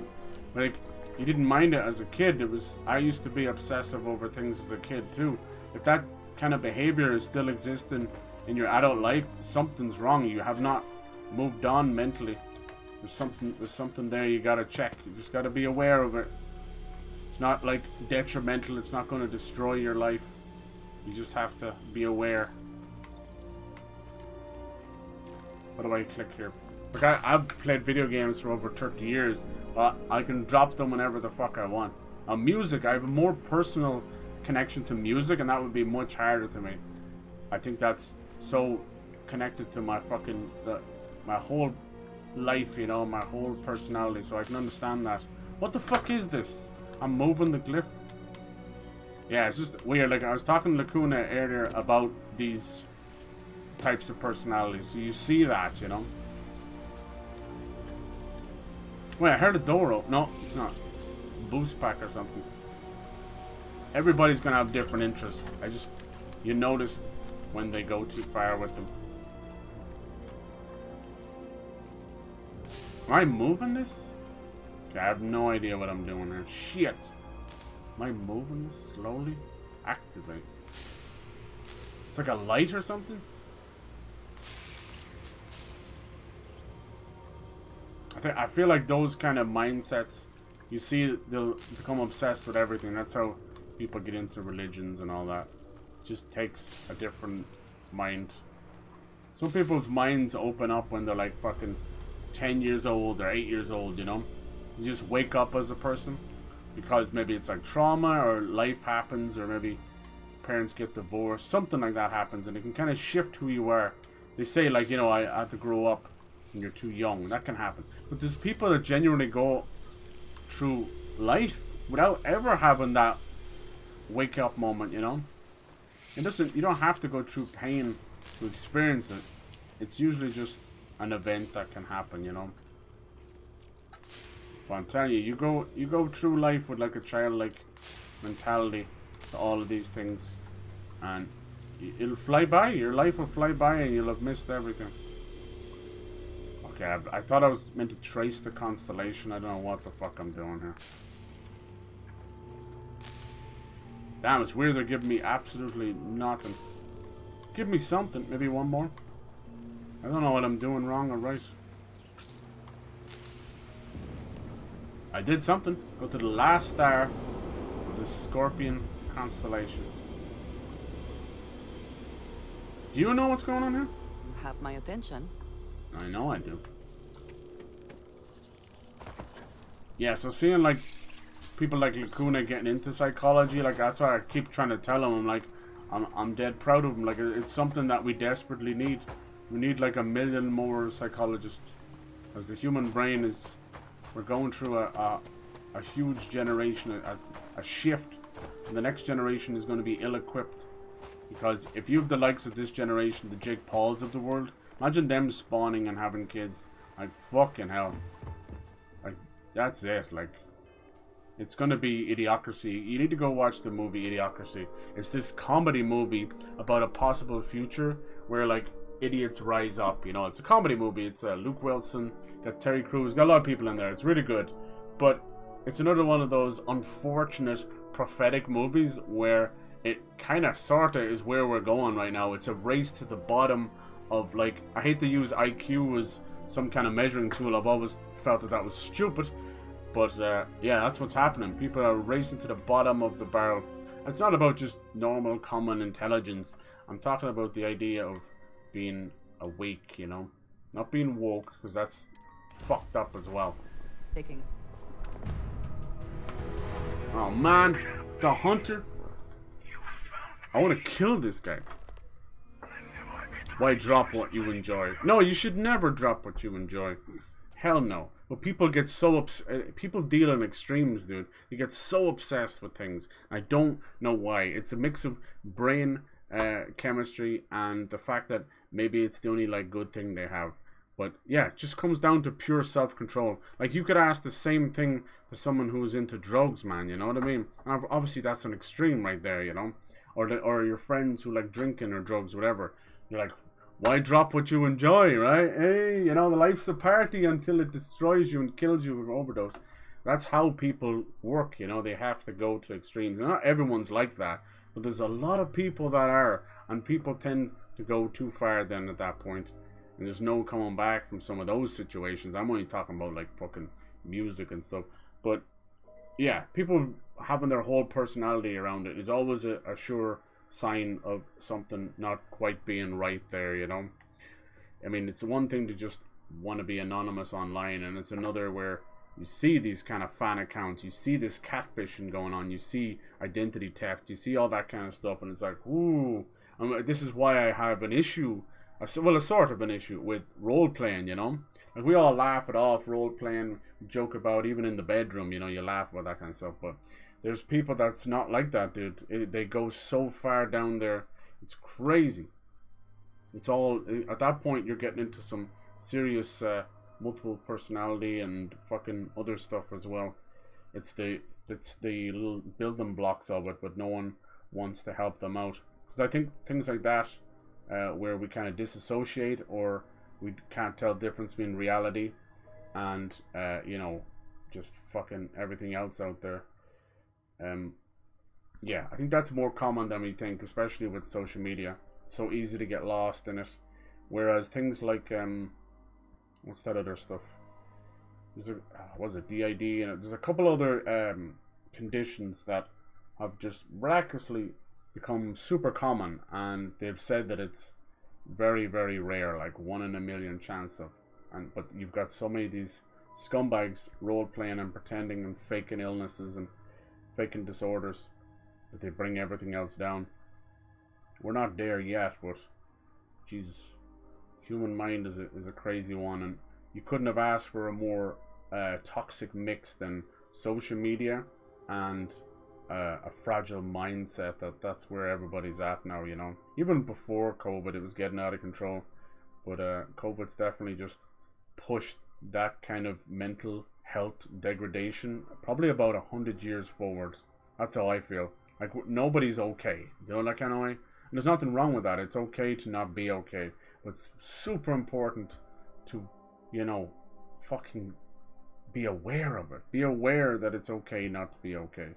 didn't mind it as a kid. I used to be obsessive over things as a kid too. If that kind of behavior is still existing in your adult life, something's wrong. You have not moved on mentally. There's something there you gotta check. You just gotta be aware of it. It's not like detrimental. It's not going to destroy your life. You just have to be aware. What do I click here? Like I've played video games for over 30 years. I can drop them whenever the fuck I want. Music, I have a more personal connection to music, and that would be much harder to me. I think that's so connected to my fucking my whole life, you know, my whole personality, so I can understand that. What the fuck is this? I'm moving the glyph. Yeah, it's just weird. Like I was talking to Lacuna earlier about these types of personalities, so you see that, you know. Wait, I heard a door open. No, it's not. Boost pack or something. Everybody's gonna have different interests. You notice when they go too far with them. Am I moving this? Okay, I have no idea what I'm doing here. Shit. Am I moving this slowly? Activate. It's like a light or something? I feel like those kind of mindsets, you see, they'll become obsessed with everything. That's how people get into religions and all that. It just takes a different mind. Some people's minds open up when they're like fucking 10 years old or 8 years old, you know? You just wake up as a person because maybe it's like trauma or life happens, or maybe parents get divorced, something like that happens, and it can kind of shift who you are. They say, like, you know, I had to grow up when you're too young. That can happen. But there's people that genuinely go through life without ever having that wake up moment, you know? You don't have to go through pain to experience it. It's usually just an event that can happen, you know? But I'm telling you, you go through life with like a childlike mentality to all of these things, and it'll fly by. Your life will fly by and you'll have missed everything. Okay, I thought I was meant to trace the constellation. I don't know what the fuck I'm doing here. Damn, it's weird they're giving me absolutely nothing. Give me something. Maybe one more. I don't know what I'm doing wrong or right. I did something. Go to the last star of the Scorpion constellation. Do you know what's going on here?
You have my attention.
I know I do. Yeah, so seeing like people like Lacuna getting into psychology, like that's why I keep trying to tell him, I'm like, I'm dead proud of him. Like it's something that we desperately need. We need like 1 million more psychologists, as the human brain is. We're going through a huge generation, a shift, and the next generation is going to be ill-equipped. Because if you have the likes of this generation, the Jake Pauls of the world, imagine them spawning and having kids. Like, fucking hell. Like, that's it. Like, it's going to be Idiocracy. You need to go watch the movie Idiocracy. It's this comedy movie about a possible future where, like, idiots rise up. You know, it's a comedy movie. It's Luke Wilson, got Terry Crews, got a lot of people in there. It's really good. But it's another one of those unfortunate prophetic movies where it kind of sorta is where we're going right now. It's a race to the bottom of, like, I hate to use IQ as some kind of measuring tool. I've always felt that that was stupid. But yeah, that's what's happening. People are racing to the bottom of the barrel. It's not about just normal common intelligence. I'm talking about the idea of being awake, you know? Not being woke, because that's fucked up as well.
Taking.
Oh man, the hunter. I want to kill this guy. Why drop what you enjoy? No, you should never drop what you enjoy. Hell no. But people get so people deal in extremes, dude. You get so obsessed with things. I don't know why. It's a mix of brain chemistry and the fact that maybe it's the only like good thing they have. But yeah, it just comes down to pure self-control. Like, you could ask the same thing to someone who's into drugs, man. You know what I mean? Obviously, that's an extreme right there, you know. Or your friends who like drinking or drugs, whatever. You're like, why drop what you enjoy, right? Hey, you know, the life's a party until it destroys you and kills you with an overdose. That's how people work, you know. They have to go to extremes. And not everyone's like that, but there's a lot of people that are, and people tend to go too far then at that point. And there's no coming back from some of those situations. I'm only talking about like fucking music and stuff. But yeah, people having their whole personality around it is always a sure sign of something not quite being right there, you know. I mean, it's one thing to just want to be anonymous online, and it's another where you see these kind of fan accounts, you see this catfishing going on, you see identity theft, you see all that kind of stuff, and it's like, ooh. This is why I have an issue, well, a sort of an issue with role-playing, you know. Like, we all laugh it off, role-playing, joke about, even in the bedroom, you know, you laugh about that kind of stuff, but there's people that's not like that, dude. They go so far down there, it's crazy. It's all, at that point, you're getting into some serious multiple personality and fucking other stuff as well. It's the little building blocks of it, but no one wants to help them out. Because I think things like that, where we kind of disassociate, or we can't tell the difference between reality and, you know, just fucking everything else out there. Yeah, I think that's more common than we think, especially with social media. It's so easy to get lost in it. Whereas things like, what's that other stuff? There's a, what's it, DID, and there's a couple other conditions that have just miraculously become super common, and they've said that it's very, very rare, like 1 in a million chance of. But you've got so many of these scumbags role-playing and pretending and faking illnesses and faking disorders that they bring everything else down. We're not there yet, but Jesus, human mind is a crazy one, and you couldn't have asked for a more toxic mix than social media and a fragile mindset. That's where everybody's at now, you know. Even before COVID, it was getting out of control, but COVID's definitely just pushed that kind of mental health degradation probably about 100 years forward. That's how I feel. Like, nobody's okay, you know, that kind of way. And there's nothing wrong with that. It's okay to not be okay, but it's super important to, you know, fucking be aware of it. Be aware that it's okay not to be okay.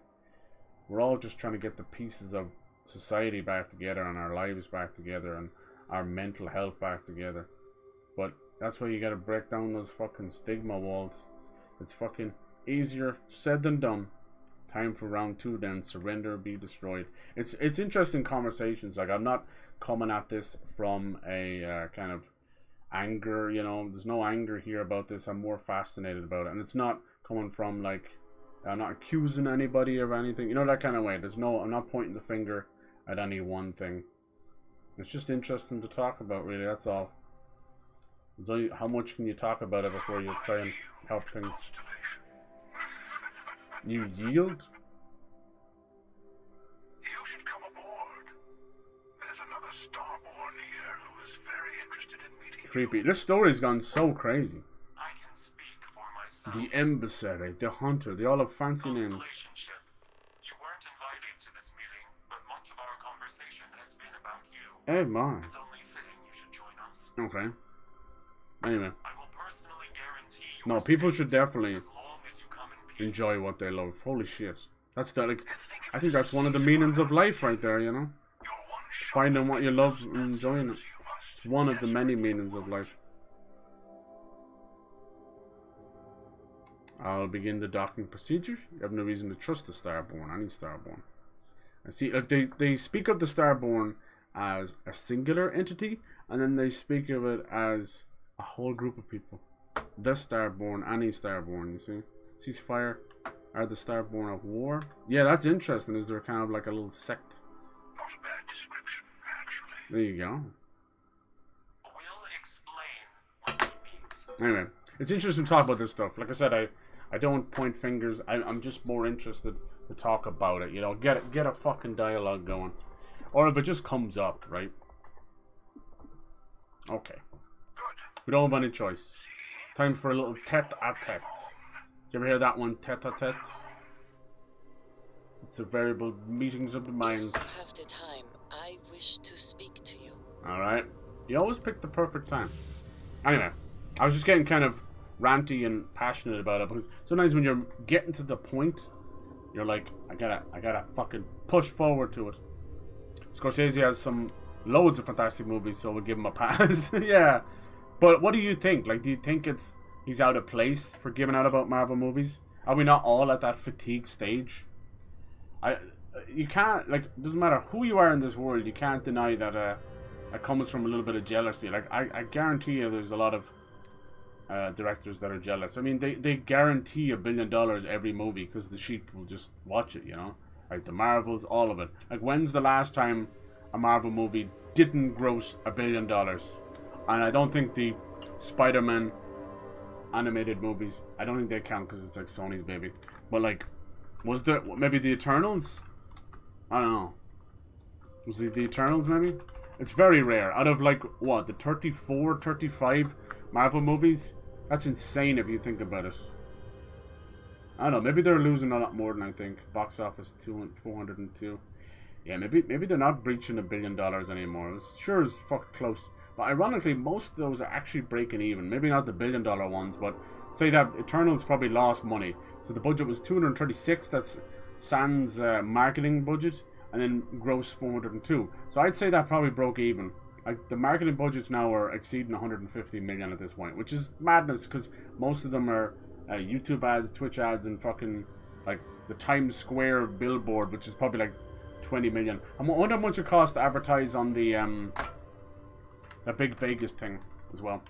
We're all just trying to get the pieces of society back together and our lives back together and our mental health back together. But that's why you gotta break down those fucking stigma walls. It's fucking easier said than done. Time for round 2 then. Surrender or be destroyed. It's interesting conversations. Like, I'm not coming at this from a kind of anger, you know. There's no anger here about this. I'm more fascinated about it. And it's not coming from, like, I'm not accusing anybody of anything. You know, that kind of way. I'm not pointing the finger at any one thing. It's just interesting to talk about, really. That's all. How much can you talk about it before you try and help things? You yield?
You should come aboard. There's another Starborn here who is very interested in meeting
Creepy. This story's gone so crazy. I can speak for myself. The emissary, the hunter, they all have fancy names.
You weren't invited to this meeting, but much of our conversation has been about you.
Hey, man.
It's only fitting you should join us.
Okay. Anyway.
I will personally guarantee your
no, people should definitely enjoy what they love. Holy shit. That's the, like, I think that's one of the meanings of life right there, you know? Finding what you love and enjoying it. It's one of the many meanings of life. I'll begin the docking procedure. You have no reason to trust the Starborn, any Starborn. I see, like, they speak of the Starborn as a singular entity, and then they speak of it as a whole group of people. The Starborn, any Starborn, you see? Ceasefire are the Starborn of war. Yeah, that's interesting. Is there kind of like a little sect?
Not a bad description, actually.
There you go.
We'll explain when we meet.
Anyway, it's interesting to talk about this stuff. Like I said, I don't point fingers. I'm just more interested to talk about it. You know, get a fucking dialogue going, or if it just comes up, right? Okay. We don't have any choice. Time for a little tete-a-tete. You ever hear that one, tete-a-tete? It's a variable meetings of the mind.
If you have the time, I wish to speak to you.
Alright. You always pick the perfect time. Anyway, I was just getting kind of ranty and passionate about it, because sometimes when you're getting to the point, you're like, I gotta fucking push forward to it. Scorsese has some loads of fantastic movies, so we'll give him a pass. Yeah. But what do you think? Like, do you think he's out of place for giving out about Marvel movies? Are we not all at that fatigue stage? You can't, like, it doesn't matter who you are in this world, you can't deny that it comes from a little bit of jealousy. Like, I guarantee you there's a lot of directors that are jealous. I mean, they guarantee $1 billion every movie because the sheep will just watch it, you know? Like, the Marvels, all of it. Like, when's the last time a Marvel movie didn't gross $1 billion? And I don't think the Spider-Man animated movies, I don't think they count because it's like Sony's baby. But like, was there maybe the Eternals? I don't know. Was it the Eternals maybe? It's very rare. Out of like, what, the 34, 35 Marvel movies? That's insane if you think about it. I don't know, maybe they're losing a lot more than I think. Box office 402. Yeah, maybe they're not breaching $1 billion anymore. It's sure as fuck close. But ironically, most of those are actually breaking even. Maybe not the $1 billion ones, but say that Eternals probably lost money. So the budget was 236. That's Sans marketing budget, and then gross 402. So I'd say that probably broke even. Like, the marketing budgets now are exceeding 150 million at this point, which is madness because most of them are YouTube ads, Twitch ads, and fucking like the Times Square billboard, which is probably like 20 million. I wonder how much it costs to advertise on the that big Vegas thing as well.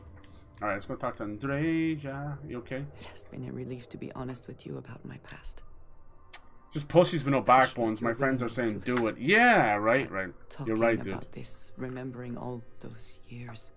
Alright, let's go talk to Andrea. You okay?
It has been a relief to be honest with you about my past.
Just pussies with no backbones. My friends are saying do it. Yeah, right. You're right, dude.
About this, remembering all those years,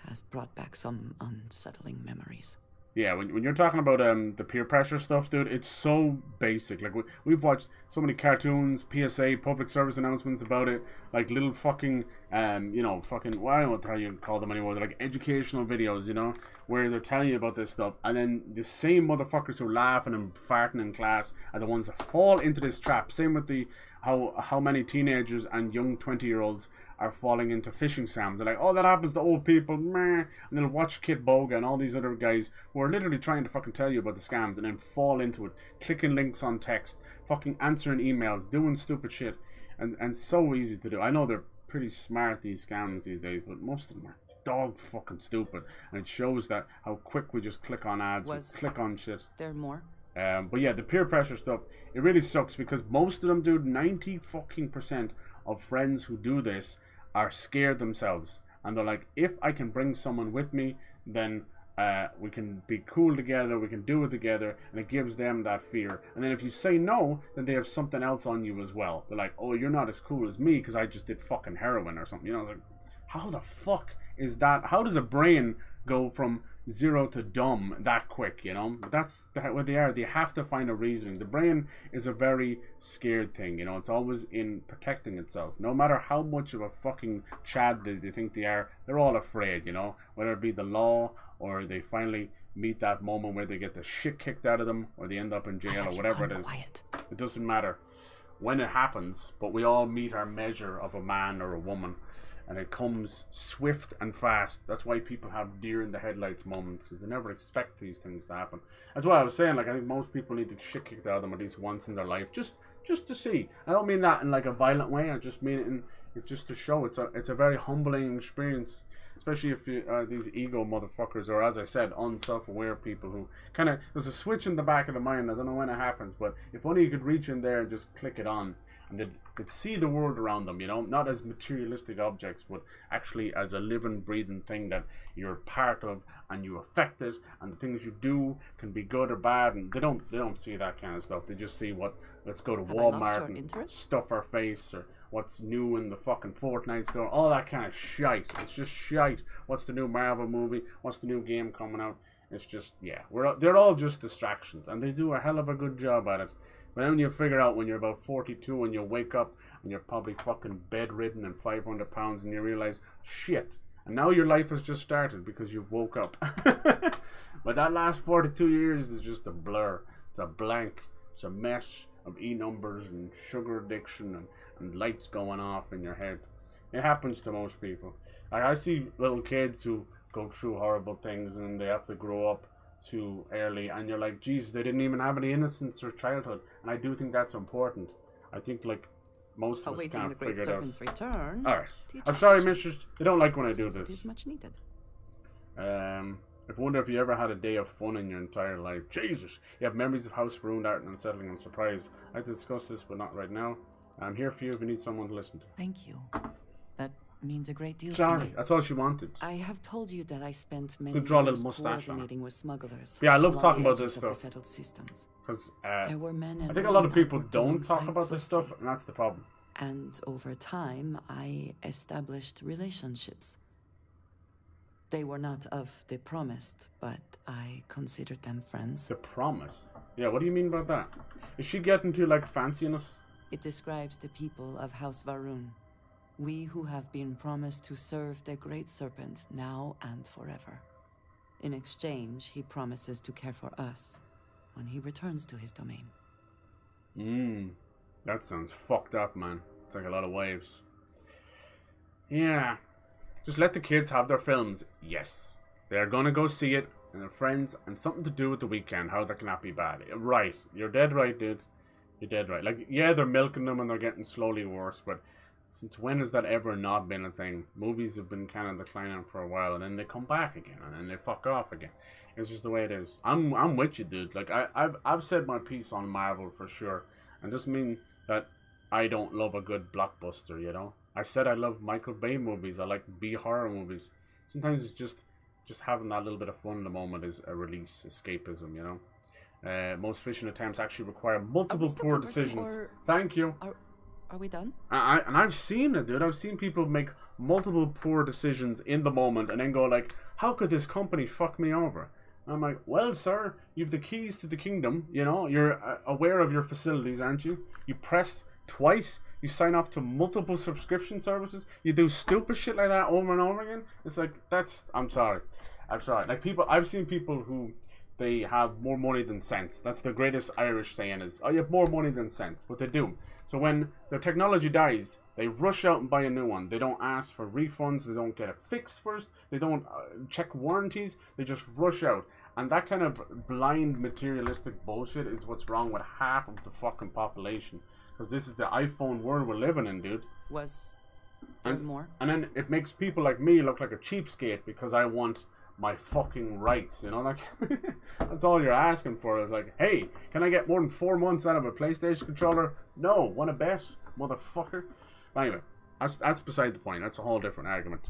has brought back some unsettling memories.
Yeah, when you're talking about the peer pressure stuff, dude, it's so basic. Like, we've watched so many cartoons, PSA, public service announcements about it, like little fucking, you know, fucking, well, I don't know how you call them anymore. They're like educational videos, you know, where they're telling you about this stuff, and then the same motherfuckers who are laughing and farting in class are the ones that fall into this trap. Same with the how many teenagers and young 20-year-olds are falling into phishing scams. They're like, oh, that happens to old people, meh. And they'll watch Kit Boga and all these other guys who are literally trying to fucking tell you about the scams and then fall into it, clicking links on text, fucking answering emails, doing stupid shit, and so easy to do. I know they're pretty smart, these scams these days, but most of them are dog fucking stupid, and it shows that how quick we just click on ads, we click on shit.
There more?
But yeah, the peer pressure stuff, it really sucks because most of them, dude, 90% of friends who do this are scared themselves, and they're like, if I can bring someone with me, then we can be cool together, we can do it together, and it gives them that fear. And then if you say no, then they have something else on you as well. They're like, oh, you're not as cool as me because I just did fucking heroin or something. You know, it's like, how the fuck is that? How does a brain go from 0 to dumb that quick, you know? That's what they are. They have to find a reasoning. The brain is a very scared thing, you know? It's always in protecting itself. No matter how much of a fucking chad they think they are, they're all afraid, you know? Whether it be the law, or they finally meet that moment where they get the shit kicked out of them, or they end up in jail, or whatever it is. It doesn't matter when it happens, but we all meet our measure of a man or a woman. And it comes swift and fast. That's why people have deer in the headlights moments. They never expect these things to happen. That's why I was saying, like, I think most people need to shit kicked out of them at least once in their life, just to see. I don't mean that in like a violent way. I just mean it in just to show. It's a very humbling experience, especially if you these ego motherfuckers, or as I said, unself-aware people who kind of, there's a switch in the back of the mind. I don't know when it happens, but if only you could reach in there and just click it on. and they'd see the world around them, you know, not as materialistic objects, but actually as a living, breathing thing that you're part of and you affect it, and the things you do can be good or bad, and they don't see that kind of stuff. They just see what, let's go to Walmart and stuff our face, or what's new in the fucking Fortnite store, all that kind of shite. It's just shite. What's the new Marvel movie? What's the new game coming out? It's just, yeah, they're all just distractions, and they do a hell of a good job at it. But then you figure out when you're about 42 and you wake up and you're probably fucking bedridden and 500 pounds, and you realize, shit, and now your life has just started because you've woke up. But that last 42 years is just a blur. It's a blank. It's a mess of E-numbers and sugar addiction and lights going off in your head. It happens to most people. I see little kids who go through horrible things and they have to grow up too early, and you're like, Jesus, they didn't even have any innocence or childhood. And I do think that's important. I think, like, most of us can't figure it out.
Return.
Alright. I'm sorry, mistress. They don't like when I do this.
It is much needed.
I wonder if you ever had a day of fun in your entire life. Jesus! You have memories of house ruined, art, and unsettling, and surprise. I'd discuss this, but not right now. I'm here for you if you need someone to listen to.
Thank you. That means a great deal to
Sorry,
me.
that's all she wanted.
I have told you that I spent many
Could draw a
years
little mustache
coordinating with smugglers.
Yeah, I love
along
talking
the
about
edges
this
of the
stuff.
settled systems.
Because
There were men and
I think a lot of
women I
people
worked
don't talk
alongside
about this stuff, and that's the problem.
And over time, I established relationships. They were not of the promised, but I considered them friends.
The promise? Yeah, what do you mean about that? Is she getting to, like, fanciness?
It describes the people of House Varun. We who have been promised to serve the Great Serpent now and forever. In exchange, he promises to care for us when he returns to his domain.
That sounds fucked up, man. It's like a lot of waves. Yeah. Just let the kids have their films. Yes. They're gonna go see it, and their friends, and something to do with the weekend. How that cannot be bad. Right. You're dead right, dude. You're dead right. Like, yeah, they're milking them and they're getting slowly worse, but since when has that ever not been a thing? Movies have been kind of declining for a while, and then they come back again, and then they fuck off again. It's just the way it is. I'm with you, dude. Like, I've said my piece on Marvel for sure, and doesn't mean that I don't love a good blockbuster, you know? I said I love Michael Bay movies. I like B-horror movies. Sometimes it's just having that little bit of fun in the moment is a release, escapism, you know? Most fishing attempts actually require multiple poor decisions. Thank you.
Are we done?
And I've seen it, dude. I've seen people make multiple poor decisions in the moment and then go like, how could this company fuck me over? And I'm like, well, sir, you've the keys to the kingdom, you know? You're aware of your facilities, aren't you? You press twice. You sign up to multiple subscription services. You do stupid shit like that over and over again. It's like, I'm sorry. Like, I've seen people who, they have more money than sense. That's the greatest Irish saying is, oh, you have more money than sense. But they do. So when their technology dies, they rush out and buy a new one. They don't ask for refunds. They don't get it fixed first. They don't check warranties. They just rush out. And that kind of blind materialistic bullshit is what's wrong with half of the fucking population. Because this is the iPhone world we're living in, dude.
Was there more?
And then it makes people like me look like a cheapskate because I want my fucking rights, you know? Like, that's all you're asking for is like, hey, can I get more than 4 months out of a PlayStation controller? No, wanna bet, motherfucker? Anyway, that's beside the point. That's a whole different argument.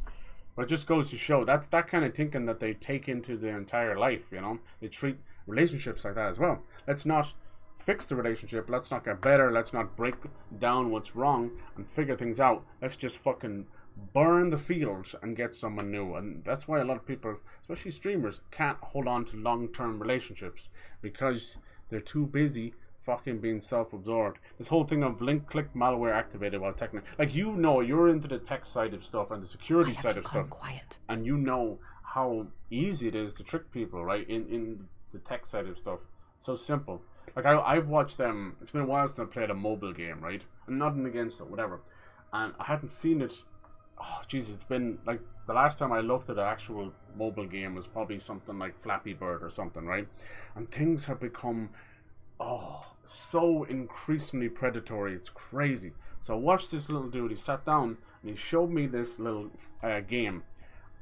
But it just goes to show that's that kind of thinking that they take into their entire life, you know? They treat relationships like that as well. Let's not fix the relationship. Let's not get better. Let's not break down what's wrong and figure things out. Let's just fucking burn the fields and get someone new. And that's why a lot of people, especially streamers, can't hold on to long-term relationships because they're too busy fucking being self-absorbed. This whole thing of link-click malware activated while technical, like, you know, you're into the tech side of stuff and the security side of stuff, and you know how easy it is to trick people, right? In the tech side of stuff, so simple. Like, I've watched them. It's been a while since I played a mobile game, right? And nothing against it, whatever. And I hadn't seen it. Oh, Jesus, it's been like the last time I looked at an actual mobile game was probably something like Flappy Bird or something, right? And things have become, so increasingly predatory. It's crazy. So I watched this little dude. He sat down and he showed me this little game.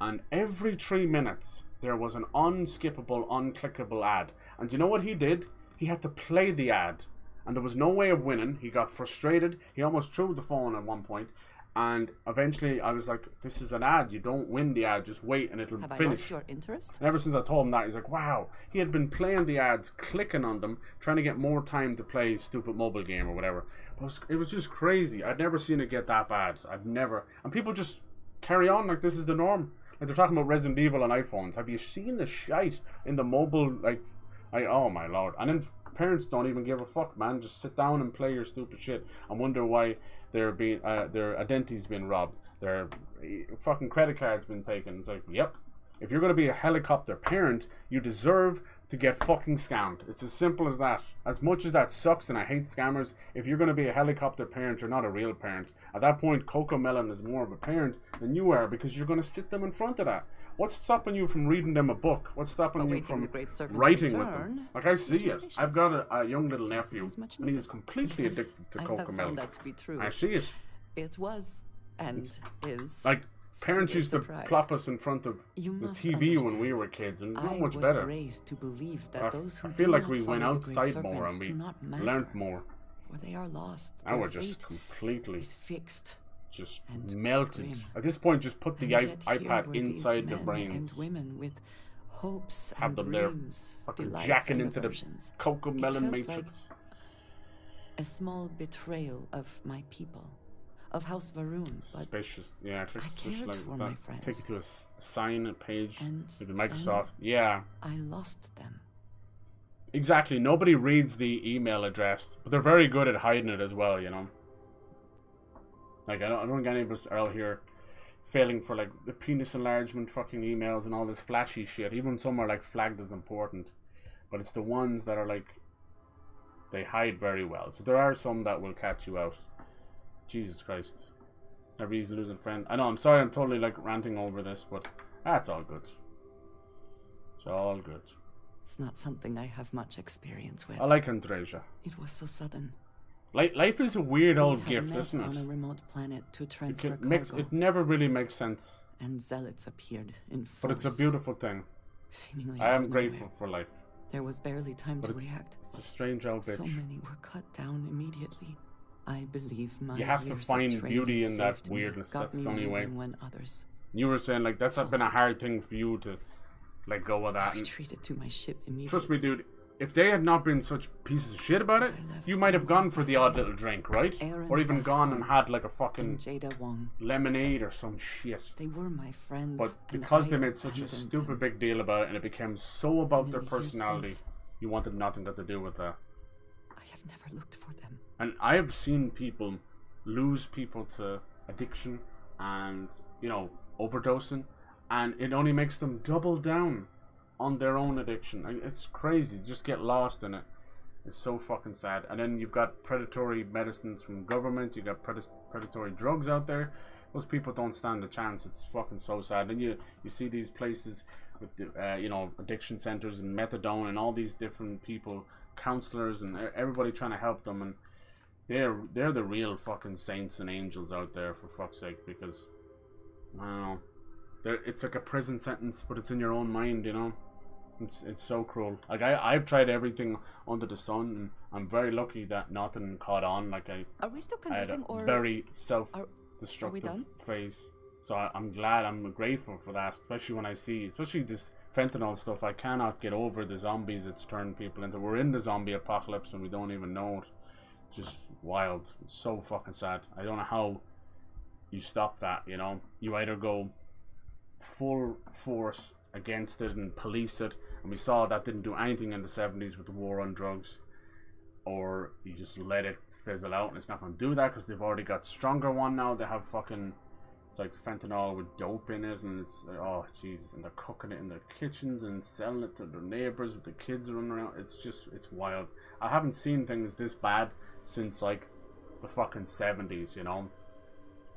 And every 3 minutes, there was an unskippable, unclickable ad. And you know what he did? He had to play the ad. and there was no way of winning. He got frustrated. He almost threw the phone at one point, and eventually I was like, this is an ad. You don't win the ad. Just wait and it'll
Have
finish.
I lost your interest?
And ever since I told him that, he's like, wow. He had been playing the ads, clicking on them, trying to get more time to play his stupid mobile game or whatever. But it was just crazy. I'd never seen it get that bad. I've never. And people just carry on like this is the norm. Like they're talking about Resident Evil on iPhones. Have you seen the shite in the mobile, like, oh my lord. And then parents don't even give a fuck, man. Just sit down and play your stupid shit and wonder why their identity's been robbed. Their fucking credit card's been taken. It's like, yep. If you're going to be a helicopter parent, you deserve to get fucking scammed. It's as simple as that. As much as that sucks and I hate scammers, if you're going to be a helicopter parent, you're not a real parent. At that point, Coco Melon is more of a parent than you are because you're going to sit them in front of that. What's stopping you from reading them a book? What's stopping you from writing with them? Like, I see it. I've got a young little nephew, and he is completely addicted to Coco Melon.
That to be true.
I see it.
It was and is.
Like, parents used to plop us in front of the TV when we were kids, and not much better.
Raised to believe that those who
I feel
do
like
not
we went
follow the great
outside more and we
serpent
learned more.
Or they are lost.
Now we're just completely
fixed.
Just melted. At this point, just put the iPad inside their brains.
And women with hopes
have them there, fucking jacking into the Coco Melon matrix.
Like a small betrayal of my people, of House Varun.
Suspicious. Yeah, click switch like
for
that.
my friends.
Take you to a sign page with Microsoft.
And
yeah.
I lost them.
Exactly. Nobody reads the email address, but they're very good at hiding it as well, you know. Like, I don't think any of us are out here failing for, like, the penis enlargement fucking emails and all this flashy shit. Even some are, like, flagged as important. But it's the ones that are, like, they hide very well. So there are some that will catch you out. Jesus Christ. Never easy losing a friend. I know, I'm sorry, I'm totally, like, ranting over this, but that's all good. It's all good.
It's not something I have much experience with.
I like Andreja.
It was so sudden.
Life is a weird old gift, isn't
on
it?
a remote planet to transfer cargo.
It never really makes sense.
And zealots appeared in force.
But it's a beautiful thing.
Seemingly
I am grateful for life.
There was barely time to react.
It's a strange old bitch.
So many were cut down immediately. I believe my
You have to find beauty in that weirdness. That's the only way.
When others.
You were saying, like, that's been a hard thing for you to let go of that.
I retreated to my ship immediately.
Trust me, dude. If they had not been such pieces of shit about it, you might have gone for the odd little drink, right? Or even gone and had like a fucking lemonade or some shit.
They were my friends.
But because they made such a stupid big deal about it and it became so about their personality, you wanted nothing got to do with that.
I have never looked for them.
And I have seen people lose people to addiction and, you know, overdosing, and it only makes them double down on their own addiction. It's crazy. Just get lost in it. It's so fucking sad. And then you've got predatory medicines from government. You got predatory drugs out there. Those people don't stand a chance. It's fucking so sad. And you see these places with the, you know, addiction centers and methadone and all these different people, counselors and everybody trying to help them. And they're the real fucking saints and angels out there, for fuck's sake. Because I don't know. It's like a prison sentence, but it's in your own mind, you know. It's so cruel. Like I've tried everything under the sun, and I'm very lucky that nothing caught on. Like
are we still
I had
conversing,
a
or
very self-destructive phase. So I'm glad, I'm grateful for that. Especially when I see, especially this fentanyl stuff. I cannot get over the zombies it's turned people into. We're in the zombie apocalypse and we don't even know it. It's just wild. It's so fucking sad. I don't know how you stop that. You know, you either go full force against it and police it, and we saw that didn't do anything in the 70s with the war on drugs, or you just let it fizzle out, and it's not going to do that because they've already got stronger one now. They have fucking, it's like fentanyl with dope in it, and it's, oh Jesus, and they're cooking it in their kitchens and selling it to their neighbors with the kids running around. It's just, it's wild. I haven't seen things this bad since like the fucking 70s, you know.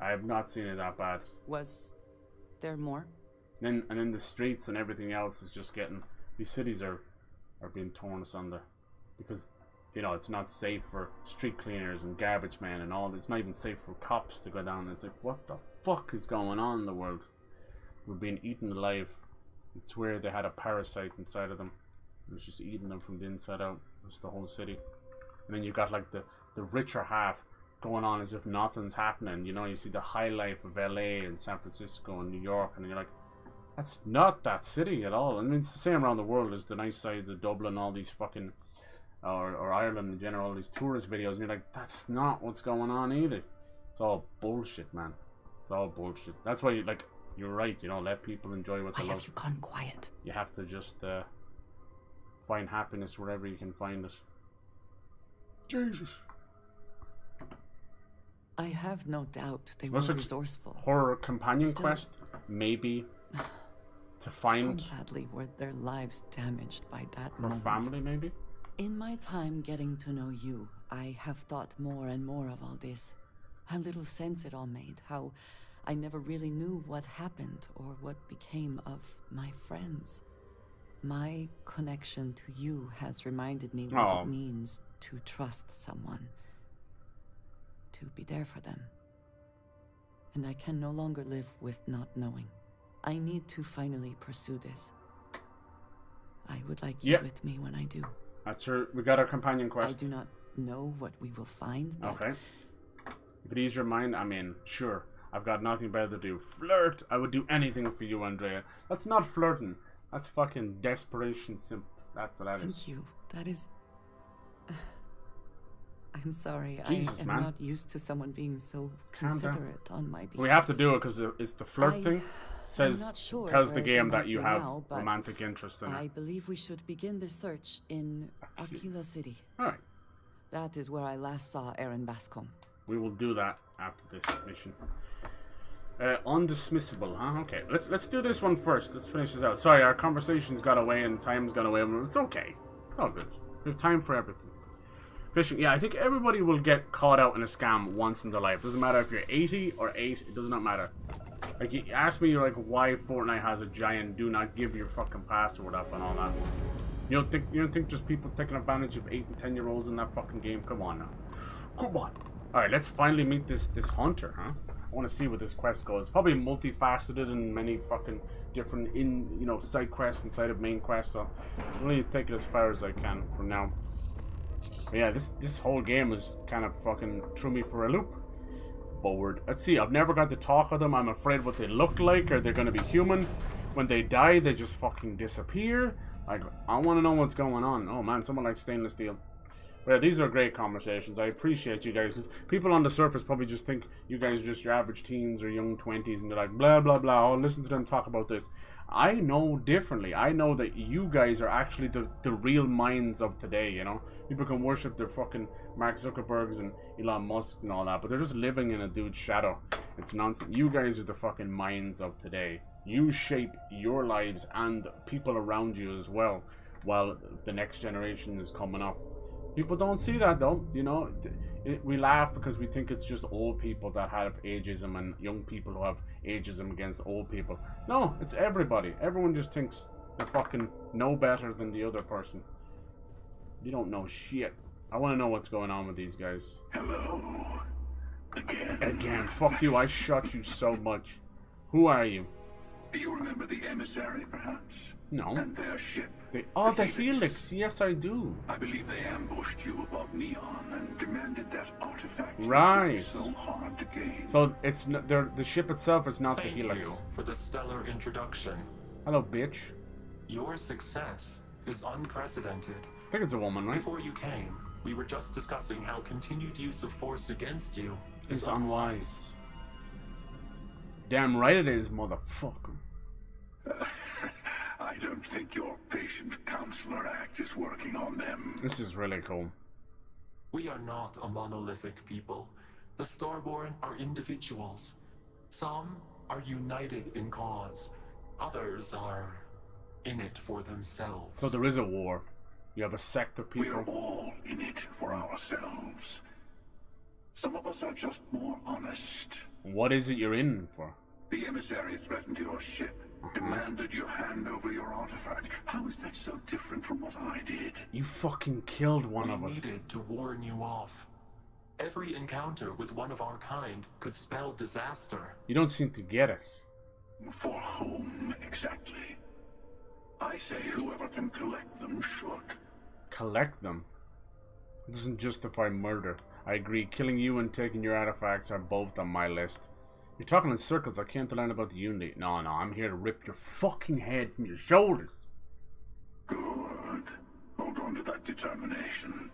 I have not seen it that bad.
Was there more?
And then the streets and everything else is just getting, these cities are being torn asunder because, you know, it's not safe for street cleaners and garbage men and all. It's not even safe for cops to go down. It's like, what the fuck is going on in the world? We're being eaten alive. It's where they had a parasite inside of them. It was just eating them from the inside out. It was the whole city. and then you got like the richer half going on as if nothing's happening. You know, you see the high life of LA and San Francisco and New York, and you're like, that's not that city at all. I mean, it's the same around the world. There's the nice sides of Dublin, all these fucking, or Ireland in general, all these tourist videos, and you're like, that's not what's going on either. It's all bullshit, man. It's all bullshit. That's why, like, you're right, you know, let people enjoy what they love.
Why have you gone quiet?
You have to just find happiness wherever you can find it. Jesus.
I have no doubt they were resourceful.
Horror companion quest, maybe, to find.
How badly were their lives damaged by that
Her
moment?
family, maybe.
In my time getting to know you, I have thought more and more of all this. How little sense it all made. How I never really knew what happened or what became of my friends. My connection to you has reminded me what it means to trust someone. To be there for them. And I can no longer live with not knowing. I need to finally pursue this. I would like you with me when I do.
That's her. We got our companion quest.
I do not know what we will find, but...
Okay. If it eases your mind, I mean, sure. I've got nothing better to do. Flirt! I would do anything for you, Andrea. That's not flirting. That's fucking desperation simp. That's what that is.
Thank you. That is... I'm sorry.
Jesus,
I am
man.
not used to someone being so considerate on my behalf.
We have to do it because it's the flirt thing. Says,
not sure
tells the
where
game
they
that
might
you
be
have
now, but
romantic interest in
I
it.
believe we should begin the search in Aquila City.
Alright.
That is where I last saw Aaron Bascom.
We will do that after this mission. Undismissible, huh? Okay, let's do this one first. Let's finish this out. Sorry, our conversations got away and time's got away. It's okay. It's all good. We have time for everything. Fishing, yeah, I think everybody will get caught out in a scam once in their life. Doesn't matter if you're 80 or 8. It does not matter. Like, you ask me, like, why Fortnite has a giant do not give your fucking password up and all that. You don't think just people taking advantage of 8 and 10-year-olds in that fucking game? Come on now. Come on. Alright, let's finally meet this hunter, huh? I want to see what this quest goes. Probably multifaceted and many fucking different side quests inside of main quests, so I'm really take it as far as I can from now. But yeah, this whole game is kind of fucking threw me for a loop. Bored. Let's see, I've never got to talk with them. I'm afraid what they look like. Are they going to be human? When they die, they just fucking disappear. Like, I want to know what's going on. Oh man, someone likes stainless steel. But yeah, these are great conversations. I appreciate you guys, because people on the surface probably just think you guys are just your average teens or young 20s, and they're like, blah, blah, blah. Oh, listen to them talk about this. I know differently. I know that you guys are actually the real minds of today, you know? People can worship their fucking Mark Zuckerbergs and Elon Musk and all that, but they're just living in a dude's shadow. It's nonsense. You guys are the fucking minds of today. You shape your lives and people around you as well, while the next generation is coming up. People don't see that though, you know. We laugh because we think it's just old people that have ageism and young people who have ageism against old people. No, it's everybody. Everyone just thinks they fucking know better than the other person. You don't know shit. I want to know what's going on with these guys.
Hello.
Again. Fuck you. I shot you so much. Who are you?
Do you remember the emissary, perhaps?
No.
And their ship?
The Helix. Yes, I do.
I believe they ambushed you above Neon and demanded that artifact.
Right.
So hard to gain.
So it's not, the ship itself is not the Helix.
Thank you for the stellar introduction.
Hello, bitch.
Your success is unprecedented.
I think it's a woman, right?
Before you came, we were just discussing how continued use of force against you is
unwise. Damn right it is, motherfucker.
I don't think your patient counselor act is working on them.
This is really cool.
We are not a monolithic people. The Starborn are individuals. Some are united in cause. Others are in it for themselves.
So there is a war. You have a sect of people.
We're all in it for ourselves. Some of us are just more honest.
What is it you're in for?
The emissary threatened your ship. Demanded you hand over your artifact. How is that so different from what I did?
You fucking killed one of us.
We needed to warn you off. Every encounter with one of our kind could spell disaster.
You don't seem to get it.
For whom, exactly? I say whoever can collect them should.
Collect them? It doesn't justify murder. I agree. Killing you and taking your artifacts are both on my list. You're talking in circles. I can't learn about the Unity. No, I'm here to rip your fucking head from your shoulders.
Good. Hold on to that determination.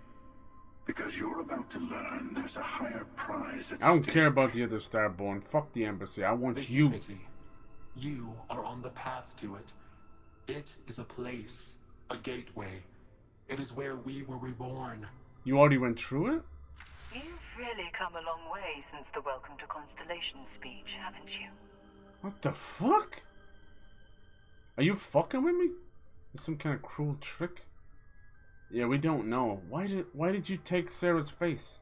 Because you're about to learn there's a higher prize at
I don't
stake.
care about the other Starborn. Fuck the embassy. I want
The
you.
Unity. You are on the path to it. It is a place, a gateway. It is where we were reborn.
You already went through it?
You've really come a long way since the Welcome to Constellation speech, haven't you?
What the fuck? Are you fucking with me? Is some kind of cruel trick? Yeah, we don't know. Why did you take Sarah's face?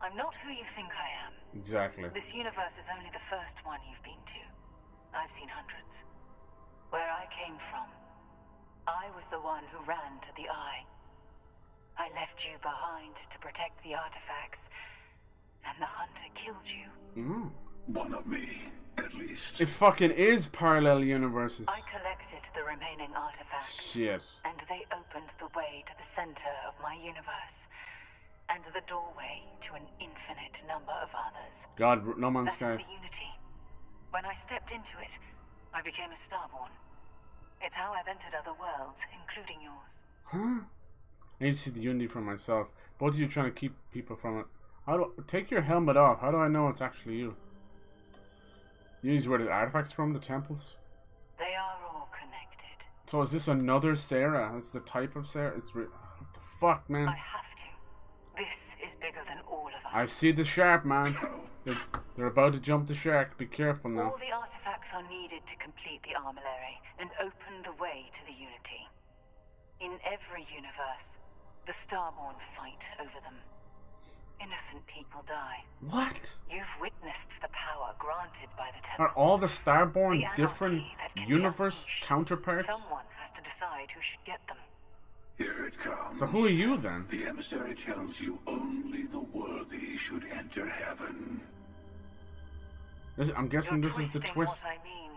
I'm not who you think I am.
Exactly.
This universe is only the first one you've been to. I've seen hundreds. Where I came from, I was the one who ran to the Eye. I left you behind to protect the artifacts, and the Hunter killed you.
One of me, at least.
It fucking is parallel universes.
I collected the remaining artifacts.
Shit.
And they opened the way to the center of my universe, and the doorway to an infinite number of others.
God, No Man's Sky.
That is the Unity. When I stepped into it, I became a Starborn. It's how I've entered other worlds, including yours.
Huh? I need to see the Unity for myself. Both of you trying to keep people from it. Take your helmet off. How do I know it's actually you? Unity's where the artifacts from, the temples?
They are all connected.
So is this another Sarah? Is the type of Sarah? It's what the fuck, man?
I have to. This is bigger than all of us.
I see the shark, man. They're about to jump the shark. Be careful now.
All the artifacts are needed to complete the armillary and open the way to the Unity. In every universe, the Starborn fight over them. Innocent people die.
What?
You've witnessed the power granted by the
Are
temples.
all the Starborn
The
different
anarchy that can be
universe
unleashed.
counterparts?
Someone has to decide who should get them.
Here it comes.
So who are you then?
The emissary tells you only the worthy should enter heaven.
I'm guessing
You're
this is the
twisting
twist.
what I mean.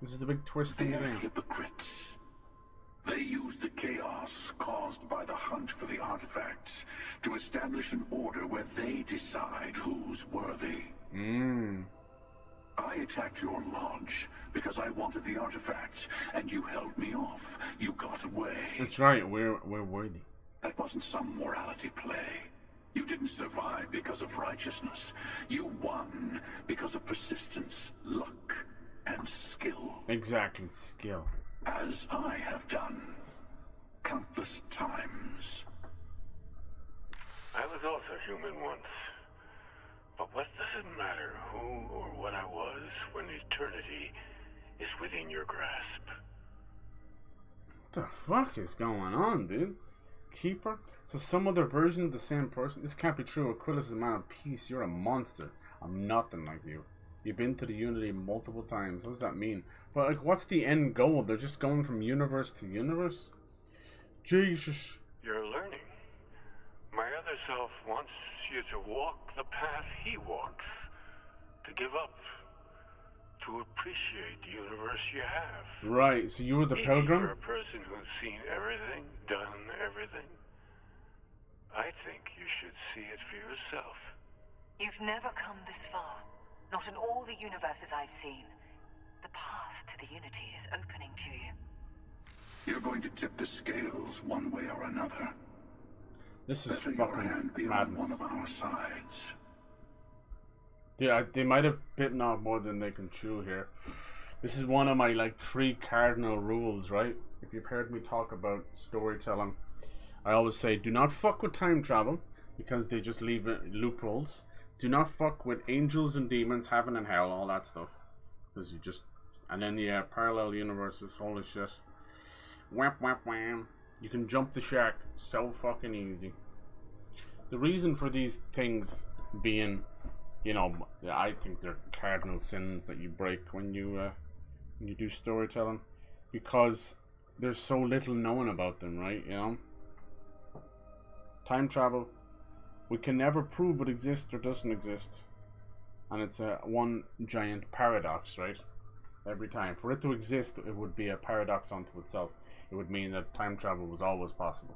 This is the big twist in the
They're
game.
hypocrites. They use the chaos caused by the hunt for the artifacts to establish an order where they decide who's worthy. I attacked your launch because I wanted the artifacts, and you held me off. You got away.
That's right, we're worthy.
That wasn't some morality play. You didn't survive because of righteousness. You won because of persistence, luck, and skill.
Exactly, skill.
As I have done countless times.
I was also human once. But what does it matter who or what I was when eternity is within your grasp?
What the fuck is going on, dude? Keeper? So some other version of the same person? This can't be true. Aquilus is a man of peace. You're a monster. I'm nothing like you. You've been to the Unity multiple times. What does that mean? But like, what's the end goal? They're just going from universe to universe? Jesus.
You're learning. My other self wants you to walk the path he walks. To give up. To appreciate the universe you have.
Right, so you were the
Easy
pilgrim?
for a person who's seen everything, done everything. I think you should see it for yourself.
You've never come this far. Not in all the universes I've seen. The path to the Unity is opening to you.
You're going to tip the scales one way or another.
This is
Better your
fucking
hand be on
madness.
one of our sides.
Yeah, they might have bitten off more than they can chew here. This is one of my like 3 cardinal rules, right? If you've heard me talk about storytelling, I always say do not fuck with time travel because they just leave loopholes. Do not fuck with angels and demons, heaven and hell, all that stuff. Because you just... And then, yeah, parallel universes, holy shit. Wham, wham, wham. You can jump the shark so fucking easy. The reason for these things being, you know, I think they're cardinal sins that you break when you do storytelling. Because there's so little known about them, right, you know? Time travel... We can never prove it exists or doesn't exist. And it's a one giant paradox, right? Every time. For it to exist, it would be a paradox unto itself. It would mean that time travel was always possible.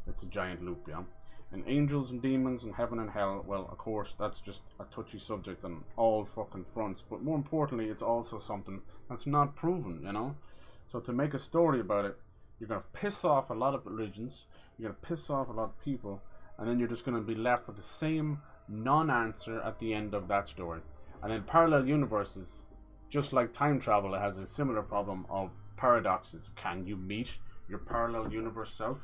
It's a giant loop, yeah? And angels and demons and heaven and hell, well, of course, that's just a touchy subject on all fucking fronts. But more importantly, it's also something that's not proven, you know? So to make a story about it, you're going to piss off a lot of religions, you're going to piss off a lot of people, and then you're just going to be left with the same non-answer at the end of that story. And then parallel universes, just like time travel, it has a similar problem of paradoxes. Can you meet your parallel universe self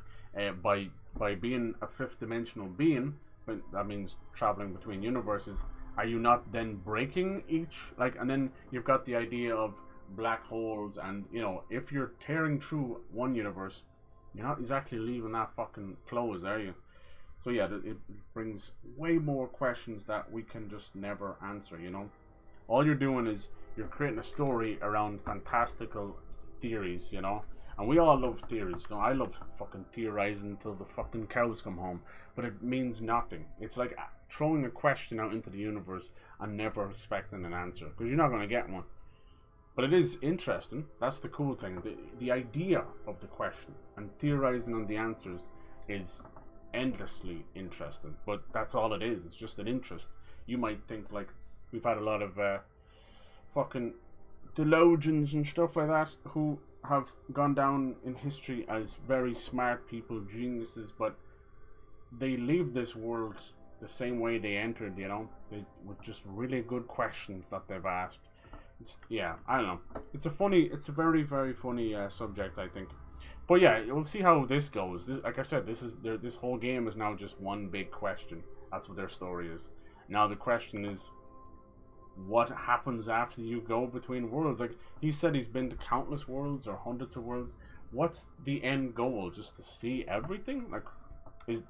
by being a fifth dimensional being? But that means traveling between universes. Are you not then breaking each? Like, and then you've got the idea of black holes, and you know, if you're tearing through one universe, you're not exactly leaving that fucking closed, are you? So yeah, it brings way more questions that we can just never answer, you know? All you're doing is you're creating a story around fantastical theories, you know? And we all love theories. You know, I love fucking theorizing until the fucking cows come home. But it means nothing. It's like throwing a question out into the universe and never expecting an answer, because you're not going to get one. But it is interesting. That's the cool thing. The idea of the question and theorizing on the answers is endlessly interesting. But that's all it is. It's just an interest. You might think, like, we've had a lot of fucking theologians and stuff like that who have gone down in history as very smart people, geniuses, but they leave this world the same way they entered, you know, with just really good questions that they've asked. Yeah, I don't know. It's a very, very funny subject, I think. But yeah, we'll see how this goes. Like I said, this whole game is now just one big question. That's what their story is. Now the question is, what happens after you go between worlds? Like, he said he's been to countless worlds or hundreds of worlds. What's the end goal? Just to see everything? Like,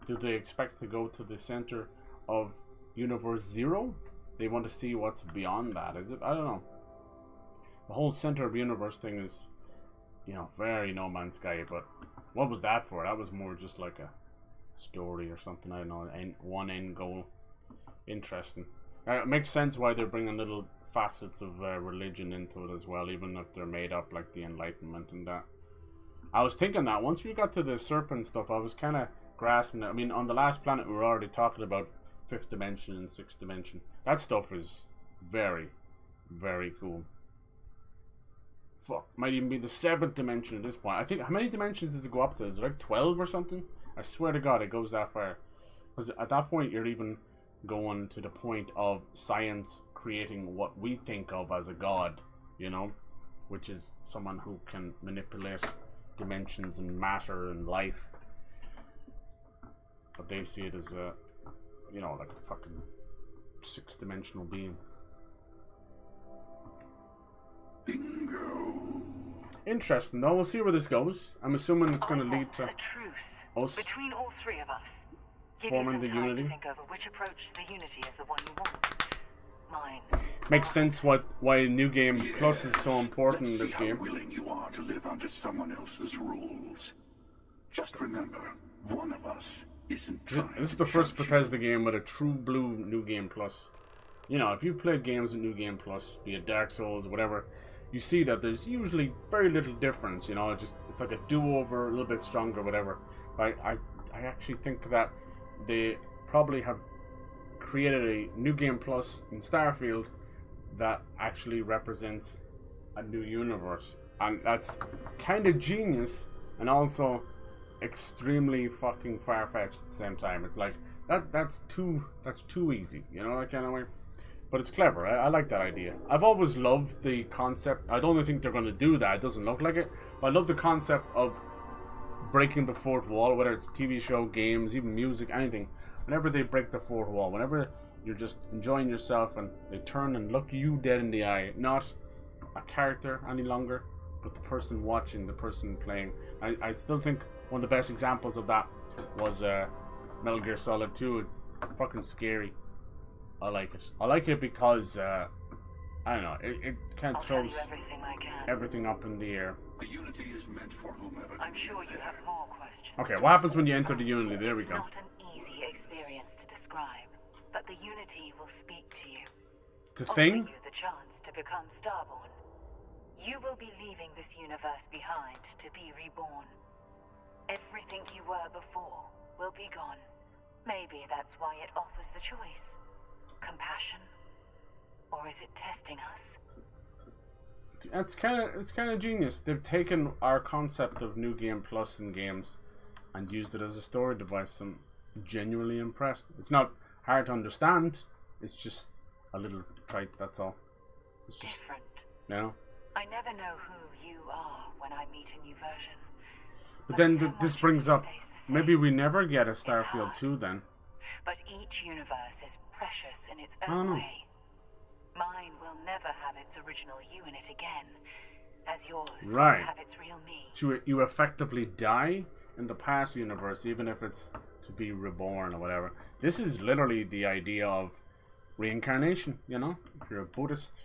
do they expect to go to the center of Universe Zero? They want to see what's beyond that, is it? I don't know. The whole center of universe thing is, you know, very No Man's Sky, but what was that for? That was more just like a story or something, I don't know, one end goal. Interesting. It makes sense why they're bringing little facets of religion into it as well, even if they're made up, like the Enlightenment and that. I was thinking that once we got to the serpent stuff, I was kind of grasping it. I mean, on the last planet, we were already talking about 5th dimension and 6th dimension. That stuff is very, very cool. Fuck, might even be the 7th dimension at this point. I think, how many dimensions does it go up to? Is it like 12 or something? I swear to God, it goes that far. Because at that point, you're even going to the point of science creating what we think of as a god, you know, which is someone who can manipulate dimensions and matter and life. But they see it as a, you know, like a fucking 6-dimensional being.
Bingo.
Interesting though. We'll see where this goes. I'm assuming it's going to lead to
a truce
us
between all three of us. Give
forming
you
the
some time
unity.
to think over which approach to the unity is the one you want. Mine.
Makes sense why New Game Plus is so important in this game.
How willing you are to live under someone else's rules. Just remember, one of us isn't trying.
This is the first Bethesda game with a true blue New Game Plus. You know, if you played games with New Game Plus, be it Dark Souls, whatever, you see that there's usually very little difference. You know, it's like a do-over, a little bit stronger, whatever. I actually think that they probably have created a New Game Plus in Starfield that actually represents a new universe, and that's kind of genius and also extremely fucking far-fetched at the same time. It's like that's too easy, you know, that kind of way. But it's clever. I like that idea. I've always loved the concept. I don't think they're going to do that. It doesn't look like it. But I love the concept of breaking the fourth wall, whether it's TV show, games, even music, anything. Whenever they break the fourth wall, whenever you're just enjoying yourself and they turn and look you dead in the eye, not a character any longer, but the person watching, the person playing. I still think one of the best examples of that was Metal Gear Solid 2. Fucking scary. I like it. I like it because I don't know. It kind of throws everything up in the air.
The unity is meant for whomever.
I'm sure you have more questions.
Okay, what happens when you enter the unity? There we go.
It's not an easy experience to describe, but the unity will speak to you.
The thing?
Offer you the chance to become Starborn. You will be leaving this universe behind to be reborn. Everything you were before will be gone. Maybe that's why it offers the choice. Compassion? Or is it testing us?
It's kind of genius. They've taken our concept of New Game Plus in games and used it as a story device. I'm genuinely impressed. It's not hard to understand. It's just a little trite, that's all. It's just
different.
You know?
I never know who you are when I meet a new version.
But then this brings up, maybe we never get a Starfield 2 then.
But each universe is precious in its own way. Mine will never have its original you in it again, as yours will have its real me.
So you effectively die in the past universe, even if it's to be reborn or whatever. This is literally the idea of reincarnation, you know, if you're a Buddhist.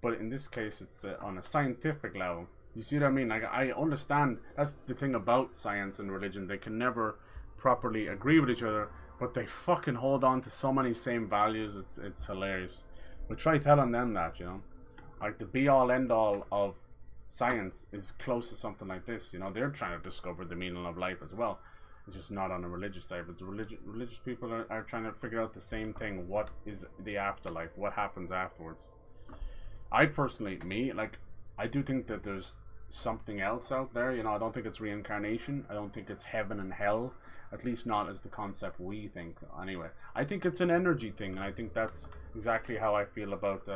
But in this case, it's on a scientific level. You see what I mean? Like, I understand, that's the thing about science and religion. They can never properly agree with each other, but they fucking hold on to so many same values. It's hilarious. But try telling them that, you know, like the be-all end-all of science is close to something like this. You know, they're trying to discover the meaning of life as well. It's just not on a religious side, but the religious people are trying to figure out the same thing. What is the afterlife? What happens afterwards? I personally, I do think that there's something else out there. You know, I don't think it's reincarnation. I don't think it's heaven and hell. At least not as the concept we think. Anyway, I think it's an energy thing, and I think that's exactly how I feel about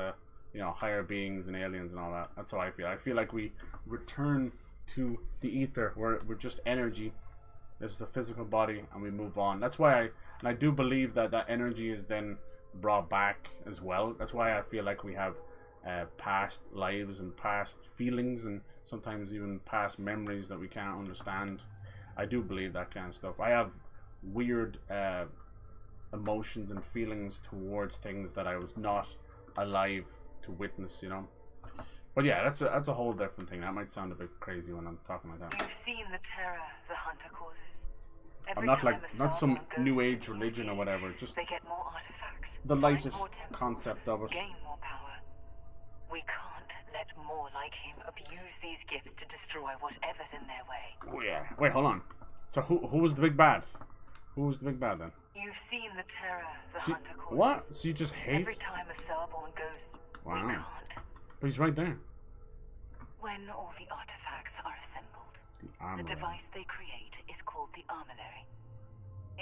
you know, higher beings and aliens and all that. That's how I feel. I feel like we return to the ether, where we're just energy. This is the physical body, and we move on. That's why I do believe that that energy is then brought back as well. That's why I feel like we have past lives and past feelings, and sometimes even past memories that we can't understand. I do believe that kind of stuff. I have weird emotions and feelings towards things that I was not alive to witness, you know. But yeah, that's a whole different thing. That might sound a bit crazy when I'm talking like that.
You've seen the terror the hunter causes.
I'm not like, not some new age religion or whatever, just
they get more artifacts,
the lightest concept of it.
Gain more power. We can't let more like him abuse these gifts to destroy whatever's in their way.
Oh yeah. Wait, hold on. So who was the big bad? Who was the big bad then?
You've seen the terror the hunter causes.
What? So you just hate?
Every time a starborn goes, we can't.
But he's right there.
When all the artifacts are assembled, the device they create is called the armillary.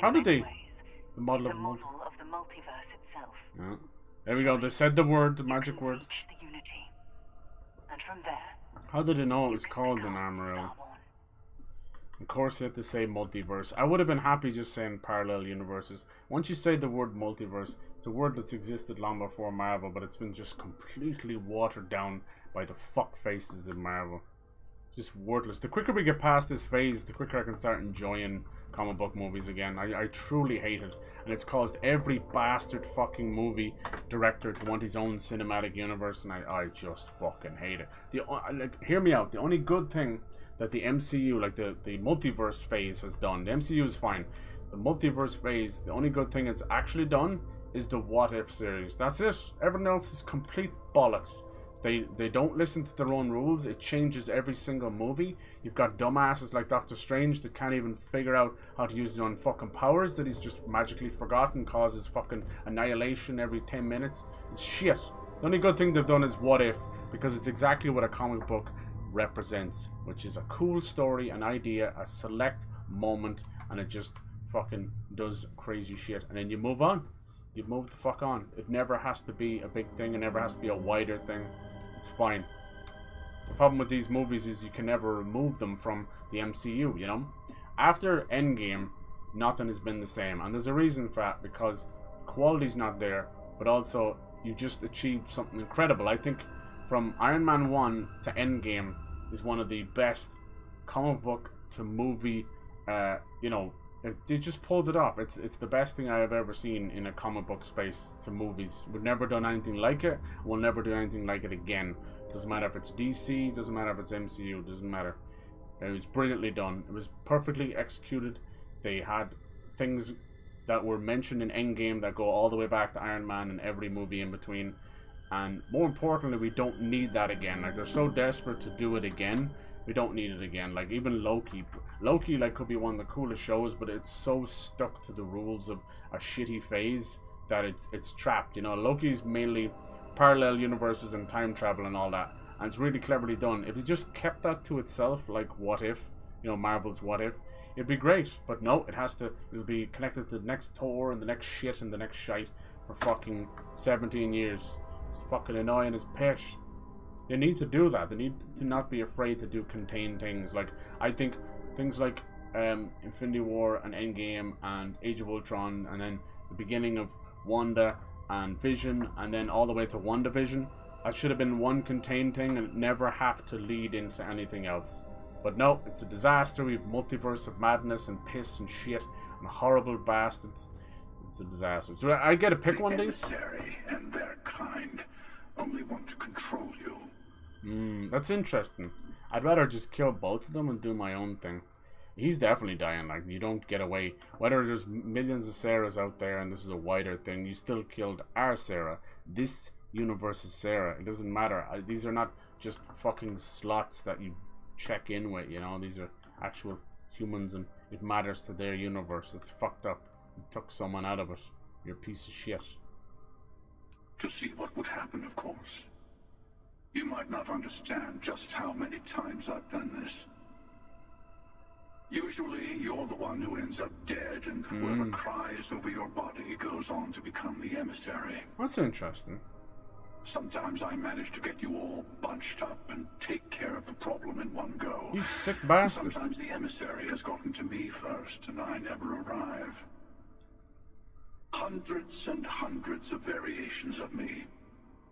How did they?
Ways,
the model
it's a model of the multiverse itself.
Yeah. There we go. They said the word, the magic words.
Reach the unity. And from there,
how did they know it was called an armillary? Of course, you had to say multiverse. I would have been happy just saying parallel universes. Once you say the word multiverse, it's a word that's existed long before Marvel, but it's been just completely watered down by the fuck faces in Marvel. Just worthless. The quicker we get past this phase, the quicker I can start enjoying comic book movies again. I truly hate it, and it's caused every bastard fucking movie director to want his own cinematic universe, and I just fucking hate it. Like, hear me out. The only good thing that the MCU, like the multiverse phase, has done, the MCU is fine. The multiverse phase, the only good thing it's actually done is the What If series. That's it. Everything else is complete bollocks. They don't listen to their own rules. It changes every single movie. You've got dumbasses like Doctor Strange that can't even figure out how to use his own fucking powers, that he's just magically forgotten, causes fucking annihilation every 10 minutes. It's shit. The only good thing they've done is What If, because it's exactly what a comic book represents, which is a cool story, an idea, a select moment, and it just fucking does crazy shit. And then you move on. You move the fuck on. It never has to be a big thing. It never has to be a wider thing. It's fine. The problem with these movies is you can never remove them from the MCU, you know? After Endgame, nothing has been the same. And there's a reason for that, because quality's not there, but also you just achieved something incredible. I think from Iron Man 1 to Endgame is one of the best comic book to movie, you know, they just pulled it off. It's the best thing I have ever seen in a comic book space to movies. We've never done anything like it. We'll never do anything like it again. Doesn't matter if it's DC, doesn't matter if it's MCU, doesn't matter. It was brilliantly done. It was perfectly executed. They had things that were mentioned in Endgame that go all the way back to Iron Man and every movie in between. And more importantly, we don't need that again. Like, they're so desperate to do it again We don't need it again. Like, even Loki, like, could be one of the coolest shows, but it's so stuck to the rules of a shitty phase that it's trapped. You know, Loki's mainly parallel universes and time travel and all that, and it's really cleverly done. If it just kept that to itself, like What If, you know, Marvel's What If, it'd be great. But no, it'll be connected to the next Thor and the next shit and the next shite for fucking 17 years. It's fucking annoying as pish. They need to do that. They need to not be afraid to do contained things. Like, I think things like Infinity War and Endgame and Age of Ultron, and then the beginning of Wanda and Vision, and then all the way to WandaVision, that should have been one contained thing and never have to lead into anything else. But no, it's a disaster. We have multiverse of madness and piss and shit and horrible bastards. It's a disaster. So I get to pick one of these?
The emissary and their kind only want to control you.
That's interesting. I'd rather just kill both of them and do my own thing. He's definitely dying. Like, you don't get away. Whether there's millions of Sarahs out there and this is a wider thing, you still killed our Sarah. This universe's Sarah. It doesn't matter. These are not just fucking slots that you check in with, you know. These are actual humans and it matters to their universe. It's fucked up. You took someone out of it. You're a piece of shit.
To see what would happen, of course. You might not understand just how many times I've done this. Usually, you're the one who ends up dead, and whoever cries over your body goes on to become the emissary.
That's interesting.
Sometimes I manage to get you all bunched up and take care of the problem in one go.
You sick bastard.
Sometimes the emissary has gotten to me first, and I never arrive. Hundreds and hundreds of variations of me,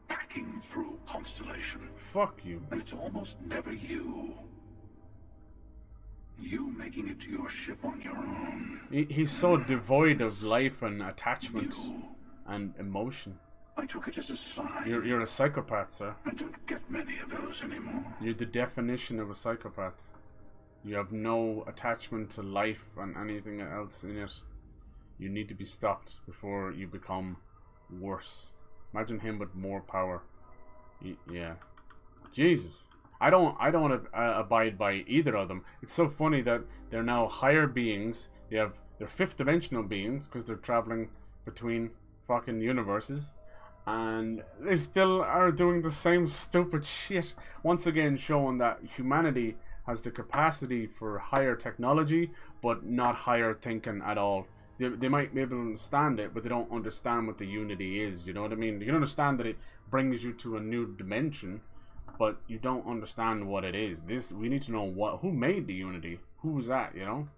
packing through Constellation.
Fuck you.
And it's almost never you. You making it to your ship on your own.
He's so devoid of life and attachment and emotion.
I took it as a sign.
You're a psychopath, sir.
I don't get many of those anymore.
You're the definition of a psychopath. You have no attachment to life and anything else in it. You need to be stopped before you become worse. Imagine him with more power. Yeah. Jesus. I don't want to abide by either of them. It's so funny that they're now higher beings. They're fifth dimensional beings because they're traveling between fucking universes, and they still are doing the same stupid shit. Once again, showing that humanity has the capacity for higher technology, but not higher thinking at all. They might be able to understand it, but they don't understand what the unity is. You know what I mean? You can understand that it brings you to a new dimension, but you don't understand what it is. We need to know who made the unity. Who was that, you know?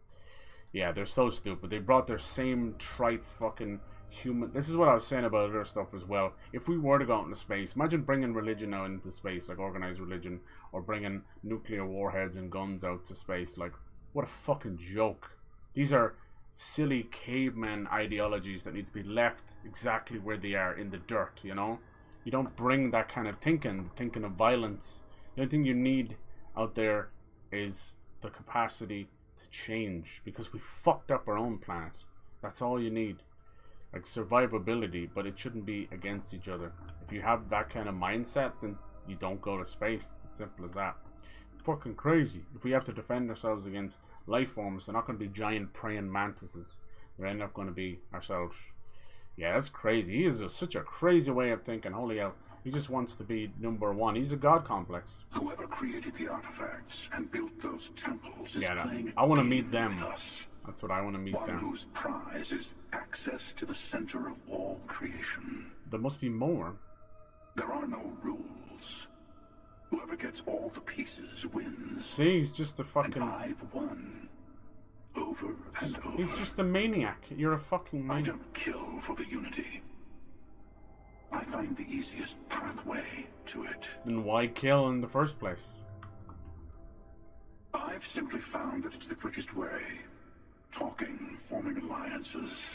Yeah, they're so stupid. They brought their same trite fucking human... This is what I was saying about other stuff as well. If we were to go out into space, imagine bringing religion out into space, like organized religion, or bringing nuclear warheads and guns out to space. Like, what a fucking joke. These are silly caveman ideologies that need to be left exactly where they are, in the dirt, you know? You don't bring that kind of thinking of violence. The only thing you need out there is the capacity to change, because we fucked up our own planet. That's all you need. Like survivability, but it shouldn't be against each other. If you have that kind of mindset, then you don't go to space. It's as simple as that. Fucking crazy. If we have to defend ourselves against life forms, they're not going to be giant praying mantises. They're end up going to be ourselves. Yeah, that's crazy. He is such a crazy way of thinking. Holy hell. He just wants to be number one. He's a god complex.
Whoever created the artifacts and built those temples is playing
I want to meet them.
Us.
That's what I want to meet them.
One whose prize is access to the center of all creation.
There must be more.
There are no rules. Whoever gets all the pieces wins.
See, he's just a fucking...
And I've won. Over and over.
He's just a maniac. You're a fucking maniac.
I don't kill for the unity. I find the easiest pathway to it.
Then why kill in the first place?
I've simply found that it's the quickest way. Talking, forming alliances,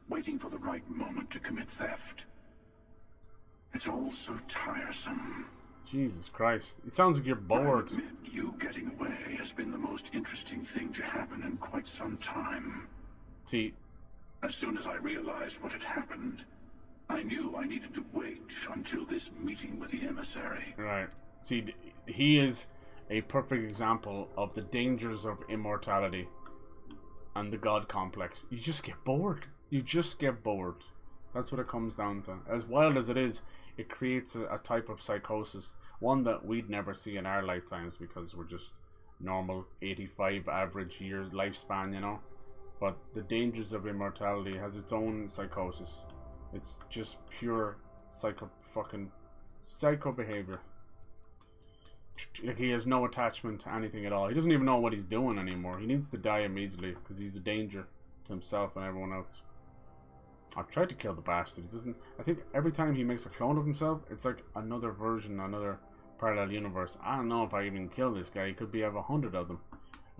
waiting for the right moment to commit theft. It's all so tiresome.
Jesus Christ. It sounds like you're bored.
I admit, you getting away has been the most interesting thing to happen in quite some time.
See,
as soon as I realized what had happened, I knew I needed to wait until this meeting with the emissary.
Right. See, he is a perfect example of the dangers of immortality and the god complex. You just get bored. You just get bored. That's what it comes down to. As wild as it is, it creates a type of psychosis. One that we'd never see in our lifetimes because we're just normal 85 average years lifespan, you know. But the dangers of immortality has its own psychosis. It's just pure psycho behavior. Like, he has no attachment to anything at all. He doesn't even know what he's doing anymore. He needs to die immediately because he's a danger to himself and everyone else. I've tried to kill the bastard. He doesn't. I think every time he makes a clone of himself, it's like another version, another parallel universe. I don't know if I even kill this guy. He could be have 100 of them.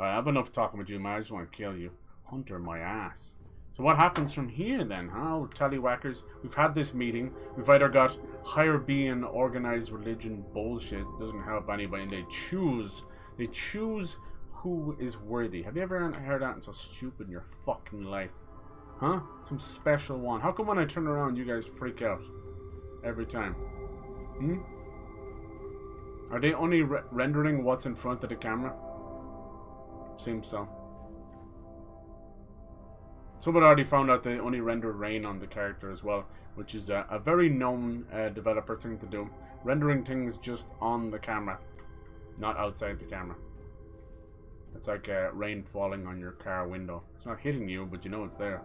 I have enough talking with you, man. I just want to kill you. Hunter my ass. So what happens from here then, huh? Tallywhackers, we've had this meeting. We've either got higher being, organized religion bullshit. Doesn't help anybody. And they choose who is worthy. Have you ever heard that? It's so stupid in your fucking life. Huh? Some special one. How come when I turn around you guys freak out? Every time. Hmm? Are they only rendering what's in front of the camera? Seems so. Someone already found out they only render rain on the character as well, which is a very known developer thing to do. Rendering things just on the camera, not outside the camera. It's like rain falling on your car window. It's not hitting you, but you know it's there.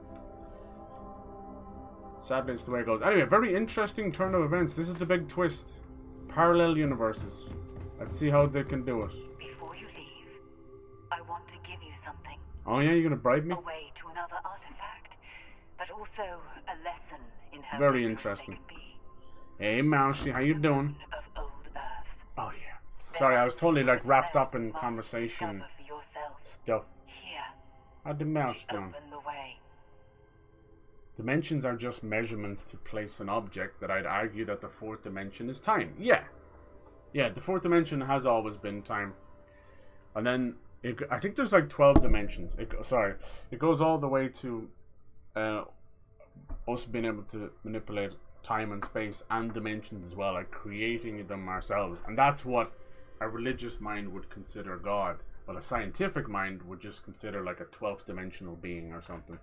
Sadly, it's the way it goes. Anyway, very interesting turn of events. This is the big twist. Parallel universes. Let's see how they can do it.
Before you leave, I want to give you something.
Oh yeah, you're gonna bribe me?
A way to another artifact, but also a lesson in how
very interesting. Hey Mousy, how you doing?
Of old Earth.
Oh yeah. Sorry, I was totally like wrapped up in conversation stuff.
Here.
How'd the mouse doing?
Open the way.
Dimensions are just measurements to place an object. That I'd argue that the fourth dimension is time. Yeah. Yeah, the fourth dimension has always been time. And then I think there's like 12 dimensions. It goes all the way to us being able to manipulate time and space and dimensions as well, like creating them ourselves. And that's what a religious mind would consider God, but a scientific mind would just consider like a 12th dimensional being or something.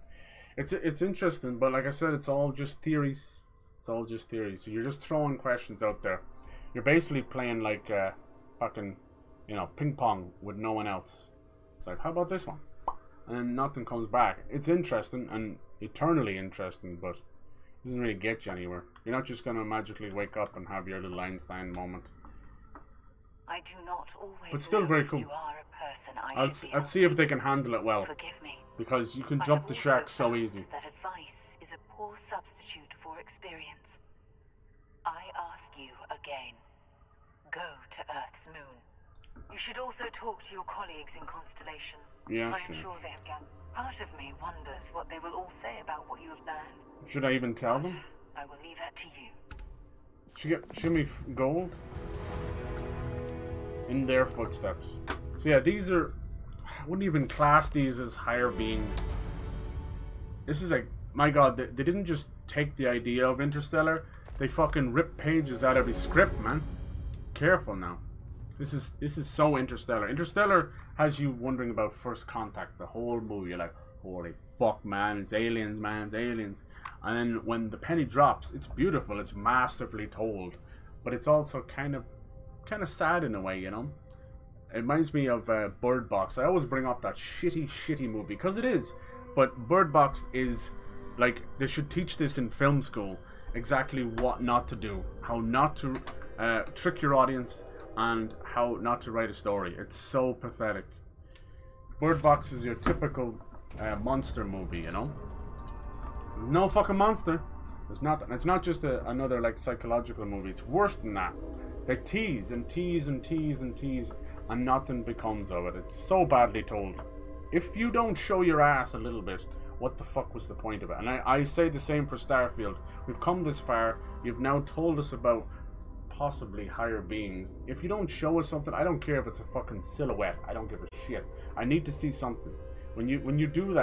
It's interesting, but like I said, it's all just theories. It's all just theories. So you're just throwing questions out there. You're basically playing like fucking, you know, ping pong with no one else. It's like, how about this one? And then nothing comes back. It's interesting and eternally interesting, but it doesn't really get you anywhere. You're not just gonna magically wake up and have your little Einstein moment.
I do not always
but still very cool.
You are a person
I'll see if they can handle it well.
Forgive me.
Because you can jump the shark so easy.
That advice is a poor substitute for experience. I ask you again. Go to Earth's moon. You should also talk to your colleagues in Constellation.
Yeah,
I am sure they have gathered. Part of me wonders what they will all say about what you have learned.
Should I even tell them?
I will leave that to you.
Should me gold? In their footsteps. So yeah, these are... I wouldn't even class these as higher beings. This is like... My god, they didn't just take the idea of Interstellar. They fucking ripped pages out of his script, man. Careful now. This is so Interstellar. Interstellar has you wondering about first contact the whole movie. You're like, holy fuck, man, it's aliens, man, it's aliens. And then when the penny drops, it's beautiful, it's masterfully told, but it's also kind of sad in a way, you know. It reminds me of Bird Box. I always bring up that shitty movie because it is. But Bird Box is like, they should teach this in film school. Exactly what not to do, how not to trick your audience, and how not to write a story. It's so pathetic. Bird Box is your typical monster movie, you know. No fucking monster. There's nothing. It's not just another like psychological movie. It's worse than that. They tease and tease and tease and tease, and nothing becomes of it. It's so badly told. If you don't show your ass a little bit, what the fuck was the point of it? And I say the same for Starfield. We've come this far. You've now told us about possibly higher beings. If you don't show us something, I don't care if it's a fucking silhouette. I don't give a shit. I need to see something. When you do that,